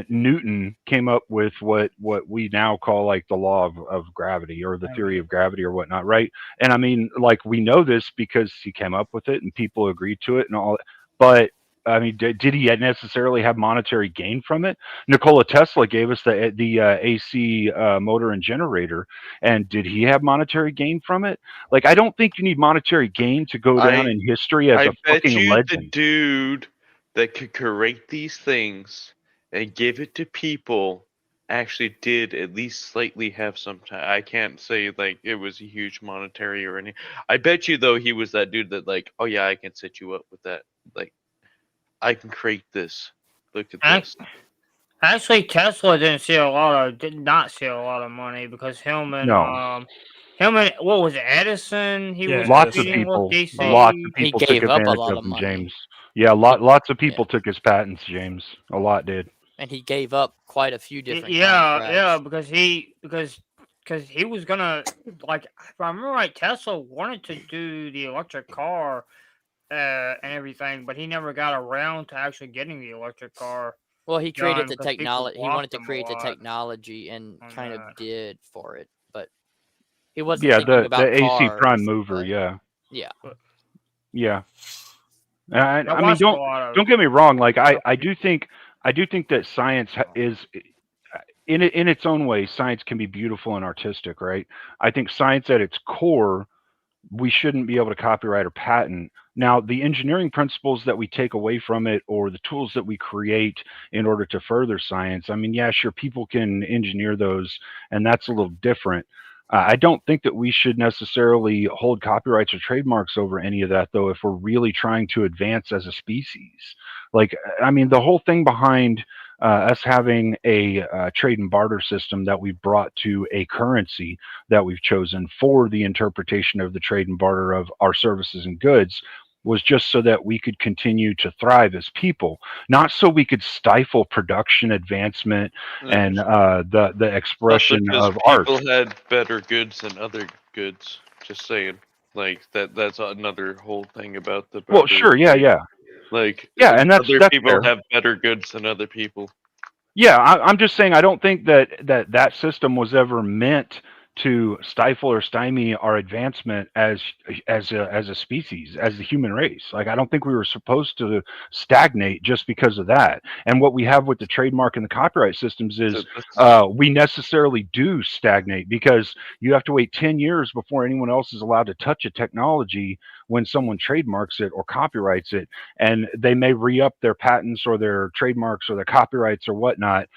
Newton came up with what we now call like the law of gravity or the theory of gravity or whatnot, right? And I mean, like we know this because he came up with it and people agreed to it and all. But I mean, did he necessarily have monetary gain from it? Nikola Tesla gave us the AC motor and generator, and did he have monetary gain from it? Like, I don't think you need monetary gain to go down I in history as I a bet fucking you the legend. dude that could create these things and give it to people actually did at least slightly have some time. I can't say like it was a huge monetary or anything. I bet you though he was that dude that like, oh yeah, I can set you up with that. Like, I can create this. Look at this. Actually, Tesla did not see a lot of money because No. him and what was it, Edison? He was Lots of competing with people, lots of DC. He people took gave up a advantage lot of of him, money. James. Yeah, lots of people took his patents, James. A lot did. And he gave up quite a few different Yeah, contracts. because he was gonna, like, if I remember right, Tesla wanted to do the electric car and everything, but he never got around to actually getting the electric car. Well, he created done the because people technology. He wanted blocked to him a create the lot technology and on kind of that. did for it, but he wasn't Yeah, thinking the about AC prime cars. mover. But Yeah, yeah, yeah. I I mean, watched a lot of. don't get me wrong. Like I do think that science is in its own way. Science can be beautiful and artistic, right? I think science at its core we shouldn't be able to copyright or patent. Now, the engineering principles that we take away from it or the tools that we create in order to further science, I mean, yeah, sure, people can engineer those, and that's a little different. I don't think that we should necessarily hold copyrights or trademarks over any of that, though, if we're really trying to advance as a species. Like, I mean, the whole thing behind us having a trade and barter system that we've brought to a currency that we've chosen for the interpretation of the trade and barter of our services and goods was just so that we could continue to thrive as people, not so we could stifle production advancement and the Also, expression because of art. people had better goods than other goods. Just saying, like that's another whole thing about the Well, barter sure, yeah, trade. yeah, Like yeah, and other that's people fair. have better goods than other people. Yeah, I'm just saying I don't think that system was ever meant to stifle or stymie our advancement as a species, as the human race. Like I don't think we were supposed to stagnate just because of that. And what we have with the trademark and the copyright systems is we necessarily do stagnate because you have to wait 10 years before anyone else is allowed to touch a technology when someone trademarks it or copyrights it, and they may re-up their patents or their trademarks or their copyrights or whatnot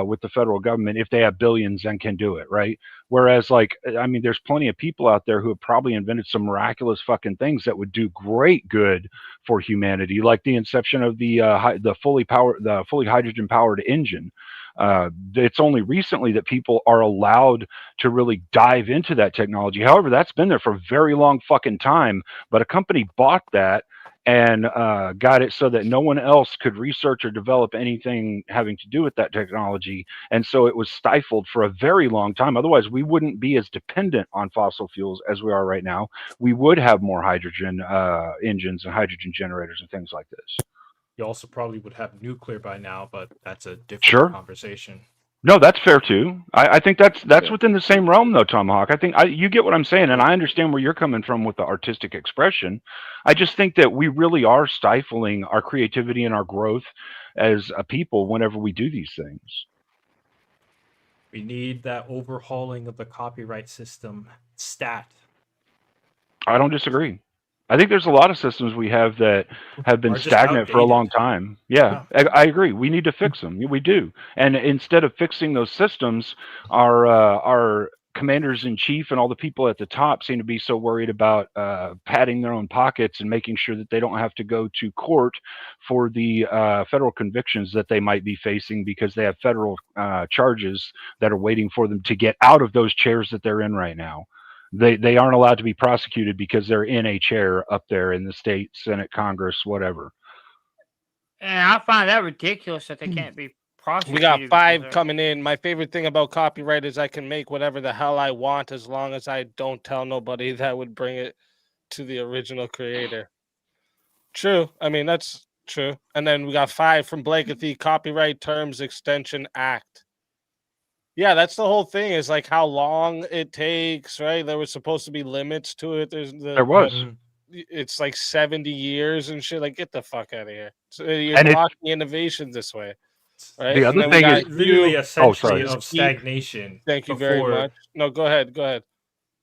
with the federal government if they have billions and can do it, right? Whereas, like, I mean, there's plenty of people out there who have probably invented some miraculous fucking things that would do great good for humanity, like the inception of the fully hydrogen powered engine. It's only recently that people are allowed to really dive into that technology. However, that's been there for a very long fucking time. But a company bought that and got it so that no one else could research or develop anything having to do with that technology. And so it was stifled for a very long time. Otherwise, we wouldn't be as dependent on fossil fuels as we are right now. We would have more hydrogen engines and hydrogen generators and things like this. You also probably would have nuclear by now, but that's a different conversation. No, that's fair too. I think that's within the same realm, though, Tomahawk. I think you get what I'm saying, and I understand where you're coming from with the artistic expression. I just think that we really are stifling our creativity and our growth as a people whenever we do these things. We need that overhauling of the copyright system stat. I don't disagree. I think there's a lot of systems we have that have been stagnant for a long time. Yeah, I agree. We need to fix them. We do. And instead of fixing those systems, our commanders in chief and all the people at the top seem to be so worried about padding their own pockets and making sure that they don't have to go to court for the federal convictions that they might be facing because they have federal charges that are waiting for them to get out of those chairs that they're in right now. They aren't allowed to be prosecuted because they're in a chair up there in the state, Senate, Congress, whatever. And I find that ridiculous that they can't be prosecuted. We got 5 because coming in. My favorite thing about copyright is I can make whatever the hell I want as long as I don't tell nobody that would bring it to the original creator. True. I mean, that's true. And then we got 5 from Blakethy, Copyright Terms Extension Act. Yeah, that's the whole thing, is like how long it takes, right? There was supposed to be limits to it. There was. It's like 70 years and shit. Like, get the fuck out of here. So you're And blocking innovation this way. Right? The other And then we thing got is literally a Oh, century sorry. of stagnation. Thank you very before- much. No, go ahead. Go ahead.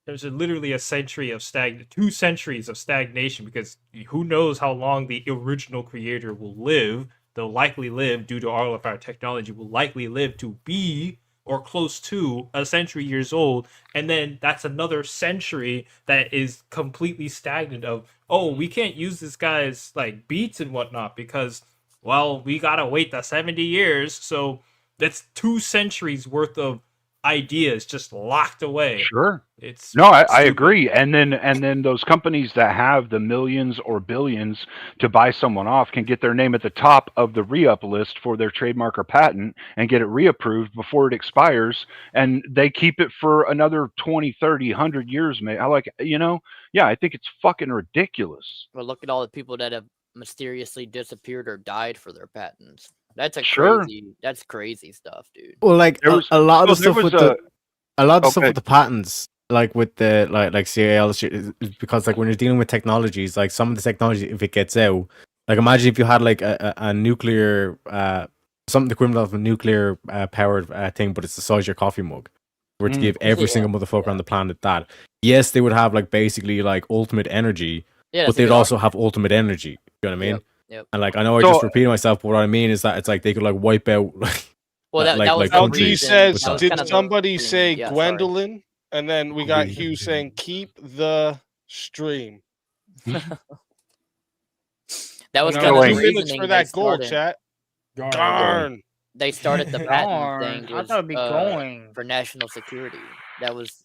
There's literally a century of 2 centuries of stagnation, because who knows how long the original creator will live. They'll likely live, due to all of our technology, will likely live to be or close to a century years old, and then that's another century that is completely stagnant of, oh, we can't use this guy's like beats and whatnot because, well, we gotta wait the 70 years, so that's 2 centuries worth of ideas just locked away. Sure. It's No, I stupid. agree. And then those companies that have the millions or billions to buy someone off can get their name at the top of the re-up list for their trademark or patent and get it reapproved before it expires. And they keep it for another 20, 30, 100 years, mate. I like, yeah, I think it's fucking ridiculous. Well, look at all the people that have mysteriously disappeared or died for their patents. That's Sure. That's crazy stuff, dude. Well, like There was- a lot of well, the there stuff was with a lot of the stuff okay. with the patents, like with the like CAL shit, is because like when you're dealing with technologies, like some of the technology, if it gets out, like imagine if you had like a nuclear something equivalent of a nuclear powered thing, but it's the size of your coffee mug. Were to give every single motherfucker on the planet that. Yes, they would have like basically like ultimate energy, Yeah, but that's they'd exactly- also have ultimate energy. You know what I mean? Yep. And like I know I So- just repeated myself, but what I mean is that it's like they could like wipe out Well, that was the countries LT reason- says, with that was did kind of the somebody thing. say Yeah, sorry. Gwendolyn? And then we got Hugh saying, keep the stream. That was No, kind of the 2 minutes reasoning for they that goal, started. chat. Darn. Darn. They started the patent Darn, thing. I Was, thought it'd be going. for national security. That was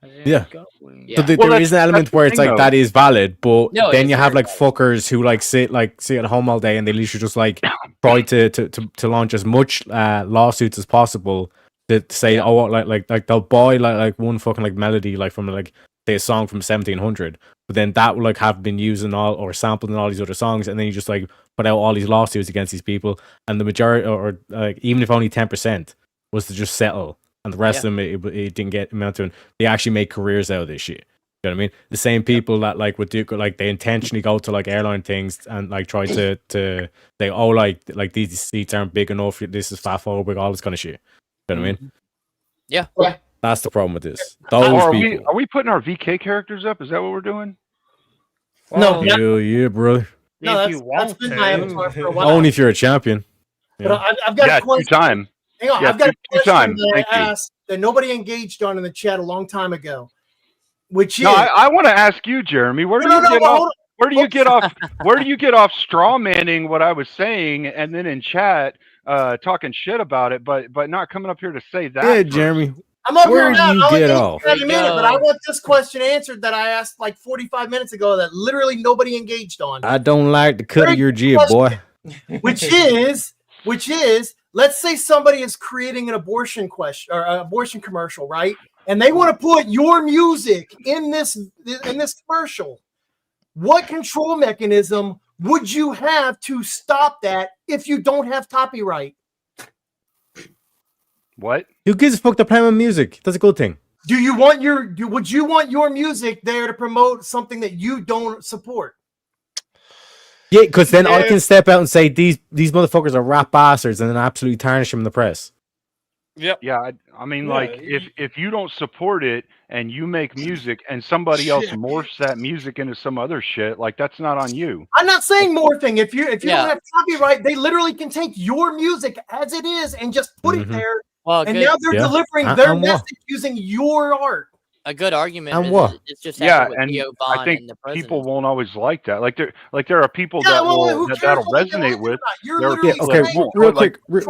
Yeah. yeah. So there Well, is an element where it's thing, like though. that is valid, but No, then it's you have very like fuckers who like sit at home all day and they literally just like try to launch as much lawsuits as possible to say like they'll buy like one fucking like melody like from like say a song from 1700, but then that will like have been used in all or sampled in all these other songs, and then you just like put out all these lawsuits against these people, and the majority or like even if only 10% was to just settle. And the rest of them, it didn't get amount to. And they actually make careers out of this shit. You know what I mean? The same people that like would do like they intentionally go to like airline things and like try to say, oh, like these seats aren't big enough. This is fatphobic, all this kind of shit. You know what I mean? Yeah. That's the problem with this. Those Are people. we putting our VK characters up? Is that what we're doing? No, Yeah, brother. No, If you that's want been my to. avatar for a while. Only if you're a champion. But I've got Yeah, a question. two-time. Hang on, Yeah, I've got a question two-time. that Thank I you. asked that nobody engaged on in the chat a long time ago, which No, is I want to ask you, Jeremy. Where do No, you no, get no, off? hold on. Where do you get off? Where do you get off straw manning what I was saying, and then in chat talking shit about it, but not coming up here to say that? Yeah, first? Jeremy. I'm up Where here do now. you I'll get engage off? in a minute, but I want this question answered that I asked like 45 minutes ago that literally nobody engaged on. I don't like the cut of your jib, boy. which is let's say somebody is creating an abortion question or an abortion commercial, right? And they want to put your music in this commercial. What control mechanism would you have to stop that if you don't have copyright? What? Who gives a fuck? They're playing with music. That's a good thing. Would you want your music there to promote something that you don't support? Yeah, because then I can step out and say these motherfuckers are rap bastards and then absolutely tarnish them in the press. Yep. Yeah, I mean, Yeah, like if you don't support it and you make music and somebody else morphs that music into some other shit, like that's not on you. I'm not saying morphing. If you don't have copyright, they literally can take your music as it is and just put it there Well, and now they're Yeah. delivering And- their and what? message using your art. A good argument And is what? it's just Yeah, happened with and Theo I Von think and the people president. won't always like that. Like there are people Yeah, that well, will who cares that'll whether they like resonate it or with. not? You're There are literally Yeah, people okay, that saying won't. real Like, quick,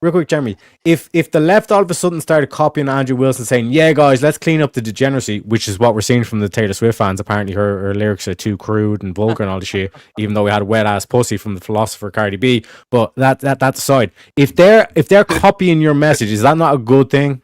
real quick, Jeremy. If the left all of a sudden started copying Andrew Wilson saying, "Yeah, guys, let's clean up the degeneracy," which is what we're seeing from the Taylor Swift fans. Apparently, her lyrics are too crude and vulgar and all the shit. Even though we had a wet ass pussy from the philosopher Cardi B, but that aside, if they're copying your message, is that not a good thing?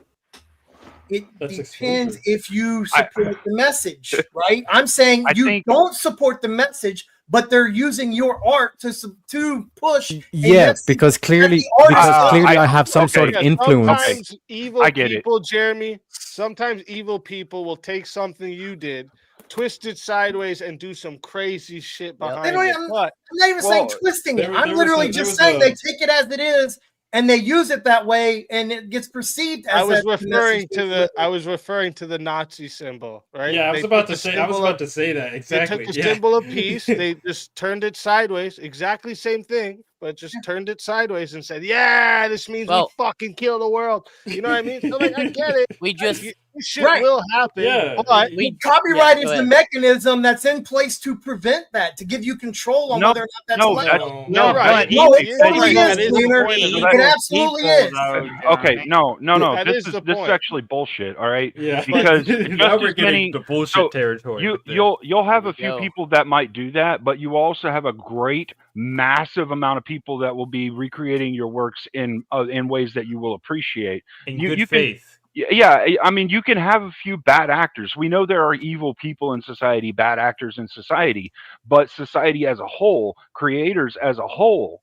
It depends if you support the message, right? I'm saying you don't support the message, but they're using your art to push. Yeah, because clearly, I have some sort of influence. Sometimes evil I get it. people, Jeremy. Sometimes evil people will take something you did, twist it sideways, and do some crazy shit behind it. I'm But not even saying twisting it. I'm literally just saying they take it as it is and they use it that way, and it gets perceived as I was that referring to message. I was referring to the Nazi symbol, right? Yeah, I was They about took to the say. I was symbol about of- to say that exactly. They took the yeah. symbol of peace. They just turned it sideways, exactly same thing, but just turned it sideways and said, "Yeah, this means Well- we fucking kill the world." You know what I mean? So like, I get it. We just This shit Right. will happen. Yeah, but Copyright yeah, go is the ahead. mechanism that's in place to prevent that, to give you control on No, whether or not that's no, allowed. that's No, right. No, it That totally is is, the Cleaner. point of the It absolutely is. Okay, no. That This is the this is point. actually bullshit. All right, Yeah, because now just we're as getting many the bullshit so territory. but you'll have a we few go. people that might do that, but you also have a great massive amount of people that will be recreating your works in ways that you will appreciate. in You good can faith. yeah, I mean, you can have a few bad actors. We know there are evil people in society, bad actors in society, but society as a whole, creators as a whole,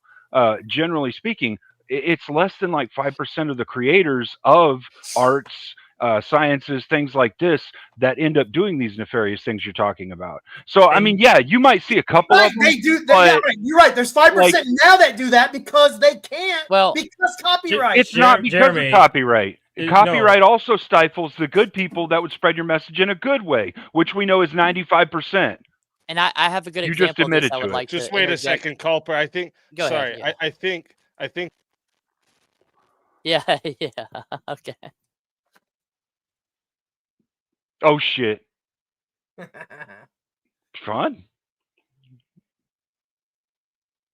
generally speaking, it's less than like 5% of the creators of arts, sciences, things like this that end up doing these nefarious things you're talking about. So, I mean, yeah, you might see a couple Right, of them. they do. but Yeah, right. You're right. There's 5% like- now that do that because they can't. Well, because copyright. It's not because Jeremy, of copyright. no. Copyright also stifles the good people that would spread your message in a good way, which we know is 95%. And I have a good You just example of this admitted I would to it. like Just to wait a interject. second, Culper. I think. Go sorry, ahead, yeah. I think. Yeah, yeah. Okay. Oh shit! Fun.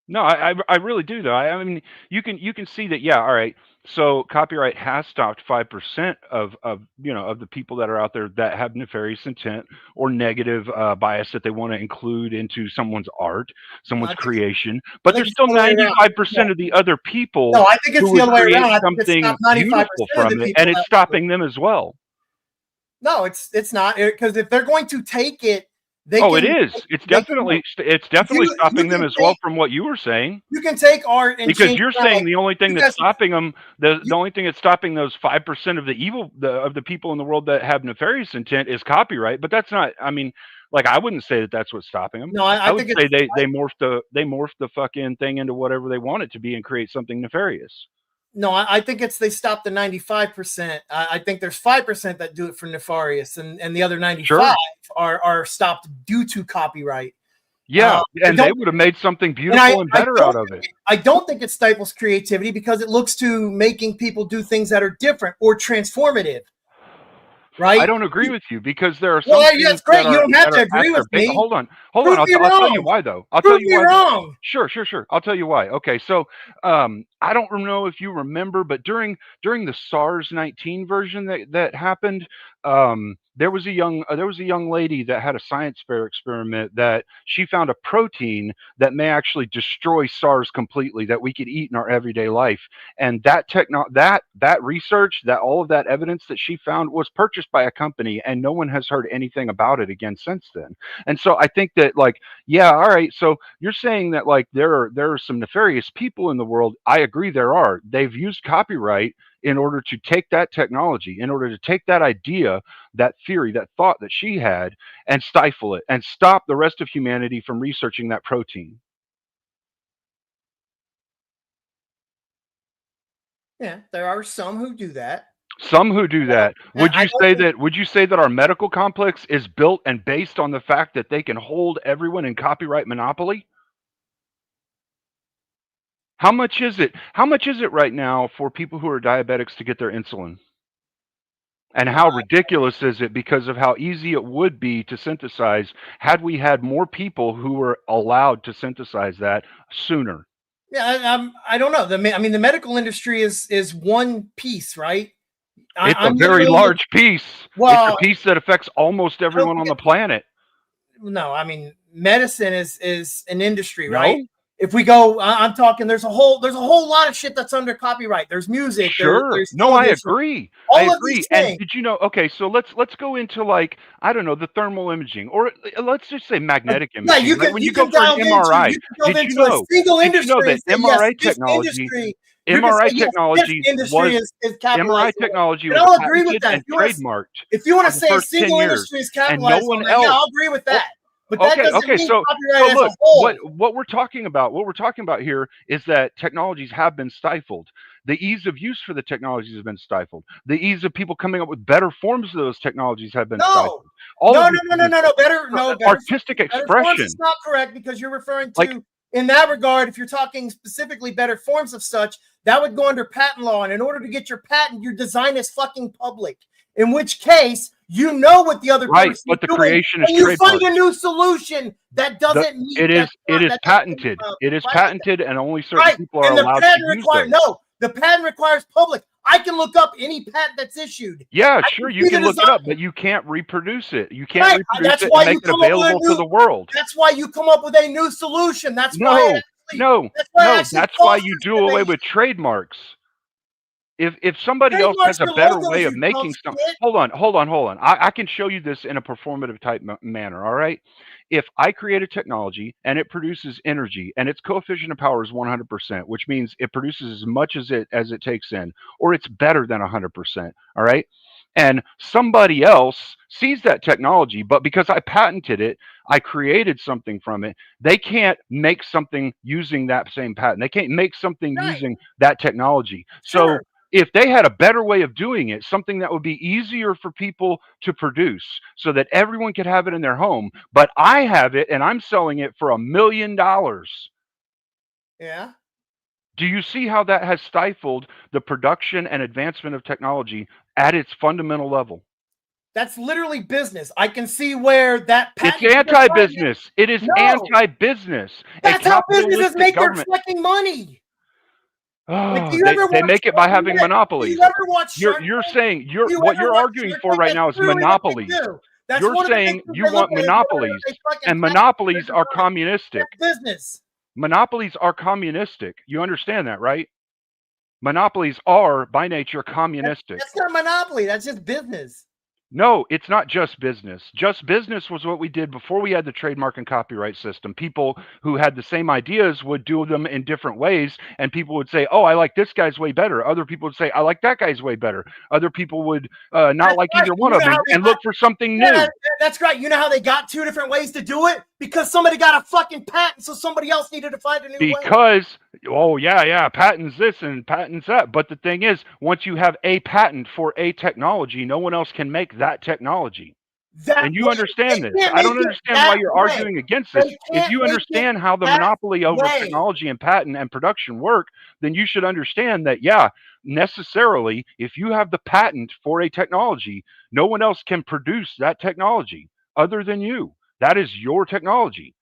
No, I really do though. I mean, you can see that. Yeah, all right. So copyright has stopped 5% of the people that are out there that have nefarious intent or negative bias that they want to include into someone's art, someone's creation. But there's still 95% of the other people No, I think it's who the would other way create around. I think it's something stopped 95% beautiful of the from it, people and it's that- stopping them as well. No, it's not, because if they're going to take it, they Oh, can, it is. It's definitely You stopping them can as well take- from what you were saying. You can take art and Because change you're it out, saying like, the only thing you that's guys- stopping them, the only thing that's stopping those 5% of the evil of the people in the world that have nefarious intent is copyright. But that's not. I mean, like I wouldn't say that that's what's stopping them. No, I would think say it's- they morph the fucking thing into whatever they want it to be and create something nefarious. No, I think it's they stopped the 95%. I think there's 5% that do it for nefarious, and the other 95 are stopped due to copyright. Yeah, I and they don't- would have made something And beautiful and better don't out of it. I don't think it stifles creativity because it looks to making people do things that are different or transformative. Right? I don't agree with you because there are some Well, things that's great. that You don't have that to are agree with exacerbate- me. Hold on. I'll Prove me tell you wrong. why though. I'll Prove tell you me why. though. wrong. Sure. I'll tell you why. Okay, so I don't know if you remember, but during the SARS-19 version that happened, there was a young lady that had a science fair experiment that she found a protein that may actually destroy SARS completely that we could eat in our everyday life. And that research, that all of that evidence that she found was purchased by a company, and no one has heard anything about it again since then. And so I think that, like, yeah, all right. So you're saying that like there are some nefarious people in the world. I agree, there are. They've used copyright in order to take that technology, in order to take that idea, that theory, that thought that she had, and stifle it and stop the rest of humanity from researching that protein. Yeah, there are some who do that. Some who do that. Would I you don't say think- that? Would you say that our medical complex is built and based on the fact that they can hold everyone in copyright monopoly? How much is it? How much is it right now for people who are diabetics to get their insulin? And how ridiculous is it because of how easy it would be to synthesize had we had more people who were allowed to synthesize that sooner? Yeah, I don't know. I mean, the medical industry is one piece, right? It's a very large piece. Well, it's a piece that affects almost everyone on the planet. No, I mean, medicine is an industry, No? right? If we go, I'm talking. There's a whole lot of shit that's under copyright. There's music. Sure. There's No, I television, agree. All I of agree. these And things. did you know? Okay, so let's go into, like, I don't know, the thermal imaging, or let's just say magnetic Yeah, imaging. you Like can when you you go can for an delve into MRI, you can delve did you into a know? single Did you industry know that and say, yes, MRI this technology? industry. You can MRI say, yes, technology this industry was is MRI capitalized on. technology And was I'll agree with patented that. and trademarked If you want for to the say a first 10 single years, industry is and no capitalized on one that, yeah, else. I'll agree with that. But that Okay, doesn't okay. mean So copyright as look, a whole. what we're talking about here is that technologies have been stifled. The ease of use for the technologies has been stifled. The ease of people coming up with better forms of those technologies have been No, stifled. All no, of no, this no, has no, been no, no. stifled. Artistic Better forms is expression. not correct because you're referring Like- to, in that regard, if you're talking specifically better forms of such, that would go under patent law. And in order to get your patent, your design is fucking public. In which case, you know what the other Right, person but the doing, creation is and you find trademarked. a new solution that doesn't meet. It is that doesn't, patented. It is right. patented, and only certain Right, people are and the allowed to patent use requires those. the patent requires public. I can look up any patent that's issued. Yeah, I sure, can you see the can look it design. up, but you can't reproduce it. You can't Right, reproduce that's it why and you make it come up with a available to new. the world. That's why you come up with a new solution. That's why. No, That's why actually that's why fosters you do away innovation. with trademarks. If somebody else Trademarks has a are better logos, way of you making dumb something, shit. hold on. I can show you this in a performative type manner. All right. If I create a technology and it produces energy and its coefficient of power is 100%, which means it produces as much as it takes in, or it's better than 100%. All right. And somebody else sees that technology, but because I patented it, I created something from it. They can't make something using that same patent. They can't make something using that technology. So if they had a better way of doing it, something that would be easier for people to produce so that everyone could have it in their home, but I have it and I'm selling it for $1 million. Yeah. Do you see how that has stifled the production and advancement of technology at its fundamental level? That's literally business. I can see where that patent. It's anti-business. It is No. anti-business. That's how businesses make their fucking money. Like, do you ever They watch make it by Shark having Tank? monopolies. Do you ever watch You're Shark you're Tank? saying Do you what ever you're watch arguing Shark for Tank? right That's now is literally what they monopolies. do. That's You're one of the saying things you they look want at is monopolies, they fucking and tax monopolies their are money. communistic. That's business. Monopolies are communistic. You understand that, right? Monopolies are by nature communistic. That's not monopoly. That's just business. No, it's not just business. Just business was what we did before we had the trademark and copyright system. People who had the same ideas would do them in different ways, and people would say, "Oh, I like this guy's way better." Other people would say, "I like that guy's way better." Other people would not That's like right. either You one of know them how they and got- look for something Yeah, new. that's right. You know how they got two different ways to do it? Because somebody got a fucking patent, so somebody else needed to find a new way. Because, oh yeah, patents this and patents that. But the thing is, once you have a patent for a technology, no one else can make that technology. And you understand this. I don't understand why you're arguing against this. If you understand how the monopoly over technology and patent and production work, then you should understand that, yeah, necessarily, if you have the patent for a technology, no one else can produce that technology other than you. That is your technology.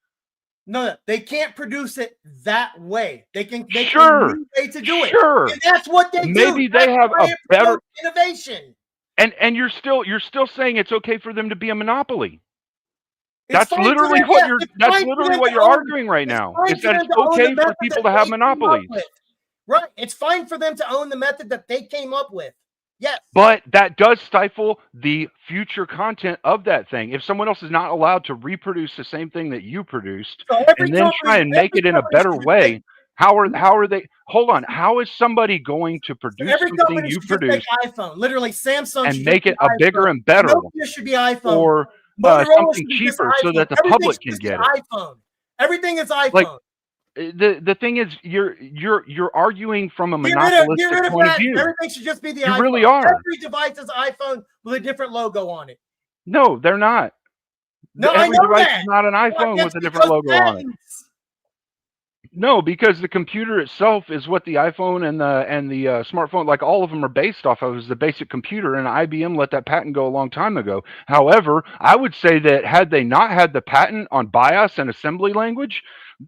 No, they can't produce it that way. They can make Sure. a new way to do it. Sure. And that's what they do. Maybe they That's have why a it better promotes innovation. and you're still saying it's okay for them to be a monopoly. It's That's fine for literally them- what yes, you're it's that's fine for literally them what to you're own- arguing right it's now. fine Is for that them it's to own the okay for method people that to have they came up monopolies. with. Right. It's fine for them to own the method that they came up with. Yes. But that does stifle the future content of that thing. If someone else is not allowed to reproduce the same thing that you produced So every and then try and make it in a better way, how are they hold on, how is somebody going to produce Every something company you should just make produce iPhone. Literally, Samsung and should make just it be a bigger iPhone. and better one? Nokia should be iPhone. Or Motorola something should be just cheaper so iPhone. that the Everything public should can just be get it. iPhone. Everything is iPhone. Like the thing is you're arguing from a Get rid of monopolistic point of that. view. Everything should just be the You iPhone. really are. Every device is iPhone with a different logo on it. No, they're not. No, Every I know device that. is not an Well, iPhone that's with a different because logo on it. patents. No, because the computer itself is what the iPhone and the smartphone, like all of them, are based off of, is the basic computer, and IBM let that patent go a long time ago. However, I would say that had they not had the patent on BIOS and assembly language,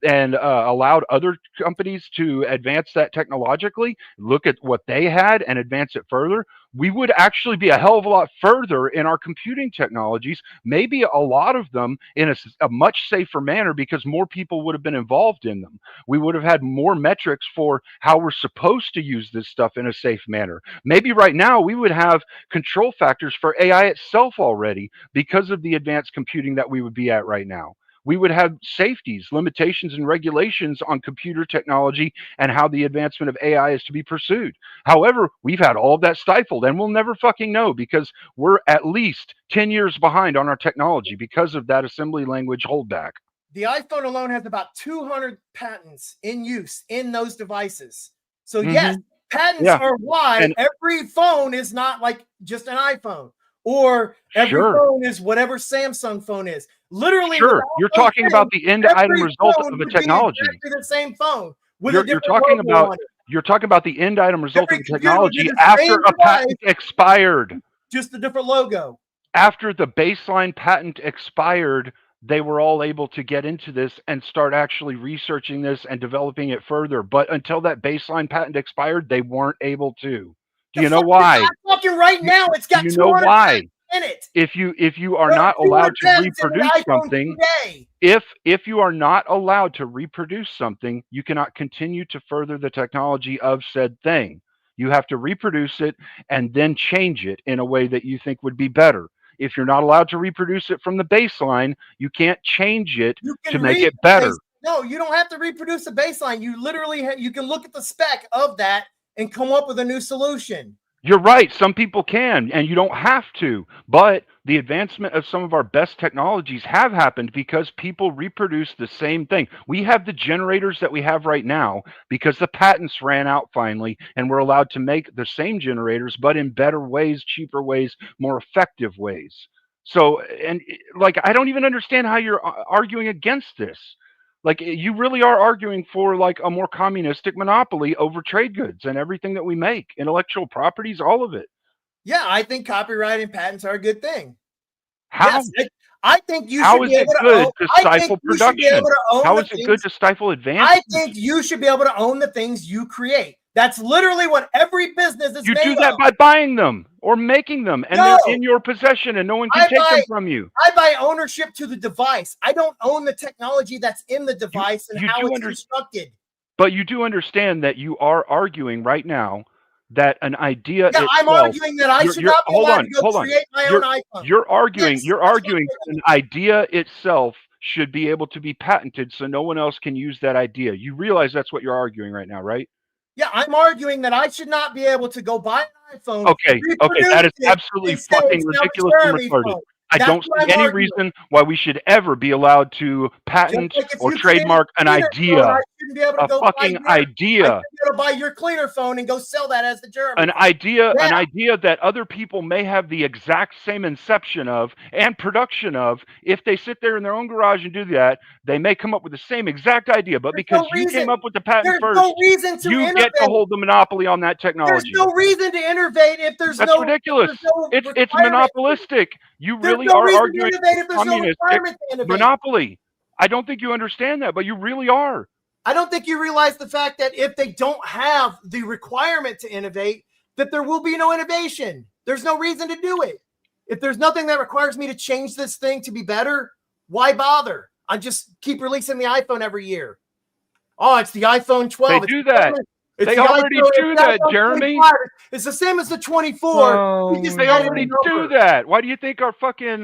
and allowed other companies to advance that technologically, look at what they had and advance it further, we would actually be a hell of a lot further in our computing technologies, maybe a lot of them in a much safer manner, because more people would have been involved in them. We would have had more metrics for how we're supposed to use this stuff in a safe manner. Maybe right now we would have control factors for AI itself already because of the advanced computing that we would be at right now. We would have safeties, limitations, and regulations on computer technology and how the advancement of AI is to be pursued. However, we've had all of that stifled, and we'll never fucking know, because we're at least 10 years behind on our technology because of that assembly language holdback. The iPhone alone has about 200 patents in use in those devices. So yes, patents Yeah. are why And- every phone is not like just an iPhone, or every Sure. phone is whatever Samsung phone is. Literally, Sure. without You're those talking about things, the end item every result phone of a would be technology. exactly the same phone with a You're different talking logo about on it. you're talking about the end item result Every of the computer would be technology the after same a patent device, expired. just a different logo. After the baseline patent expired, they were all able to get into this and start actually researching this and developing it further. But until that baseline patent expired, they weren't able to. Do you know why? Fucking right now, it's Do got you know 200 why? in it. If you are There are not 200 allowed to patents in the reproduce iPhone something, today. if you are not allowed to reproduce something, you cannot continue to further the technology of said thing. You have to reproduce it and then change it in a way that you think would be better. If you're not allowed to reproduce it from the baseline, you can't change it You to can make read it the better. base- No, you don't have to reproduce the baseline. You literally you can look at the spec of that and come up with a new solution. You're right. Some people can, and you don't have to. But the advancement of some of our best technologies have happened because people reproduce the same thing. We have the generators that we have right now because the patents ran out finally, and we're allowed to make the same generators, but in better ways, cheaper ways, more effective ways. So, and like, I don't even understand how you're arguing against this. Like, you really are arguing for like a more communistic monopoly over trade goods and everything that we make, intellectual properties, all of it. Yeah, I think copyright and patents are a good thing. How? Yes, I think you How should is be it able to good own. to I think stifle you should be able production? to own How the is it things. good to stifle I advancement? think you should be able to own the things you create. That's literally what every business is You made do that of. by buying them or making them, and No. they're in your possession, and no one can take them from you. I buy ownership to the device. I don't own the technology that's in the device and you how do it's under- constructed. But you do understand that you are arguing right now that an idea Yeah, I'm itself. arguing that I you're- should you're- not be hold allowed on, to go hold on. create my You're- own iPhone. You're arguing. Yes, You're that's what arguing I'm an idea itself should be able to be patented, so no one else can use that idea. You realize that's what you're arguing right now, right? Yeah, I'm arguing that I should not be able to go buy an iPhone, Okay, that is reproduce it, absolutely and say fucking it's now a ridiculous and Jeremy retarded. phone. I That's don't what see I'm any arguing. reason why we should ever be allowed to Just patent like if or you create a trademark an cleaner idea. phone, I shouldn't be able to A go fucking buy your, idea. I shouldn't be able to buy your cleaner phone and go sell that as the Jeremy An phone. idea, Yeah. an idea that other people may have the exact same inception of and production of. If they sit there in their own garage and do that, they may come up with the same exact idea. But There's because no you reason. came up with the patent There's first, no reason to you innovate. get to hold the monopoly on that There's technology. no reason to innovate if there's That's no. ridiculous. If there's no It's requirement. monopolistic. You There's really no are reason to arguing innovate if there's no communistic requirement to innovate. monopoly. I don't think you understand that, but you really are. I don't think you realize the fact that if they don't have the requirement to innovate, that there will be no innovation. There's no reason to do it. If there's nothing that requires me to change this thing to be better, why bother? I just keep releasing the iPhone every year. Oh, it's the iPhone 12. They do that. It's They the already iPhone, do it's the that, iPhone Jeremy. 25. It's the same as the 24. We just They added already a do number. that. Why do you think our fucking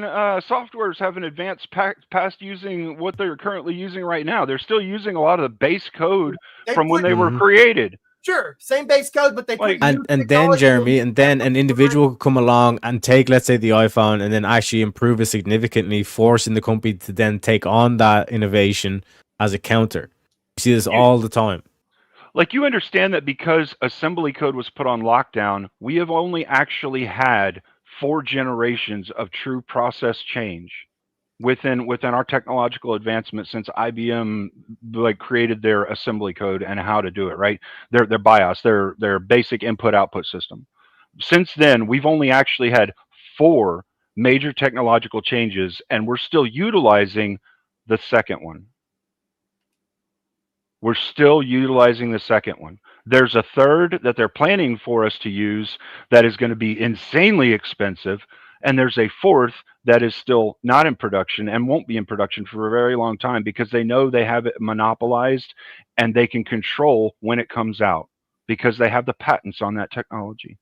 softwares haven't advanced past using what they're currently using right now? They're still using a lot of the base code They from when put- they were Mhm. created. Sure, same base code, but they put new And then technology Jeremy, in. and then an individual could come along and take, let's say, the iPhone and then actually improve it significantly, forcing the company to then take on that innovation as a counter. You see this all the time. Like, you understand that because assembly code was put on lockdown, we have only actually had 4 generations of true process change. within our technological advancement since IBM like created their assembly code and how to do it, right? Their BIOS, their basic input output system. Since then, we've only actually had 4 major technological changes, and we're still utilizing the second one. We're still utilizing the second one. There's a third that they're planning for us to use that is going to be insanely expensive. And there's a fourth that is still not in production and won't be in production for a very long time because they know they have it monopolized and they can control when it comes out because they have the patents on that technology.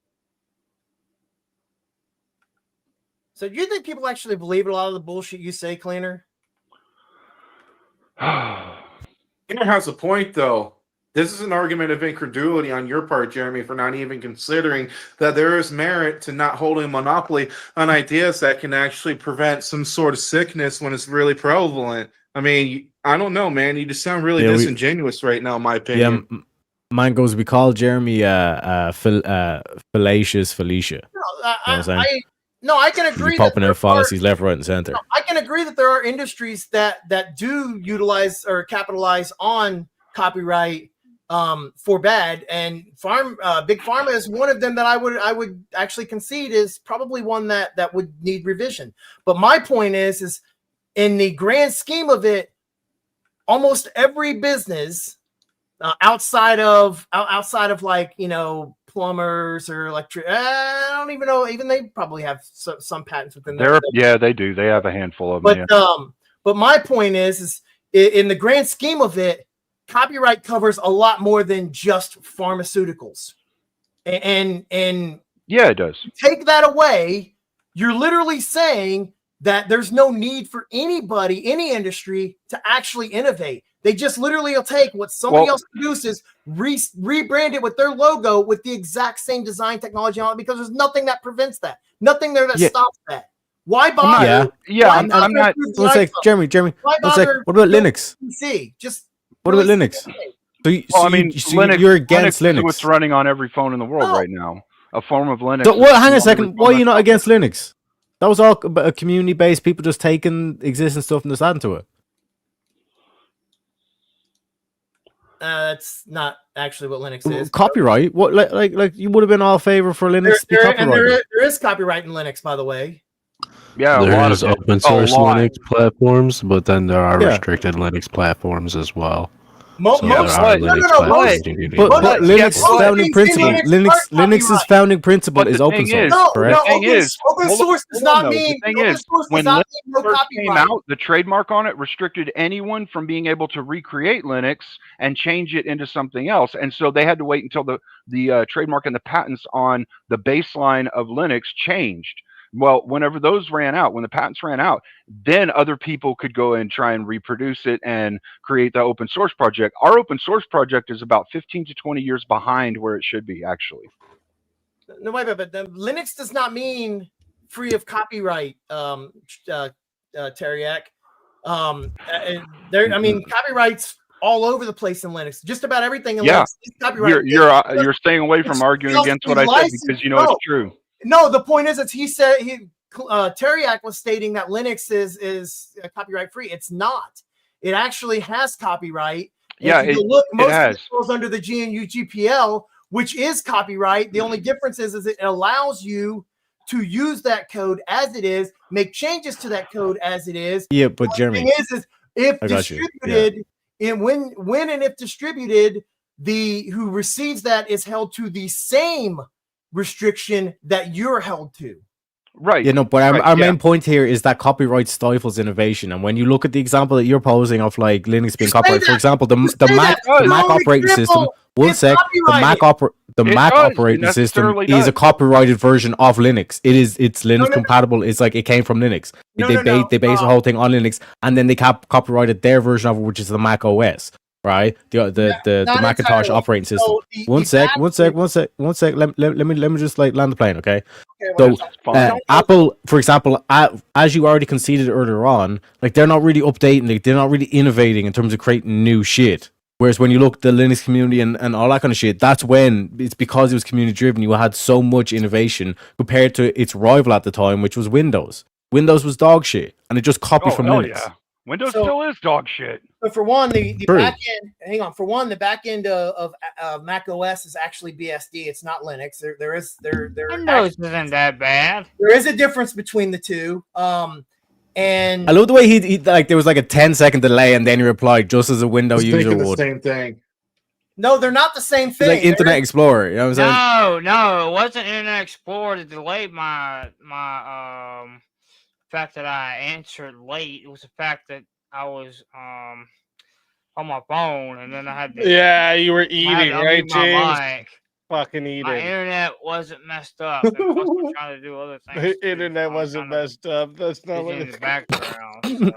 So do you think people actually believe a lot of the bullshit you say, Cleaner? Cleaner has a point, though. This is an argument of incredulity on your part, Jeremy, for not even considering that there is merit to not holding monopoly on ideas that can actually prevent some sort of sickness when it's really prevalent. I mean, I don't know, man. You just sound really disingenuous right now, in my opinion. Yeah, mine goes, we call Jeremy fallacious Felicia. No, You know what I'm saying? I can agree. He's popping out fallacies left, right, and center. No, I can agree that there are industries that do utilize or capitalize on copyright for bad, and big pharma is one of them that I would actually concede is probably one that would need revision. But my point is in the grand scheme of it, almost every business outside of like, you know, plumbers or electric, I don't even know, even they probably have some patents within there. Yeah, they do. They have a handful of them. But my point is in the grand scheme of it, copyright covers a lot more than just pharmaceuticals. And yeah, it does. Take that away, you're literally saying that there's no need for anybody, any industry to actually innovate. They just literally will take what somebody else produces, rebrand it with their logo with the exact same design technology on it, because there's nothing that prevents that. Nothing there that stops that. Why bother? I'm not. Let's say, Jeremy. Let's say, what about Linux? What about Linux? Linux, you're against Linux. Linux. What's running on every phone in the world right now? A form of Linux. So, well, hang on a second. Why are you not against Linux? That was all a community-based, people just taking existing stuff and just adding to it. That's not actually what Linux is. Copyright? What? Like you would have been all favor for Linux to be copyrighted. There is copyright in Linux, by the way. Yeah, there is open source Linux platforms, but then there are restricted Linux platforms as well. Linux founding principle. Linux's founding principle is open source. Correct? Open source does not mean. When Linux first came out, the trademark on it restricted anyone from being able to recreate Linux and change it into something else, and so they had to wait until the trademark and the patents on the baseline of Linux changed. Well, whenever those ran out, when the patents ran out, then other people could go and try and reproduce it and create the open source project. Our open source project is about 15 to 20 years behind where it should be, actually. No, wait, but Linux does not mean free of copyright, Teriak. I mean, copyrights all over the place in Linux. Just about everything in Linux is copyrighted. You're staying away from arguing against what I said because you know it's true. No, the point is, he said Teriak was stating that Linux is copyright free. It's not. It actually has copyright. Most of it goes under the GNU GPL, which is copyright. The only difference is it allows you to use that code as it is, make changes to that code as it is. Yeah, but Jeremy, the thing is if distributed, and when and if distributed, who receives that is held to the same restriction that you're held to. Right. You know, but our main point here is that copyright stifles innovation. And when you look at the example that you're posing of like Linux being copyrighted, for example, the Mac operating system, the Mac operating system is a copyrighted version of Linux. It's Linux compatible. It's like it came from Linux. They base the whole thing on Linux, and then they copyrighted their version of it, which is the Mac OS. Right, the Macintosh operating system. One sec. Let me just like land the plane, okay? So Apple, for example, as you already conceded earlier on, like they're not really updating, like they're not really innovating in terms of creating new shit. Whereas when you look at the Linux community and all that kind of shit, that's when it's because it was community driven. You had so much innovation compared to its rival at the time, which was Windows. Windows was dog shit. and it just copies from hell Linux. yeah. Windows So- still is dog shit. But for one, the True. back end. Hang on. For one, the back end of Mac OS is actually BSD. It's not Linux. There is Windows isn't that bad. there is a difference between the two. And I love the way he like there was like a 10-second delay, and then he replied just as a window Just user thinking the would. same thing. no, they're not the same It's thing. like Internet Explorer. You know what I'm saying? No, it wasn't Internet Explorer that delayed my fact that I answered late. It was the fact that I was on my phone, and then I had to. Yeah, you were I had eating, to right, unmute my James? mic. Fucking My eating. internet wasn't messed up. And plus, we're trying to do other things. The internet wasn't messed up. That's not what in the it background. So,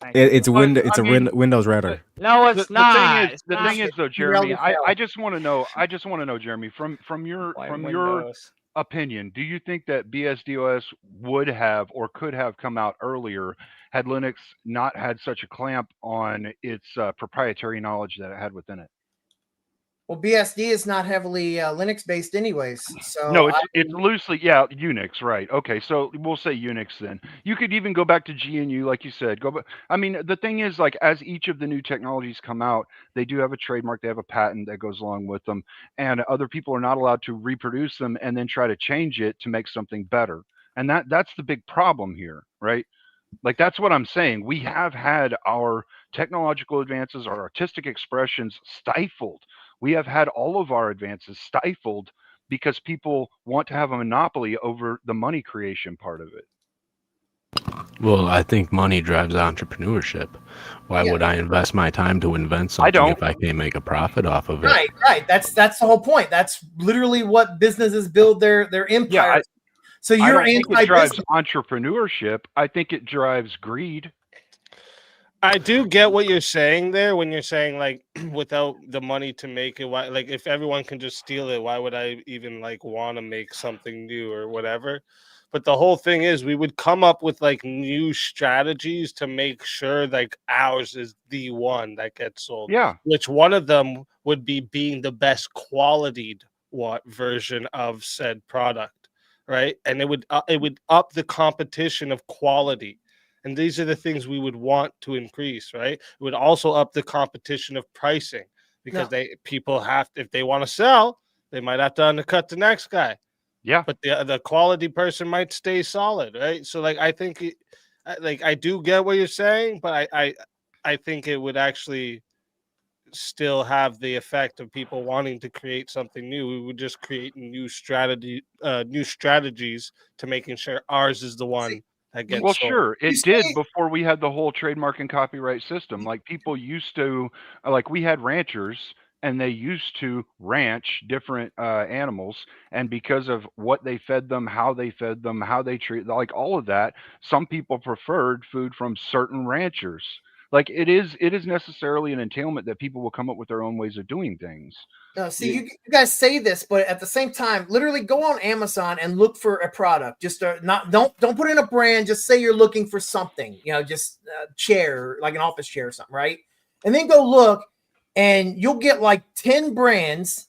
thank It's a you. window. It's I a mean, Windows router. No, it's The not. thing is, the thing is though, Jeremy, I just want to know. I just want to know, Jeremy, from your Windows. opinion, do you think that BSDOS would have or could have come out earlier had Linux not had such a clamp on its proprietary knowledge that it had within it? Well, BSD is not heavily Linux based, anyways. So No, it's loosely, yeah, Unix, right? Okay, so we'll say Unix then. You could even go back to GNU, like you said. Go back. I mean, the thing is, like, as each of the new technologies come out, they do have a trademark, they have a patent that goes along with them, and other people are not allowed to reproduce them and then try to change it to make something better. And that's the big problem here, right? Like, that's what I'm saying. We have had our technological advances, our artistic expressions stifled. We have had all of our advances stifled because people want to have a monopoly over the money creation part of it. Well, I think money drives entrepreneurship. Why would I invest my time to invent something don't. if I can't make a profit off of it? Right. That's the whole point. That's literally what businesses build their empires. So I you're don't think it drives anti-business. entrepreneurship. I think it drives greed. I do get what you're saying there when you're saying like without the money to make it, why, like if everyone can just steal it, why would I even like want to make something new or whatever? But the whole thing is we would come up with like new strategies to make sure like ours is the one that gets sold. Yeah. Which one of them would be being the best quality version of said product, right? And it would up the competition of quality. And these are the things we would want to increase, right? It would also up the competition of pricing because people have to, if they want to sell, they might have to undercut the next guy. Yeah. But the quality person might stay solid, right? So like I think I do get what you're saying, but I think it would actually still have the effect of people wanting to create something new. We would just create new strategies to making sure ours is the one. Well, sure, it did before we had the whole trademark and copyright system. Like people used to, like we had ranchers, and they used to ranch different animals, and because of what they fed them, how they treat, like all of that, some people preferred food from certain ranchers. Like it is necessarily an entailment that people will come up with their own ways of doing things. No, see, you guys say this, but at the same time, literally go on Amazon and look for a product. Just don't put in a brand. Just say you're looking for something, just a chair, like an office chair or something, right? And then go look, and you'll get like 10 brands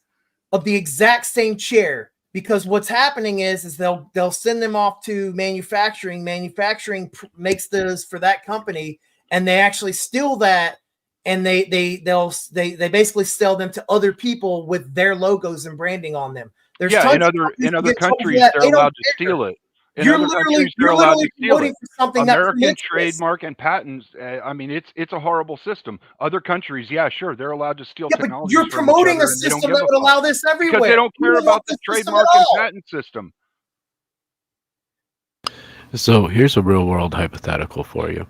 of the exact same chair. Because what's happening is they'll send them off to manufacturing. Manufacturing makes those for that company, and they actually steal that. And they basically sell them to other people with their logos and branding on them. There's in other countries they're allowed to steal it. In other countries they're allowed to steal it. American trademark and patents. I mean, it's a horrible system. Other countries, yeah, sure, they're allowed to steal technology. You're promoting a system that would allow this everywhere because they don't care about the trademark and patent system. So here's a real world hypothetical for you.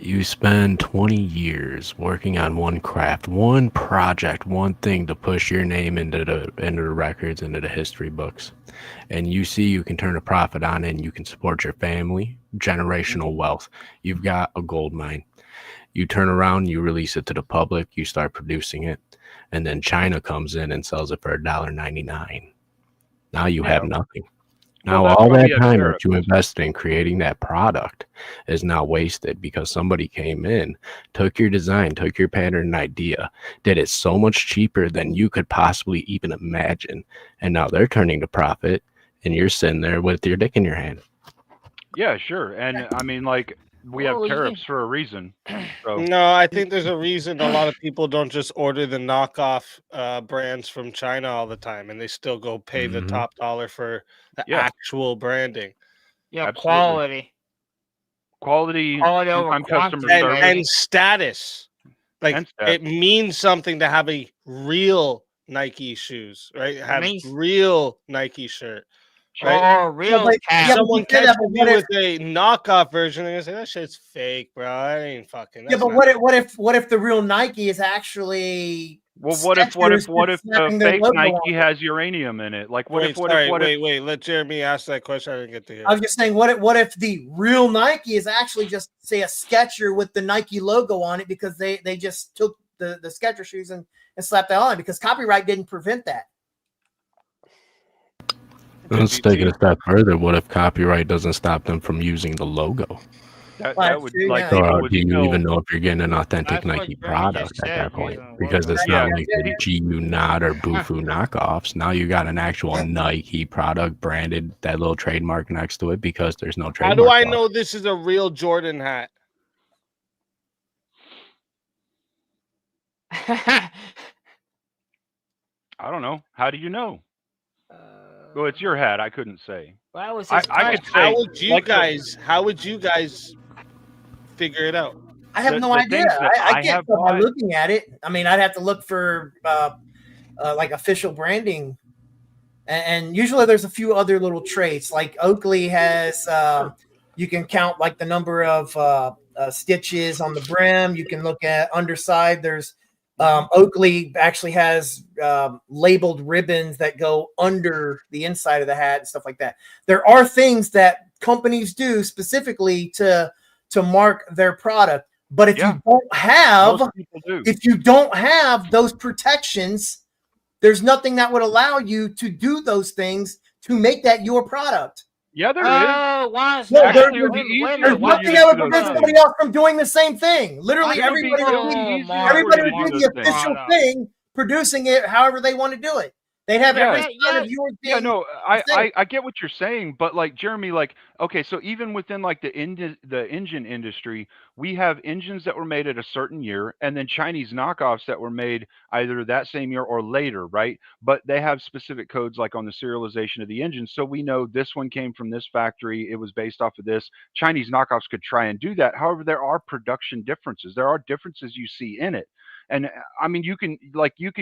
You spend 20 years working on one craft, one project, one thing to push your name into the records, into the history books. And you see you can turn a profit on it and you can support your family, generational wealth. You've got a gold mine. You turn around, you release it to the public, you start producing it, and then China comes in and sells it for $1.99. Now you have nothing. Now all that time that you invested in creating that product is now wasted because somebody came in, took your design, took your pattern and idea, did it so much cheaper than you could possibly even imagine, and now they're turning to profit, and you're sitting there with your dick in your hand. Yeah, sure. And I mean, like, we have Well, you can- tariffs for a reason. So No, I think there's a reason a lot of people don't just order the knockoff brands from China all the time, and they still go pay the top dollar for the Yeah. actual branding. Yeah, Absolutely. quality. Quality over on customer quantity, service. And status. Like And status. it means something to have a real Nike shoes, right? Have means- real Nike shirt. Right? Or a real cap. If someone catches me with a knockoff version, they're gonna say that shit's fake, bro. That ain't fucking. Yeah, That's but not what if the real Nike is actually? Well, what if the slapping their fake logo Nike on it? has uranium in it? Like, what Wait, if? What sorry, if? What if? wait. Let Jeremy ask that question. I didn't get to hear. I was just saying, what if the real Nike is actually just say a Skechers with the Nike logo on it because they just took the Skechers shoes and slapped that on because copyright didn't prevent that. Let's take it a step further. What if copyright doesn't stop them from using the logo? That would like So people would do you still. even know if you're getting an authentic That's what Nike Jeremy product just at said, that point? using the Because logo. it's not like the GU Not or Bufu knockoffs. Now you got an actual Nike product branded, that little trademark next to it because there's no How trademark. do I law. know this is a real Jordan hat? I don't know. How do you know? Well, it's your hat. I couldn't say. Well, was I his could say. How would you like the- guys? How would you guys figure it out? I have The- no the idea. things that I I get have by bought- looking at it. I mean, I'd have to look for like official branding, and usually there's a few other little traits. Like Oakley has, you can count like the number of stitches on the brim. You can look at underside. There's Oakley actually has labeled ribbons that go under the inside of the hat and stuff like that. There are things that companies do specifically to mark their product. But if you don't have, Most people do. if you don't have those protections, there's nothing that would allow you to do those things to make that your product. Yeah, there is. Oh, why is No, that? there- Actually, it would be easier Wait a There's minute, for why- nothing you that to would do those prevent things. somebody else from doing the same thing. Literally, It would be- everybody it would would be do, easier everybody for you would to do do the those things. official thing, producing it however they want to do it. They'd have every side of yours being Yeah, no, the same. I get what you're saying, but like Jeremy, like okay, so even within like the engine industry, we have engines that were made at a certain year, and then Chinese knockoffs that were made either that same year or later, right? But they have specific codes like on the serialization of the engine, so we know this one came from this factory. It was based off of this. Chinese knockoffs could try and do that. However, there are production differences. There are differences you see in it. And I mean, you can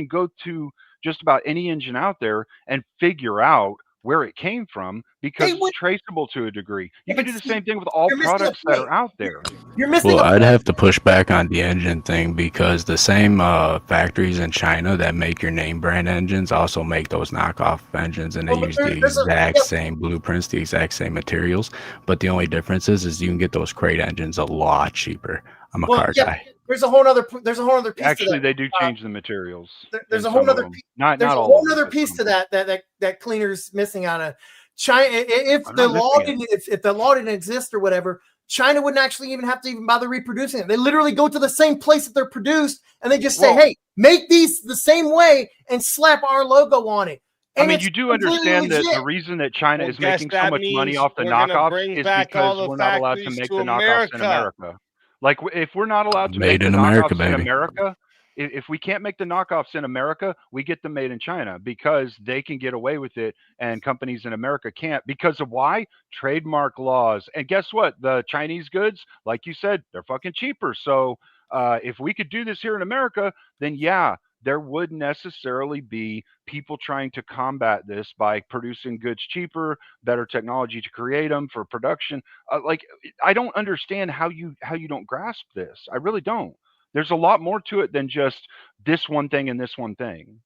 go to just about any engine out there and figure out where it came from because it's traceable to a degree. You can do the same thing with all you're missing a products that point. are out there. You're missing Well, a I'd point. have to push back on the engine thing because the same factories in China that make your name brand engines also make those knockoff engines, and they Well, but use the there's a- exact same blueprints, the exact same materials. But the only difference is you can get those crate engines a lot cheaper. I'm a car guy. There's a whole other piece Actually, to that. they do change the materials. There's in a whole some of other them. piece. Not There's a all whole of them, other but piece some. to that cleaner's missing out of China. If I'm the not law missing didn't, if the law didn't exist or whatever, China wouldn't actually even have to even bother reproducing it. They literally go to the same place that they're produced and they just say, Well- "Hey, make these the same way and slap our logo on it." I And mean, it's you do completely understand that the legit. reason that China Well, is guess making so that much money means off the we're gonna knockoffs bring is back all because the we're not allowed to factories make to the knockoffs in America. America. Like, if we're not allowed to Made make the in America, knockoffs in baby. America, if we can't make the knockoffs in America, we get them made in China because they can get away with it and companies in America can't. Because of why? Trademark laws. And guess what? The Chinese goods, like you said, they're fucking cheaper. So if we could do this here in America, then yeah, there would necessarily be people trying to combat this by producing goods cheaper, better technology to create them for production. Like, I don't understand how you don't grasp this. I really don't. There's a lot more to it than just this one thing and this one thing.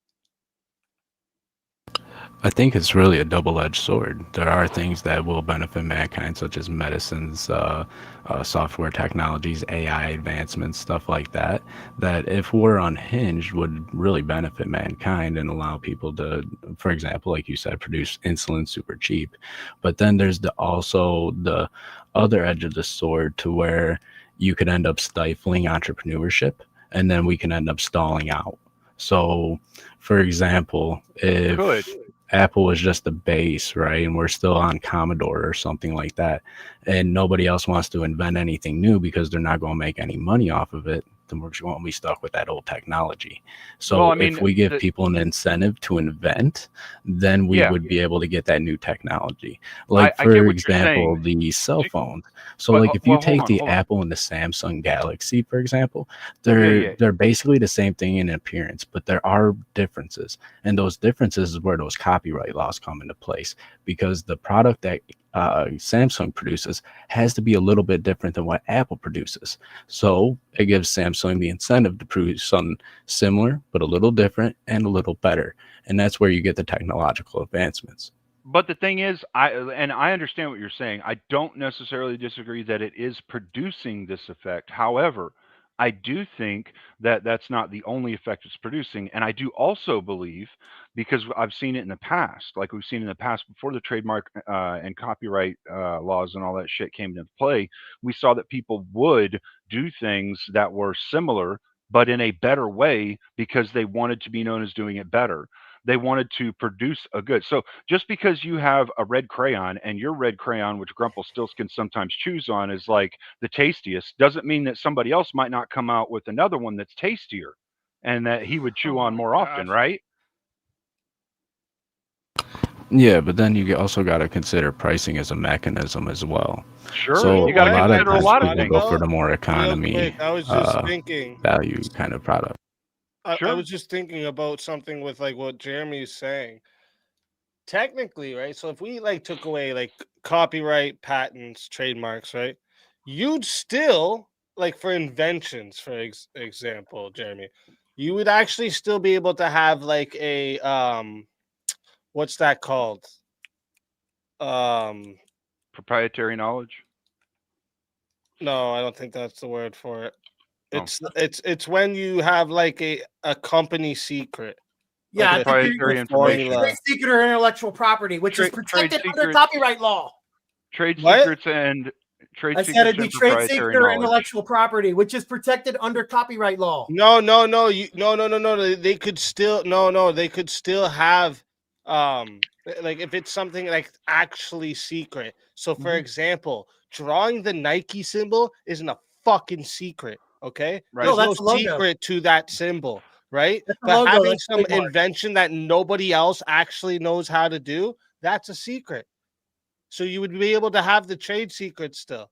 I think it's really a double-edged sword. There are things that will benefit mankind, such as medicines, software technologies, AI advancements, stuff like that, that if we're unhinged would really benefit mankind and allow people to, for example, like you said, produce insulin super cheap. But then there's also the other edge of the sword to where you could end up stifling entrepreneurship, and then we can end up stalling out. So, for example, if Apple is just the base, right? And we're still on Commodore or something like that. And nobody else wants to invent anything new because they're not going to make any money off of it. Then we're just going to be stuck with that old technology. So Well, I mean, if we give people an incentive to invent, then we Yeah. would be able to get that new technology. Like, I get for what you're example, saying. the cell phones. So But like if you well, hold take on, the hold on. Apple and the Samsung Galaxy, for example, Yeah. they're basically the same thing in appearance, but there are differences. And those differences is where those copyright laws come into place, because the product that Samsung produces has to be a little bit different than what Apple produces. So it gives Samsung the incentive to produce something similar, but a little different and a little better. And that's where you get the technological advancements. But the thing is, I understand what you're saying. I don't necessarily disagree that it is producing this effect. However, I do think that that's not the only effect it's producing, and I do also believe, because I've seen it in the past, like we've seen in the past before the trademark and copyright laws and all that shit came into play, we saw that people would do things that were similar, but in a better way because they wanted to be known as doing it better. They wanted to produce a good. So just because you have a red crayon and your red crayon, which Grumpelstiltskin sometimes chews on, is like the tastiest, doesn't mean that somebody else might not come out with another one that's tastier and that he would chew on more often, right? Yeah, but then also got to consider pricing as a mechanism as well. Sure, So you got to a lot of consider a times lot of people things. go for the more Real economy quick, I was just thinking. value kind of product. I was just thinking about something with like what Jeremy's saying. Technically, right? So if we like took away like copyright, patents, trademarks, right? You'd still like for inventions, for example, Jeremy, you would actually still be able to have like a what's that called? Proprietary knowledge? No, I don't think that's the word for it. Oh. It's when you have like a company secret. Yeah, like I think proprietary you're information. trade secret or intellectual property, which is Trade protected under secrets. copyright law. Trade What? secrets and trade I said secrets it'd be and trade proprietary secret or knowledge. intellectual property, which is protected under copyright law. No. They could still they could still have like if it's something like actually secret. So for example, drawing the Nike symbol isn't a fucking secret. Okay, Right. No, there's that's no the logo. secret to that symbol, right? That's the But logo, having that's some trademark. invention that nobody else actually knows how to do, that's a secret. So you would be able to have the trade secret still.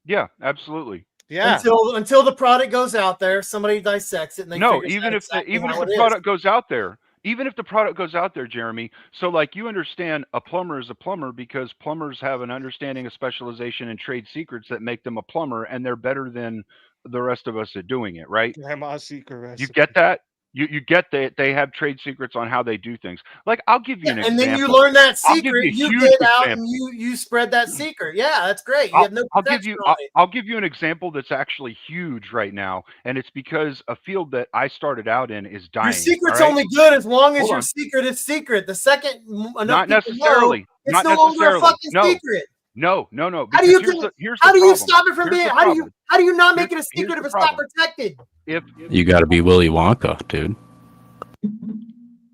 Yeah, absolutely. Yeah. Until the product goes out there, somebody dissects it and they No, figure even out if exactly even if how the it is. product goes out there, Jeremy. So like you understand a plumber is a plumber because plumbers have an understanding of specialization and trade secrets that make them a plumber, and they're better than the rest of us at doing it, right? Grandma's secret recipe. You get that? You get that they have trade secrets on how they do things. Like I'll give you an And example. then you learn that I'll give secret, you a you huge get out example. and you spread that secret. Yeah, that's great. You have no protection on it. I'll give you an example that's actually huge right now, and it's because a field that I started out in is dying. Your secret's all right? only good as long as Hold your on. secret is secret. The second enough Not people necessarily. know, it's Not no longer a necessarily. fucking No. secret. No. How do Because you here's how the do you problem. stop it from Here's being? the How do you problem. how do you not make it a Here's secret the if it's not problem. protected? You got to be Willy Wonka, dude.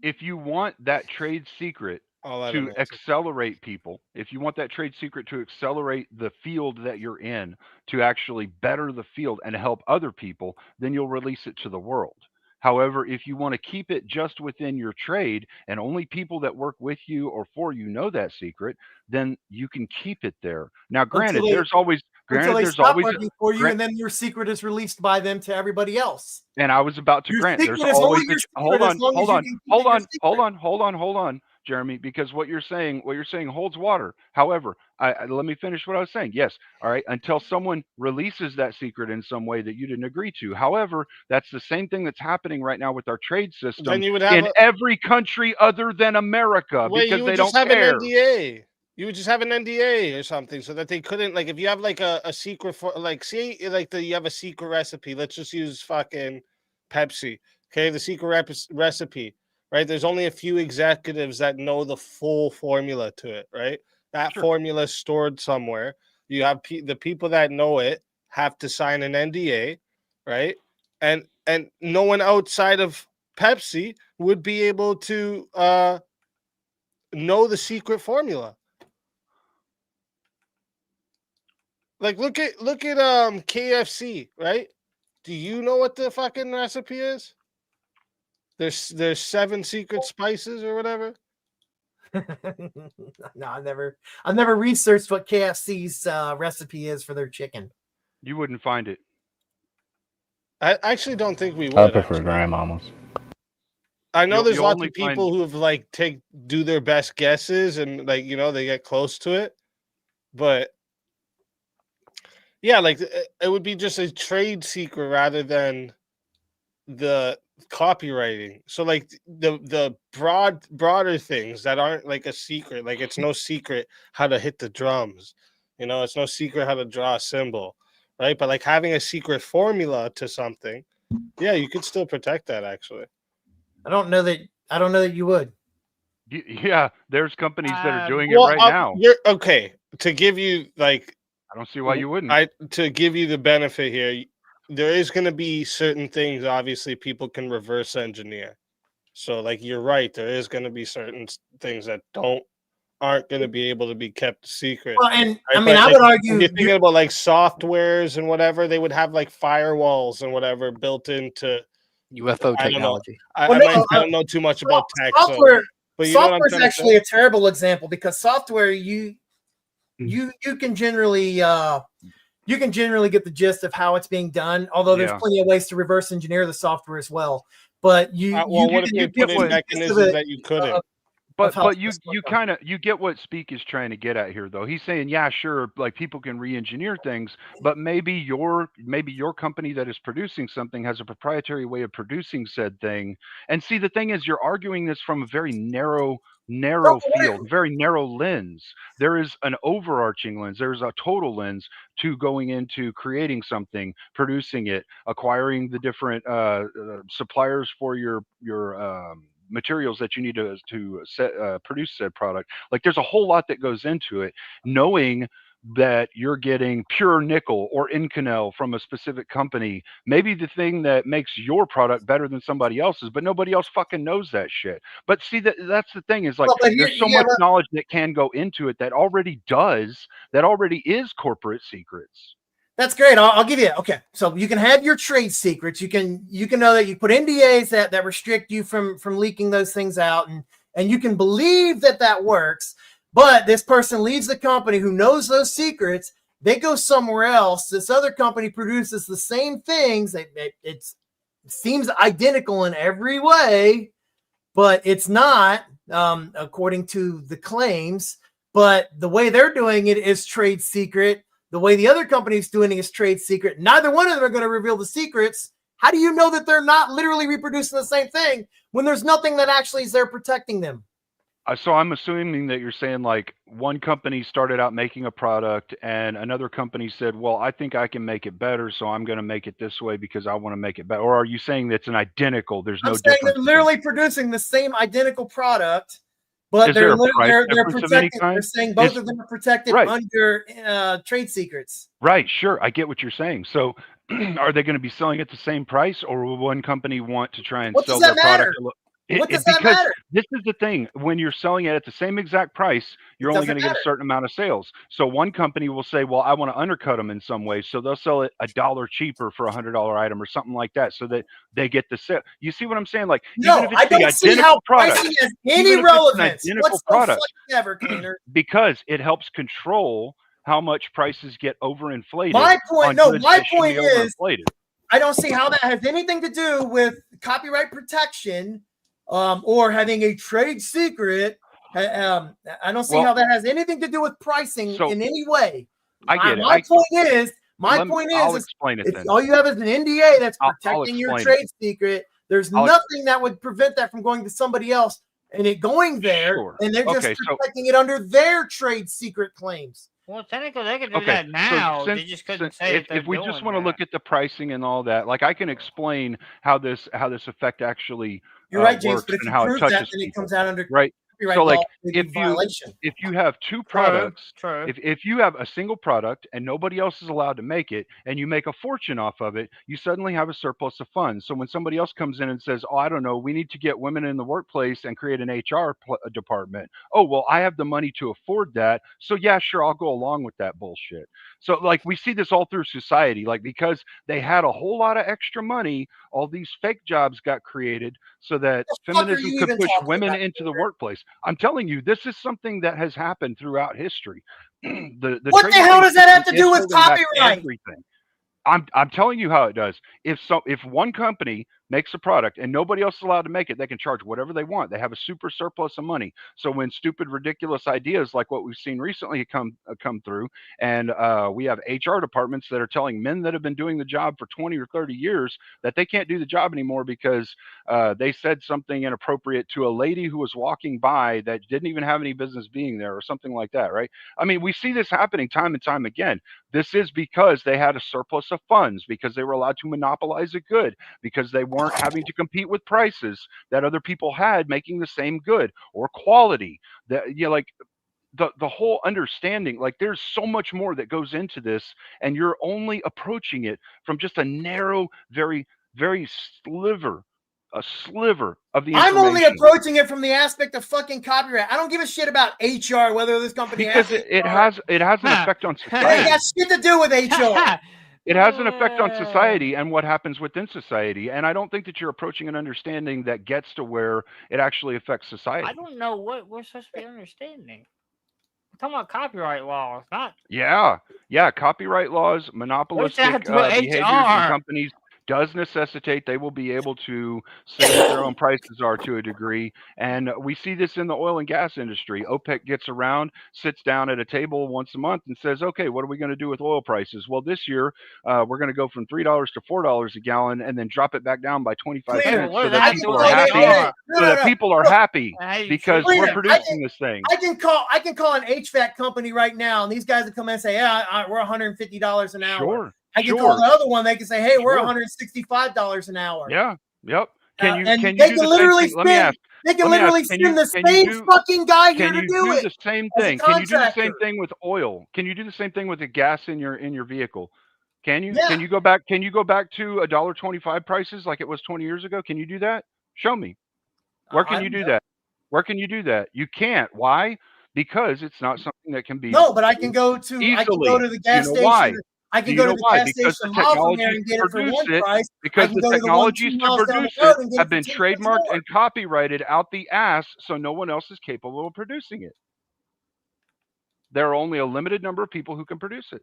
If you want that trade secret to accelerate people, if you want that trade secret to accelerate the field that you're in, to actually better the field and help other people, then you'll release it to the world. However, if you want to keep it just within your trade and only people that work with you or for you know that secret, then you can keep it there. Now, granted, Until they stop working for you, and then your secret is released by them to everybody else. And I was about to Your grant there's secret is always only your hold secret as on, long as hold you on, can keep hold it your on, secret. hold on, Jeremy, because what you're saying holds water. However, let me finish what I was saying. Yes, all right, until someone releases that secret in some way that you didn't agree to. However, that's the same thing that's happening right now with our trade system Then you would have in every country other than America Wait, because you they would just don't have care. an NDA. You would just have an NDA or something so that they couldn't like if you have like a secret for like see like you have a secret recipe. Let's just use fucking Pepsi. Okay, the secret recipe, right? There's only a few executives that know the full formula to it, right? That formula is stored somewhere. You have the people that know it have to sign an NDA, right? And no one outside of Pepsi would be able to know the secret formula. Like look at KFC, right? Do you know what the fucking recipe is? There's 7 secret spices or whatever. No, I've never researched what KFC's recipe is for their chicken. You wouldn't find it. I actually don't think we I would. prefer grandmama's. I know there's You'll lots only of people who have like do their best guesses and like they get close to it, but yeah, like it would be just a trade secret rather than the copywriting. So like the broader things that aren't like a secret, like it's no secret how to hit the drums, it's no secret how to draw a symbol, right? But like having a secret formula to something, yeah, you could still protect that actually. I don't know that you would. Yeah, there's companies that are doing it right now. You're okay to give you like. I don't see why you wouldn't. To give you the benefit here, there is going to be certain things. Obviously, people can reverse engineer. So, like you're right, there is going to be certain things that aren't going to be able to be kept secret. Well, and right? I mean, But, I would argue you're thinking about like softwares and whatever. They would have like firewalls and whatever built into UFO technology. I don't know too much about tech. Software, but you know what I'm software is trying to actually say? a terrible example because software you can generally get the gist of how it's being done. Although there's plenty of ways to reverse engineer the software as well. But what if they put in mechanisms that you couldn't? But you get what Speak is trying to get at here, though. He's saying, yeah, sure, like people can re-engineer things, but maybe your company that is producing something has a proprietary way of producing said thing. And see, the thing is, you're arguing this from a very narrow field, very narrow lens. There is an overarching lens. There's a total lens to going into creating something, producing it, acquiring the different suppliers for your materials that you need to produce said product. Like there's a whole lot that goes into it. Knowing that you're getting pure nickel or Inconel from a specific company, maybe the thing that makes your product better than somebody else's, but nobody else fucking knows that shit. But see, that's the thing is like there's so much knowledge that can go into it that already is corporate secrets. That's great. I'll give you. Okay, so you can have your trade secrets. You can know that you put NDAs that restrict you from leaking those things out, and you can believe that works. But this person leaves the company who knows those secrets. They go somewhere else. This other company produces the same things. It seems identical in every way, but it's not according to the claims. But the way they're doing it is trade secret. The way the other company is doing it is trade secret. Neither one of them are going to reveal the secrets. How do you know that they're not literally reproducing the same thing when there's nothing that actually is there protecting them? So I'm assuming that you're saying like one company started out making a product and another company said, well, I think I can make it better, so I'm going to make it this way because I want to make it better. Or are you saying that's an identical? There's no difference. They're literally producing the same identical product. But they're protected. They're saying both of them are protected under trade secrets. Right. Sure. I get what you're saying. So are they going to be selling at the same price, or will one company want to try and sell their product? What does that matter? This is the thing. When you're selling it at the same exact price, you're only going to get a certain amount of sales. So one company will say, well, I want to undercut them in some way. So they'll sell it $1 cheaper for $100 item or something like that so that they get the sale. You see what I'm saying? Like, no, even if it's I don't see how pricing has any relevance. What's product, ever, Cleaner? because it helps control how much prices get overinflated. My point is, I don't see how that has anything to do with copyright protection. Or having a trade secret. I don't see how that has anything to do with pricing in any way. I get it. My point is, I'll explain it then. All you have is an NDA that's protecting your trade secret. There's nothing that would prevent that from going to somebody else and it going there, and they're just protecting it under their trade secret claims. Well, technically, they could do that now. They just couldn't say it. If we just want to look at the pricing and all that, like I can explain how this effect actually You're right, James. works But if and you how it prove touches that, then it people. comes out under right. copyright So like law may be violation. if you have two products, if you have a single product and nobody else is allowed to make it, and you make a fortune off of it, you suddenly have a surplus of funds. So when somebody else comes in and says, "Oh, I don't know, we need to get women in the workplace and create an HR department," oh well, I have the money to afford that, so yeah, sure, I'll go along with that bullshit. So like we see this all through society, like because they had a whole lot of extra money, all these fake jobs got created so that feminism could push women into the workplace. I'm telling you, this is something that has happened throughout history. What the hell does that have to do with copyright? Everything. I'm telling you how it does. If one company makes a product and nobody else is allowed to make it, they can charge whatever they want. They have a super surplus of money. So when stupid, ridiculous ideas like what we've seen recently come through, and we have HR departments that are telling men that have been doing the job for 20 or 30 years that they can't do the job anymore because they said something inappropriate to a lady who was walking by that didn't even have any business being there or something like that, right? I mean, we see this happening time and time again. This is because they had a surplus of funds, because they were allowed to monopolize a good, because they weren't having to compete with prices that other people had making the same good or quality. That like the whole understanding, like there's so much more that goes into this, and you're only approaching it from just a narrow, very, very sliver of the information. I'm only approaching it from the aspect of fucking copyright. I don't give a shit about HR, whether this company because it has an effect on It society. got shit to do with HR. It has an effect on society and what happens within society. And I don't think that you're approaching an understanding that gets to where it actually affects society. I don't know what we're supposed to be understanding. We're talking about copyright laws, not. Yeah. Copyright laws, monopolistic behaviors in companies does necessitate they will be able to say what their own prices are to a degree. And we see this in the oil and gas industry. OPEC gets around, sits down at a table once a month and says, okay, what are we going to do with oil prices? Well, this year, we're going to go from $3 to $4 a gallon and then drop it back down by 25 cents so that people are happy. So that people are happy because we're producing this thing. I can call an HVAC company right now, and these guys will come in and say, yeah, we're $150 an hour. Sure. I can call the other one. They can say, "Hey, we're $165 an hour." Yeah. Yep. Can you and can they you can do the literally same thing? Let me ask. They can literally send the same fucking guy here to do it. The same thing. Can you do the same thing with oil? Can you do the same thing with the gas in your vehicle? Can you? Yeah. Can you go back to $1.25 prices like it was 20 years ago? Can you do that? Show me. Where can you do that? Where can you do that? You can't. Why? Because it's not something that can be. No, but I can go to the gas station. Why? I can go to the gas because station the a mile from technology there and get to it for produce one it, price. because the technologies to produce it have been trademarked and copyrighted out the ass, so no one else is capable of producing it. There are only a limited number of people who can produce it.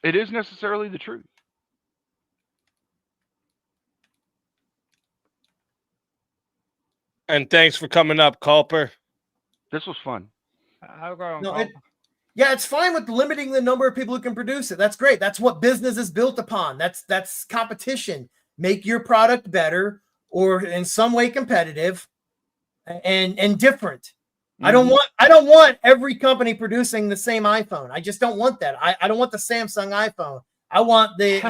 It is necessarily the truth. And thanks for coming up, Culper. This was fun. Yeah, it's fine with limiting the number of people who can produce it. That's great. That's what business is built upon. That's competition. Make your product better or in some way competitive and different. Mm-hmm. I don't want every company producing the same iPhone. I just don't want that. I don't want the Samsung iPhone. I want the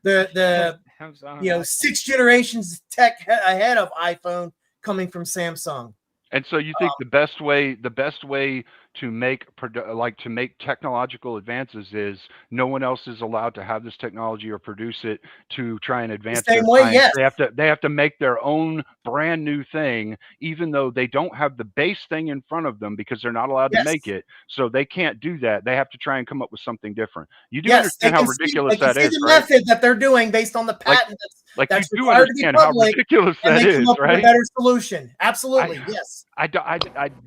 the 6 generations tech ahead of iPhone coming from Samsung. And so you think the best way to make technological advances is no one else is allowed to have this technology or produce it to try and advance the same their way, science. yes. They have to make their own brand new thing, even though they don't have the base thing in front of them because they're not allowed to make it. So they can't do that. They have to try and come up with something different. You do understand how ridiculous that is, the right? method that they're doing based on the patent that's you do required to be understand how public, ridiculous and that they come is, up with right? a better solution. Absolutely, yes. I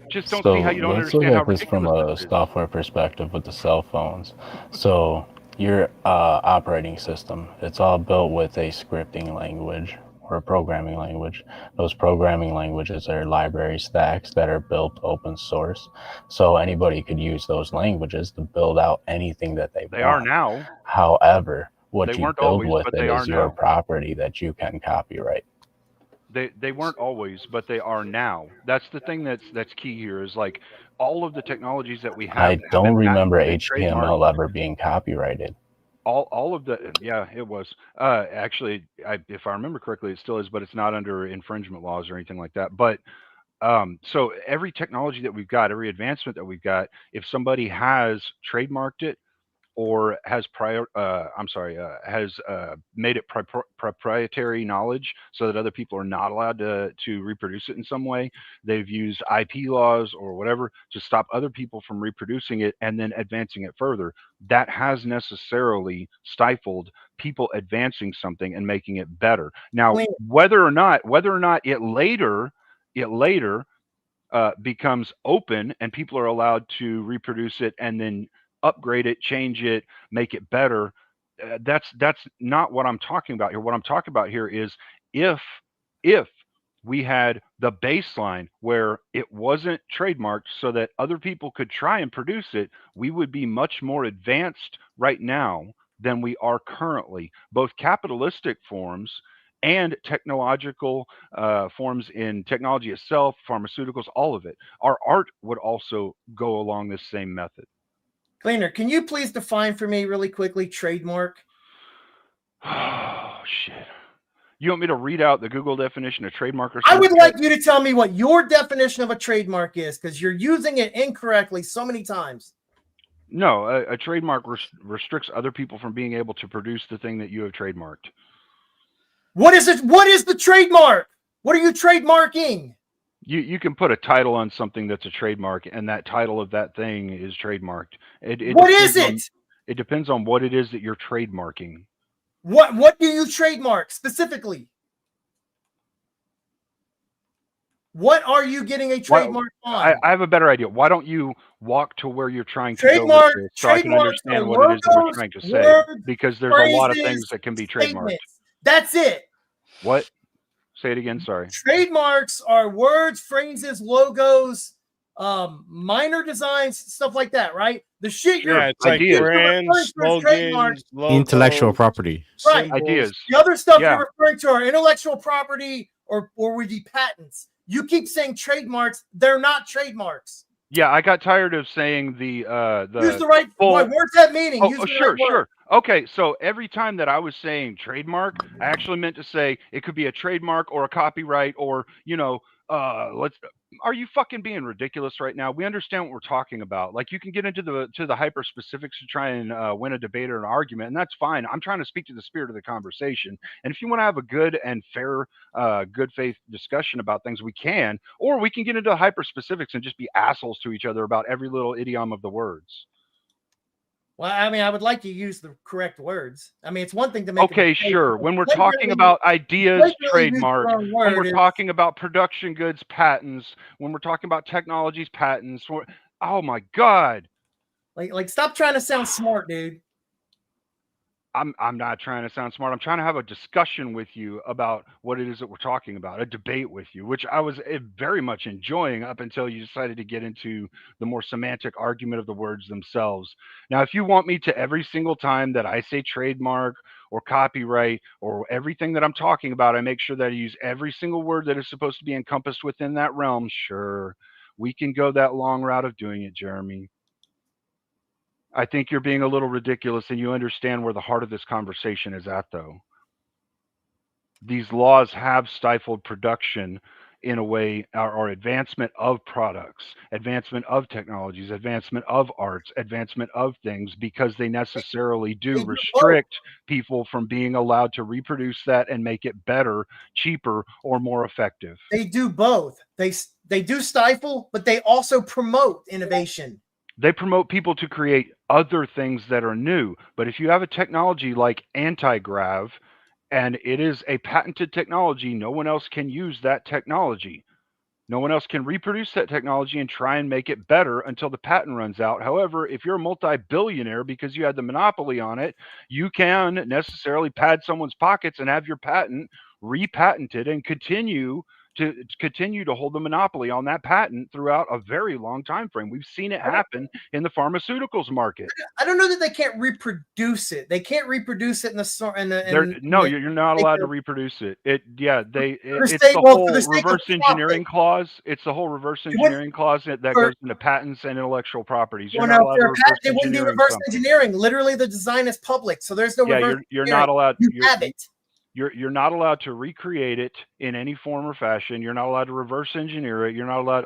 just don't So see how you don't let's look understand how at this from ridiculous a software perspective with the cell phones. So your operating system, it's all built with a scripting language or a programming language. Those programming languages are library stacks that are built open source. So anybody could use those languages to build out anything that they want. They are now. However, what They you weren't build always, with but it they are is your now. property that you can copyright. They weren't always, but they are now. That's the thing that's key here is like all of the technologies that we have. I don't remember been trademarked. HTML ever being copyrighted. All of the yeah, it was actually, if I remember correctly, it still is, but it's not under infringement laws or anything like that. But so every technology that we've got, every advancement that we've got, if somebody has trademarked it or has has made it proprietary knowledge so that other people are not allowed to reproduce it in some way. They've used IP laws or whatever to stop other people from reproducing it and then advancing it further. That has necessarily stifled people advancing something and making it better. Now, whether or not it later becomes open and people are allowed to reproduce it and then upgrade it, change it, make it better. That's not what I'm talking about here. What I'm talking about here is if we had the baseline where it wasn't trademarked so that other people could try and produce it, we would be much more advanced right now than we are currently. Both capitalistic forms and technological forms in technology itself, pharmaceuticals, all of it. Our art would also go along this same method. Cleaner, can you please define for me really quickly trademark? Oh, shit. You want me to read out the Google definition of trademark or I something? would like you to tell me what your definition of a trademark is, because you're using it incorrectly so many times. No, a trademark restricts other people from being able to produce the thing that you have trademarked. What is it? What is the trademark? What are you trademarking? You can put a title on something that's a trademark, and that title of that thing is trademarked. What is it? It depends on what it is that you're trademarking. What do you trademark specifically? What are you getting a trademark on? I have a better idea. Why don't you walk to where you're trying to Trademark, go with this so I can understand what it is that you're trying to say? words, Because there's a lot of phrases, things that can be trademarked. statements. That's it. What? Say it again. Sorry. Trademarks are words, phrases, logos, minor designs, stuff like that, right? The shit you're it's like brands, slogans, Intellectual property. right? Ideas. The other stuff Yeah. you're referring to are intellectual property or would be patents. You keep saying trademarks; they're not trademarks. Yeah, I got tired of saying the Use the right what words have meaning. Use the sure, right word. sure. Okay, so every time that I was saying trademark, I actually meant to say it could be a trademark or a copyright or, are you fucking being ridiculous right now? We understand what we're talking about. Like, you can get into the hyper specifics to try and win a debate or an argument, and that's fine. I'm trying to speak to the spirit of the conversation. And if you want to have a good and fair, good faith discussion about things, we can, or we can get into hyper specifics and just be assholes to each other about every little idiom of the words. Well, I mean, I would like you to use the correct words. I mean, it's one thing to make. Okay, sure. When we're talking about ideas, trademark. When we're talking about production goods, patents. When we're talking about technologies, patents. Oh my God! Like, stop trying to sound smart, dude. I'm not trying to sound smart. I'm trying to have a discussion with you about what it is that we're talking about, a debate with you, which I was very much enjoying up until you decided to get into the more semantic argument of the words themselves. Now, if you want me to every single time that I say trademark or copyright or everything that I'm talking about, I make sure that I use every single word that is supposed to be encompassed within that realm, sure, we can go that long route of doing it, Jeremy. I think you're being a little ridiculous, and you understand where the heart of this conversation is at, though. These laws have stifled production in a way, or advancement of products, advancement of technologies, advancement of arts, advancement of things, because they necessarily do restrict people from being allowed to reproduce that and make it better, cheaper, or more effective. They do both. They do stifle, but they also promote innovation. They promote people to create other things that are new. But if you have a technology like anti-grav, and it is a patented technology, no one else can use that technology. No one else can reproduce that technology and try and make it better until the patent runs out. However, if you're a multi-billionaire because you had the monopoly on it, you can necessarily pad someone's pockets and have your patent repatented and continue to continue to hold the monopoly on that patent throughout a very long time frame. We've seen it happen in the pharmaceuticals market. I don't know that they can't reproduce it. They can't reproduce it in the No, you're not allowed to reproduce it. It's sake- the well, for whole the sake of reverse engineering clause. It's the whole reverse engineering clause that goes into patents and intellectual properties. You're Well, not no, allowed if to they're a reverse patent, it wouldn't be engineer reverse something. engineering. Literally, the design is public, so there's no Yeah, reverse you're engineering. not allowed. You have it. You're not allowed to recreate it in any form or fashion. You're not allowed to reverse engineer it. You're not allowed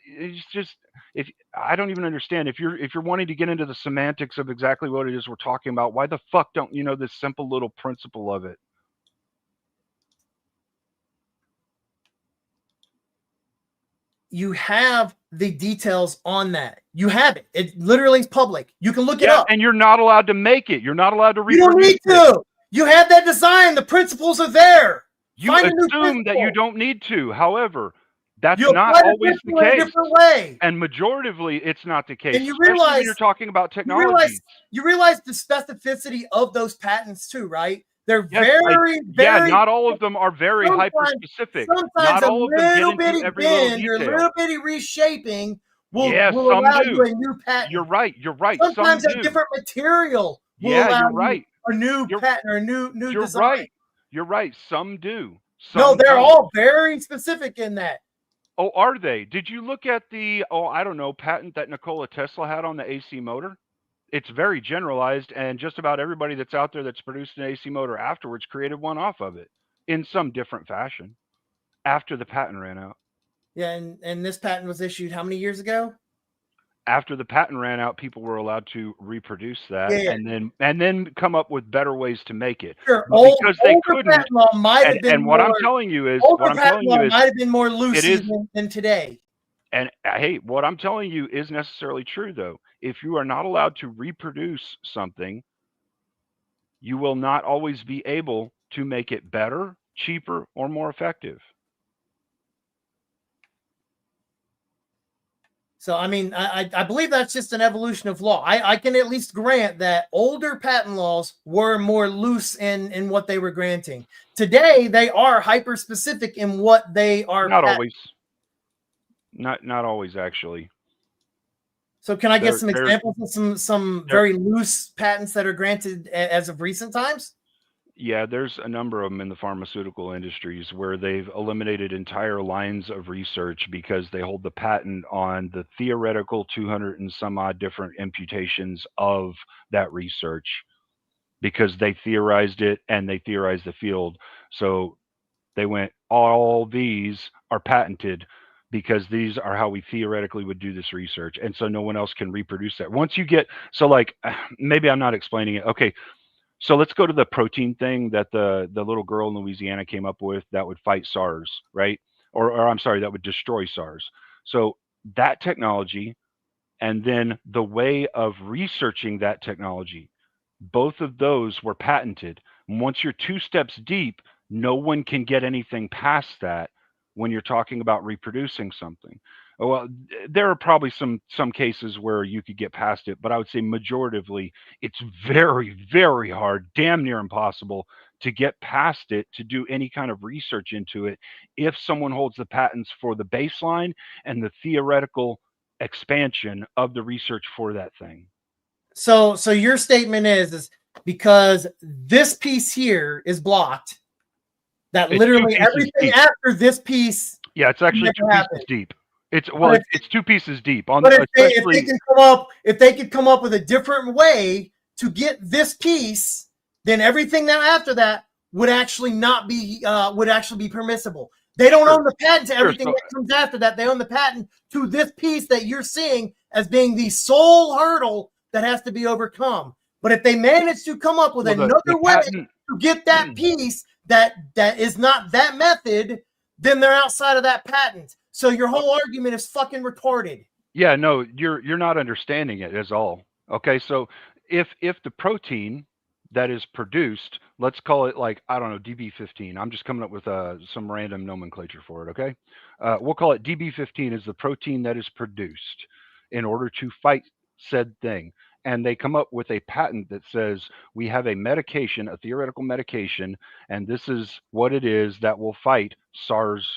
it's just if I don't even understand if you're wanting to get into the semantics of exactly what it is we're talking about, why the fuck don't you know this simple little principle of it? You have the details on that. You have it. It literally is public. You can look it up. And you're not allowed to make it. You're not allowed to You reproduce don't need to. You have that design. The principles are there. You Find a new assume that you principle. don't need to. However, that's You not apply the always the principle in a case. different way. And majoritively, it's not the case. And you especially realize when you're talking about technology. You realize the specificity of those patents too, right? They're Yes, very, yeah, very. not all of them are very hyper specific. Sometimes Not all of them get little into bitty every little bend or a detail. little bitty reshaping will Yes, some allow do. you a new patent. You're right. You're right. Sometimes some a do. different material will Yeah, allow you're right. you a new patent or a new You're design. right. You're right. Some do. No, Some they're don't. all very specific in that. Oh, are they? Did you look at the I don't know, patent that Nikola Tesla had on the AC motor? It's very generalized, and just about everybody that's out there that's produced an AC motor afterwards created one off of it in some different fashion after the patent ran out. Yeah, and this patent was issued how many years ago? After the patent ran out, people were allowed to reproduce that Yeah. and then come up with better ways to make it. Sure, Because they older couldn't. patent law might have been And what I'm more- telling you is older patent law might have been more loose it is than today. And hey, what I'm telling you is necessarily true, though. If you are not allowed to reproduce something, you will not always be able to make it better, cheaper, or more effective. So, I mean, I believe that's just an evolution of law. I can at least grant that older patent laws were more loose in what they were granting. Today, they are hyper specific in what they are. Not always. Not always, actually. So can I get some examples of some very loose patents that are granted as of recent times? Yeah, there's a number of them in the pharmaceutical industries where they've eliminated entire lines of research because they hold the patent on the theoretical 200 and some odd different imputations of that research because they theorized it and they theorized the field. So they went, all these are patented because these are how we theoretically would do this research. And so no one else can reproduce that. Once you get, so like, maybe I'm not explaining it. Okay. So let's go to the protein thing that the little girl in Louisiana came up with that would fight SARS, right? Or I'm sorry, that would destroy SARS. So that technology and then the way of researching that technology, both of those were patented. Once you're 2 steps deep, no one can get anything past that when you're talking about reproducing something. Well, there are probably some cases where you could get past it, but I would say majoritively, it's very, very hard, damn near impossible to get past it, to do any kind of research into it if someone holds the patents for the baseline and the theoretical expansion of the research for that thing. So your statement is because this piece here is blocked, that It's literally 2 pieces everything deep. after this piece. Yeah, it's actually 2 never happened. pieces deep. It's But it's 2 pieces deep. On But the, if they could come up with a different way to get this piece, then everything that after that would actually not be permissible. They don't own the patent to everything that comes after that. They own the patent to this piece that you're seeing as being the sole hurdle that has to be overcome. But if they manage to come up with another way to get that piece that is not that method, then they're outside of that patent. So your whole argument is fucking retarded. Yeah, no, you're not understanding it is all. Okay, so if the protein that is produced, let's call it like, I don't know, DB15. I'm just coming up with some random nomenclature for it, okay? We'll call it DB15 is the protein that is produced in order to fight said thing. and they come up with a patent that says we have a medication, a theoretical medication, and this is what it is that will fight SARS.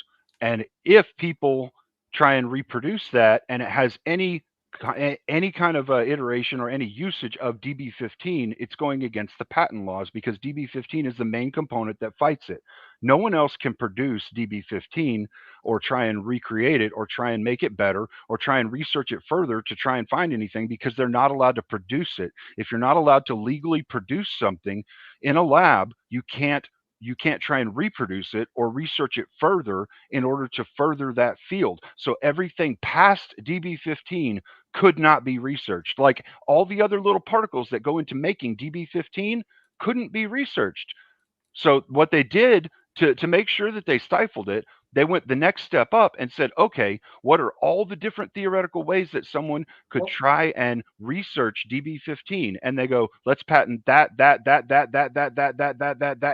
And if people try and reproduce that, and it has any kind of iteration or any usage of DB15, it's going against the patent laws because DB15 is the main component that fights it. No one else can produce DB15 or try and recreate it or try and make it better or try and research it further to try and find anything because they're not allowed to produce it. If you're not allowed to legally produce something in a lab, you can't try and reproduce it or research it further in order to further that field. So everything past DB15 could not be researched. Like all the other little particles that go into making DB15 couldn't be researched. So what they did to make sure that they stifled it, they went the next step up and said, okay, what are all the different theoretical ways that someone could try and research DB15? And they go, let's patent that,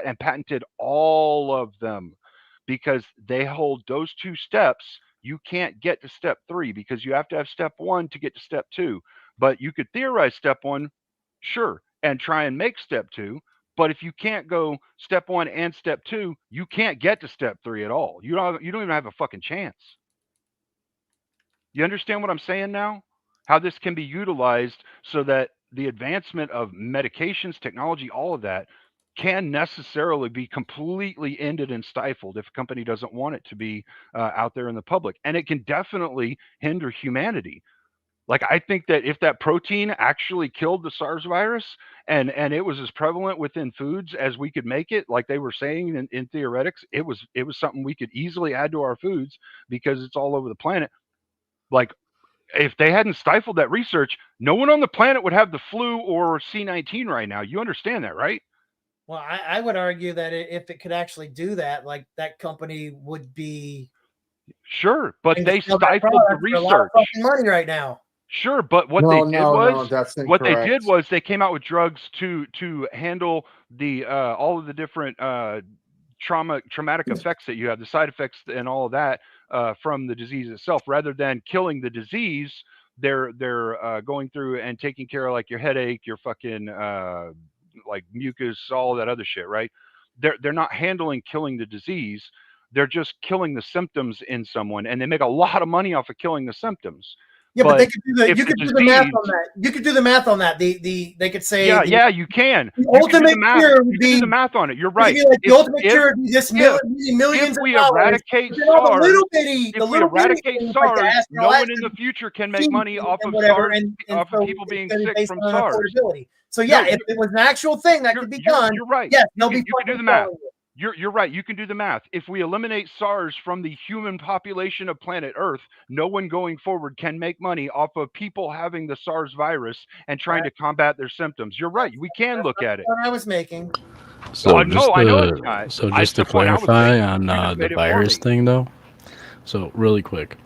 and patented all of them because they hold those two steps. You can't get to step 3 because you have to have step 1 to get to step 2. But you could theorize step 1, sure, and try and make step 2. But if you can't go step 1 and step 2, you can't get to step 3 at all. You don't even have a fucking chance. You understand what I'm saying now? How this can be utilized so that the advancement of medications, technology, all of that can necessarily be completely ended and stifled if a company doesn't want it to be out there in the public. And it can definitely hinder humanity. Like, I think that if that protein actually killed the SARS virus and it was as prevalent within foods as we could make it, like they were saying in theoretics, it was something we could easily add to our foods because it's all over the planet. Like, if they hadn't stifled that research, no one on the planet would have the flu or C-19 right now. You understand that, right? Well, I would argue that if it could actually do that, like that company would be sure, but they stifled the research. A lot of fucking money right now. Sure, but what they did was they came out with drugs to handle the all of the different traumatic effects that you have, the side effects and all of that from the disease itself. Rather than killing the disease, they're going through and taking care of like your headache, your fucking like mucus, all that other shit, right? They're not handling killing the disease. They're just killing the symptoms in someone, and they make a lot of money off of killing the symptoms. Yeah, but they could do the, you could do the math on that. You could do the math on that. They could say you can. The ultimate cure would be the math on it. You're right. Like the ultimate cure would be this millions if we of dollars. Eradicate SARS, if we eradicate SARS, no one in the future can make money off of SARS, off of people being sick from SARS. So yeah, if it was an actual thing that could be done, you're right. Yes, you can do the math. You're right. You can do the math. If we eliminate SARS from the human population of planet Earth, no one going forward can make money off of people having the SARS virus and trying to combat their symptoms. You're right. We can look at it. What I was making. So just to clarify on the virus thing, though. So really quick,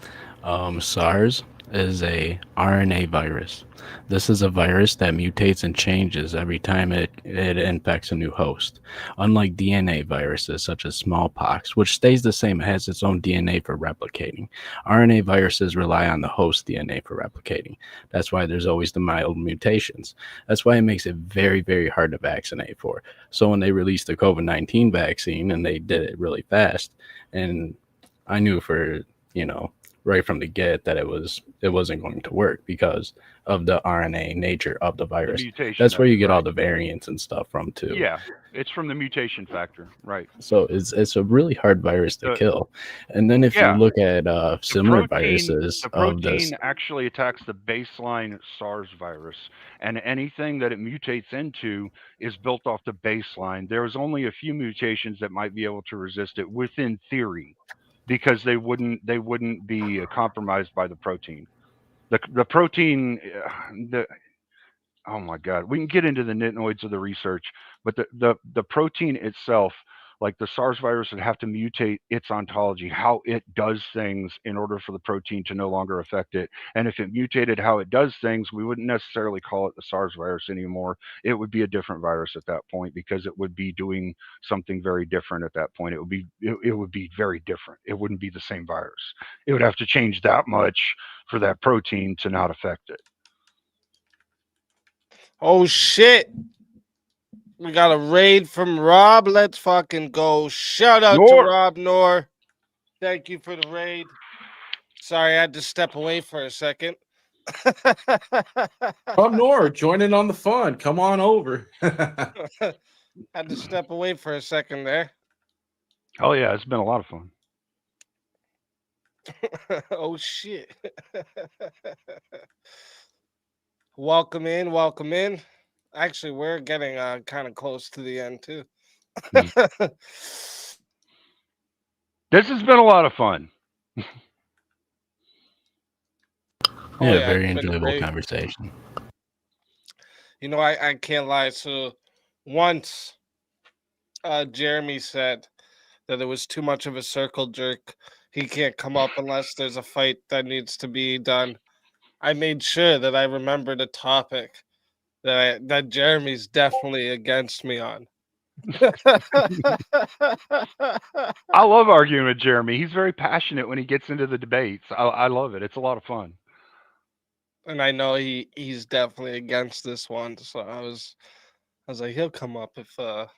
SARS is a RNA virus. This is a virus that mutates and changes every time it infects a new host. Unlike DNA viruses such as smallpox, which stays the same, it has its own DNA for replicating. RNA viruses rely on the host DNA for replicating. That's why there's always the mild mutations. That's why it makes it very, very hard to vaccinate for. So when they released the COVID-19 vaccine and they did it really fast, and I knew right from the get that it wasn't going to work because of the RNA nature of the virus. That's where you get all the variants and stuff from too. Yeah, it's from the mutation factor, right? So it's a really hard virus to kill. And then if you look at similar viruses, the protein actually attacks the baseline SARS virus, and anything that it mutates into is built off the baseline. There's only a few mutations that might be able to resist it within theory, because they wouldn't be compromised by the protein. The protein, oh my God, we can get into the nitnoids of the research, but the protein itself, like the SARS virus, would have to mutate its ontology, how it does things, in order for the protein to no longer affect it. And if it mutated how it does things, we wouldn't necessarily call it the SARS virus anymore. It would be a different virus at that point, because it would be doing something very different at that point. It would be very different. It wouldn't be the same virus. It would have to change that much for that protein to not affect it. Oh shit. We got a raid from Rob. Let's fucking go. Shout out to Nor. Rob Nor. Thank you for the raid. Sorry, I had to step away for a second. Rob Nor, join in on the fun. Come on over. Had to step away for a second there. Oh yeah, it's been a lot of fun. Oh shit. Welcome in, welcome in. Actually, we're getting kind of close to the end too. This has been a lot of fun. Yeah, yeah, very it's been enjoyable great. conversation. You know, I can't lie. So once Jeremy said that it was too much of a circle jerk. He can't come up unless there's a fight that needs to be done. I made sure that I remembered a topic that Jeremy's definitely against me on. I love arguing with Jeremy. He's very passionate when he gets into the debates. I love it. It's a lot of fun. And I know he's definitely against this one. So I was like, he'll come up if a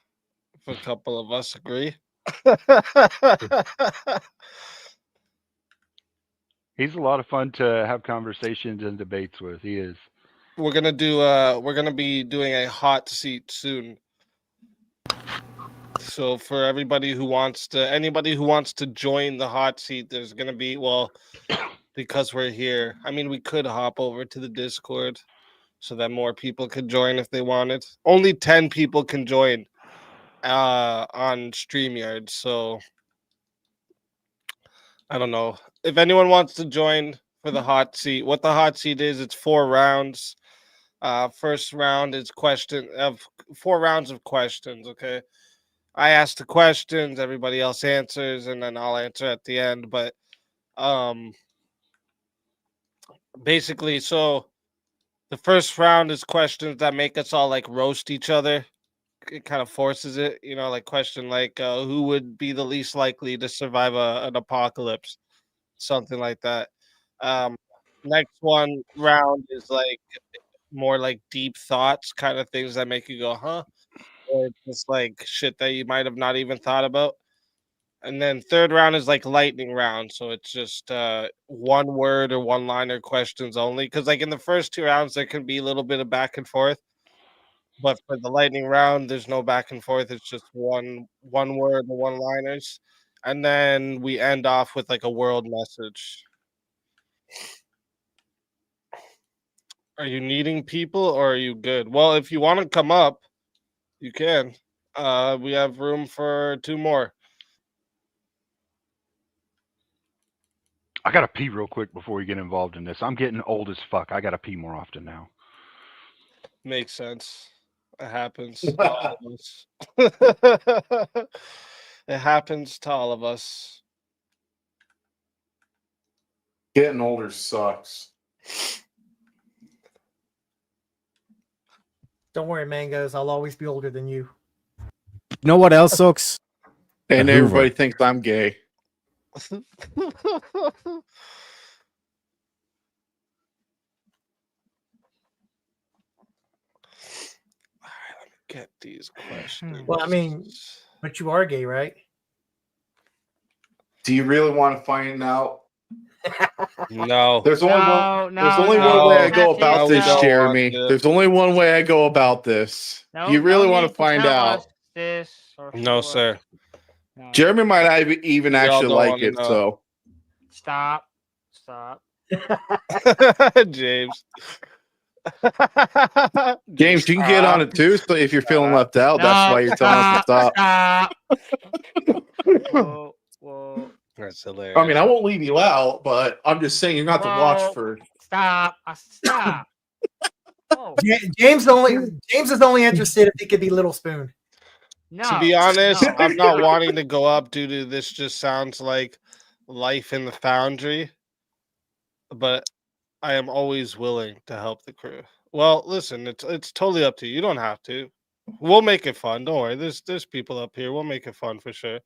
couple of us agree. He's a lot of fun to have conversations and debates with. He is. We're gonna be doing a hot seat soon. So for anybody who wants to join the hot seat, there's gonna be, well, because we're here. I mean, we could hop over to the Discord so that more people could join if they wanted. Only 10 people can join on StreamYard, so I don't know. If anyone wants to join for the hot seat, what the hot seat is, it's 4 rounds. First round is 4 rounds of questions, okay? I ask the questions, everybody else answers, and then I'll answer at the end. But basically, so the first round is questions that make us all like roast each other. It kind of forces it, you know, like question like who would be the least likely to survive an apocalypse, something like that. Next one round is like more like deep thoughts, kind of things that make you go, huh? Or just like shit that you might have not even thought about. And then third round is like lightning round, so it's just one word or one liner questions only. Because like in the first 2 rounds, there can be a little bit of back and forth, but for the lightning round, there's no back and forth. It's just one word or one liners, and then we end off with like a world message. Are you needing people or are you good? Well, if you want to come up, you can. We have room for 2 more. I gotta pee real quick before we get involved in this. I'm getting old as fuck. I gotta pee more often now. Makes sense. It happens to all of us. It happens to all of us. Getting older sucks. Don't worry, Mangoes. I'll always be older than you. You know what else sucks? And A everybody Hoover. thinks I'm gay. Get these questions. Well, I mean, but you are gay, right? Do you really want to find out? No. There's only one. There's only one way I go about this, Jeremy. There's only one way I go about this. Do you really want to find out? No, sir. Jeremy might even We all actually don't like wanna it. know. So Stop. James. James, you can get on it too. So if you're feeling left out, that's why you're telling us to stop. Whoa. That's hilarious. I mean, I won't leave you out, but I'm just saying you're not to watch for. Stop. Stop. James is only interested if he could be Little Spoon. No. To be honest, no. I'm not wanting to go up due to this. Just sounds like life in the foundry, but I am always willing to help the crew. Well, listen, it's totally up to you. You don't have to. We'll make it fun. Don't worry. There's people up here. We'll make it fun for sure.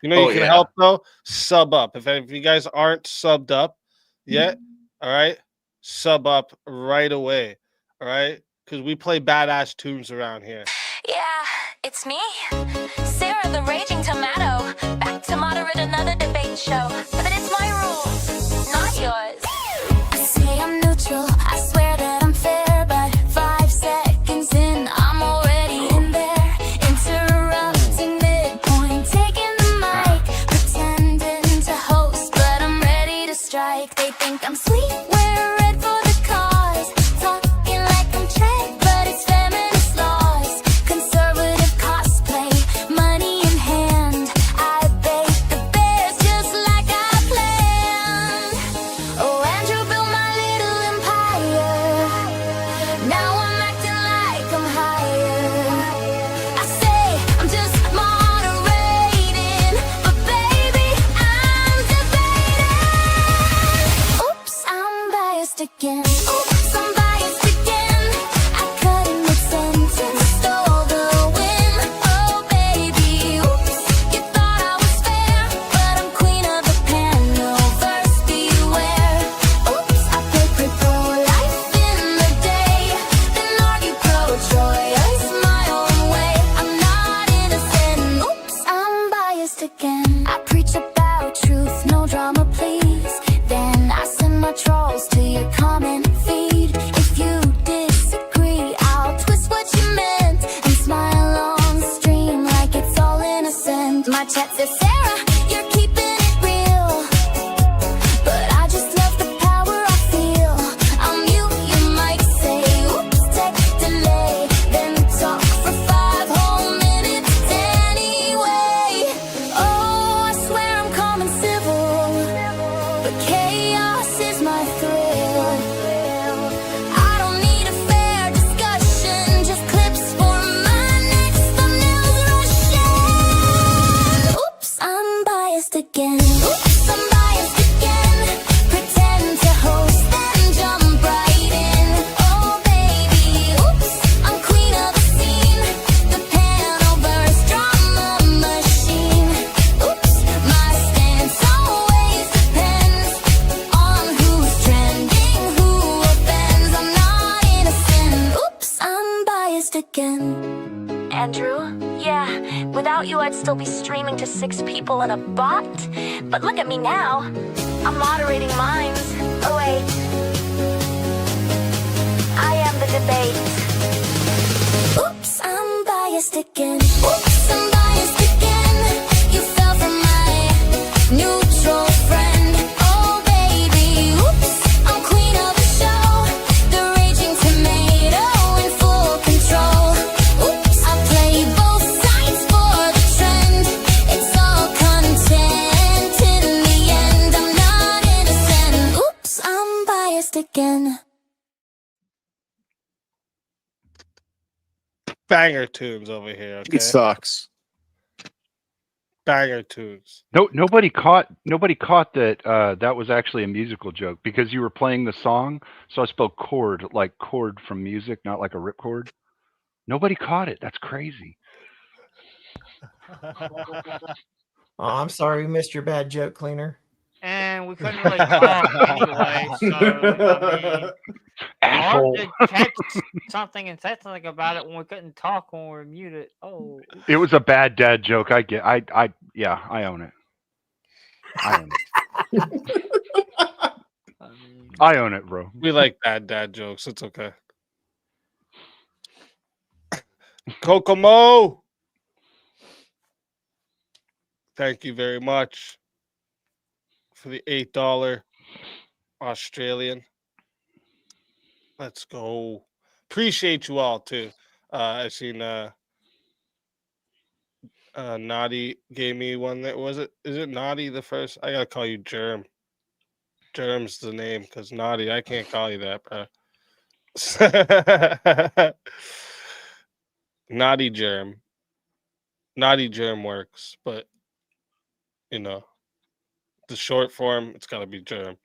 You know, you can help though. Sub up. If you guys aren't subbed up yet, all right, sub up right away. All right, because we play badass tunes around here. Yeah, it's me, Sarah the Raging Tomato. Back to moderate another debate show. But it's my rules, not yours. I say I'm neutral, I swear that I'm fair. But 5 seconds in, I'm already in there. Interrupting midpoint, taking the mic. Pretending to host, but I'm ready to strike. They think I'm sweet, wear red for the cause. Talking like I'm Trent, but it's feminist laws. Conservative cosplay, money in hand. I bake the bears just like I planned. Oh, Andrew built my little empire. Now I'm acting like I'm higher. I say I'm just moderating, but baby, I'm debating. Oops, I'm biased again. Oops, I'm biased again. I cut in mid-sentence, stole the win. Oh, baby, oops, you thought I was fair, but I'm queen of the panel, verse beware. Oops, I play pro-life in the day, then argue pro-choice my own way. I'm not innocent. Oops, I'm biased again. I preach about truth, no drama, please. Then I send my trolls to your comment feed. If you disagree, I'll twist what you meant and smile on the stream like it's all innocent. My chat says, Sarah, you're keeping it real, but I just love the power I feel. I'll mute your mic, say, oops, tech delay, then talk for 5 whole minutes anyway. Oh, I swear I'm calm and civil, but chaos is my thrill. I don't need a fair discussion, just clips for my next thumbnails rushing. Oops, I'm biased again. Oops, I'm biased again. Pretend to host, then jump right in. Oh, baby, oops, I'm queen of the scene. The panel burst, drama machine. Oops, my stance always depends on who's trending, who offends. I'm not innocent. Oops, I'm biased again. Andrew, yeah, without you I'd still be streaming to 6 people and a bot. But look at me now, I'm moderating minds. Oh wait, I am the debate. Oops, I'm biased again. Oops, I'm biased again. You fell for my neutral friend. Oh baby, oops, I'm queen of the show. The raging tomato in full control. Oops, I play both sides for the trend. It's all content in the end. I'm not innocent. Oops, I'm biased again. Banger tunes over here. Okay, It sucks. banger tunes. No, nobody caught that that was actually a musical joke because you were playing the song. So I spelled chord like chord from music, not like a ripcord. Nobody caught it. That's crazy. Oh, I'm sorry we missed your bad joke, Cleaner. And we couldn't really talk anyway, so I mean, hard to catch something and say something about it when we couldn't talk when we were muted. Oh, It was a bad dad joke. I get. Yeah, I own it. I own it. I own it, bro. We like bad dad jokes. It's okay. Kokomo, thank you very much for the $8 Australian. Let's go. Appreciate you all too. I seen Naughty gave me one. That was it. Is it Naughty the first? I gotta call you Germ. Germ's the name because Naughty. I can't call you that, bro. Naughty Germ. Naughty Germ works, but you know, the short form, it's gotta be Germ.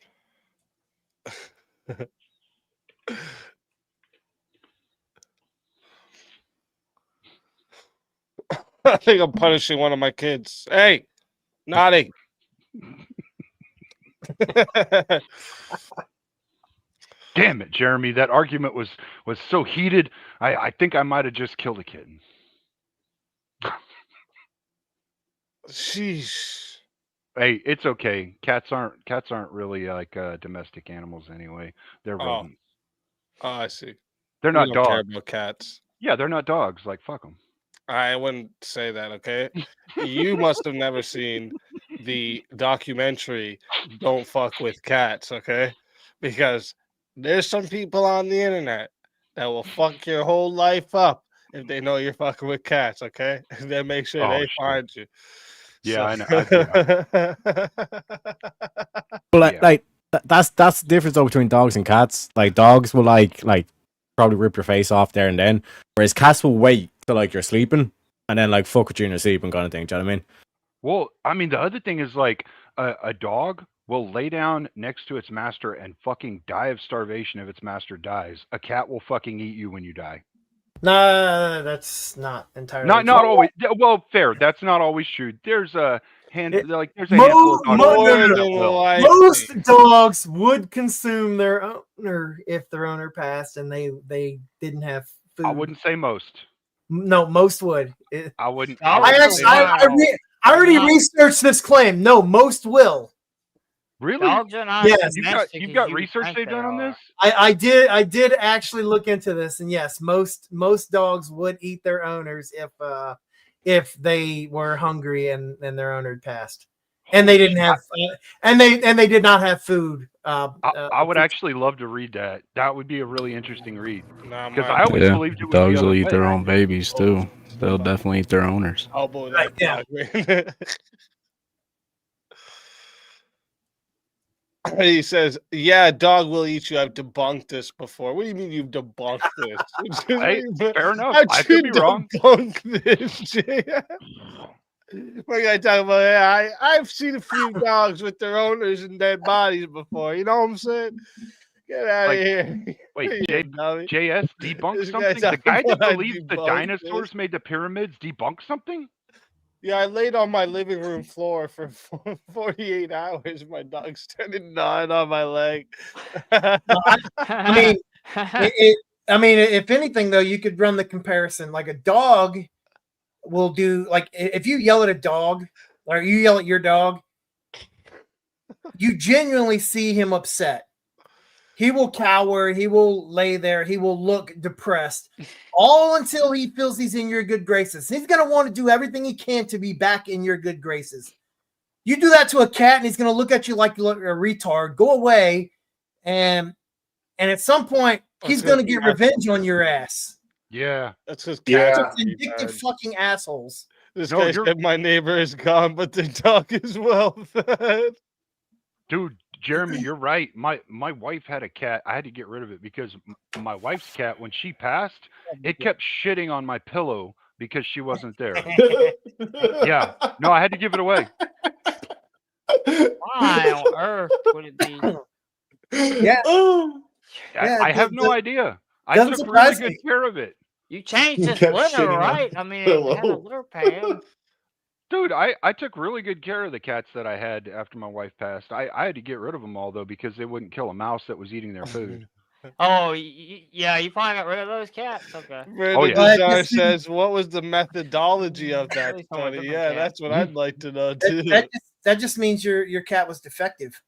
I think I'm punishing one of my kids. Hey, Naughty. Damn it, Jeremy! That argument was so heated. I think I might have just killed a kitten. Sheesh. Hey, it's okay. Cats aren't really like domestic animals anyway. They're Oh. rodents. Oh, I see. They're We not don't care dogs. about cats. Yeah, they're not dogs. Like fuck them. I wouldn't say that, okay? You must have never seen the documentary Don't Fuck with Cats, okay? Because there's some people on the internet that will fuck your whole life up if they know you're fucking with cats, okay? And then make sure they find you. Yeah, I know. But like that's the difference though between dogs and cats. Like dogs will like probably rip your face off there and then, whereas cats will wait till like you're sleeping and then like fuck with you in your sleep and kind of thing. Do you know what I mean? Well, I mean the other thing is like a dog will lay down next to its master and fucking die of starvation if its master dies. A cat will fucking eat you when you die. No, that's not entirely Not true. always. Well, fair. That's not always true. There's a handful of dogs that will. Most dogs would consume their owner if their owner passed and they didn't have food. I wouldn't say most. No, most would. I wouldn't. I already researched this claim. No, most will. Really? Dogs are not Yes. You've got research they've done on this? I did actually look into this, and yes, most dogs would eat their owners if they were hungry and their owner had passed, and they didn't have and they did not have food. I would actually love to read that. That would be a really interesting read. Because I Yeah, always believed it was dogs the will other eat way. their own babies too. They'll definitely eat their owners. Elbow that dog, man. He says, "Yeah, dog will eat you. I've debunked this before." What do you mean you've debunked this? Hey, fair enough. How'd I you could be wrong. debunk this, Jay? What guy talking about? Yeah, I've seen a few dogs with their owners and dead bodies before. You know what I'm saying? Get out of here. Wait, You dummy. JS debunked This guy's something? The guy talking that about I believes the debunked dinosaurs this. made the pyramids debunked something? Yeah, I laid on my living room floor for 48 hours. My dog started gnawing on my leg. I mean, if anything though, you could run the comparison. Like a dog will do. Like if you yell at a dog or you yell at your dog, you genuinely see him upset. He will cower. He will lay there. He will look depressed, all until he feels he's in your good graces. He's going to want to do everything he can to be back in your good graces. You do that to a cat, and he's going to look at you like you're a retard. Go away, and at some point, he's going to get revenge on your ass. Yeah, that's just vindictive fucking assholes. This guy said my neighbor is gone, but the dog is well fed. Dude, Jeremy, you're right. My wife had a cat. I had to get rid of it because my wife's cat, when she passed, it kept shitting on my pillow because she wasn't there. Yeah. No, I had to give it away. Why on earth would it be? Yeah. I have no idea. I doesn't took really surprise good me. care of it. You changed its kept litter, shitting on right? the I mean, it had a pillow. litter pad. Dude, I took really good care of the cats that I had after my wife passed. I had to get rid of them all, though, because they wouldn't kill a mouse that was eating their food. Oh, yeah, you finally got rid of those cats? Okay. Brandon Desire says, "What was the methodology of that Really study?" different Yeah, cat. that's what I'd like to know too. That just means your cat was defective.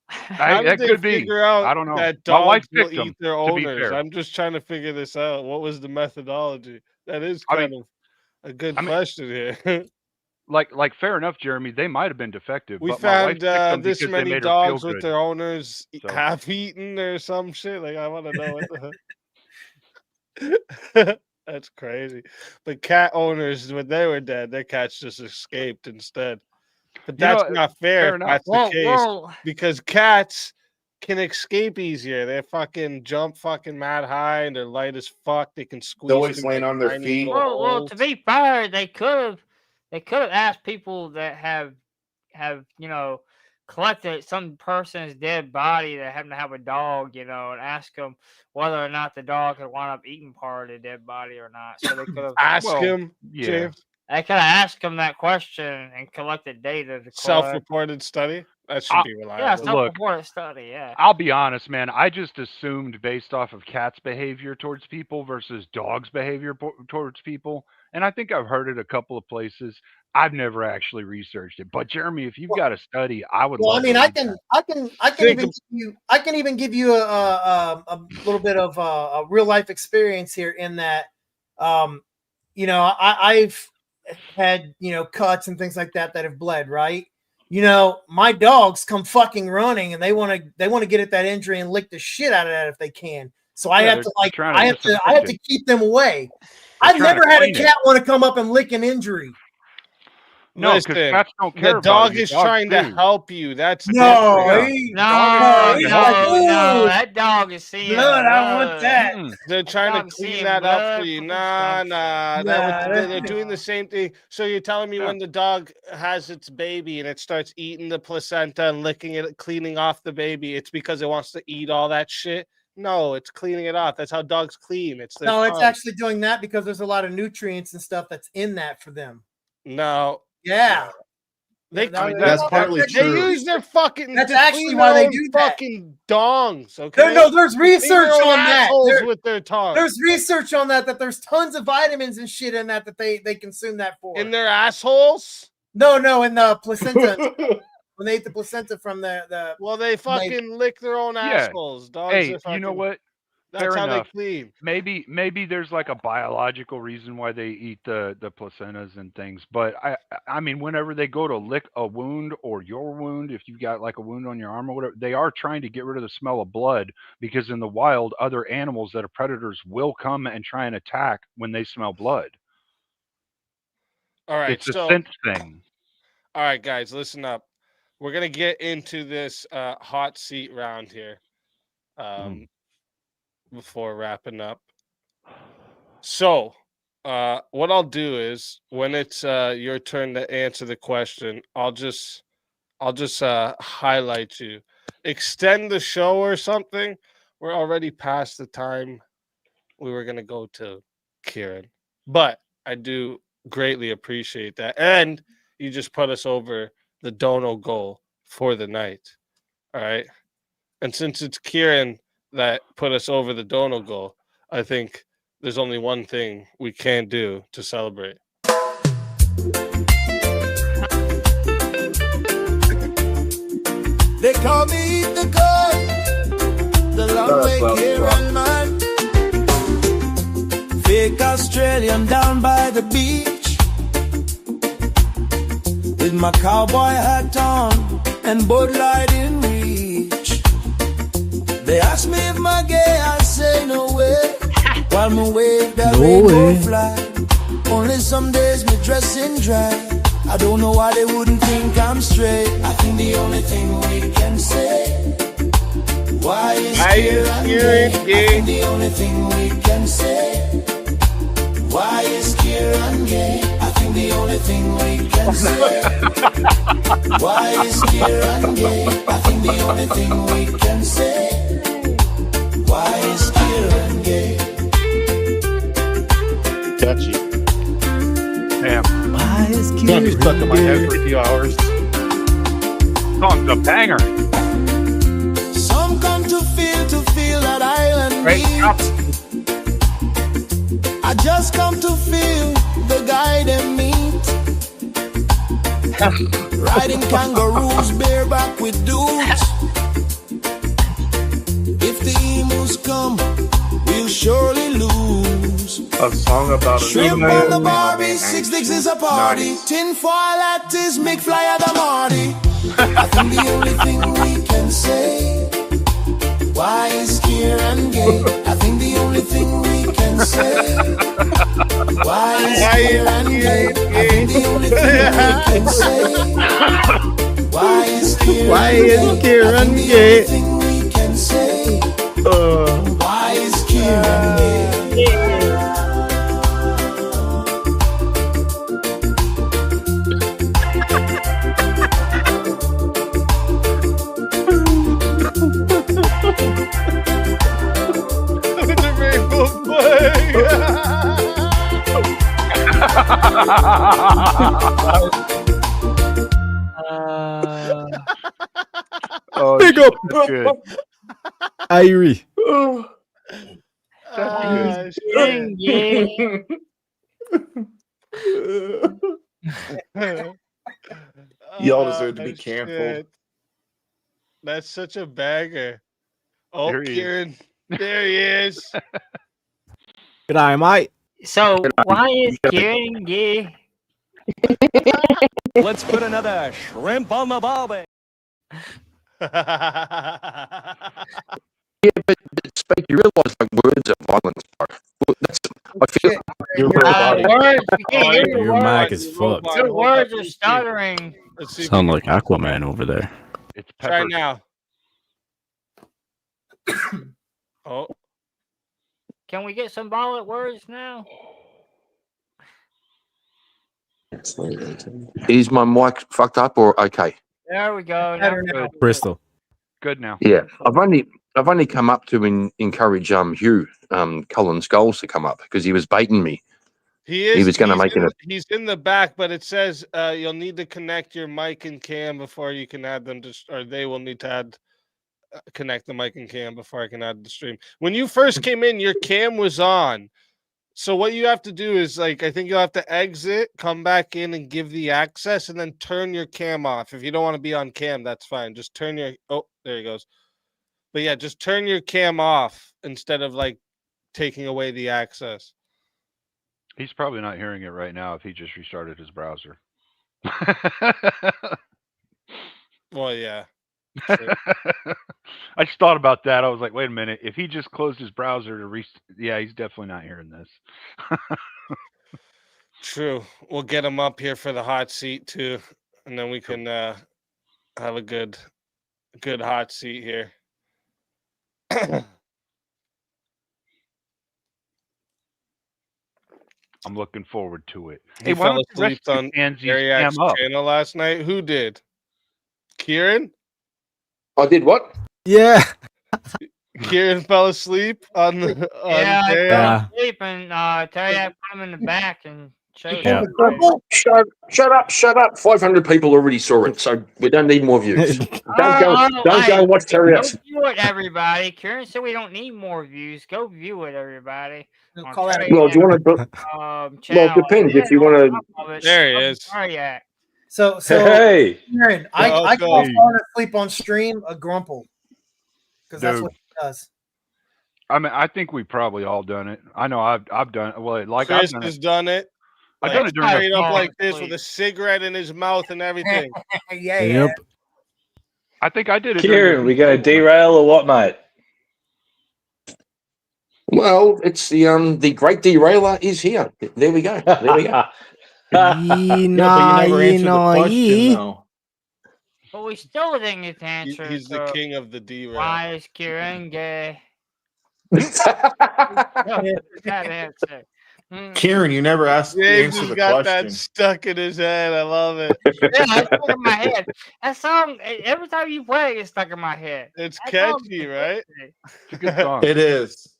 How did that they could be. figure out I don't know. that My wife dogs will picked 'em, eat their to be owners? fair. I'm just trying to figure this out. What was the methodology? That is I kind mean- of a good I mean- question here. Like fair enough, Jeremy. They might have been defective. We but my wife found picked them this because they many made her feel dogs with good. their owners So- half eaten or some shit. Like I want to know what the. That's crazy. But cat owners, when they were dead, their cats just escaped instead. But You that's know, not fair fair if enough. that's Well, the case. well- Because cats can escape easier. They fucking jump fucking mad high and they're light as fuck. They can squeeze. always through, laying like, on their tiny feet. little Well, holes. to be fair, they could have asked people that have collected some person's dead body that happened to have a dog, and ask them whether or not the dog had wound up eating part of the dead body or not. So they could have Ask Well, him, yeah. James. I could have asked him that question and collected data. Self-reported study? That should be reliable. Yeah, self-reported study, yeah. I'll be honest, man. I just assumed based off of cats' behavior towards people versus dogs' behavior towards people. And I think I've heard it a couple of places. I've never actually researched it. But Jeremy, if you've got a study, I would Well, love I mean, to I read can, that. I can even give you a little bit of a real life experience here in that, you know, I've had, you know, cuts and things like that have bled, right? You know, my dogs come fucking running and they want to get at that injury and lick the shit out of that if they can. So I have to I have to keep them away. I've never had a cat want to come up and lick an injury. No, because Listen, cats don't care the about dog you. is Dogs trying to do. help you. That's No, different. No, that dog is seeing blood. I want that. They're trying to clean that up for you. Nah. They're doing the same thing. So you're telling me when the dog has its baby and it starts eating the placenta and licking it, cleaning off the baby, it's because it wants to eat all that shit? No, it's cleaning it off. That's how dogs clean. It's their It's tongue. actually doing that because there's a lot of nutrients and stuff that's in that for them. No. Yeah. That's partly They true. use their fucking. That's to actually clean why their they own do that. fucking dongs. Okay. There's Clean research their own on that. assholes with their tongue. There's research on that there's tons of vitamins and shit in that they consume that for. In their assholes? No, in the placenta. When they eat the placenta from the well, they fucking lick their own assholes. Dogs Hey, are fucking, you know what? That's Fair how enough. they clean. Maybe there's like a biological reason why they eat the placentas and things. But I mean, whenever they go to lick a wound or your wound, if you've got like a wound on your arm or whatever, they are trying to get rid of the smell of blood because in the wild, other animals that are predators will come and try and attack when they smell blood. All right, It's a sense thing. All right, guys, listen up. We're gonna get into this hot seat round here. Before wrapping up. So, what I'll do is when it's your turn to answer the question, I'll just highlight you. Extend the show or something. We're already past the time we were gonna go to Kieran, but I do greatly appreciate that, and you just put us over the dono goal for the night. All right, and since it's Kieran that put us over the dono goal, I think there's only one thing we can do to celebrate. They call me the god, the long way Kieran man. Fake Australian down by the beach, with my cowboy hat on and Bud Light in reach. They ask me if my gay, I say no way. While me wave that rainbow flag, only some days me dressing dry. I don't know why they wouldn't think I'm straight. I think the only thing we can say, why is Kieran gay? I think the only thing we can say, why is Kieran gay? I think the only thing we can say, why is Kieran gay? I think the only thing we can say, why is Kieran gay? Catchy. Damn. Why is It's gonna be stuck in my head for a few hours. Song's a banger. Some come to feel that island beat. I just come to feel the guy they meet. Riding kangaroos bareback with dudes. If the emus come, we'll surely lose. A song about a Shrimp on the Barbie, 6 dicks is a party. Tin foil at is McFly at the Marty. I think the only thing we can say, why is Kieran gay? I think the only thing we can say, why is Kieran gay? I think the only thing we can say, why is Kieran gay? I think the only thing we can say, why is Kieran gay? The rainbow flag. Oh, Big up, that's good. Irie. That's Dang, yeah. Y'all deserve to be Shit. canceled. That's such a bagger. Oh, There he is. Kieran. There he is. Good eye, mate. So why is Kieran gay? Let's put another shrimp on the barbie. Yeah, but Spike, you realize like words are violence, bro. Look, that's I feel Your body. Words, you can't hear your Your words. mic is fucked. Your words are stuttering. Let's see if Sound we like Aquaman over there. It's can try pepper. now. Oh, Can we get some violent words now? is my mic fucked up or okay? There we go. Better Now. now. Bristol. Good now. Yeah, I've only come up to encourage Hugh Cullen Skulls to come up because he was baiting me. he is. He was going to he's make in, it. He's in the back, but it says you'll need to connect your mic and cam before you can add them to, or they will need to add connect the mic and cam before I can add the stream. When you first came in, your cam was on. So what you have to do is I think you'll have to exit, come back in and give the access and then turn your cam off. If you don't want to be on cam, that's fine. Just turn your, there he goes. But yeah, just turn your cam off instead of taking away the access. He's probably not hearing it right now if he just restarted his browser. Well, yeah. I just thought about that. I was like, wait a minute. If he just closed his browser to yeah, he's definitely not hearing this. True. We'll get him up here for the hot seat too, and then we can have a good hot seat here. I'm looking forward to it. He why fell don't the rest asleep of on you pansies Ariak's cam up? channel last night. Who did? Kieran? I did what? Yeah. Kieran fell asleep on Yeah, I Ariak. fell asleep and Terry put him in the back and showed Yeah. him. Shut up! 500 people already saw it, so we don't need more views. Don't go and watch Terry Go X. view it, everybody. Kieran said we don't need more views. Go view it, everybody. On Call that Terry Well, do you want to? Well, it channel. depends if you want to. There he is. Terry. So Hey. Kieran, I call falling asleep on stream a grumple because that's Dude. what he does. I mean, I think we probably all done it. I know I've done it. Well, like Chris I've has done it. I've done it during Straight the up fall. like this with a cigarette in his mouth and everything. Yeah. Yep. I think I did it. Kieran, we got to derail or what, mate? Well, it's the great derailer is here. There we go. There we go. Yeah, but you never answered the question, though. But we still didn't get the answer. He's the king of the derail. Why is Kieran gay? That answer. Kieran, you never James answered has the got question. that stuck in his head. I love it. Yeah, it's stuck in my head. That song, every time you play it, it's stuck in my head. It's That song catchy, is right? It's a good song. It is.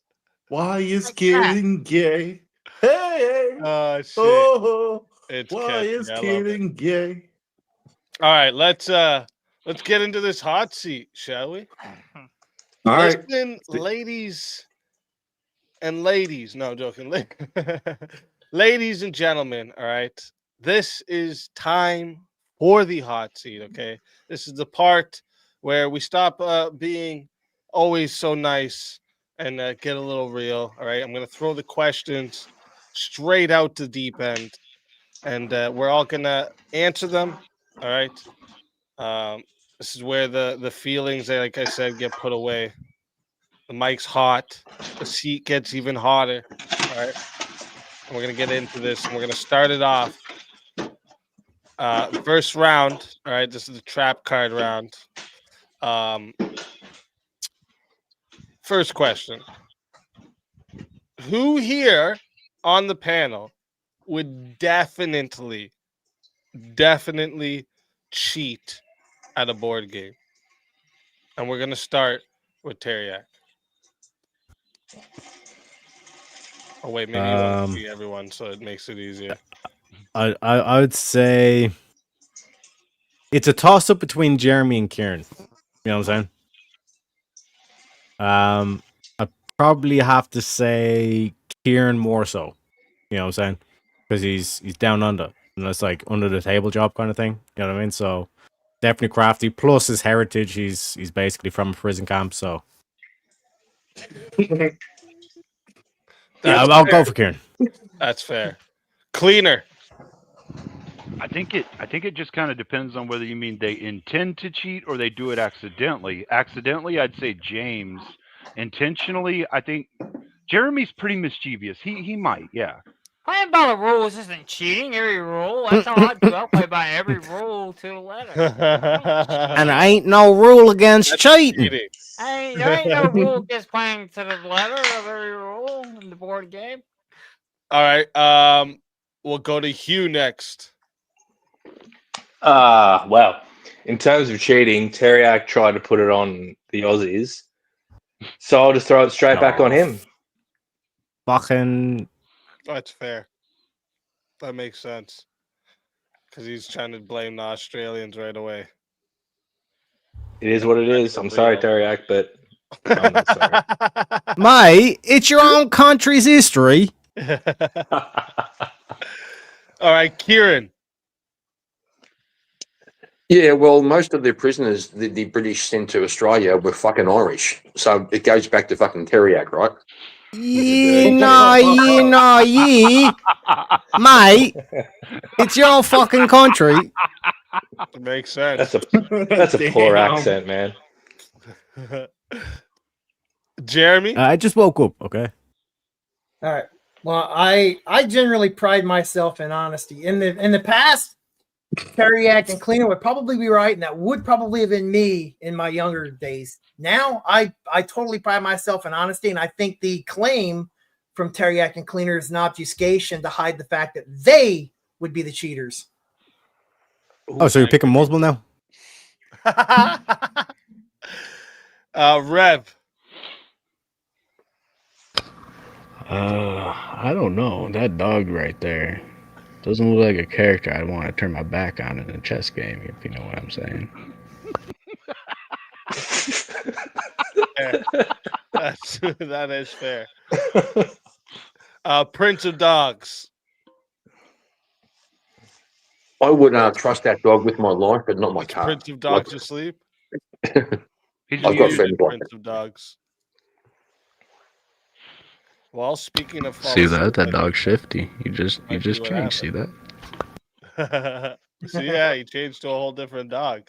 Why is Kieran gay? Hey, Oh shit! oh, It's why catchy. is I love Kieran gay? All right, let's get into this hot seat, shall we? All right. Listen, ladies and ladies. No, I'm joking. Ladies and gentlemen, all right. This is time for the hot seat, okay? This is the part where we stop being always so nice and get a little real, all right? I'm going to throw the questions straight out the deep end, and we're all going to answer them, all right? This is where the feelings, like I said, get put away. The mic's hot. The seat gets even hotter. All right. And we're going to get into this, and we're going to start it off. First round. All right. This is the trap card round. First question. Who here on the panel would definitely cheat at a board game? And we're going to start with Teriak. Oh, wait, maybe you want to see everyone, so it makes it easier. I would say it's a toss up between Jeremy and Kieran. You know what I'm saying? I probably have to say Kieran more so. You know what I'm saying? Because he's down under, and that's like under the table job kind of thing. You know what I mean? So definitely crafty. Plus his heritage, he's basically from a prison camp. So yeah, I'll go for Kieran. That's fair. Cleaner. I think it just kind of depends on whether you mean they intend to cheat or they do it accidentally. Accidentally, I'd say James. Intentionally, I think Jeremy's pretty mischievous. He might, yeah. Playing by the rules isn't cheating. Every rule. That's all I do. I play by every rule to the letter. And there ain't no rule against cheating. There ain't no rule against playing to the letter of every rule in the board game. All right. We'll go to Hugh next. Well, in terms of cheating, Teriak tried to put it on the Aussies, so I'll just throw it straight back on him. Fucking. That's fair. That makes sense. Because he's trying to blame the Australians right away. It is what it is. I'm sorry, Teriak, but I'm not sorry. Mate, it's your own country's history. All right, Kieran. Yeah, well, most of the prisoners the British sent to Australia were fucking Irish. So it goes back to fucking Teriak, right? Yeah, mate, it's your fucking country. It makes sense. That's a poor accent, man. Jeremy? I just woke up, okay? All right. Well, I generally pride myself in honesty. In the past, Teriak and Cleaner would probably be right, and that would probably have been me in my younger days. Now, I totally pride myself in honesty, and I think the claim from Teriak and Cleaner is an obfuscation to hide the fact that they would be the cheaters. Oh, so you're picking multiple now? Rev. I don't know. That dog right there doesn't look like a character I'd want to turn my back on in a chess game, if you know what I'm saying. That is fair. Prince of Dogs. I would trust that dog with my life, but not my car. Prince of Dogs asleep? I've got friends like Prince of Dogs. Well, speaking of See that dog's shifty. You just changed. See that? So yeah, he changed to a whole different dog,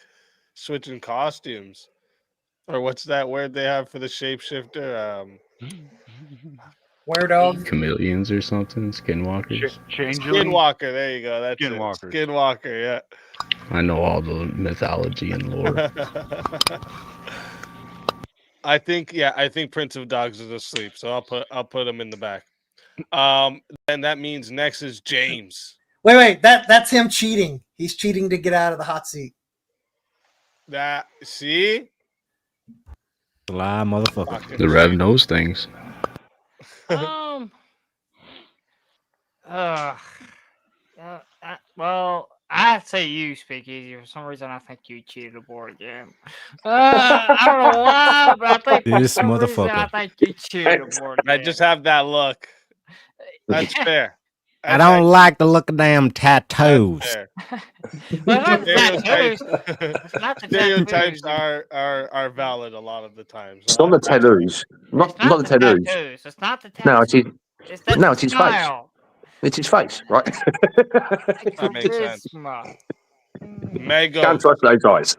switching costumes. Or what's that word they have for the shapeshifter? Were-dog? Chameleons or something? Skinwalkers? Skinwalker. There you go. That's Skinwalker. It. Skinwalker. Yeah. I know all the mythology and lore. I think Prince of Dogs is asleep, so I'll put him in the back. And that means next is James. Wait, that's him cheating. He's cheating to get out of the hot seat. See? Lie, motherfucker. The Rev knows things. Well, I say you, Speakeasy. For some reason, I think you cheated a board game. I don't know why, but I think This for some reason, motherfucker. I think you cheated a board game. I just have that look. That's fair. I don't like the look of damn tattoos. Stereotypes are valid a lot of the times. It's not the tattoos. Not the tattoos. It's not the tattoos. No, it's his, the it's his face. style. It's his face, right? That makes sense. Mego. Can't trust those eyes.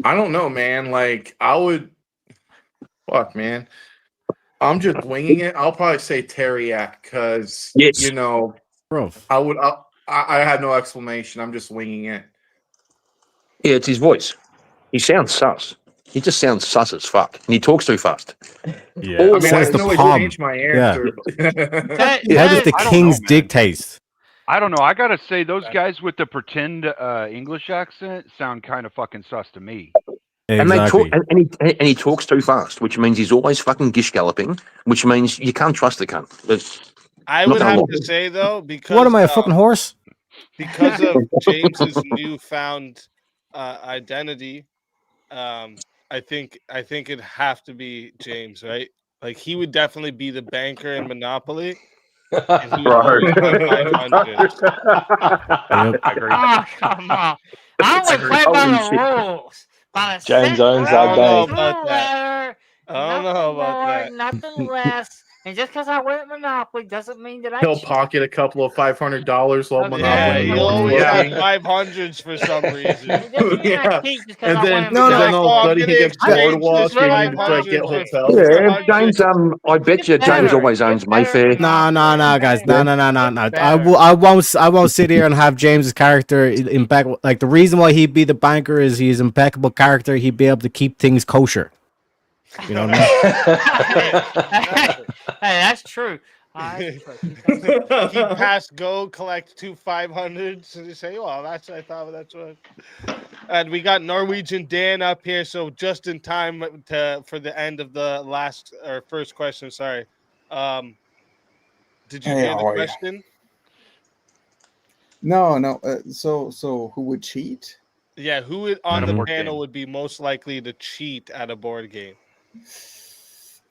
I don't know, man. Like, I would. Fuck, man. I'm just winging it. I'll probably say Teriak because, you know, bro, I have no explanation. I'm just winging it. Yeah, it's his voice. He sounds sus. He just sounds sus as fuck. And he talks too fast. Yeah. I mean, I can always change my answer. How does the king's dick taste? I don't know. I gotta say, those guys with the pretend English accent sound kind of fucking sus to me. And they talk, Exactly. and he talks too fast, which means he's always fucking gish galloping, which means you can't trust the cunt. I Not would gonna have lie. to say though, because What am I, a fucking horse? because of James's newfound identity, I think it'd have to be James, right? Like he would definitely be the banker in Monopoly, and he would always have 500. Yep. I agree. Oh, come on. I only play by Holy the shit. rules. By the James set owns I that don't know bank. about that. letter, I don't know nothing about more, that. nothing less. And just because I win at Monopoly doesn't mean that I He'll cheat. pocket a couple of $500 while Okay. Monopoly Yeah, no you one's always have looking. 500s for some reason. It doesn't mean I Yeah. cheat just because And I then, win at No, and no. then all of a Monopoly. sudden he gets I'm bored gonna walk exchange and this he like get 500 hotels. Yeah, 500. James. I bet you James always owns Mayfair. No, guys. Yeah. No. I won't sit here and have James's character impeccable. Like the reason why he'd be the banker is he's impeccable character. He'd be able to keep things kosher. You know what I mean? Hey, that's true. He passed go, collect 2 500s, and you say, "Well, I thought that's what." And we got Norwegian Dan up here, so just in time for the end of the first question. Sorry, did you Hey, hear the how are you? question? No. So who would cheat? Yeah, who on the panel would be most likely to cheat at a board game?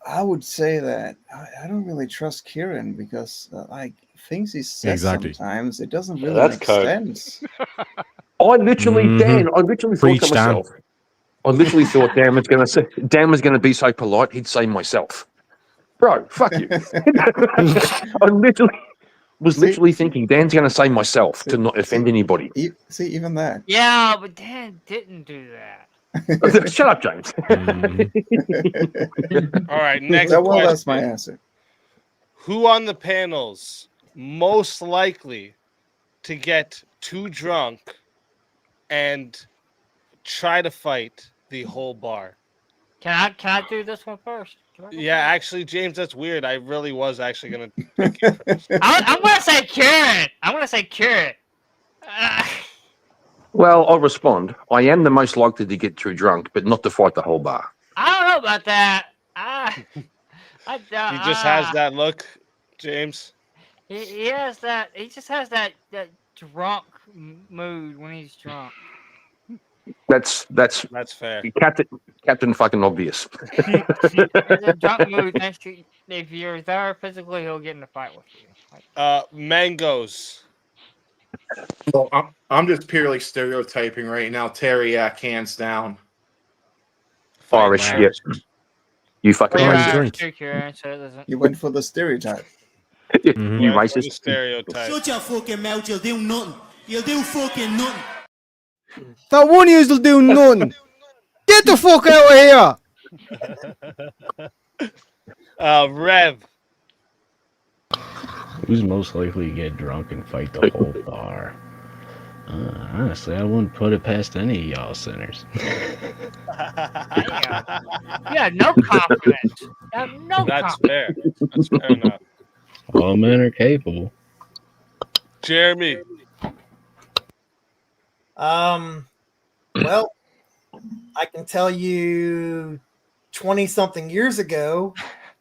I would say that I don't really trust Kieran because like things he says Exactly. sometimes it doesn't really that's make coke. sense. I literally, Dan. I literally thought Preach, to myself. I literally thought Dan was going to be so polite he'd say myself. Bro, fuck you. I was literally thinking Dan's going to say myself to not offend anybody. See, even that. Yeah, but Dan didn't do that. Shut up, James. All right, next Well, question. that's my answer. Who on the panel's most likely to get too drunk and try to fight the whole bar? Can I do this one first? Yeah, actually, James, that's weird. I really was actually gonna pick you first. I'm gonna say Kieran. I'm gonna say Kieran. Well, I'll respond. I am the most likely to get too drunk, but not to fight the whole bar. I don't know about that. He just has that look, James. He has that. He just has that drunk mood when he's drunk. That's fair. Captain fucking obvious. There's a drunk mood. If you're there physically, he'll get in a fight with you. Mangoes. Well, I'm just purely stereotyping right now. Teriyaki, hands down. Irish, yes. You fucking racist. You went for the stereotype. You racist. Stereotype. Shut your fucking mouth, you'll do nothing. You'll do fucking nothing. That one of you'll do nothing. Get the fuck out of here. Rev. Who's most likely to get drunk and fight the whole bar? Honestly, I wouldn't put it past any of y'all sinners. Yeah, no confidence. No That's confidence. fair. That's fair enough. All men are capable. Jeremy. Well, I can tell you 20-something years ago,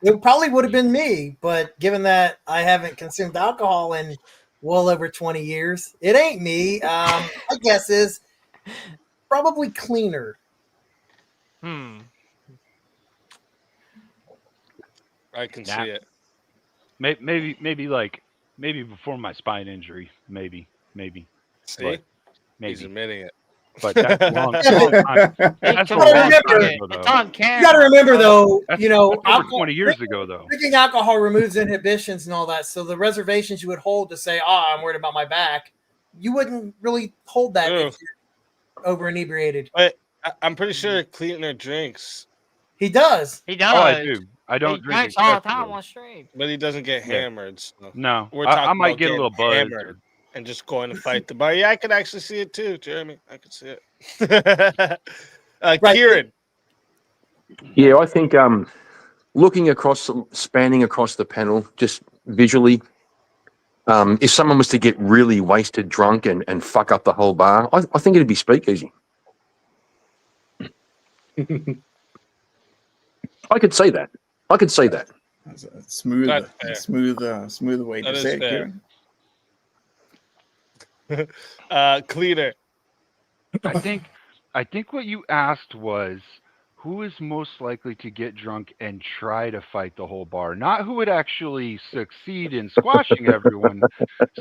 it probably would have been me, but given that I haven't consumed alcohol in well over 20 years, it ain't me. My guess is probably cleaner. I can see it. Maybe before my spine injury, maybe. See? But maybe. He's admitting it. But that's long time. That's a long time ago, though. You got to remember, though, That's over over 20 years ago, though. drinking alcohol removes inhibitions and all that. So the reservations you would hold to say, I'm worried about my back, you wouldn't really hold that if you're over inebriated. But I'm pretty sure Cleaner drinks. He does. He does. Oh, I do. I don't drink drinks all the time excessively. on stream. But he doesn't get Yeah. hammered. So. No, We're I talking might about get a getting little buzzed. hammered and just going to fight the bar. Yeah, I could actually see it too, Jeremy. I could see it. Kieran. Yeah, I think spanning across the panel, just visually, if someone was to get really wasted drunk and fuck up the whole bar, I think it'd be Speakeasy. I could say that. I could say that. That's a smoother way That to is say it, fair. Kieran. Cleaner. I think what you asked was who is most likely to get drunk and try to fight the whole bar, not who would actually succeed in squashing everyone.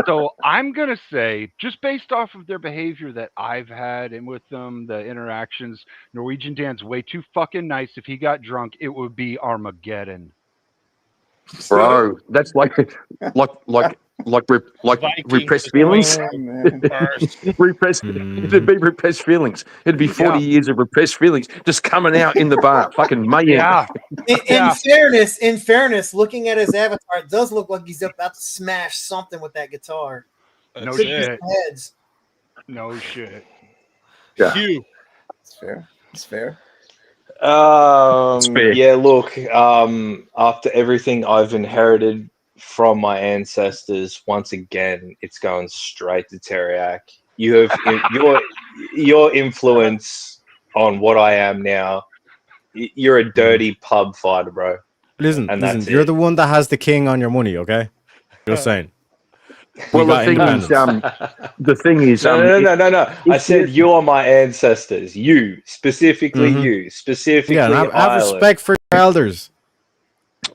So I'm going to say, just based off of their behavior that I've had and with them, the interactions, Norwegian Dan's way too fucking nice. If he got drunk, it would be Armageddon. Bro, that's like repressed feelings. Repressed. It'd be repressed feelings. It'd be 40 years of repressed feelings just coming out in the bar. Fucking mayhem. In fairness, looking at his avatar, it does look like he's about to smash something with that guitar. No Could be shit. some heads. No shit. Yeah. Hugh. It's fair. It's fair. Yeah, look, after everything I've inherited from my ancestors, once again, it's going straight to Teriak. You have your influence on what I am now. You're a dirty pub fighter, bro. Listen, And listen. that's You're it. the one that has the king on your money, okay? Just saying. Well, We got the thing is, no. I said you are my ancestors. You specifically, Mhm. you specifically. Yeah, and have Ireland. respect for your elders.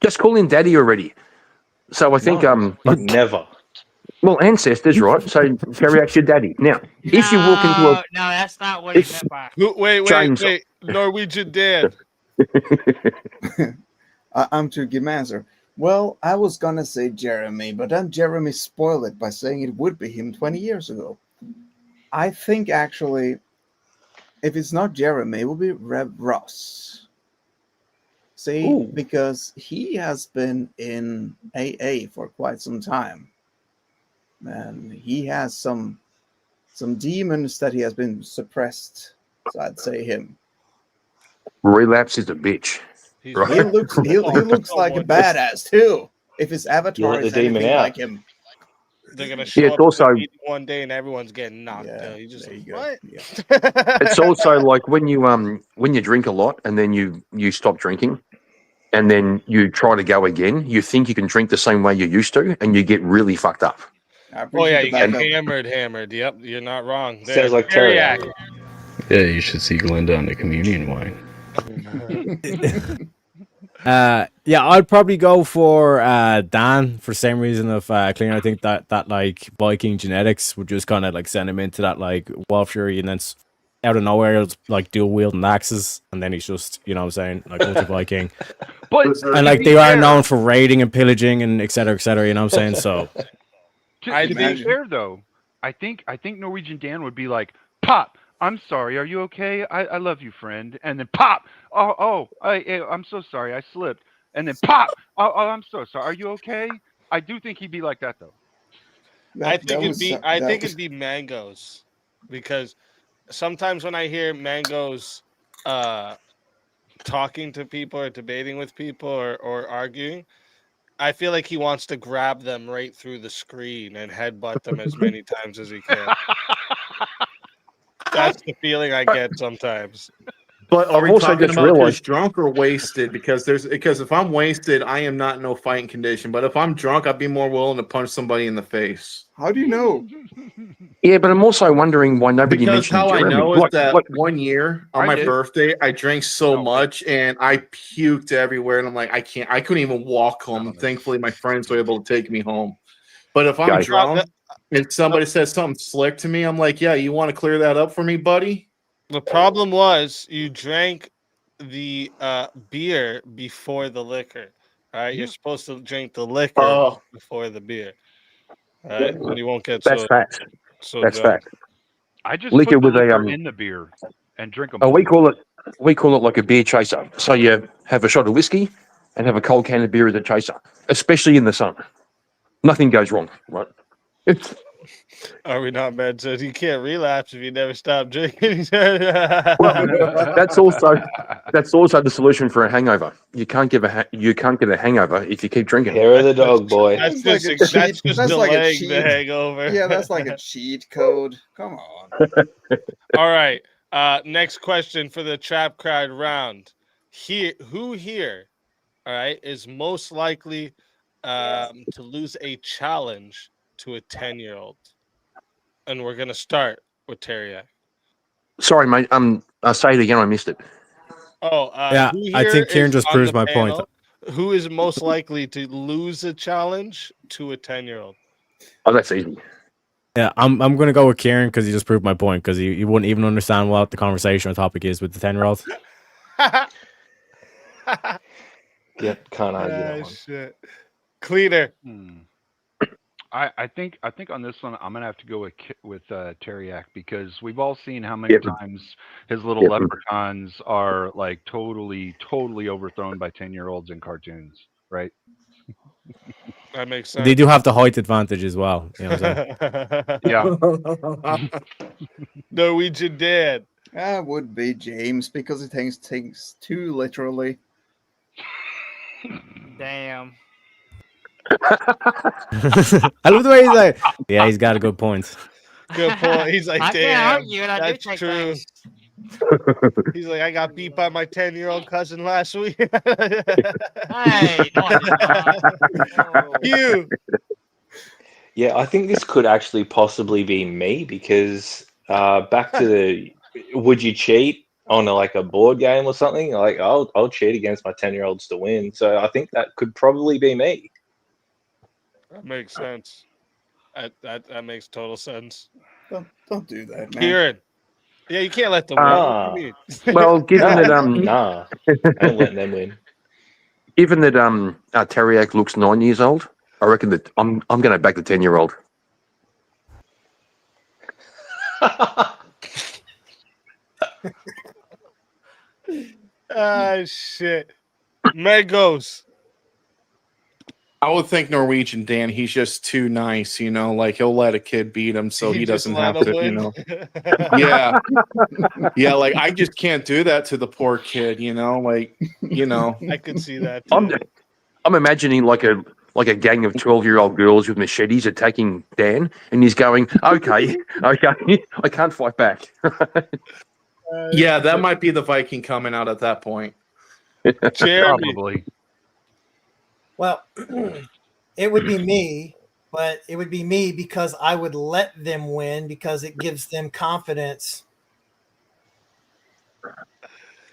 Just call him daddy already. So I think never. Well, ancestors, right? So Teriak's your daddy. Now, if you walk into a No, that's not what he meant by. Wait, James- Norwegian Dan. I'm to give my answer. Well, I was gonna say Jeremy, but then Jeremy spoiled it by saying it would be him 20 years ago. I think actually, if it's not Jeremy, it will be Rev Ross. See, because he has been in AA for quite some time, and he has some demons that he has been suppressed. So I'd say him. relapse is a bitch. Right? He looks like a badass too. If his avatar let is the demon anything out. like him. They're gonna show it's up also- to the meeting one day and everyone's getting knocked out. You just like, what? It's also like when you drink a lot and then you stop drinking and then you try to go again, you think you can drink the same way you used to and you get really fucked up. Oh yeah, you get hammered. Yep, you're not wrong. There. Sounds like Teriak. Yeah, you should see Glinda on the communion wine. Yeah, I'd probably go for Dan for the same reason of Cleaner. I think that like Viking genetics would just kind of like send him into that like wild fury, and then out of nowhere he'll like dual wielding axes, and then he's just, you know what I'm saying, like ultra Viking. But And like they are known for raiding and pillaging and et cetera, you know what I'm saying? So To be fair though, I think Norwegian Dan would be like, Pop, I'm sorry, are you okay? I love you, friend. And then Pop, I'm so sorry, I slipped. And then Pop, I'm so sorry, are you okay? I do think he'd be like that though. I think it'd be Mangoes, because sometimes when I hear Mangoes talking to people or debating with people or arguing, I feel like he wants to grab them right through the screen and headbutt them as many times as he can. That's the feeling I get sometimes. But are I've we also talking just about realized- just drunk or wasted? Because if I'm wasted, I am not in no fighting condition. But if I'm drunk, I'd be more willing to punch somebody in the face. How do you know? Yeah, but I'm also wondering why nobody Because mentioned how Jeremy. I know is that one year on I my did. birthday, I drank so much and I puked everywhere, and I'm like, I couldn't even walk home. And thankfully, my friends were able to take me home. But if I'm Guys. drunk and somebody says something slick to me, I'm like, yeah, you want to clear that up for me, buddy? The problem was you drank the beer before the liquor. All right, you're supposed to drink the liquor before the beer. All right, and you won't get That's so. fact. So That's drunk. fact. I just Liquor put the with a, liquor in the beer and drink them. Oh, we call it like a beer chaser. So you have a shot of whiskey and have a cold can of beer as a chaser, especially in the sun. Nothing goes wrong, right? Are we not mad? So you can't relapse if you never stop drinking. That's also the solution for a hangover. You can't get a hangover if you keep drinking. Hair of the dog, boy. That's That's just, like a that's cheat- just that's like a delaying the cheat. hangover. Yeah, that's like a cheat code. Come on. All right. Next question for the trap card round. Who here, all right, is most likely to lose a challenge to a 10-year-old? And we're gonna start with Teriak. Sorry, mate. Say it again. I missed it. Oh, Yeah, who I here think Kieran is just on proves the my point. panel? Who is most likely to lose a challenge to a 10-year-old? Oh, that's easy. Yeah, I'm gonna go with Kieran because he just proved my point because he wouldn't even understand what the conversation topic is with the 10-year-old. Yep, can't argue that one. Shit. Cleaner. I think on this one I'm gonna have to go with Teriak because we've all seen how many times his little leprechauns are like totally overthrown by 10-year-olds in cartoons, right? That makes sense. They do have the height advantage as well. You know what I'm saying? Yeah. Norwegian Dad. That would be James because he takes things too literally. Damn. I love the way he's like, yeah, he's got a good point. Good point. He's like, I can't damn, argue, and I do that's take true. things. He's like, I got beat by my 10-year-old cousin last week. Hey, no, I did not. You. Yeah, I think this could actually possibly be me because back to the would you cheat on a board game or something? Like I'll cheat against my 10-year-olds to win. So I think that could probably be me. That makes sense. That makes total sense. Don't do that, man. Kieran. Yeah, you can't let them win. What do you mean? Well, given that nah, I ain't letting them win. given that Teriak looks 9 years old, I reckon that I'm going to back the 10-year-old. Ah, shit. Megos. I would think Norwegian Dan, he's just too nice, like he'll let a kid beat him so he just doesn't let have him to, win. Yeah. Yeah, like I just can't do that to the poor kid, I could see that too. I'm imagining like a gang of 12-year-old girls with machetes attacking Dan, and he's going, okay, I can't fight back. Yeah, that might be the Viking coming out at that point. Jeremy. Probably. Well, it would be me, but it would be me because I would let them win because it gives them confidence.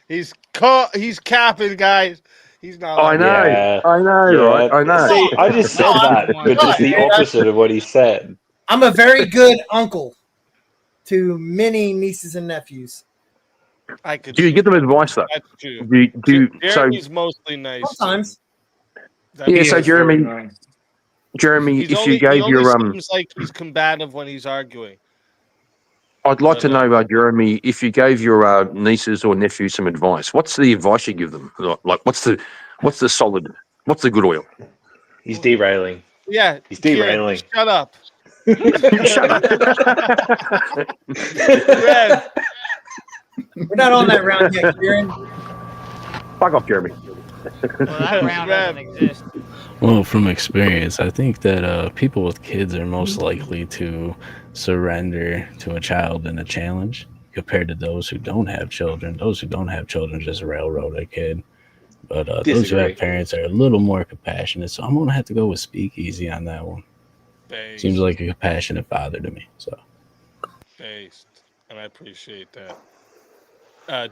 He's capping, guys. He's not. I know, Yeah. I know, Yeah. right? I know. See, I just said that, but just the opposite of what he said. I'm a very good uncle to many nieces and nephews. I could. Do you give them advice though? That's true. So Jeremy's mostly nice. Sometimes. Yeah, so Jeremy, if you gave he your seems like he's combative when he's arguing. I'd like to know, Jeremy, if you gave your nieces or nephews some advice, what's the advice you give them? Like, what's the good oil? He's derailing. Yeah, He's derailing. Kieran, shut up. Shut up. Red. We're not on that round yet, Kieran. Fuck off, Jeremy. Well, that round doesn't exist. Well, from experience, I think that people with kids are most likely to surrender to a child in a challenge compared to those who don't have children. Those who don't have children just railroad a kid. But those who have parents are a little more compassionate. So I'm going to have to go with Speakeasy on that one. Based. Seems like a compassionate father to me. So. Based. And I appreciate that.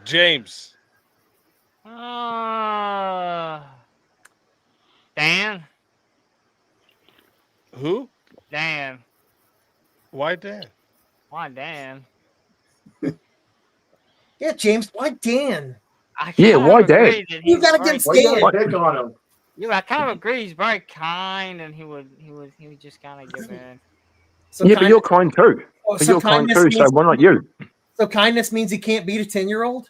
James. Dan? Who? Dan. Why Dan? Why Dan? Yeah, James, why Dan? Yeah, why Dan? You got against Dan. Yeah, I kind of agree. He's very kind, and he would just kind of give in. Yeah, but you're kind too. But you're kind too, so why not you? So kindness means he can't beat a 10-year-old?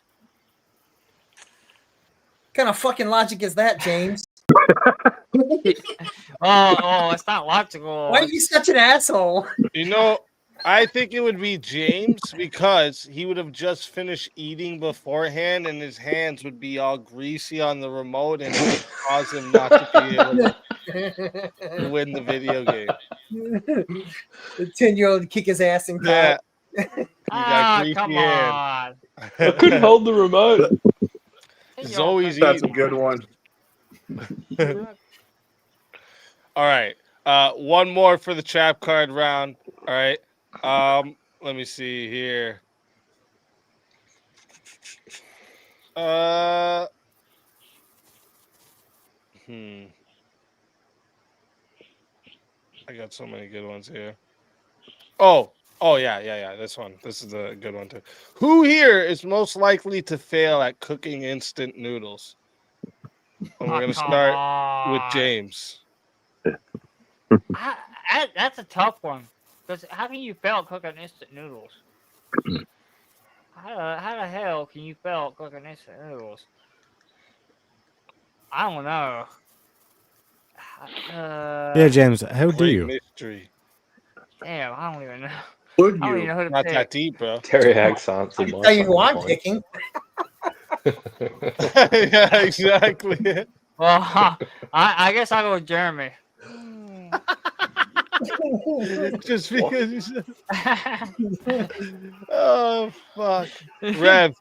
What kind of fucking logic is that, James? Oh, it's not logical. Why are you such an asshole? I think it would be James because he would have just finished eating beforehand and his hands would be all greasy on the remote and it would cause him not to be able to win the video game. The 10-year-old kick his ass and Yeah. Ah, come on. I couldn't hold the remote. Zoe's That's a eating. good one. All right. One more for the trap card round. All right. Let me see here. I got so many good ones here. Oh, yeah. This one. This is a good one too. Who here is most likely to fail at cooking instant noodles? And we're gonna start with James. That's a tough one. Because how can you fail at cooking instant noodles? How the hell can you fail at cooking instant noodles? I don't know. Yeah, James, how do Great you? mystery. Damn, I don't even know. Would I don't even know who to Not pick. that deep, bro. Teriyak's answer. I can tell you who I'm picking. Yeah, exactly. Well, I guess I'll go with Jeremy. Just because you said. Oh fuck, Rev.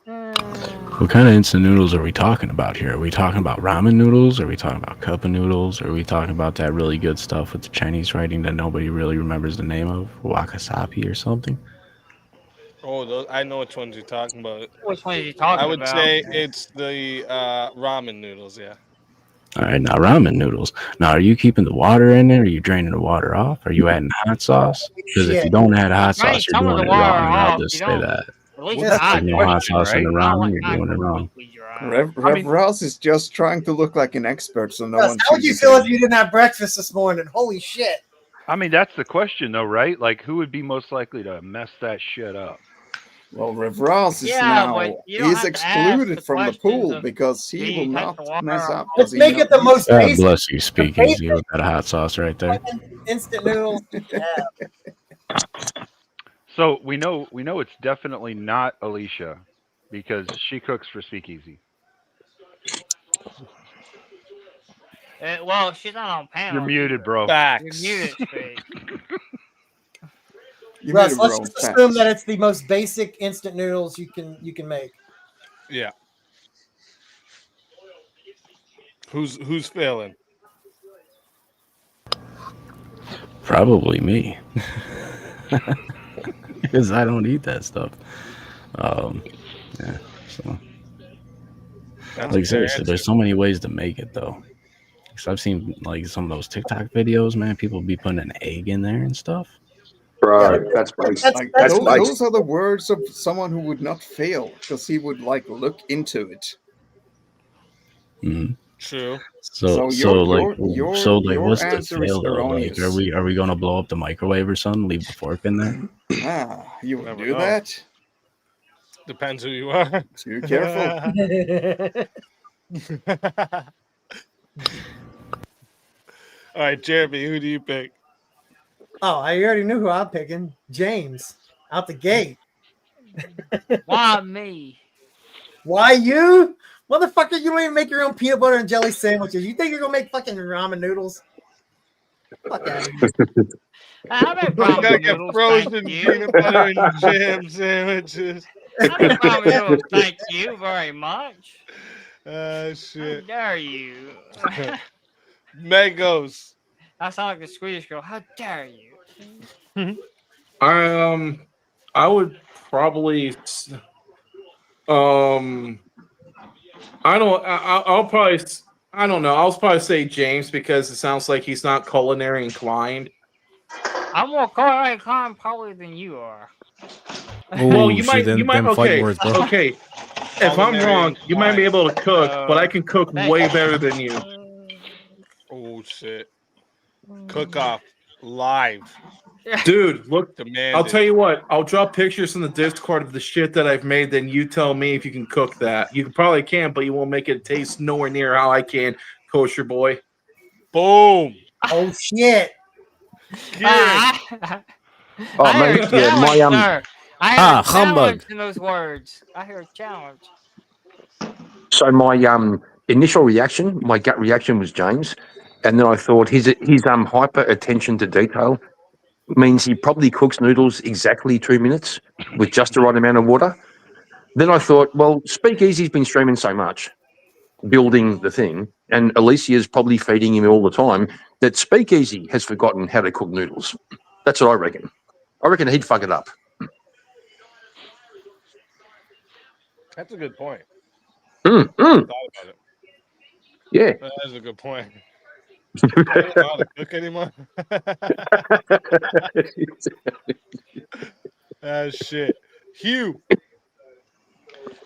What kind of instant noodles are we talking about here? Are we talking about ramen noodles? Are we talking about cup of noodles? Are we talking about that really good stuff with the Chinese writing that nobody really remembers the name of? Wakasabi or something? Oh, I know which ones you're talking about. Which one are you talking about? I would say it's the ramen noodles. Yeah. All right, now ramen noodles. Now, are you keeping the water in there? Are you draining the water off? Are you adding hot sauce? Because if you don't add hot Drain sauce, you're some of doing the it water wrong. And I'll off. just You say don't- that. At least If it's there's no hot sauce in the ramen, you're doing it wrong. Rev Ross is just trying to look like an expert, so no Russ, one. how would you chooses feel him. if you didn't have breakfast this morning? Holy shit! I mean, that's the question, though, right? Like, who would be most likely to mess that shit up? Well, Rev Ross is Yeah, but now you don't he's have to ask excluded the from the questions pool of, because do he you will take not the water mess off? up. Let's make it the most God basic bless you, speakeasy, with that hot sauce right there. instant noodles. Yeah. So we know it's definitely not Alicia because she cooks for Speakeasy. Well, she's not on panel. You're muted, bro. You're muted, Speak. Russ, let's just assume that it's the most basic instant noodles you can make. Yeah. Who's failing? Probably me. Because I don't eat that stuff. Yeah, so. That's Like, a fair seriously, answer. there's so many ways to make it, though. Because I've seen, like, some of those TikTok videos, man. People be putting an egg in there and stuff. Bro, that's basic. Like, That's basic. those are the words of someone who would not fail because he would like look into it. Mm-hmm. True. So your what's the answer is fail though? Like, erroneous. are we gonna blow up the microwave or something? Leave the fork in there? You would Never do know. that? Depends who you are. Too careful. All right, Jeremy, who do you pick? Oh, I already knew who I'm picking. James, out the gate. Why me? Why you? Motherfucker, you don't even make your own peanut butter and jelly sandwiches. You think you're gonna make fucking ramen noodles? Fuck out of here. I make You gotta ramen get noodles. frozen Thank you. peanut butter and jam sandwiches. I make ramen noodles. Thank you very much. How Shit. dare you? Mangoes. I sound like the Swedish girl. How dare you? I would probably I'll probably say James because it sounds like he's not culinary inclined. I'm more culinary inclined probably than you are. Well, you shit, might fight words, bro. okay. If I'm wrong, you might be able to cook, but I can cook way better than you. Oh shit. Cook off live. Dude, look, Demanded. I'll tell you what, I'll drop pictures in the Discord of the shit that I've made, then you tell me if you can cook that. You probably can, but you won't make it taste nowhere near how I can, kosher boy. Boom. Oh shit. I mate, hear a yeah, challenge, my sir. I hear a humbug. challenge in those words. I hear a challenge. So my initial reaction, my gut reaction was James, and then I thought his hyper attention to detail means he probably cooks noodles exactly 2 minutes with just the right amount of water. Then I thought, well, Speakeasy's been streaming so much, building the thing, and Alicia's probably feeding him all the time, that Speakeasy has forgotten how to cook noodles. That's what I reckon. I reckon he'd fuck it up. That's a good point. Mm. I thought about it. Yeah. That is a good point. I don't know how to cook anymore. Shit. Hugh.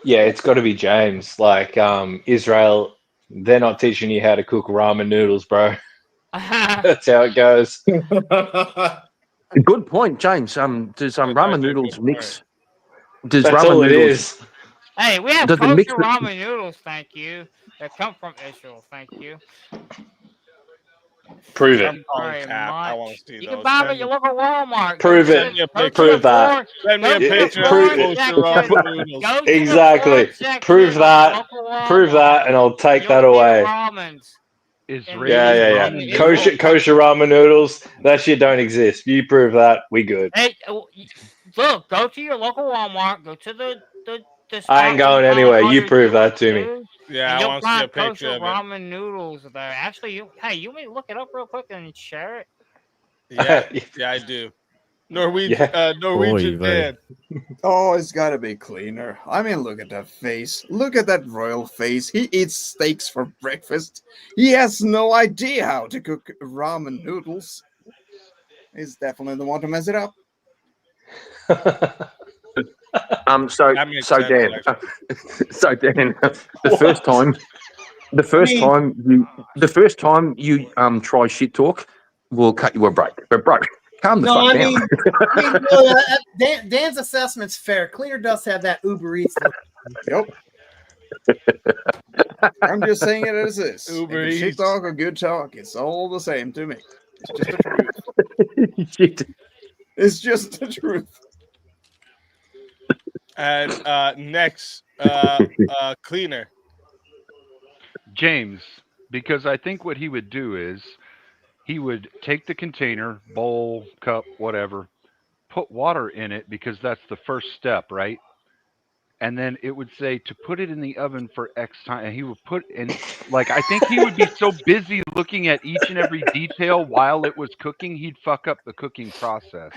Yeah, it's got to be James. Like Israel, they're not teaching you how to cook ramen noodles, bro. That's how it goes. Good point, James. Does ramen noodles mix? Does That's ramen all it noodles? is. Hey, we have Does it kosher mix the- ramen noodles, thank you. That come from Israel, thank you. Prove it. I'm calling Very cap. I want much. to see You those. can buy them at Send your me- local Walmart. Prove Go it. to Send me a the- go to picture. Prove the that. porn- Send me go a to the picture of porn kosher section. ramen noodles. Go to the Exactly. porn section Prove of your that. local Prove that, Walmart. and I'll take You'll that get away. ramens. Israeli Yeah. ramen Israel noodles. Kosher ramen noodles. That shit don't exist. You prove that, we good. Hey, look, go to your local Walmart. Go to the I spot ain't where you going buy anywhere. all You your prove Jewish that to me. food, Yeah, and I you'll want to see find a picture kosher of it. ramen noodles there. Actually, you may look it up real quick and share it. Yeah, yeah, I do. Norwegian, Norwegian Boy, Dan. Oh, it's gotta be cleaner. I mean, look at that face. Look at that royal face. He eats steaks for breakfast. He has no idea how to cook ramen noodles. He's definitely the one to mess it up. So That makes so sense, Dan, so Dan, the first time you try shit talk, we'll cut you a break. But bro, calm the No, fuck I down. mean, Dan's assessment's fair. Cleaner does have that Uber Eats look. Yep. I'm just saying it as is. Uber If it's shit Eats. talk or good talk, it's all the same to me. It's just the truth. Shit. It's just the truth. And next, cleaner. James, because I think what he would do is he would take the container, bowl, cup, whatever, put water in it because that's the first step, right? And then it would say to put it in the oven for X time. And he would put in, like, I think he would be so busy looking at each and every detail while it was cooking, he'd fuck up the cooking process.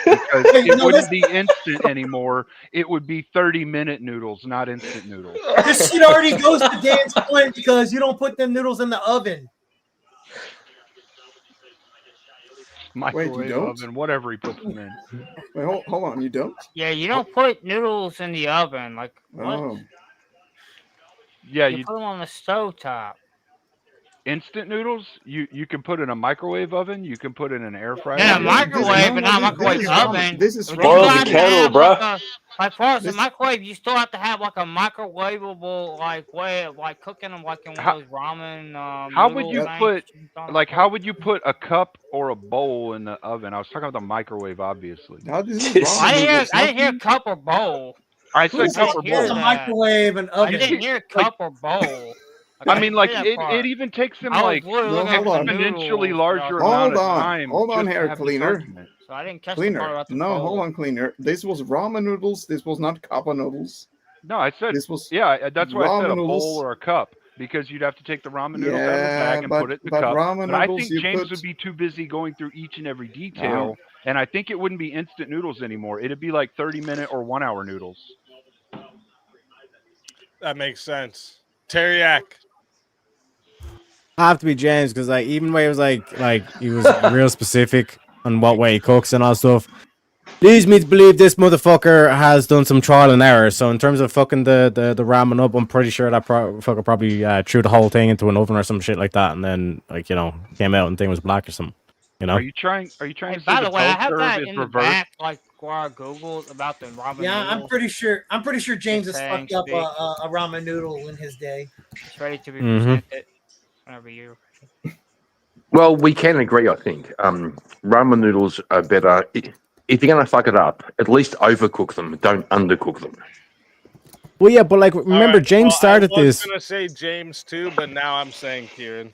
Because it wouldn't be instant anymore. It would be 30-minute noodles, not instant noodles. This shit already goes to Dan's point because you don't put them noodles in the oven. Microwave don't? oven, whatever he puts them in. Wait, hold on, you don't? Yeah, you don't put noodles in the oven. Like what? Oh. Yeah, you put them on the stovetop. Instant noodles, you can put in a microwave oven, you can put in an air fryer. Yeah, microwave, but not microwave oven. This is But you Boil still the have to kettle, have, bro. like for us, the microwave, you still have to have like a microwavable way of like cooking them, like in one of those ramen. How would you noodle put things. how would you put a cup or a bowl in the oven? I was talking about the microwave, obviously. I didn't hear cup or bowl. I said cup or bowl. A microwave and I oven. didn't hear cup or bowl. I mean, like didn't hear that it part. even takes him I was like literally looking at the exponentially noodles, larger but I amount was- of time. Hold on just to here, have this cleaner. argument. So I didn't catch the part Cleaner. about the No, bowl. hold on, cleaner. This was ramen noodles. This was not kappa noodles. No, I said This was that's why I said a ramen bowl noodles. or a cup because you'd have to take the ramen noodles out of the Yeah, bag and but- put it in the but cup. ramen But I noodles think you James put- would be too busy going through each and every detail, and I think it wouldn't be instant noodles anymore. It'd be like 30-minute or 1-hour noodles. That makes sense. Teriyaki. Have to be James because like even when he was like he was real specific on what way he cooks and all stuff. Leads me to believe this motherfucker has done some trial and error. So in terms of fucking the ramen up, I'm pretty sure that fucker probably threw the whole thing into an oven or some shit like that, and then like came out and thing was black or something. Are you trying Hey, to say by the the way, I bell have curve that is in the reversed? back, like where I googled about the ramen Yeah, noodles. I'm pretty sure James has Big fucked bang, up big. a ramen noodle in his day. It's ready to be Mhm. presented whenever you. Well, we can agree, I think. Ramen noodles are better. If you're going to fuck it up, at least overcook them. Don't undercook them. Well, yeah, but like remember Alright, James started I was this. gonna say James too, but now I'm saying Kieran.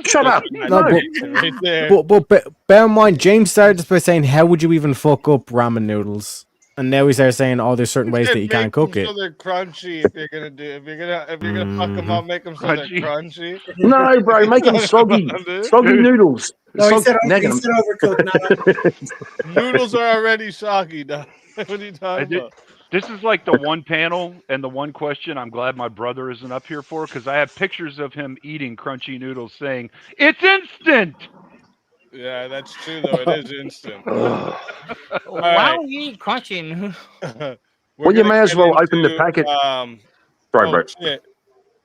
Shut up. No, right there. But bear in mind, James started this by saying, "How would you even fuck up ramen noodles?" and now we start saying, "Oh, there's certain ways that you can't cook So it." they're crunchy. If you're gonna fuck them up, make them so they're crunchy. No, bro, make them soggy, soggy noodles. No, he Sog- said neg- overcooked, not undercooked. Noodles are already soggy. Dog. What are you talking about? This is like the one panel and the one question I'm glad my brother isn't up here for, because I have pictures of him eating crunchy noodles saying, "It's instant!" Yeah, that's true, though. It is instant. Why right. would you eat crunchy noodles? Well, you may as well open the packet. Bro, bro. Shit.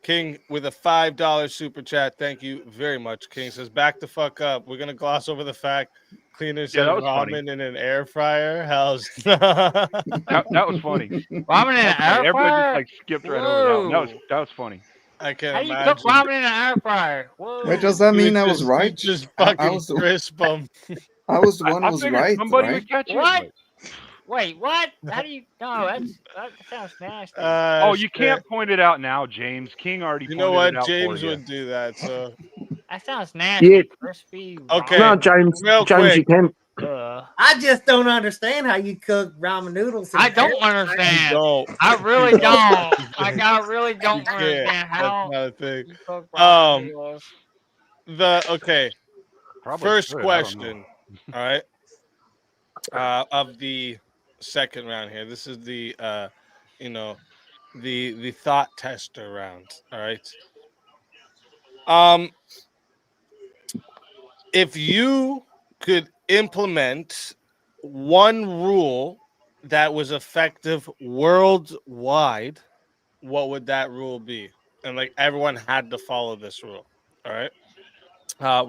King with a $5 super chat. Thank you very much, King. Says, back the fuck up. We're going to gloss over the fact Cleaner said that was ramen funny. in an air fryer. How's that was funny. Ramen in an air Everybody fryer? just like skipped right over that was funny. I can't How do you imagine. cook ramen in an air fryer? Whoa. Wait, does that mean I was You right? just I fucking was the- crisp them. I was the one who I was figured right, somebody right? would catch it. What? Wait, what? How do you? No, that sounds nasty. Oh, you can't point it out now, James. King already You pointed know what? it out James for you. would do that. So That sounds nasty. Yeah. Crispy. Okay. No, James. Real James, you quick. can. I just don't understand how you cook ramen noodles. I don't understand. Don't. I really don't. Like, I really don't You can't. understand how That's not a thing. you cook ramen noodles. Okay. Probably First should, I don't know. question. All right. Of the second round here. This is the the thought tester round. All right. If you could implement one rule that was effective worldwide, what would that rule be? And like everyone had to follow this rule. All right.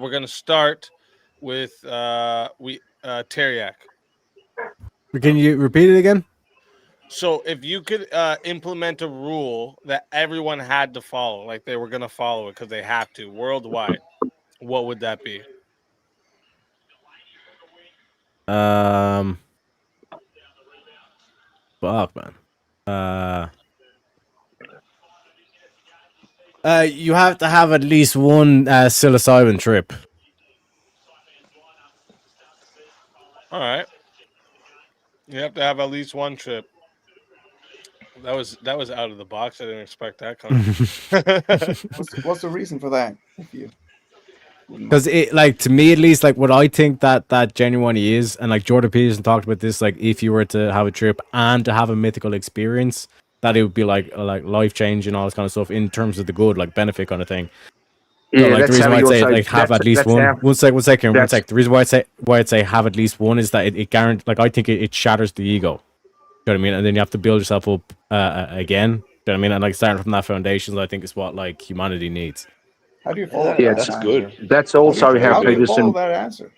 We're gonna start with Teriak. Can you repeat it again? So if you could implement a rule that everyone had to follow, like they were gonna follow it because they have to worldwide, what would that be? Fuck, man. You have to have at least one psilocybin trip. All right. You have to have at least one trip. That was out of the box. I didn't expect that coming. What's the reason for that? Because it, like, to me at least, like what I think that genuinely is, and like Jordan Peterson talked about this, like if you were to have a trip and to have a mythical experience, that it would be like life changing, all this kind of stuff in terms of the good, like benefit kind of thing. Yeah, so, like that's the reason how why I'd you say also- like have that's- at least that's one. how- One second. that's- The reason why I'd say have at least one is that it guarantees, like I think it shatters the ego. You know what I mean? And then you have to build yourself up again. You know what I mean? And like starting from that foundation, I think is what like humanity needs. How do you follow Yeah, that that's answer? good. That's also how How do you follow Peterson. that answer?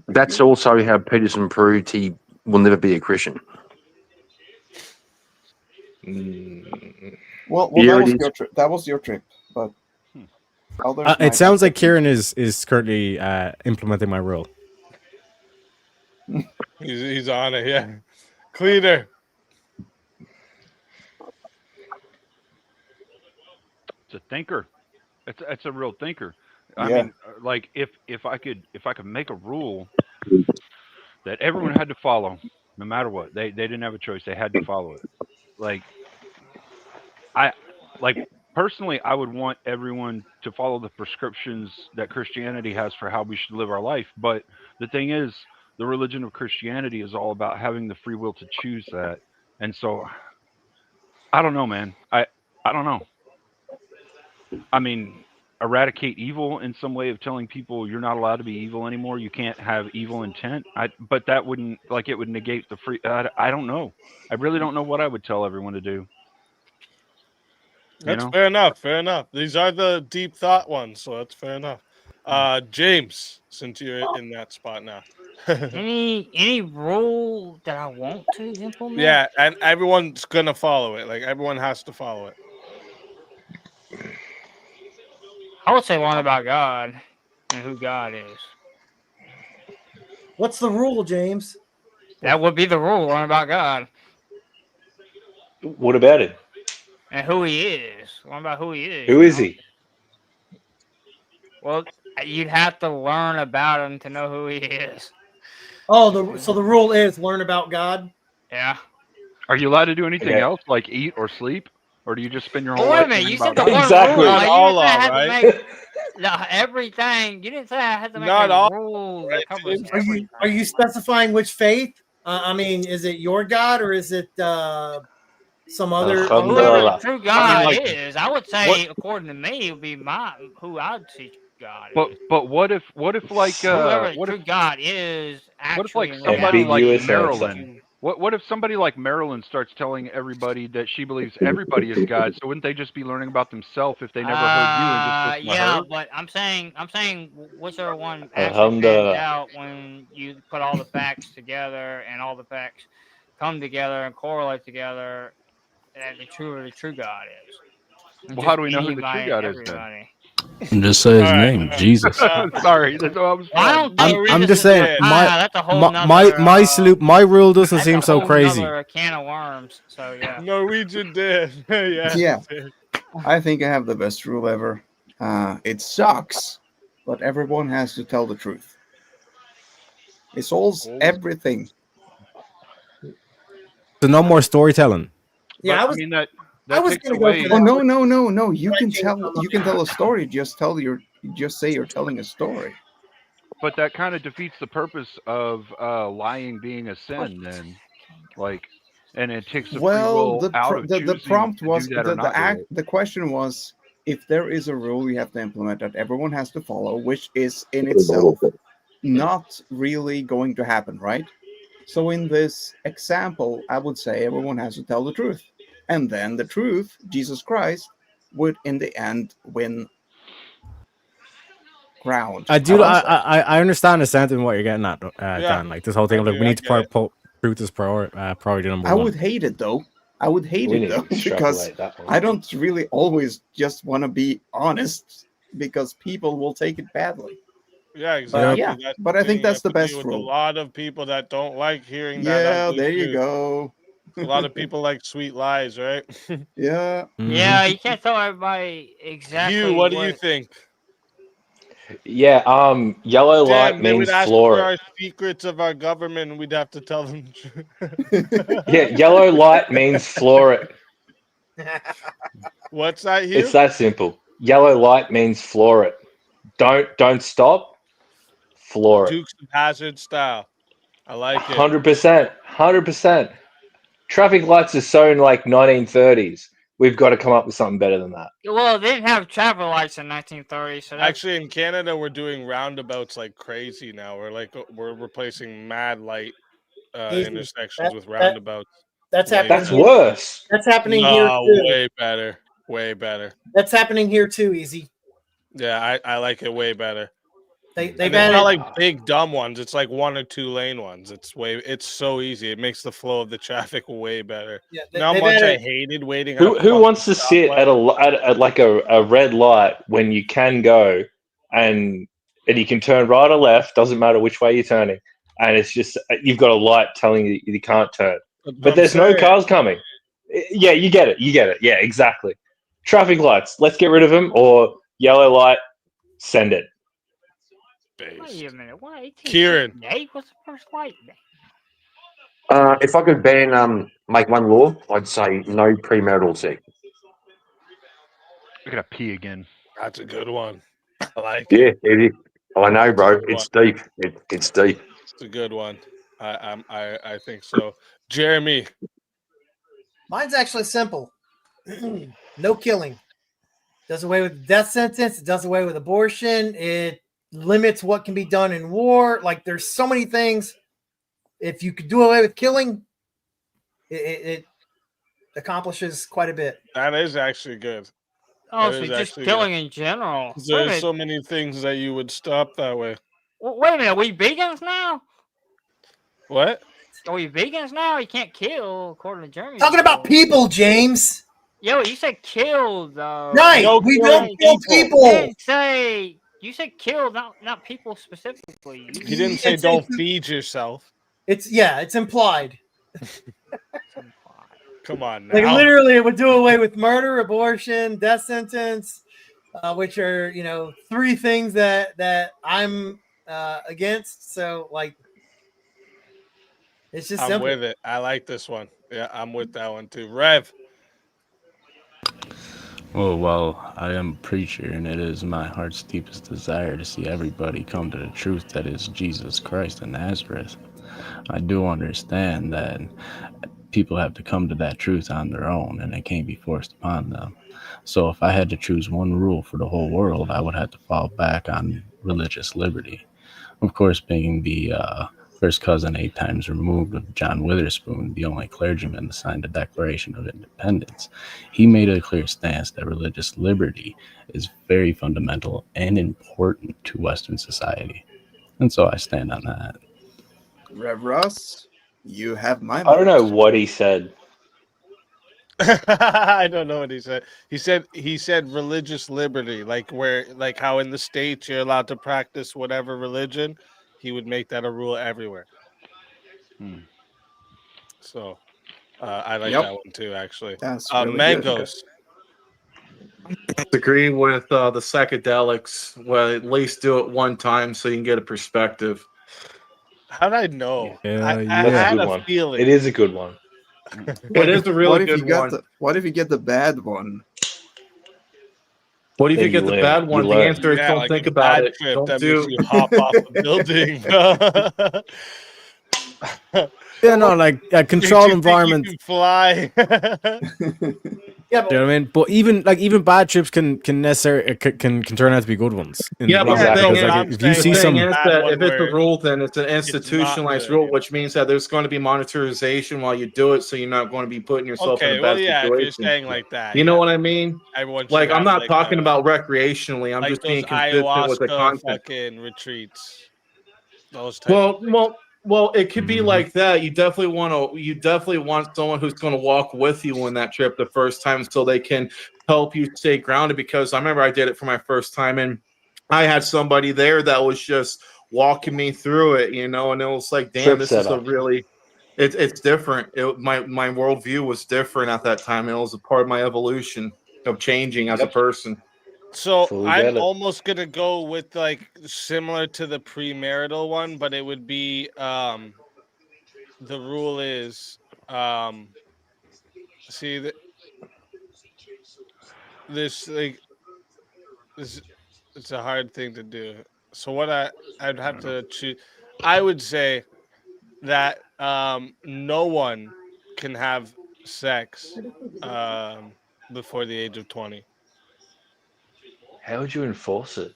That's also how Peterson proved he will never be a Christian. Well, Here that it was is. your trip. That was your trip, but others It might sounds have like Kieran is currently implementing my rule. He's on it. Yeah. Cleaner. It's a thinker. It's a real thinker. Yeah. I mean, like if I could make a rule that everyone had to follow, no matter what, they didn't have a choice. They had to follow it. Personally, I would want everyone to follow the prescriptions that Christianity has for how we should live our life. But the thing is, the religion of Christianity is all about having the free will to choose that. And so, I don't know, man. I don't know. I mean, eradicate evil in some way of telling people you're not allowed to be evil anymore. You can't have evil intent. But that wouldn't, like, it would negate the free. I don't know. I really don't know what I would tell everyone to do. That's fair enough. Fair enough. These are the deep thought ones, so that's fair enough. James, since you're in that spot now. Any rule that I want to implement? Yeah, and everyone's gonna follow it. Like everyone has to follow it. I would say learn about God and who God is. What's the rule, James? That would be the rule. Learn about God What about it? and who He is. Learn about who He is. Who is he? Well, you'd have to learn about Him to know who He is. Oh, so the rule is learn about God. Yeah. Are you allowed to do anything Okay. else, like eat or sleep, or do you just spend your Well, whole wait a life minute. thinking You said about the one Exactly. rule. Not Like, you didn't all, say I had to right? make everything. You didn't say I had to make Not a all, rule right, that covers James? everything. Are you specifying which faith? I mean, is it your God or is it some other? Well, whoever the Alhamdulillah. true I mean, God like, is, I would say, according to me, it would be who I'd see God is. but what if like Whoever the what if true God is, what if like actually in somebody reality, like Ambiguous answer. Marilyn? What if somebody like Marilyn starts telling everybody that she believes everybody is God? So wouldn't they just be learning about themselves if they never heard you and just listen to yeah, her? but I'm saying whichever one actually pans Alhamdulillah. out when you put all the facts together and all the facts come together and correlate together, and the true God is. And Well, how just do we know who the true anybody and God is then? everybody. Just say his All right. name, Jesus. Sorry, that's what I was Well, I trying. don't think No, I'm Jesus just is saying that's a whole nother my rule doesn't that's a seem so whole crazy. nother can of worms. So yeah. Norwegian did. Yeah. Yeah. he did. I think I have the best rule ever. It sucks, but everyone has to tell the truth. It solves everything. So no more storytelling. Yeah, But I was. mean that I was takes going to go away. for Oh that. no! You but I can changed my tell mind. a story. Just say you're telling a story. But that kind of defeats the purpose of lying being a sin. Then, like, and it takes the free Well, will out of the choosing prompt to do was that or not do it. the question was, if there is a rule you have to implement that everyone has to follow, which is in itself not really going to happen, right? So in this example, I would say everyone has to tell the truth, and then the truth, Jesus Christ, would in the end win ground. I I do. would I, say. I understand the sentiment what you're getting at, Yeah, Dan. Like this whole thing of like we I need to get it. put truth as priority number I one. would hate it though. I would hate We it need to though because extrapolate that one. I don't really always just want to be honest because people will take it badly. Yeah, But exactly. yeah, That's but the I thing. think You that's have the to deal best with a rule. lot of people that don't like hearing that Yeah, ugly there you truth. go. A lot of people like sweet lies, right? Yeah. Yeah, you can't tell everybody exactly Hugh, what do you what. think? Yeah, yellow light Damn, they would means ask floor for it. our secrets of our government, and we'd have to tell them. the truth. Yeah, yellow light means floor it. What's that, Hugh? It's that simple. Yellow light means floor it. Don't stop. Floor it. Dukes of Hazard style. I like it. 100%. 100%. Traffic lights are so in like 1930s. We've got to come up with something better than that. Well, they didn't have traffic lights in 1930, so that's Actually, in Canada, we're doing roundabouts like crazy now. We're replacing mad light Easy. intersections with That- roundabouts. That's Way happening. That's better. worse. That's happening here No, too. way better. Way better. That's happening here too. Easy. Yeah, I like it way better. They've And it's added. not like big dumb ones. It's like 1 or 2 lane ones. It's so easy. It makes the flow of the traffic way better. Yeah, You know how they've much I added- hated waiting at a Who fucking wants to sit stoplight? at like a red light when you can go and you can turn right or left, doesn't matter which way you're turning, and it's just you've got a light telling you you can't turn, but I'm there's no saying. cars coming. Yeah, you get it. Yeah, exactly. Traffic lights, let's get rid of them, or yellow light, send it. Wait a minute. What? Kieran. 1868 was the first light day. If I could make one law, I'd say no premarital sex. I gotta pee again. That's a good one. I like Yeah, it. it is. I know, That's a bro. good It's one. deep. It's deep. It's a good one. I think so. Jeremy. Mine's actually simple. No killing. Does away with death sentence. It does away with abortion. It limits what can be done in war. Like there's so many things. If you could do away with killing, it accomplishes quite a bit. That is actually good. Oh, That so is just actually killing good. in general. 'Cause Wait a there's minute. so many things that you would stop that way. Wait a minute. Are we vegans now? What? Are we vegans now? You can't kill, according to Jeremy. Talking about people, James. Yo, you said kill though. Right. No We killing don't kill people. You didn't say. You said kill, not people specifically. He didn't say don't feed yourself. It's implied. Come on Like now. literally, it would do away with murder, abortion, death sentence, which are 3 things that I'm against. So like, It's just I'm simple. with it. I like this one. Yeah, I'm with that one too. Rev. Oh, well, I am a preacher, and it is my heart's deepest desire to see everybody come to the truth that is Jesus Christ of Nazareth. I do understand that people have to come to that truth on their own, and it can't be forced upon them. So if I had to choose one rule for the whole world, I would have to fall back on religious liberty. Of course, being the first cousin 8 times removed of John Witherspoon, the only clergyman to sign the Declaration of Independence, he made a clear stance that religious liberty is very fundamental and important to Western society. And so I stand on that. Rev Ross, you have my I don't know vote. what he said. I don't know what he said. He said religious liberty, like how in the States you're allowed to practice whatever religion. He would make that a rule everywhere. So I like that one too, actually. That's really good. Mangoes. Disagree with the psychedelics. Well, at least do it one time so you can get a perspective. How did I know? I That's had a good a one. feeling. It is a good one. It is a really What if good you got one. what if you get the bad one? What if Then you get you the learn. bad You one? The learn. answer is Yeah, don't like think a about bad it. trip Don't that do. makes you hop off a building. Yeah, no, like a Makes controlled you think environment. you can fly. Yeah, You know what I mean? But even bad trips can necessarily can turn out to be good ones in Yeah, the but long run. the thing Because is, like if you see the thing some, is bad that one if it's a where rule, then it's an not institutionalized good, rule, which means that there's going to be monetization while you do it, so you're not going to be putting yourself in Okay, a well, bad yeah, if you're situation. saying like that, You know yeah. what I mean? Everyone should Like, I'm have not like talking about recreationally. I'm like just those being consistent with the ayahuasca content. fucking retreats. Those type of Well, it could be Mhm. like that. You definitely want someone who's going to walk with you on that trip the first time, so they can help you stay grounded. Because I remember I did it for my first time, and I had somebody there that was just walking me through it, and it was like, damn, Trip this is a setup. really, it's different. My worldview was different at that time, and it was a part of my evolution of changing as a person. So Fully I'm get it. almost gonna go with like similar to the premarital one, but it would be the rule is see that this like this it's a hard thing to do. So what I'd have to choose, I would say that no one can have sex before the age of 20. How would you enforce it?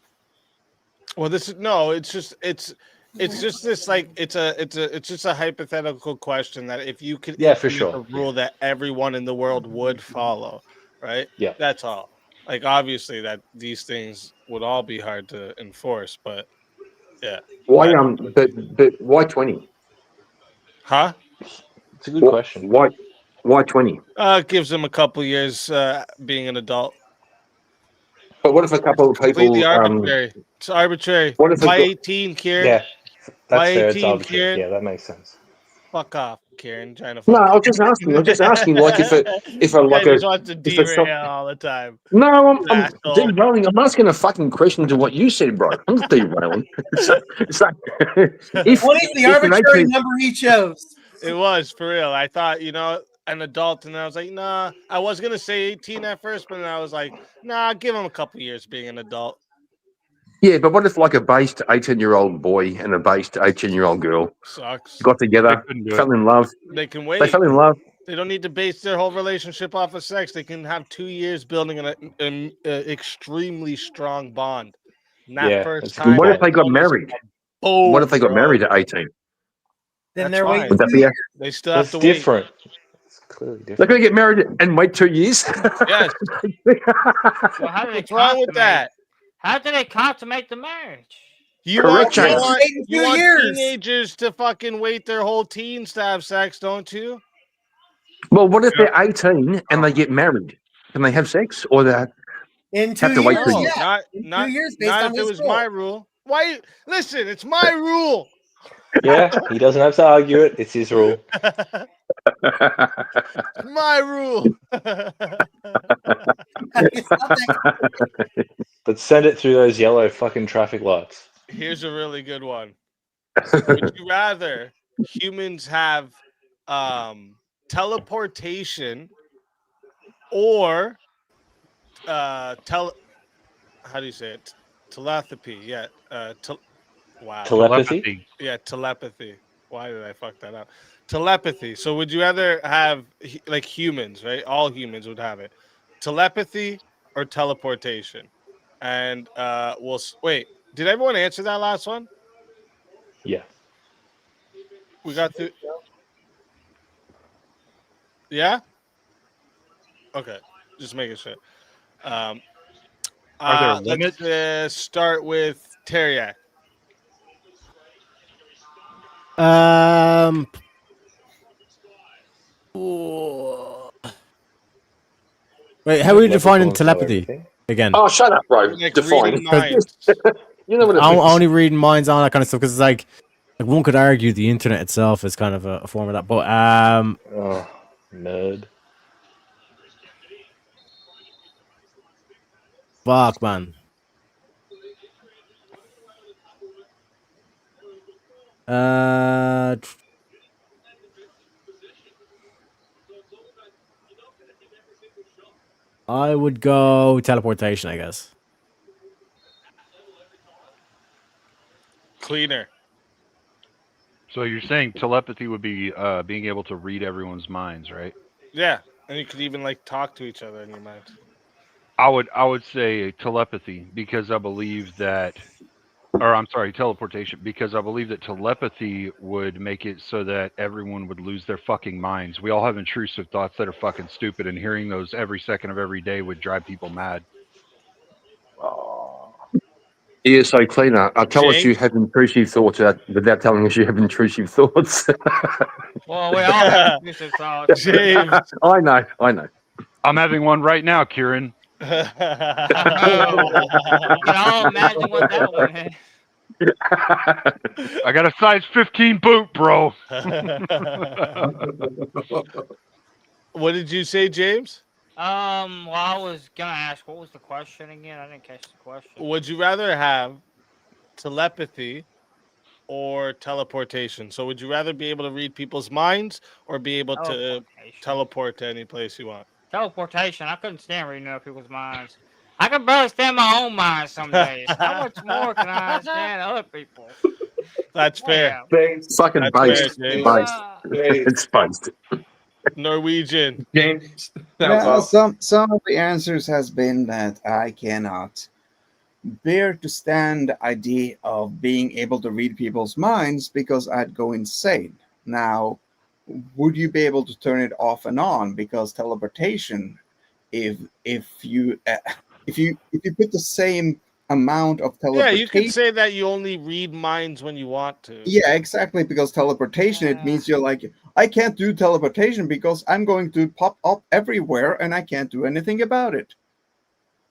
Well, this is no. It's just this like it's just a hypothetical question that if you could Yeah, for implement sure. a rule that everyone in the world would follow, right? Yeah. That's all. Like obviously that these things would all be hard to enforce, but yeah. Why but why 20? Huh? It's a good question. Why 20? It gives them a couple years being an adult. But what if a couple of Completely people arbitrary. It's arbitrary. what if By a, 18, Kieran. Yeah, By that's fair. It's 18, arbitrary. Kieran. Yeah, that makes sense. Fuck off, Kieran. Trying to No, fuck. I'm just asking like if a Guy like just a wants to if it's derail all the time. no, I'm Asshole. derailing. I'm asking a fucking question to what you said, bro. I'm not derailing. it's like if, What is the if an arbitrary 18 number he chose? It was for real. I thought, an adult, and I was like, nah. I was gonna say 18 at first, but then I was like, nah, give him a couple years being an adult. Yeah, but what if like a based 18-year-old boy and a based 18-year-old girl Sucks. got together, fell in love? They can They wait. fell in love. They don't need to base their whole relationship off of sex. They can have 2 years building an extremely strong bond. And that Yeah, first that's a good time, What if point. they got almost married? boom, What if they got bro. married at 18? Then That's they're waiting fine. Would that 2 be a, years. They still have That's to wait. different. It's clearly they're different. going to get married and wait 2 years? Yes. Well, how do they What's wrong with consummate? that? How do they consummate the marriage? You Correct, want, James. Waiting 2 years. teenagers to fucking wait their whole teens to have sex, don't you? Well, what if they're 18 and they get married? Can they have sex, or they In 2 have to wait years, 2 years? yeah. Not In 2 not years, based not on if it his was rule. my rule. Why? Listen, it's my rule. Yeah, he doesn't have to argue it. It's his rule. It's my rule. It's not that But send it through those yellow fucking traffic lights. Here's a really good one. Would you rather humans have teleportation or how do you say it? Telepathy. Yeah. Wow. Telepathy? Yeah, telepathy. Why did I fuck that up? Telepathy. So would you rather have like humans, right? All humans would have it. Telepathy or teleportation? And wait. Did everyone answer that last one? Yeah. We got through. Yeah. Okay. Just making sure. Are there limits? Let's start with Teriak. Wait, how are you Let defining everyone know telepathy everything. again? Oh, shut up, bro. Like Define. reading minds. You know what it I'm means. only reading minds on that kind of stuff because it's like one could argue the internet itself is kind of a form of that. But Oh, nerd. fuck, man. I would go teleportation, I guess. Cleaner. So you're saying telepathy would be being able to read everyone's minds, right? Yeah, and you could even like talk to each other in your mind. I would say telepathy because I believe that, or I'm sorry, teleportation because I believe that telepathy would make it so that everyone would lose their fucking minds. We all have intrusive thoughts that are fucking stupid, and hearing those every second of every day would drive people mad. Yeah, so cleaner. Tell us you James? have intrusive thoughts without telling us you have intrusive thoughts. Well, we all have intrusive thoughts. James. I know. I'm having one right now, Kieran. I can all imagine what that one is. I got a size 15 boot, bro. What did you say, James? Well, I was gonna ask, what was the question again? I didn't catch the question. Would you rather have telepathy or teleportation? So would you rather be able to read people's minds or be able to teleport to any place you want? Teleportation. I couldn't stand reading other people's minds. I can barely stand my own mind some days. How much more can I stand other people? That's fair. Fucking That's based. fair, James. It's based. Norwegian. James. Well, some of the answers has been that I cannot bear to stand the idea of being able to read people's minds because I'd go insane. Now, would you be able to turn it off and on? Because teleportation, if you put the same amount of Yeah, teleportation, you could say that you only read minds when you want to. yeah, exactly. Because teleportation, it means you're like, I can't do teleportation because I'm going to pop up everywhere and I can't do anything about it.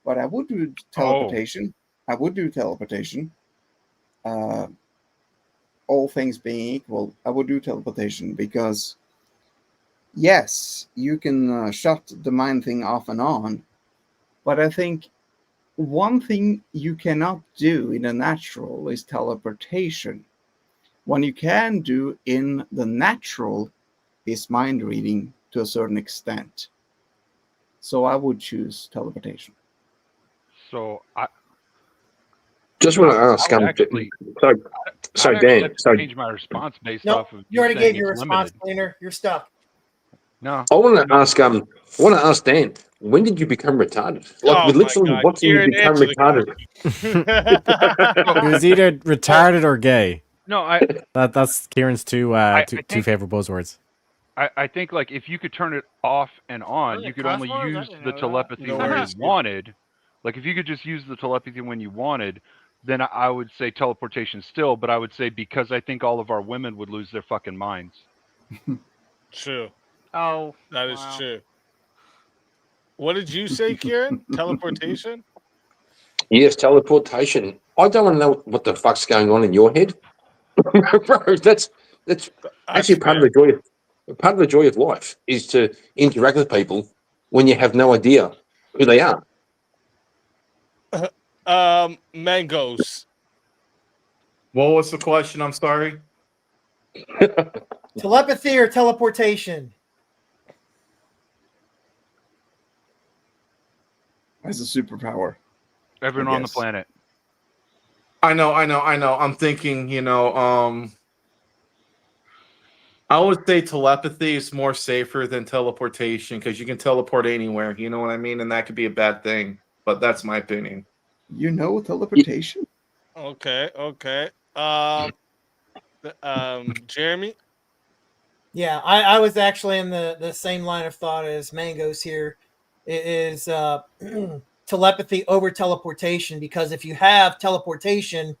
But I would do teleportation. I would do teleportation. All things being equal, I would do teleportation because, yes, you can shut the mind thing off and on. But I think one thing you cannot do in the natural is teleportation. What you can do in the natural is mind reading to a certain extent. So I would choose teleportation. So I Just want to ask. I would actually, So I'd actually Dan. have to So change my response based Nope, off of you already saying gave your it's response, limited. Cleaner. You're stuck. No, I want to ask. I want to ask Dan. When did you become retarded? Like Oh we're my literally God, watching you Kieran, become answer the retarded. It was either retarded or gay. no, That's Kieran's two think- favorite buzzwords. I think like if you could turn it off and on, Are they you could cuss only words? I use didn't the know that. telepathy No when worries. you wanted. Like if you could just use the telepathy when you wanted, then I would say teleportation still, but I would say because I think all of our women would lose their fucking minds. True. Oh, That is wow. true. What did you say, Kieran? Teleportation? Yes, teleportation. I don't want to know what the fuck's going on in your head, bro. That's actually part of the joy. Part of the joy of life is to interact with people when you have no idea who they are. Mangoes. What was the question? I'm sorry. Telepathy or teleportation? As a superpower. Everyone on the planet. I know. I'm thinking, I would say telepathy is more safer than teleportation because you can teleport anywhere. You know what I mean? And that could be a bad thing. But that's my opinion. You know teleportation? Okay. Jeremy? Yeah, I was actually in the same line of thought as Mango's here. It is telepathy over teleportation, because if you have teleportation,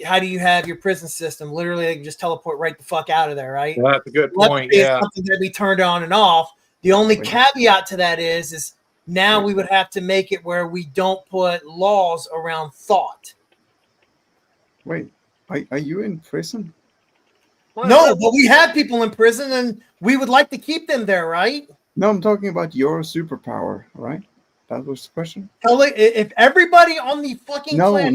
how do you have your prison system? Literally, they can just teleport right the fuck out of there, right? Well, that's a good Telepathy point. is Yeah. something that be turned on and off. The only caveat to that is now we would have to make it where we don't put laws around thought. Wait, are you in prison? No, but we have people in prison, and we would like to keep them there, right? No, I'm talking about your superpower, right? That was the question. If everybody on the fucking planet,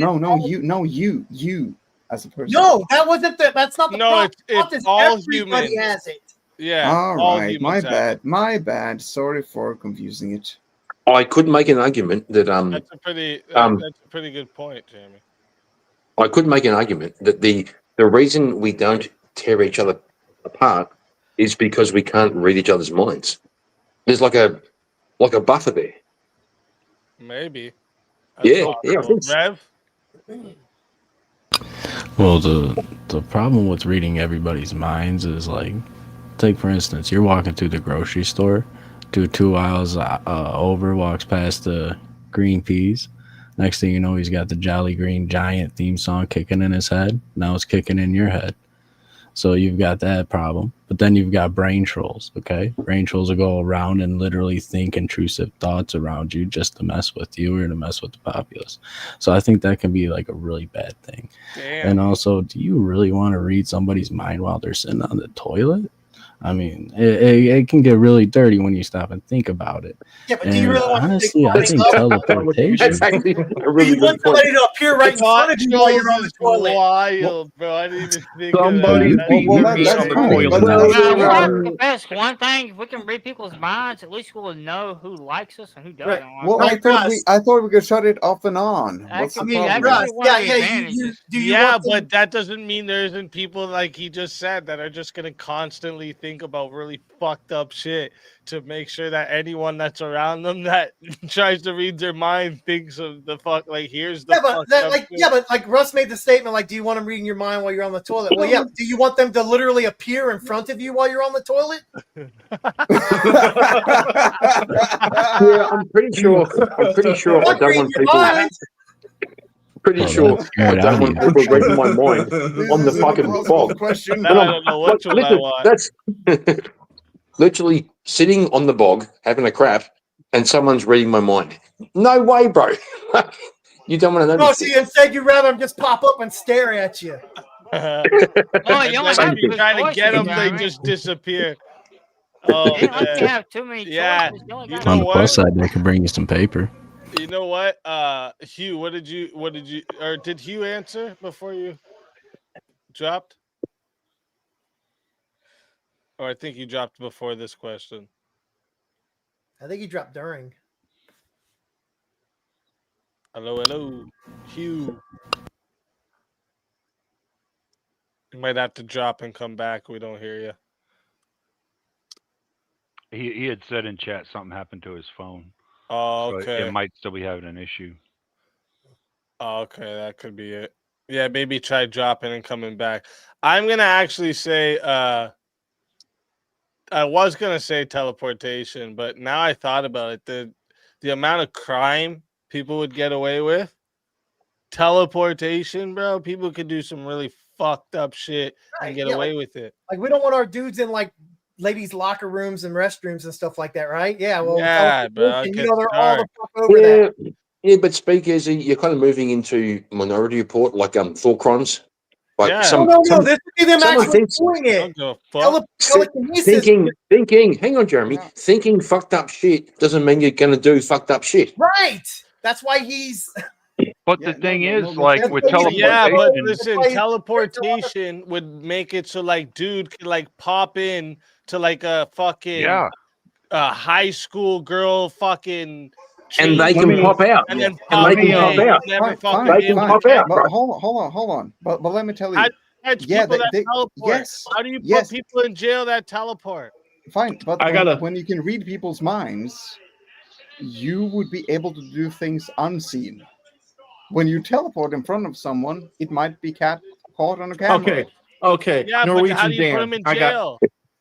you as a person. no, that wasn't that's not the problem. It's all Everybody humans. has it. Yeah. All right, my humans have it. my bad. Sorry for confusing it. I could make an argument that That's a pretty good point, Jeremy. I could make an argument that the reason we don't tear each other apart is because we can't read each other's minds. There's like a buffer there. Maybe. Yeah, I think so. Rev? Well, the problem with reading everybody's minds is, like, take for instance, you're walking through the grocery store, two aisles over, walks past the green peas. Next thing you know, he's got the Jolly Green Giant theme song kicking in his head. Now it's kicking in your head. So you've got that problem. But then you've got brain trolls, okay? Brain trolls will go around and literally think intrusive thoughts around you just to mess with you or to mess with the populace. So I think that can be like a really bad thing. Damn. And also, do you really want to read somebody's mind while they're sitting on the toilet? I mean, it can get really dirty when you stop and think about it. Yeah, but do you really want honestly, to I think teleportation. That's actually a really you want good point. somebody to appear right in front of you while you're on the toilet? Wild, bro. I didn't even think Somebody of that. that's fine. We'll have to ask one thing: if we can read people's minds, at least we'll know who likes us and who doesn't. Like Well, us. I thought we could shut it off and on. What's the problem? But that doesn't mean there isn't people like he just said that are just gonna constantly think about really fucked up shit to make sure that anyone that's around them that tries to read their mind thinks of the fuck, like, here's the but like Russ made the statement, like, do you want them reading your mind while you're on the toilet? Well, yeah. Do you want them to literally appear in front of you while you're on the toilet? Yeah, I'm pretty sure I don't want people. Pretty sure I don't want people reading my mind on the fucking bog. I don't know what I want. That's literally sitting on the bog having a crap, and someone's reading my mind. No way, bro. You don't want to know. No, see, instead you'd rather them just pop up and stare at you. You only have you try to get them, they just disappear. Oh, you have too many choices. You On know the what? plus side, they could bring you some paper. You know what? Hugh, what did you or did Hugh answer before you dropped? Or I think you dropped before this question. I think he dropped during. Hello, Hugh. You might have to drop and come back. We don't hear you. He had said in chat something happened to his phone. Oh, So okay. it might still be having an issue. Oh, okay, that could be it. Yeah, maybe try dropping and coming back. I'm gonna actually say I was gonna say teleportation, but now I thought about it. The amount of crime people would get away with. Teleportation, bro. People could do some really fucked up shit and get away with it. Like, we don't want our dudes in, like, ladies' locker rooms and restrooms and stuff like that, right? Yeah, well, Yeah, bro. you know, they're all the fuck over Yeah, that. yeah, but speakeasy, you're kind of moving into Minority Report, like thought crimes. Like Yeah. This would be them someone actually thinks- doing it. Don't give a fuck. Telekinesis. Thinking. Hang on, Jeremy. Thinking fucked up shit doesn't mean you're going to do fucked up shit. Right. That's why he's. But Yeah, the thing no, is, no, like that's with what you- Yeah, but teleportation, listen, teleportation would make it so like dude could like pop in to like a fucking yeah, high school girl fucking And they change can room, pop out. and then And pop they can away. pop out. You'd never Fine, fucking fine, be able can to pop catch out, But bro. hold on. But let me tell How you. do you catch Yeah, people that teleport? yes, How do you put yes, people in jail that teleport? fine. But I gotta. when you can read people's minds, you would be able to do things unseen. When you teleport in front of someone, it might be caught on a camera. Okay, okay. Yeah, but how Norwegian do you put them Dan. in I got jail?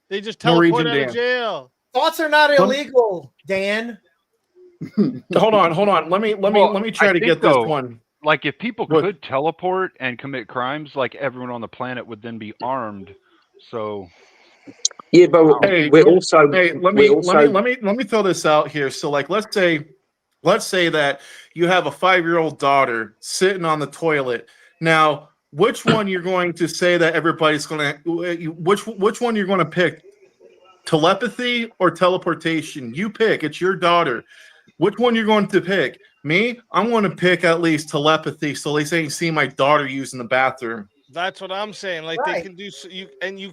They just teleport Norwegian out of Dan. jail. Thoughts are not Let- illegal, Dan. Hold on. Let me well, try I to think get this though, one. like if people What? could teleport and commit crimes, like everyone on the planet would then be armed. So Yeah, but Hey, we're also hey, let we me also throw this out here. So, like, let's say that you have a 5-year-old daughter sitting on the toilet. Now, which one you're going to say that everybody's going to which one you're going to pick? Telepathy or teleportation? You pick. It's your daughter. Which one you're going to pick? Me? I'm going to pick at least telepathy, so they ain't see my daughter using the bathroom. That's what I'm saying. Like they can do you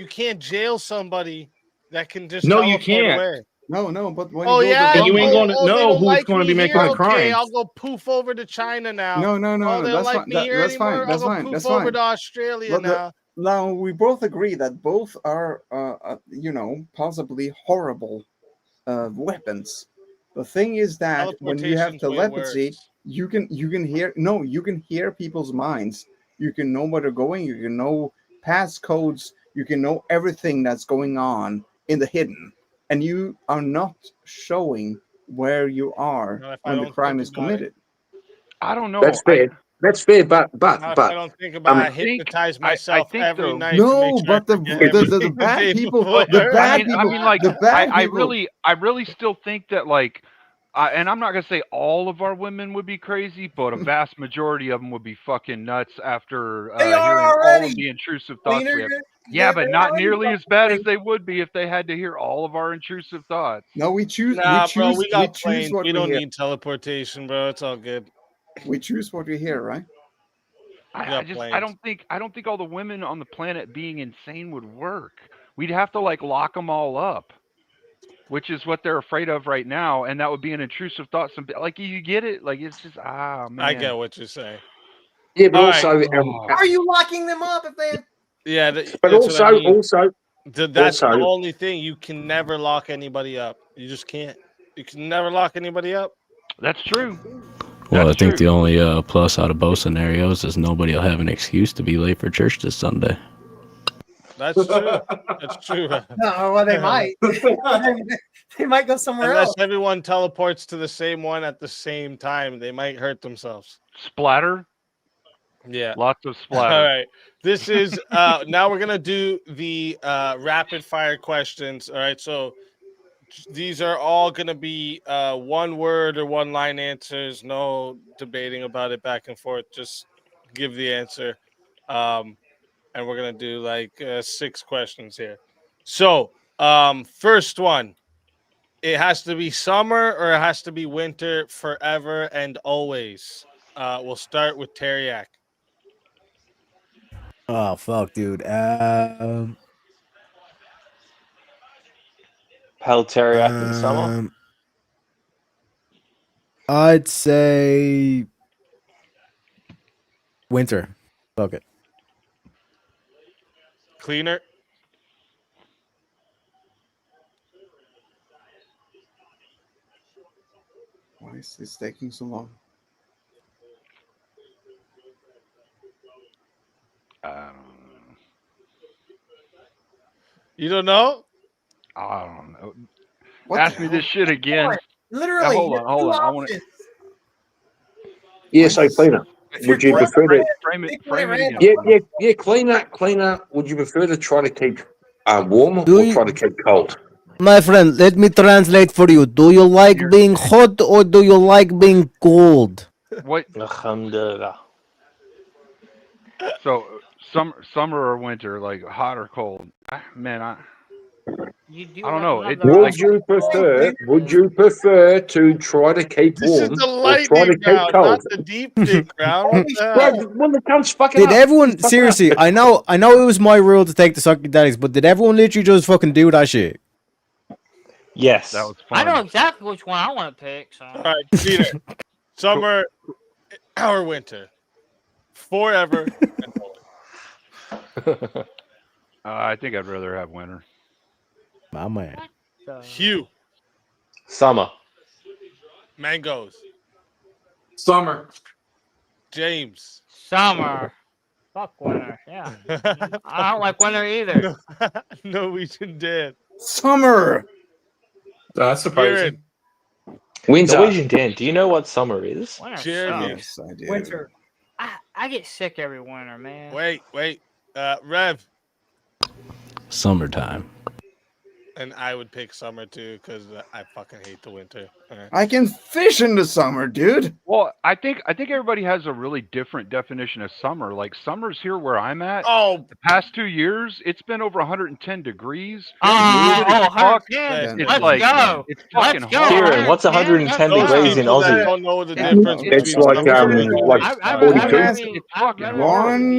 can't jail somebody that can just No, you teleport can't. away. No, but when Oh you go yeah, to And you ain't Rumble, going to they know don't who's like going to me be making here. the Okay, crimes. I'll go poof over to China now. no, Oh, they don't that's like fine. me here That's anymore. fine. That's I'll go fine. poof That's over fine. to Australia But now. now we both agree that both are, possibly horrible weapons. The thing is that when you have Teleportation's way telepathy, worse. you can hear people's minds. You can know where they're going. You can know passcodes. You can know everything that's going on in the hidden, and you are not showing where you are Not if I when the don't crime think is about it. committed. I don't know. that's fair. That's fair, but Not if I don't think about it. I I think hypnotize I myself think every though. night to make No, sure but I forget everything the the day bad people, before. the bad I people, mean, like the bad I people. really still think that like, and I'm not gonna say all of our women would be crazy, but a vast majority of them would be fucking nuts after They are hearing all of already. the intrusive thoughts Cleaner. we have. Yeah, but They're not already nearly as fucking bad as crazy. they would be if they had to hear all of our intrusive thoughts. No, we choose. Nah, bro, we We got choose planes. what We we don't hear. need teleportation, bro. It's all good. We choose what we hear, right? We I got just planes. I don't think all the women on the planet being insane would work. We'd have to like lock them all up, which is what they're afraid of right now, and that would be an intrusive thought. Like you get it, like it's just I man. get what you're saying. Yeah, but All right. also How are you locking them up if they? Yeah, but that's what I mean. also That's the also only thing. You can never lock anybody up. You just can't. You can never lock anybody up. That's true. Well, That's I think true. the only plus out of both scenarios is nobody will have an excuse to be late for church this Sunday. That's true. That's true. No, well they might. They might go somewhere Unless else. everyone teleports to the same one at the same time, they might hurt themselves. Splatter. Yeah. Lots of All splatter. right. This is now we're gonna do the rapid fire questions. All right. So these are all gonna be one word or one line answers. No debating about it back and forth. Just give the answer. And we're gonna do like 6 questions here. So first one. It has to be summer or it has to be winter forever and always. We'll start with Teriak. Oh fuck, dude. Pale teriyaki in summer. I'd say winter. Fuck it. Cleaner. Why is this taking so long? You don't know? I don't know. What Ask the me hell? this shit again. Literally, Hold you on, have two hold on. I want to options. yeah, so cleaner. If you're Would you clean, prefer to? frame it again. Yeah, cleaner. Would you prefer to try to keep warm Do or you- try to keep cold? My friend, let me translate for you. Do you like being hot or do you like being cold? What? Alhamdulillah. So summer or winter, like hot or cold? Man, I don't know. It's Would like you prefer? Would you prefer to try to keep This is warm the or try to lightning keep round, not cold? the deep dick round. What the Bro, hell? when the cunt's fucking Did up, everyone fucking seriously? up. I know it was my rule to take the psychedelics, but did everyone literally just fucking do that shit? Yes. that was I fun. know exactly which one I want to pick. So. All right, Peter. Summer or winter? Forever. I think I'd rather have winter. My man. Hugh. Summer. Mangoes. Summer. James. Summer. Fuck winter. Yeah. I don't like winter either. Norwegian Dan. Summer. That's surprising. Winter. Norwegian Dan, do you know what summer is? Winter Jeremy. sucks. Yes, I do. Winter. I get sick every winter, man. Wait. Rev. Summertime. And I would pick summer too because I fucking hate the winter. All right. I can fish in the summer, dude. Well, I think everybody has a really different definition of summer. Like summer's here where I'm at. Oh, the past 2 years, it's been over 110 degrees. $110. It's Let's like go. it's fucking Let's go. hot. Kieran, what's 110 Those degrees in people that Aussie? don't know the difference It's between like summer and winter. 42. It's fucking hot. One.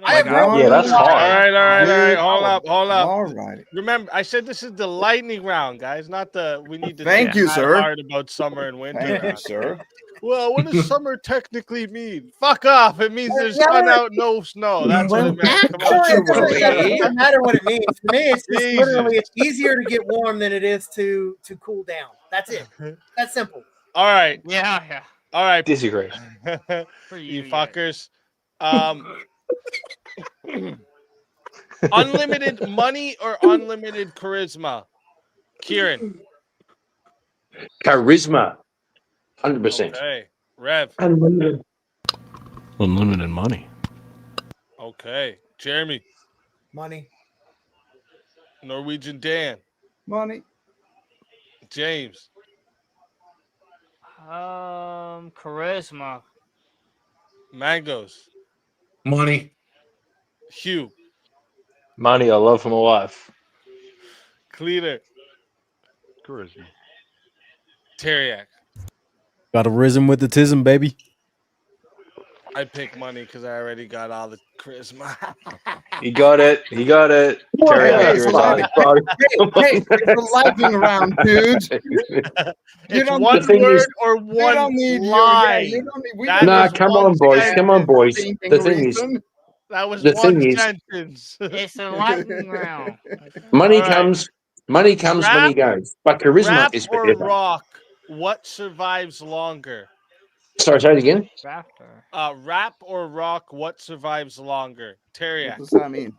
Yeah, that's All hot. right. Hold up. All right. Remember, I said this is the lightning round, guys, not the. We need to. Thank think you, that sir. hard about summer and winter. Thank you, sir. Well, what does summer technically mean? Fuck off! It means there's sun out, no snow. That's what it means. Come on. It doesn't matter what it means. For me, it's just literally it's easier to get warm than it is to cool down. That's it. That's simple. All right. Yeah. All right. Disagree. You fuckers. Unlimited money or unlimited charisma? Kieran. Charisma. 100%. Okay. Rev. Unlimited. Unlimited money. Okay. Jeremy. Money. Norwegian Dan. Money. James. Charisma. Mangoes. Money. Hugh. Money, I love for my wife. Cleaner. Charisma. Teriak. Got a risen with the tism, baby. I pick money because I already got all the charisma. You got it. You got it. Terry, Hey, you're excited, bro. hey, it's a lightning round, dude. It's one word or one line. Nah, come on, boys. Come on, boys. The thing is, that was the one thing is, sentence. It's a lightning round. money All right. comes, money goes. But charisma Rap is or forever. rock? What survives longer? Sorry, say it again. Rap or rock? What survives longer? Teriak. What does that mean?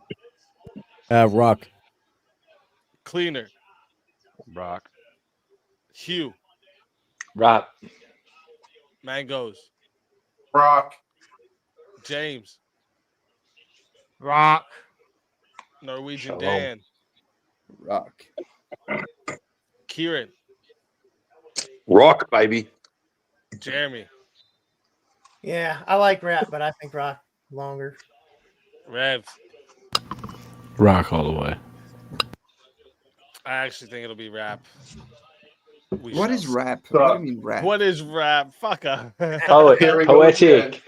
Rock. Cleaner. Rock. Hugh. Rap. Mangoes. Rock. James. Rock. Norwegian Shalom. Dan. Rock. Kieran. Rock, baby. Jeremy. Yeah, I like rap, but I think rock longer. Rev. Rock all the way. I actually think it'll be rap. What is rap? What do you mean rap? What is rap? Fuck off. Poetic.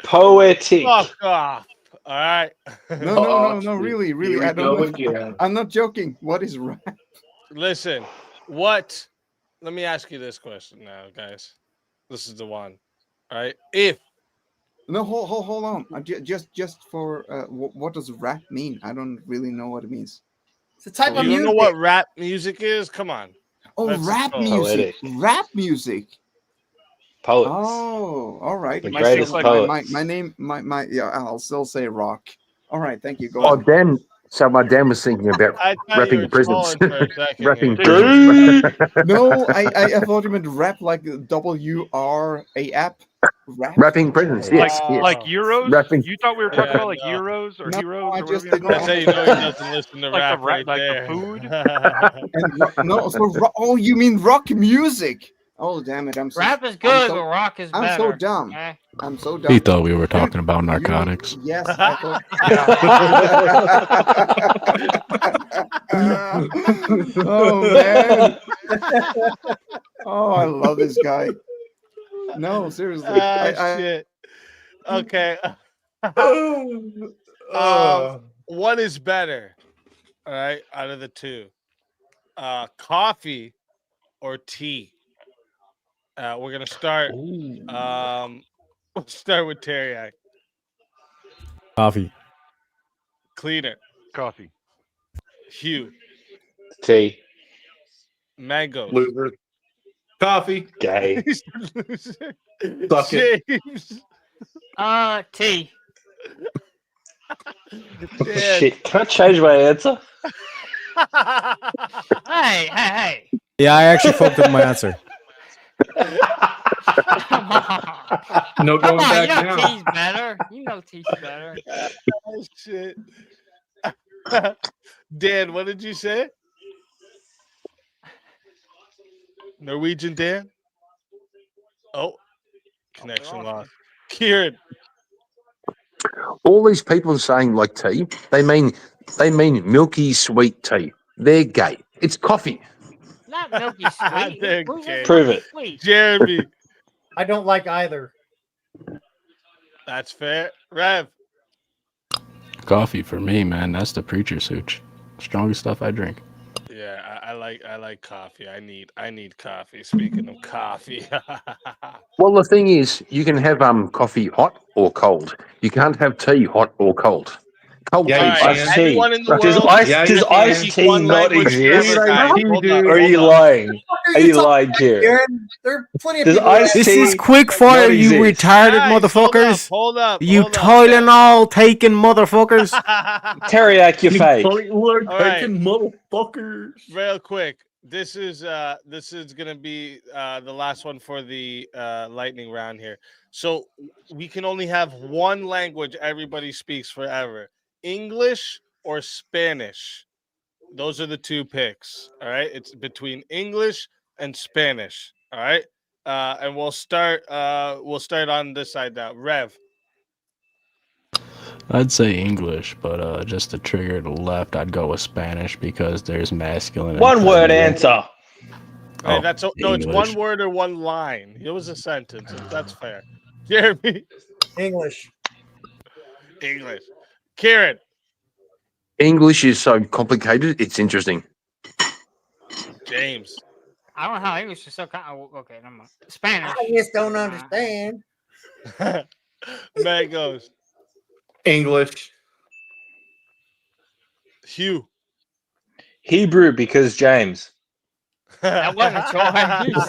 Poetic. Fuck off. All right. No, really. I don't know. I'm not joking. What is rap? Listen, what? Let me ask you this question now, guys. This is the one. All right. If No, hold on. Just for what does rap mean? I don't really know what it means. It's a type of you music. don't know what rap music is, come on. Oh, That's rap so- music. Poetic. Rap music. Poets. Oh, all right. The My, greatest my poets. name, yeah, I'll still say rock. All right, thank you. Go Oh, on. Dan. So my Dan was thinking about I thought you rapping were prisons. trolling for a second. Rapping here. prisons. No, I thought you meant rap like WRAP. Rap. Rapping prisons. Yes. Oh. yes. Like Euros? Rapping. You thought we were talking Yeah, about like no. Euros or No, Heroes I or just whatever didn't That's how you know he doesn't listen to Like the rap rap- right like the there. food? And no, so oh, you mean rock music? Oh damn it! I'm so. Rap is I'm good, so- but rock is I'm better. so dumb. Okay? I'm so dumb. He thought we were talking about narcotics. Yes, I thought. Oh man! Oh, I love this guy. No, seriously. I Shit. Okay. Uh, What is better? All right, out of the two, coffee or tea? We're gonna start. We'll start with Teriyaki. Coffee. Cleaner. Coffee. Hugh. Tea. Mangoes. Loser. Coffee. Gay. Suck it. James. Tea. Shit. Can I change my answer? Hey. Yeah, I actually fucked up my answer. Come on. No Come going on, back you know now. tea's better. You know tea's better. Oh shit. Dan, what did you say? Norwegian Dan? Oh, connection lost. Kieran. All these people saying like tea, they mean milky sweet tea. They're gay. It's coffee. Not milky sweet. They're Prove gay. it. Prove it. Sweet. Jeremy. I don't like either. That's fair. Rev. Coffee for me, man. That's the preacher's hooch. Strongest stuff I drink. Yeah, I like coffee. I need coffee. Speaking of coffee. Well, the thing is, you can have coffee hot or cold. You can't have tea hot or cold. Cold Yeah, tea. you can. iced Everyone in the Does world. iced speak tea one not language exist? forever, guys. Tea, Hold dude. up, Or are hold you up. lying? Are you lying, Kieran? Aaron, there are plenty of Does people. ice that- This is tea quick fire, not you exist? retarded Guys, motherfuckers. Hold up. You hold up. Tylenol taking motherfuckers. Teriyaki, you're fake. We're All right. taking motherfuckers. Real quick. This is gonna be the last one for the lightning round here. So we can only have one language everybody speaks forever: English or Spanish. Those are the two picks. All right, it's between English and Spanish. All right, and we'll start on this side now. Rev. I'd say English, but just to trigger the left, I'd go with Spanish because there's masculine. and One word feminine. answer. Hey, Oh, that's no, it's one English. word or one line. It was a sentence. That's fair. Jeremy. English. English. Kieran. English is so complicated. It's interesting. James. I don't know how English is so okay, never mind. Spanish. I just don't understand. Mangoes. English. Hugh. Hebrew because James. That wasn't a choice.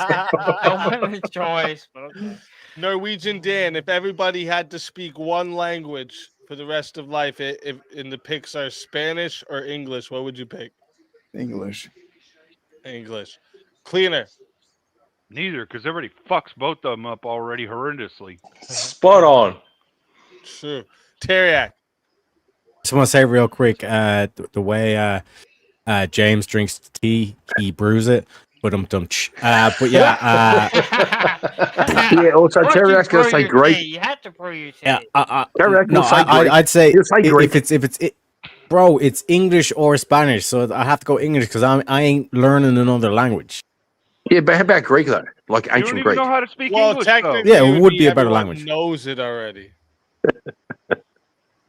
That wasn't a choice. But okay. Norwegian Dan, if everybody had to speak one language for the rest of life, if in the picks are Spanish or English, what would you pick? English. English. Cleaner. Neither, because everybody fucks both of them up already horrendously. Spot on. True. Teriyaki. Just want to say real quick, the way James drinks tea, he brews it. But yeah, Yeah, also Once you Teriak's going to brew say your great. tea, you have to brew your tea. yeah. Teriak No, will say Greek. I'd say He'll say Greek. if it's bro, it's English or Spanish, so I have to go English because I ain't learning another language. Yeah, but how about Greek, though? Like You don't ancient even Greek. know how to speak Well, English, technically, Yeah, it would be a better everyone language. Knows it already.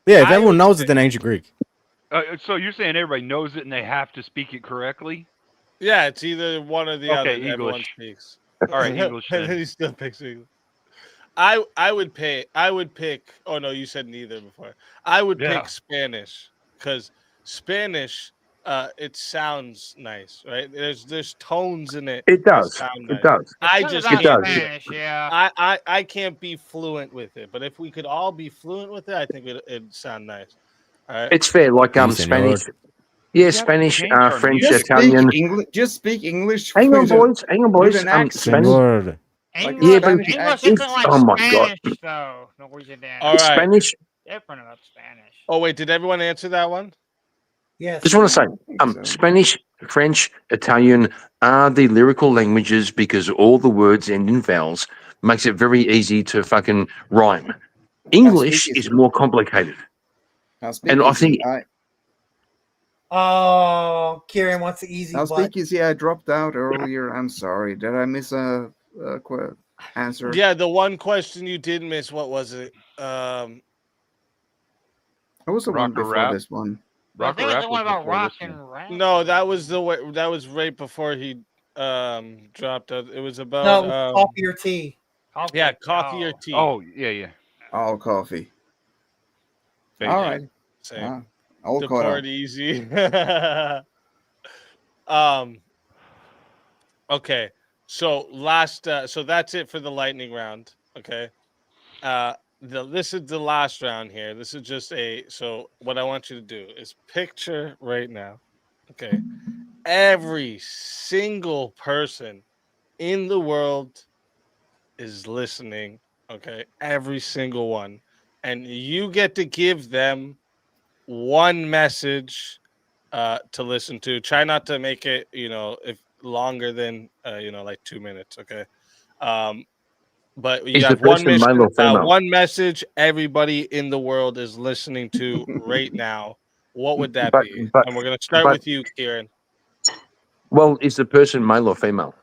Yeah, if I everyone would knows say- it, then ancient Greek. So you're saying everybody knows it and they have to speak it correctly? Yeah, it's either one or the Okay, other. that Everyone English. speaks. All right, English And then. then he still picks English. I would pick. Oh no, you said neither before. I would Yeah. pick Spanish because Spanish, it sounds nice, right? There's tones in it. It that does. sound It nice. does. I Something just about It does. Spanish, yeah. I can't be fluent with it, but if we could all be fluent with it, I think it'd sound nice. All right. It's fair, like Sí, Spanish. señor. Yeah, have to Spanish, change our French, music. Italian. Just speak English. Hang on, with a- boys. Hang on, boys. with an accent. Spanish. Señor. English, Yeah, but Spanish English accent. isn't like Oh my God. Spanish, though. Norwegian Dan. All right. Spanish. Different about Spanish. Oh wait, did everyone answer that one? Yes. Just want to say, think so. Spanish French, Italian are the lyrical languages because all the words end in vowels, makes it very easy to fucking rhyme. English is more complicated. And I think Oh, Kieran wants the easy Now, butt. Speakeasy, I dropped out earlier. I'm sorry. Did I miss a answer? Yeah, the one question you did miss, what was it? What was the Rock one or before rap? this one? Rock or rap was before this one. No, that was that was right before he dropped out. It was about No, it was coffee or tea. Yeah, coffee or tea. Oh, yeah. All coffee. Thank All you. right. Same. All caught Deport up. easy. Okay. So so that's it for the lightning round. Okay. This is the last round here. This is just so what I want you to do is picture right now. Okay. Every single person in the world is listening. Okay. Every single one. And you get to give them one message to listen to. Try not to make it, if longer than like 2 minutes. Okay. But you Is the have one person male or female? one message everybody in the world is listening to right now. What would that But- be? but- And we're gonna start but- with you, Kieran. Well, is the person male or female?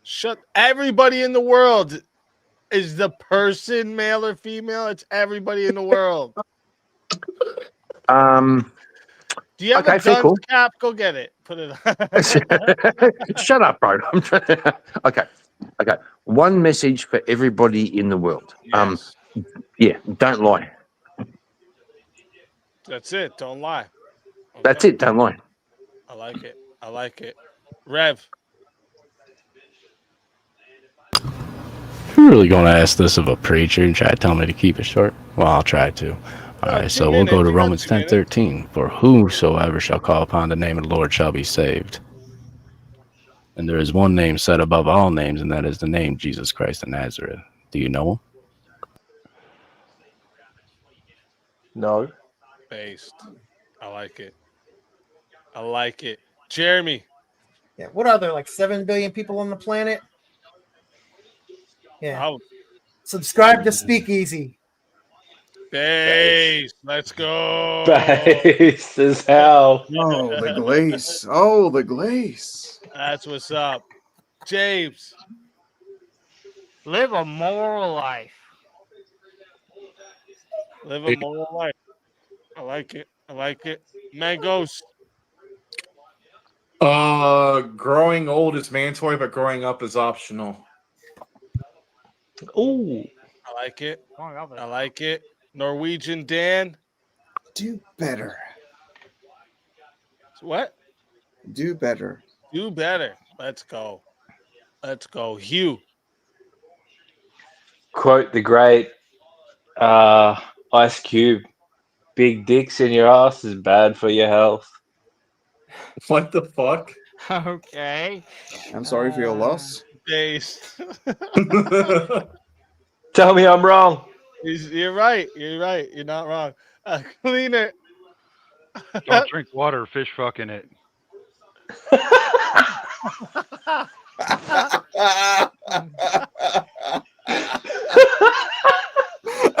Shut everybody in the world. Is the person male or female? It's everybody in the world. Do you have Okay, a fair dunce call. cap? Go get it. Put it on. Shut up, bro. Okay. One message for everybody in the world. Yeah, don't lie. That's it. Don't lie. That's it. Don't lie. I like it. I like it. Rev. You're really going to ask this of a preacher and try to tell me to keep it short? Well, I'll try to. All right, so we'll go to Romans 10:13. For whosoever shall call upon the name of the Lord shall be saved. And there is one name set above all names, and that is the name Jesus Christ of Nazareth. Do you know him? No. Based. I like it. I like it. Jeremy. Yeah. What are there, like 7 billion people on the planet? Yeah. Subscribe to Speakeasy. Base. Let's go. Base as hell. Oh, the glaze. Oh, the glaze. That's what's up. James. Live a moral life. Live a moral life. I like it. I like it. Mangos. Growing old is mandatory, but growing up is optional. Ooh. I like it. I like it. Norwegian Dan. Do better. What? Do better. Do better. Let's go. Let's go. Hugh. Quote the great Ice Cube. Big dicks in your ass is bad for your health. What the fuck? Okay. I'm sorry for your loss. Base. Tell me I'm wrong. You're right. You're right. You're not wrong. Cleaner. Don't drink water, fish fucking it.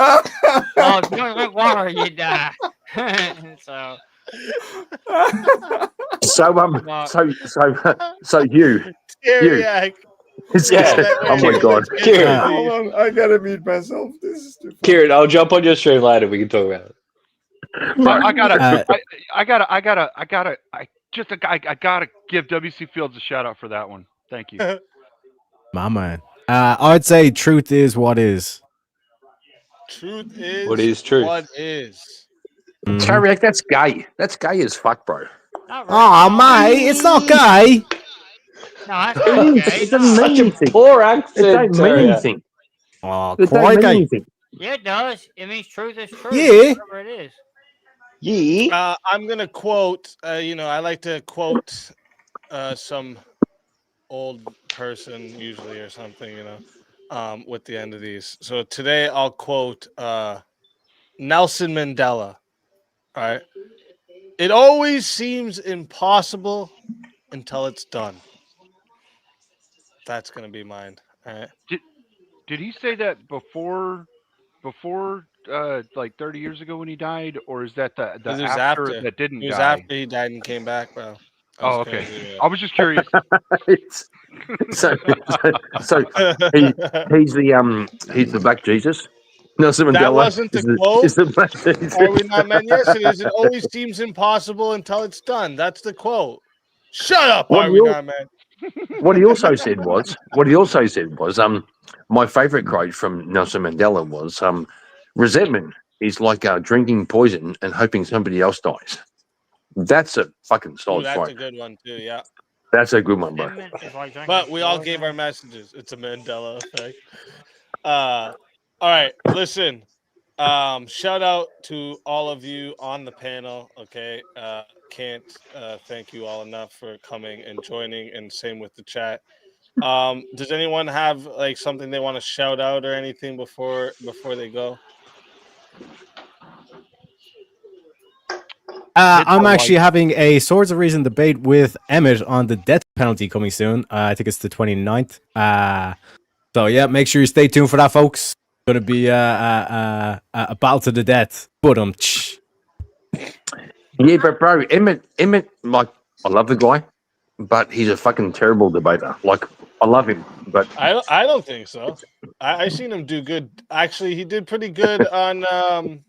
Oh, if you don't drink water, you die. So. So you. Tyriak. Yeah. Oh my god. Kieran. Hold on, I gotta mute myself. This is too funny. Kieran, I'll jump on your stream later. We can talk about it. So I gotta give WC Fields a shout out for that one. Thank you. My man. I'd say truth is what is. Truth is What is truth? What is. Tyriak, that's gay. That's gay as fuck, bro. Oh, mate, it's not gay. No, that's It not is. gay. It doesn't Such mean a anything. poor It accent. don't mean anything. Oh, It don't quite mean gay. anything. Yeah, it does. It means truth is truth. Yeah. Whatever it is. Yeah. I'm gonna quote. I like to quote some old person usually or something. With the end of these. So today I'll quote Nelson Mandela. All right. It always seems impossible until it's done. That's gonna be mine. All right. Did he say that before like 30 years ago when he died, or is that the It was after after. that didn't It was die? after he died and came back, bro. That was Oh, okay. crazy. I was just curious. so, so he's the Black Jesus. Nelson That Mandela wasn't is the the quote. Black Jesus. Are we not men? Yes, it is. It always seems impossible until it's done. That's the quote. Shut up. What Are he, we al- not men? what he also said was, my favorite quote from Nelson Mandela was, resentment is like drinking poison and hoping somebody else dies. That's a fucking Ooh, solid that's a quote. good one too. Yeah. That's a good one, bro. But we all gave our messages. It's a Mandela effect. All right. Listen. Shout out to all of you on the panel. Okay. Can't thank you all enough for coming and joining, and same with the chat. Does anyone have like something they want to shout out or anything before they go? I'm actually having a Swords of Reason debate with Emmett on the death penalty coming soon. I think it's the 29th. So yeah, make sure you stay tuned for that, folks. Gonna be a battle to the death. But Yeah, but bro, Emmett, like, I love the guy, but he's a fucking terrible debater. Like, I love him, but I don't think so. I seen him do good. Actually, he did pretty good on.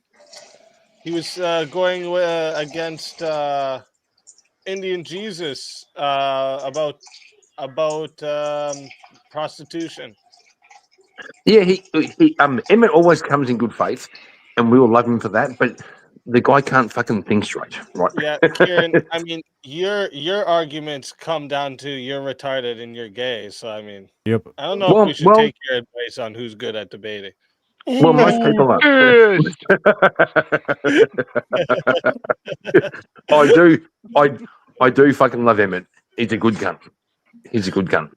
He was going against Indian Jesus about prostitution. yeah, he Emmett always comes in good faith, and we all love him for that. But the guy can't fucking think straight, right? Yeah, Kieran. I mean, your arguments come down to you're retarded and you're gay. So I mean, Yep. I don't know if we should take your advice on who's good at debating. Well, most people are. I do fucking love Emmett. He's a good gun. He's a good gun.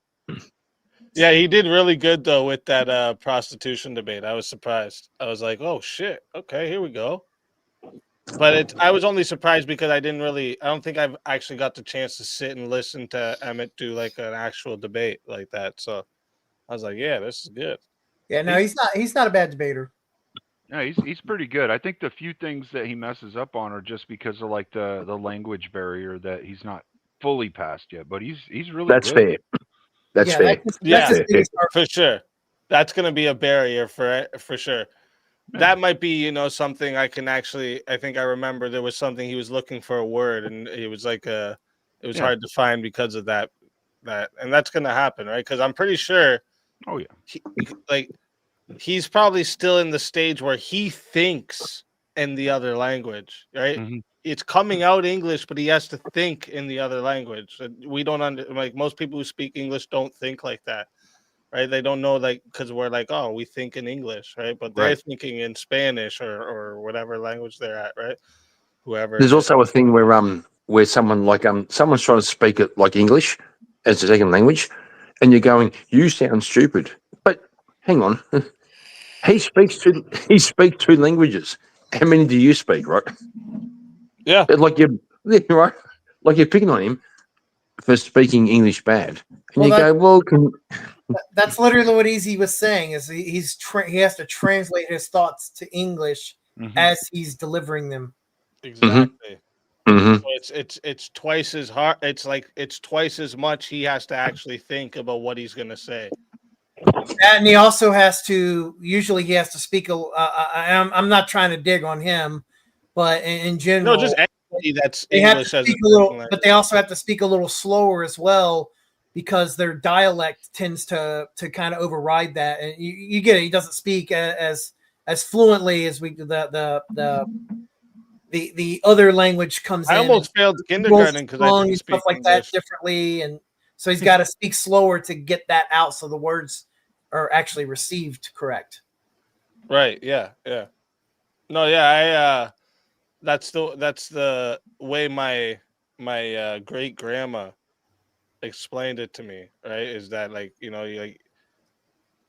Yeah, he did really good though with that prostitution debate. I was surprised. I was like, oh shit, okay, here we go. But I was only surprised because I don't think I've actually got the chance to sit and listen to Emmett do like an actual debate like that. So I was like, yeah, this is good. Yeah, no, he's not a bad debater. Yeah, he's pretty good. I think the few things that he messes up on are just because of like the language barrier that he's not fully past yet. But he's really That's good. fair. That's fair. Yeah, That's fair. for sure. That's gonna be a barrier for sure. That might be, something I can actually. I think I remember there was something he was looking for a word, and it was like it was hard to find because of that, and that's gonna happen, right? Because I'm pretty sure. Oh yeah. He's probably still in the stage where he thinks in the other language, right? Mm-hmm. It's coming out English, but he has to think in the other language. We don't like most people who speak English don't think like that. Right, they don't know, like, because we're like, oh, we think in English, right? But they're thinking in Spanish or whatever language they're at, right? Whoever. There's also a thing where someone like someone's trying to speak it like English as a second language, and you're going, you sound stupid. But hang on, he speaks two languages. How many do you speak, right? Yeah, like you're right, like you're picking on him for speaking English bad, and that's literally what Easy was saying. Is he has to translate his thoughts to English as he's delivering them. Exactly. Mm-hmm. So it's twice as hard. It's twice as much he has to actually think about what he's gonna say. And he also has to. Usually, he has to speak. I'm not trying to dig on him, but in general, No, just anybody that's they English have to as speak a little, but they also have to speak a little slower as well, because their dialect tends to kind of override that. And you get it. He doesn't speak as fluently as the other language comes in. I almost failed kindergarten because I didn't speak stuff like English. that differently, and so he's got to speak slower to get that out, so the words are actually received correct. Right. Yeah. Yeah. No. Yeah. That's the way my great grandma explained it to me. Right. Is that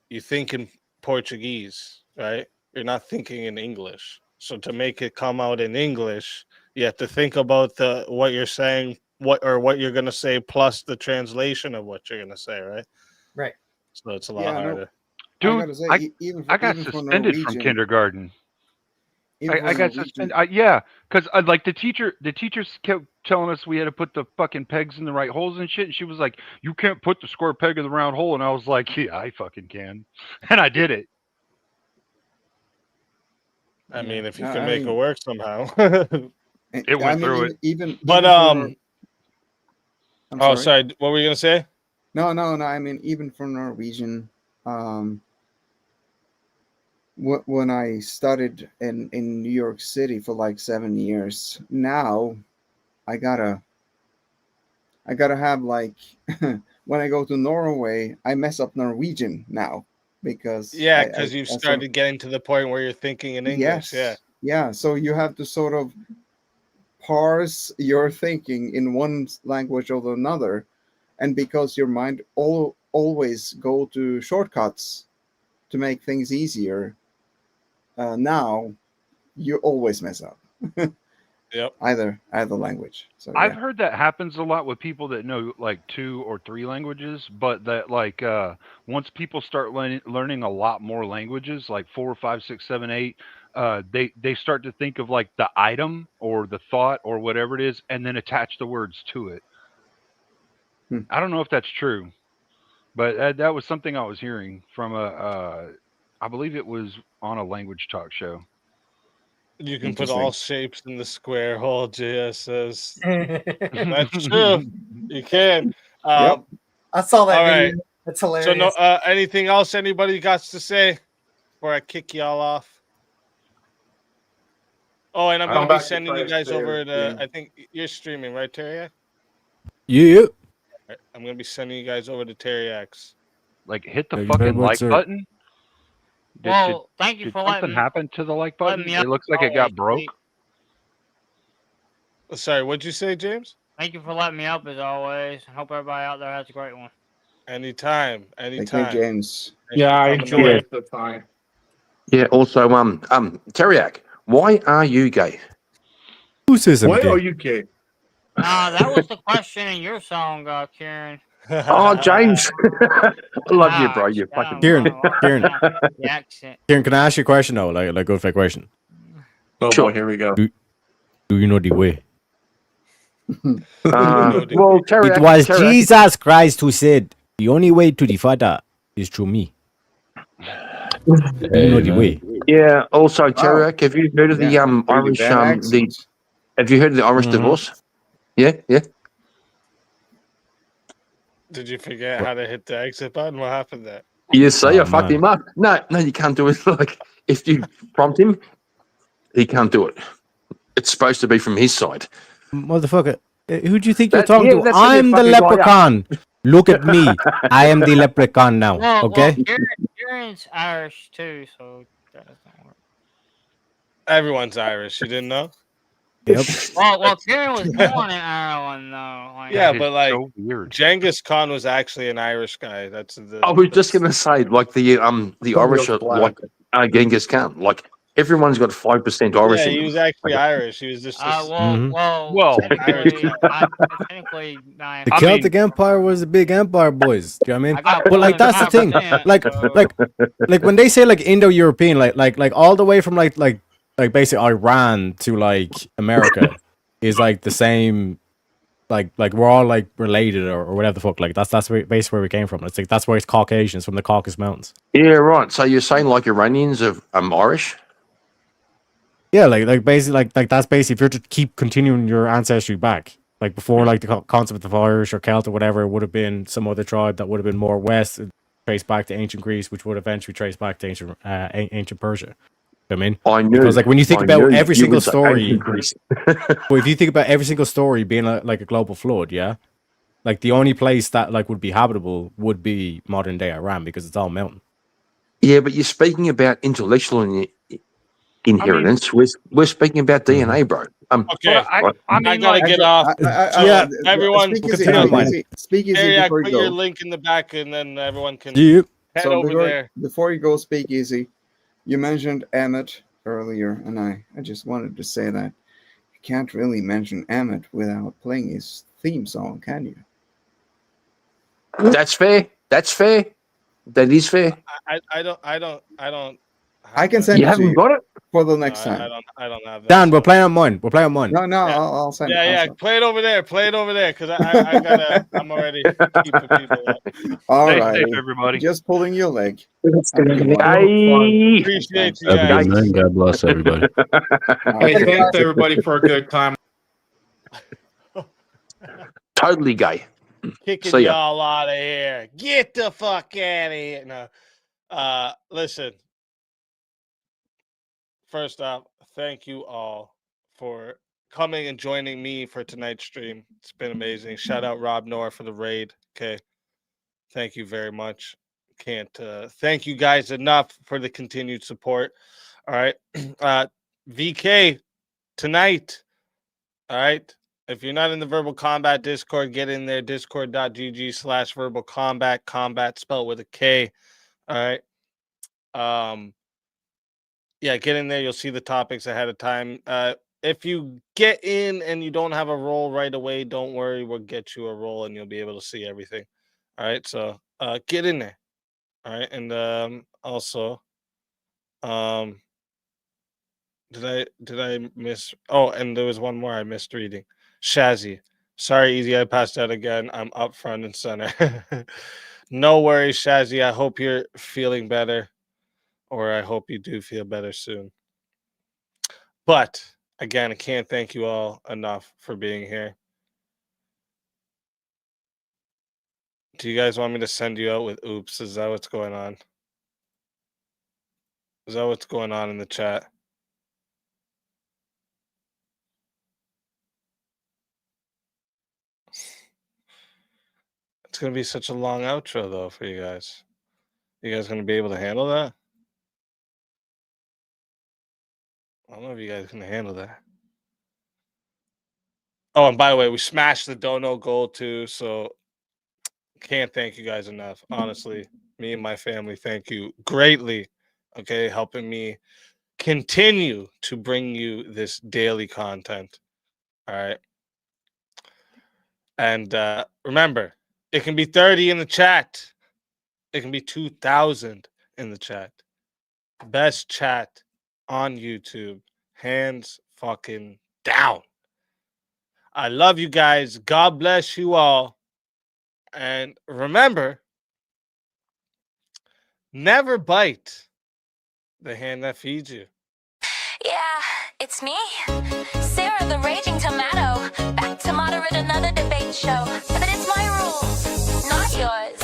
you think in Portuguese, right? You're not thinking in English. So to make it come out in English, you have to think about what you're saying what you're gonna say plus the translation of what you're gonna say, right? Right. So it's a lot Yeah, no, harder. I Dude, gotta say, I got even for suspended from Norwegian, kindergarten. even for I got Norwegian, suspended. Yeah, because like the teachers kept telling us we had to put the fucking pegs in the right holes and shit. And she was like, "You can't put the square peg in the round hole." And I was like, "Yeah, I fucking can," and I did it. I mean, if you no, can I make it mean, work somehow. It I went mean, through it. even But for I'm oh, sorry. sorry. What were you gonna say? No. I mean, even for Norwegian, when I studied in New York City for like 7 years, now I gotta have like when I go to Norway, I mess up Norwegian now because Yeah, because you I sort of, started getting to the point where you're thinking in English. Yeah. yeah. So you have to sort of parse your thinking in one language or another, and because your mind always go to shortcuts to make things easier, now you always mess up. Yep. Either language. So I've yeah. heard that happens a lot with people that know like 2 or 3 languages, but that like once people start learning a lot more languages, like 4, 5, 6, 7, 8, they start to think of like the item or the thought or whatever it is, and then attach the words to it. I don't know if that's true, but that was something I was hearing from I believe it was on a language talk show. You can put all Interesting. shapes in the square hole, JS says. That's true. You can. Yep. I saw that All video. right. That's So hilarious. no anything else anybody got to say before I kick y'all off? Oh, and I'm Come gonna be back to sending you Christ guys there, over to Jim. I think you're streaming, right, Terry? Yeah. Right. I'm gonna be sending you guys over to Terryx. Like hit the Thank you very fucking much, like sir. button. Well, thank you Did for something letting happen to the like button? me It up. looks like it got broke. Sorry, what'd you say, James? Thank you for letting me up as always. I hope everybody out there has a great one. Anytime. Thank you, James. Thanks for coming enjoyed over. it the time. Yeah. Also, Teriak, why are you gay? Who says I'm Why gay? are you gay? That was the question in your song, Kieran. Oh, James, I love you, bro. You fucking Kieran, The accent. Kieran, can I ask you a question though? Like good fair question. Oh Sure. boy, here we go. Do you know the way? Well, It was Jesus Christ who said, "The only way to the Father is through me." Do you know the way? Yeah. Also, Teriak, have you heard of the Yeah, really Irish bad accent. Have you heard of the Irish divorce? Yeah. Yeah. Did you forget how to hit the exit button? What happened there? You see, Oh, I fucked man. him up. No, you can't do it. Like if you prompt him, he can't do it. It's supposed to be from his side. Motherfucker, who do you think you're talking to? that's when you I'm the fucking guy up. leprechaun. Look at me. I am the leprechaun now. Well, Okay. Kieran's Irish too, so that doesn't work. Everyone's Irish. You didn't know? Yep. Well, Kieran was born in Ireland, though. Like, Yeah, is but like so weird. Genghis Khan was actually an Irish guy. That's the. I was just gonna say, like the Irish are black. like Genghis Khan. Like everyone's got 5% Irish Yeah, in he them. was actually Like, Irish. He was just. Well, technically, technically, The Celtic Empire was a big empire, boys. Do you know what I mean? But like that's the thing. Like when they say like Indo-European, like all the way from like basically Iran to like America is like the same. Like we're all like related or whatever the fuck. Like that's basically where we came from. It's like that's where it's Caucasians from the Caucasus Mountains. yeah, right. So you're saying like Iranians are Irish? Yeah, like basically like that's basically if you're to keep continuing your ancestry back. Like before, like the concept of Irish or Celt or whatever, it would have been some other tribe that would have been more west, traced back to ancient Greece, which would eventually trace back to ancient Persia. I mean, I knew, because like when you think I about knew every you single would say story, ancient Greece. but if you think about every single story being like a global flood, yeah, like the only place that like would be habitable would be modern day Iran because it's all mountain. Yeah, but you're speaking about intellectual inheritance. We're speaking about DNA, bro. Okay, right? I gotta get off. Yeah, everyone, Speakeasy Terry, before put you your go. link in the back, and then everyone can Yep. head So over there. before you go, Speakeasy, you mentioned Emmett earlier, and I just wanted to say that can't really mention Emmett without playing his theme song, can you? That's fair. That's fair. That is fair. I don't. I can send You it to haven't you got it? for the next I time. don't have that. Dan, we're playing on mine. We're playing on mine. No, Yeah. I'll send it. Yeah, play it over there. Play it over there, because I gotta. I'm already keeping people up. All Stay right, safe, everybody. just pulling your leg. Appreciate you Have a guys. good night. God bless everybody. Hey, thanks everybody for a good time. Totally gay. Kicking See ya. y'all out of here. Get the fuck out of here. No. Listen. First off, thank you all for coming and joining me for tonight's stream. It's been amazing. Shout out Rob Noah for the raid. Okay. Thank you very much. Can't thank you guys enough for the continued support. All right. VK tonight. All right. If you're not in the Verbal Combat Discord, get in there. Discord.gg/verbal combat. Combat spelled with a K. All right. Yeah, get in there. You'll see the topics ahead of time. If you get in and you don't have a role right away, don't worry. We'll get you a role and you'll be able to see everything. All right. So get in there. All right. And also, did I miss? Oh, and there was one more I missed reading. Shazzy. Sorry, Easy. I passed out again. I'm up front and center. No worries, Shazzy. I hope you're feeling better. Or I hope you do feel better soon. But again, I can't thank you all enough for being here. Do you guys want me to send you out with oops? Is that what's going on? Is that what's going on in the chat? It's going to be such a long outro, though, for you guys. You guys going to be able to handle that? I don't know if you guys can handle that. Oh, and by the way, we smashed the dono goal too, so can't thank you guys enough. Honestly, me and my family thank you greatly. Okay, helping me continue to bring you this daily content. All right. And remember, it can be 30 in the chat. It can be 2,000 in the chat. Best chat on YouTube, hands fucking down. I love you guys. God bless you all. And remember, never bite the hand that feeds you. Yeah, it's me, Sarah the Raging Tomato. Back to moderate another debate show. But it's my rules, not yours.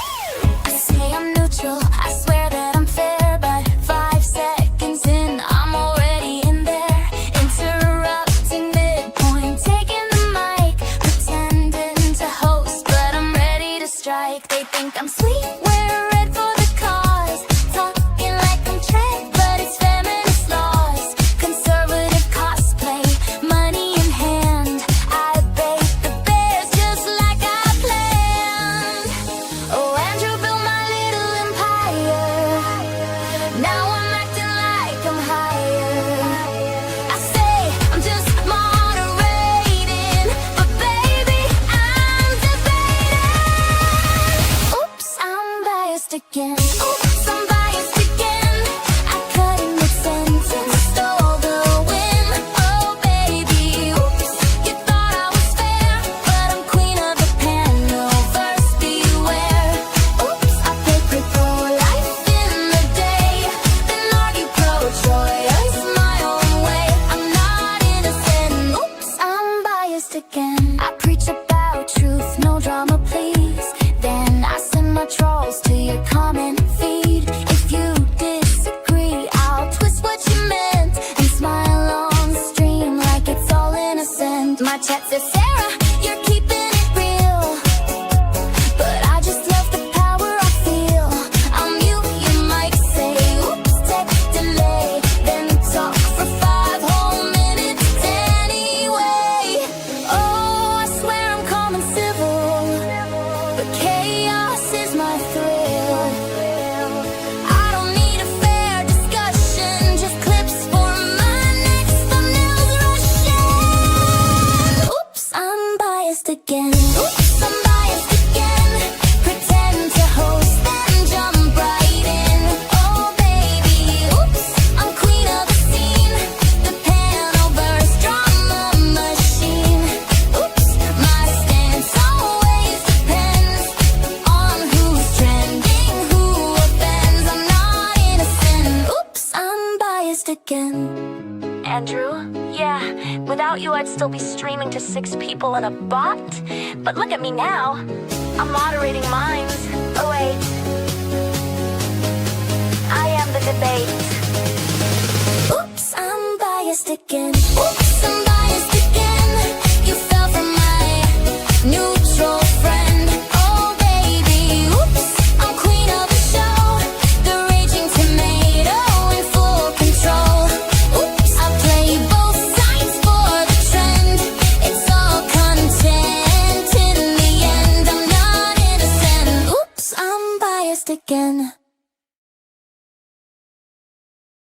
I say I'm neutral, I swear that I'm fair, but 5 seconds in, I'm already in there. Interrupting midpoint, taking the mic, pretending to host, but I'm ready to strike. They think I'm sweet, wear red for the cause, talking like I'm Trent, but it's feminist laws. Conservative cosplay, money in hand, I bait the bears just like I planned. raised again. Andrew, yeah, without you I'd still be streaming to 6 people and a bot. But look at me now. I'm moderating minds.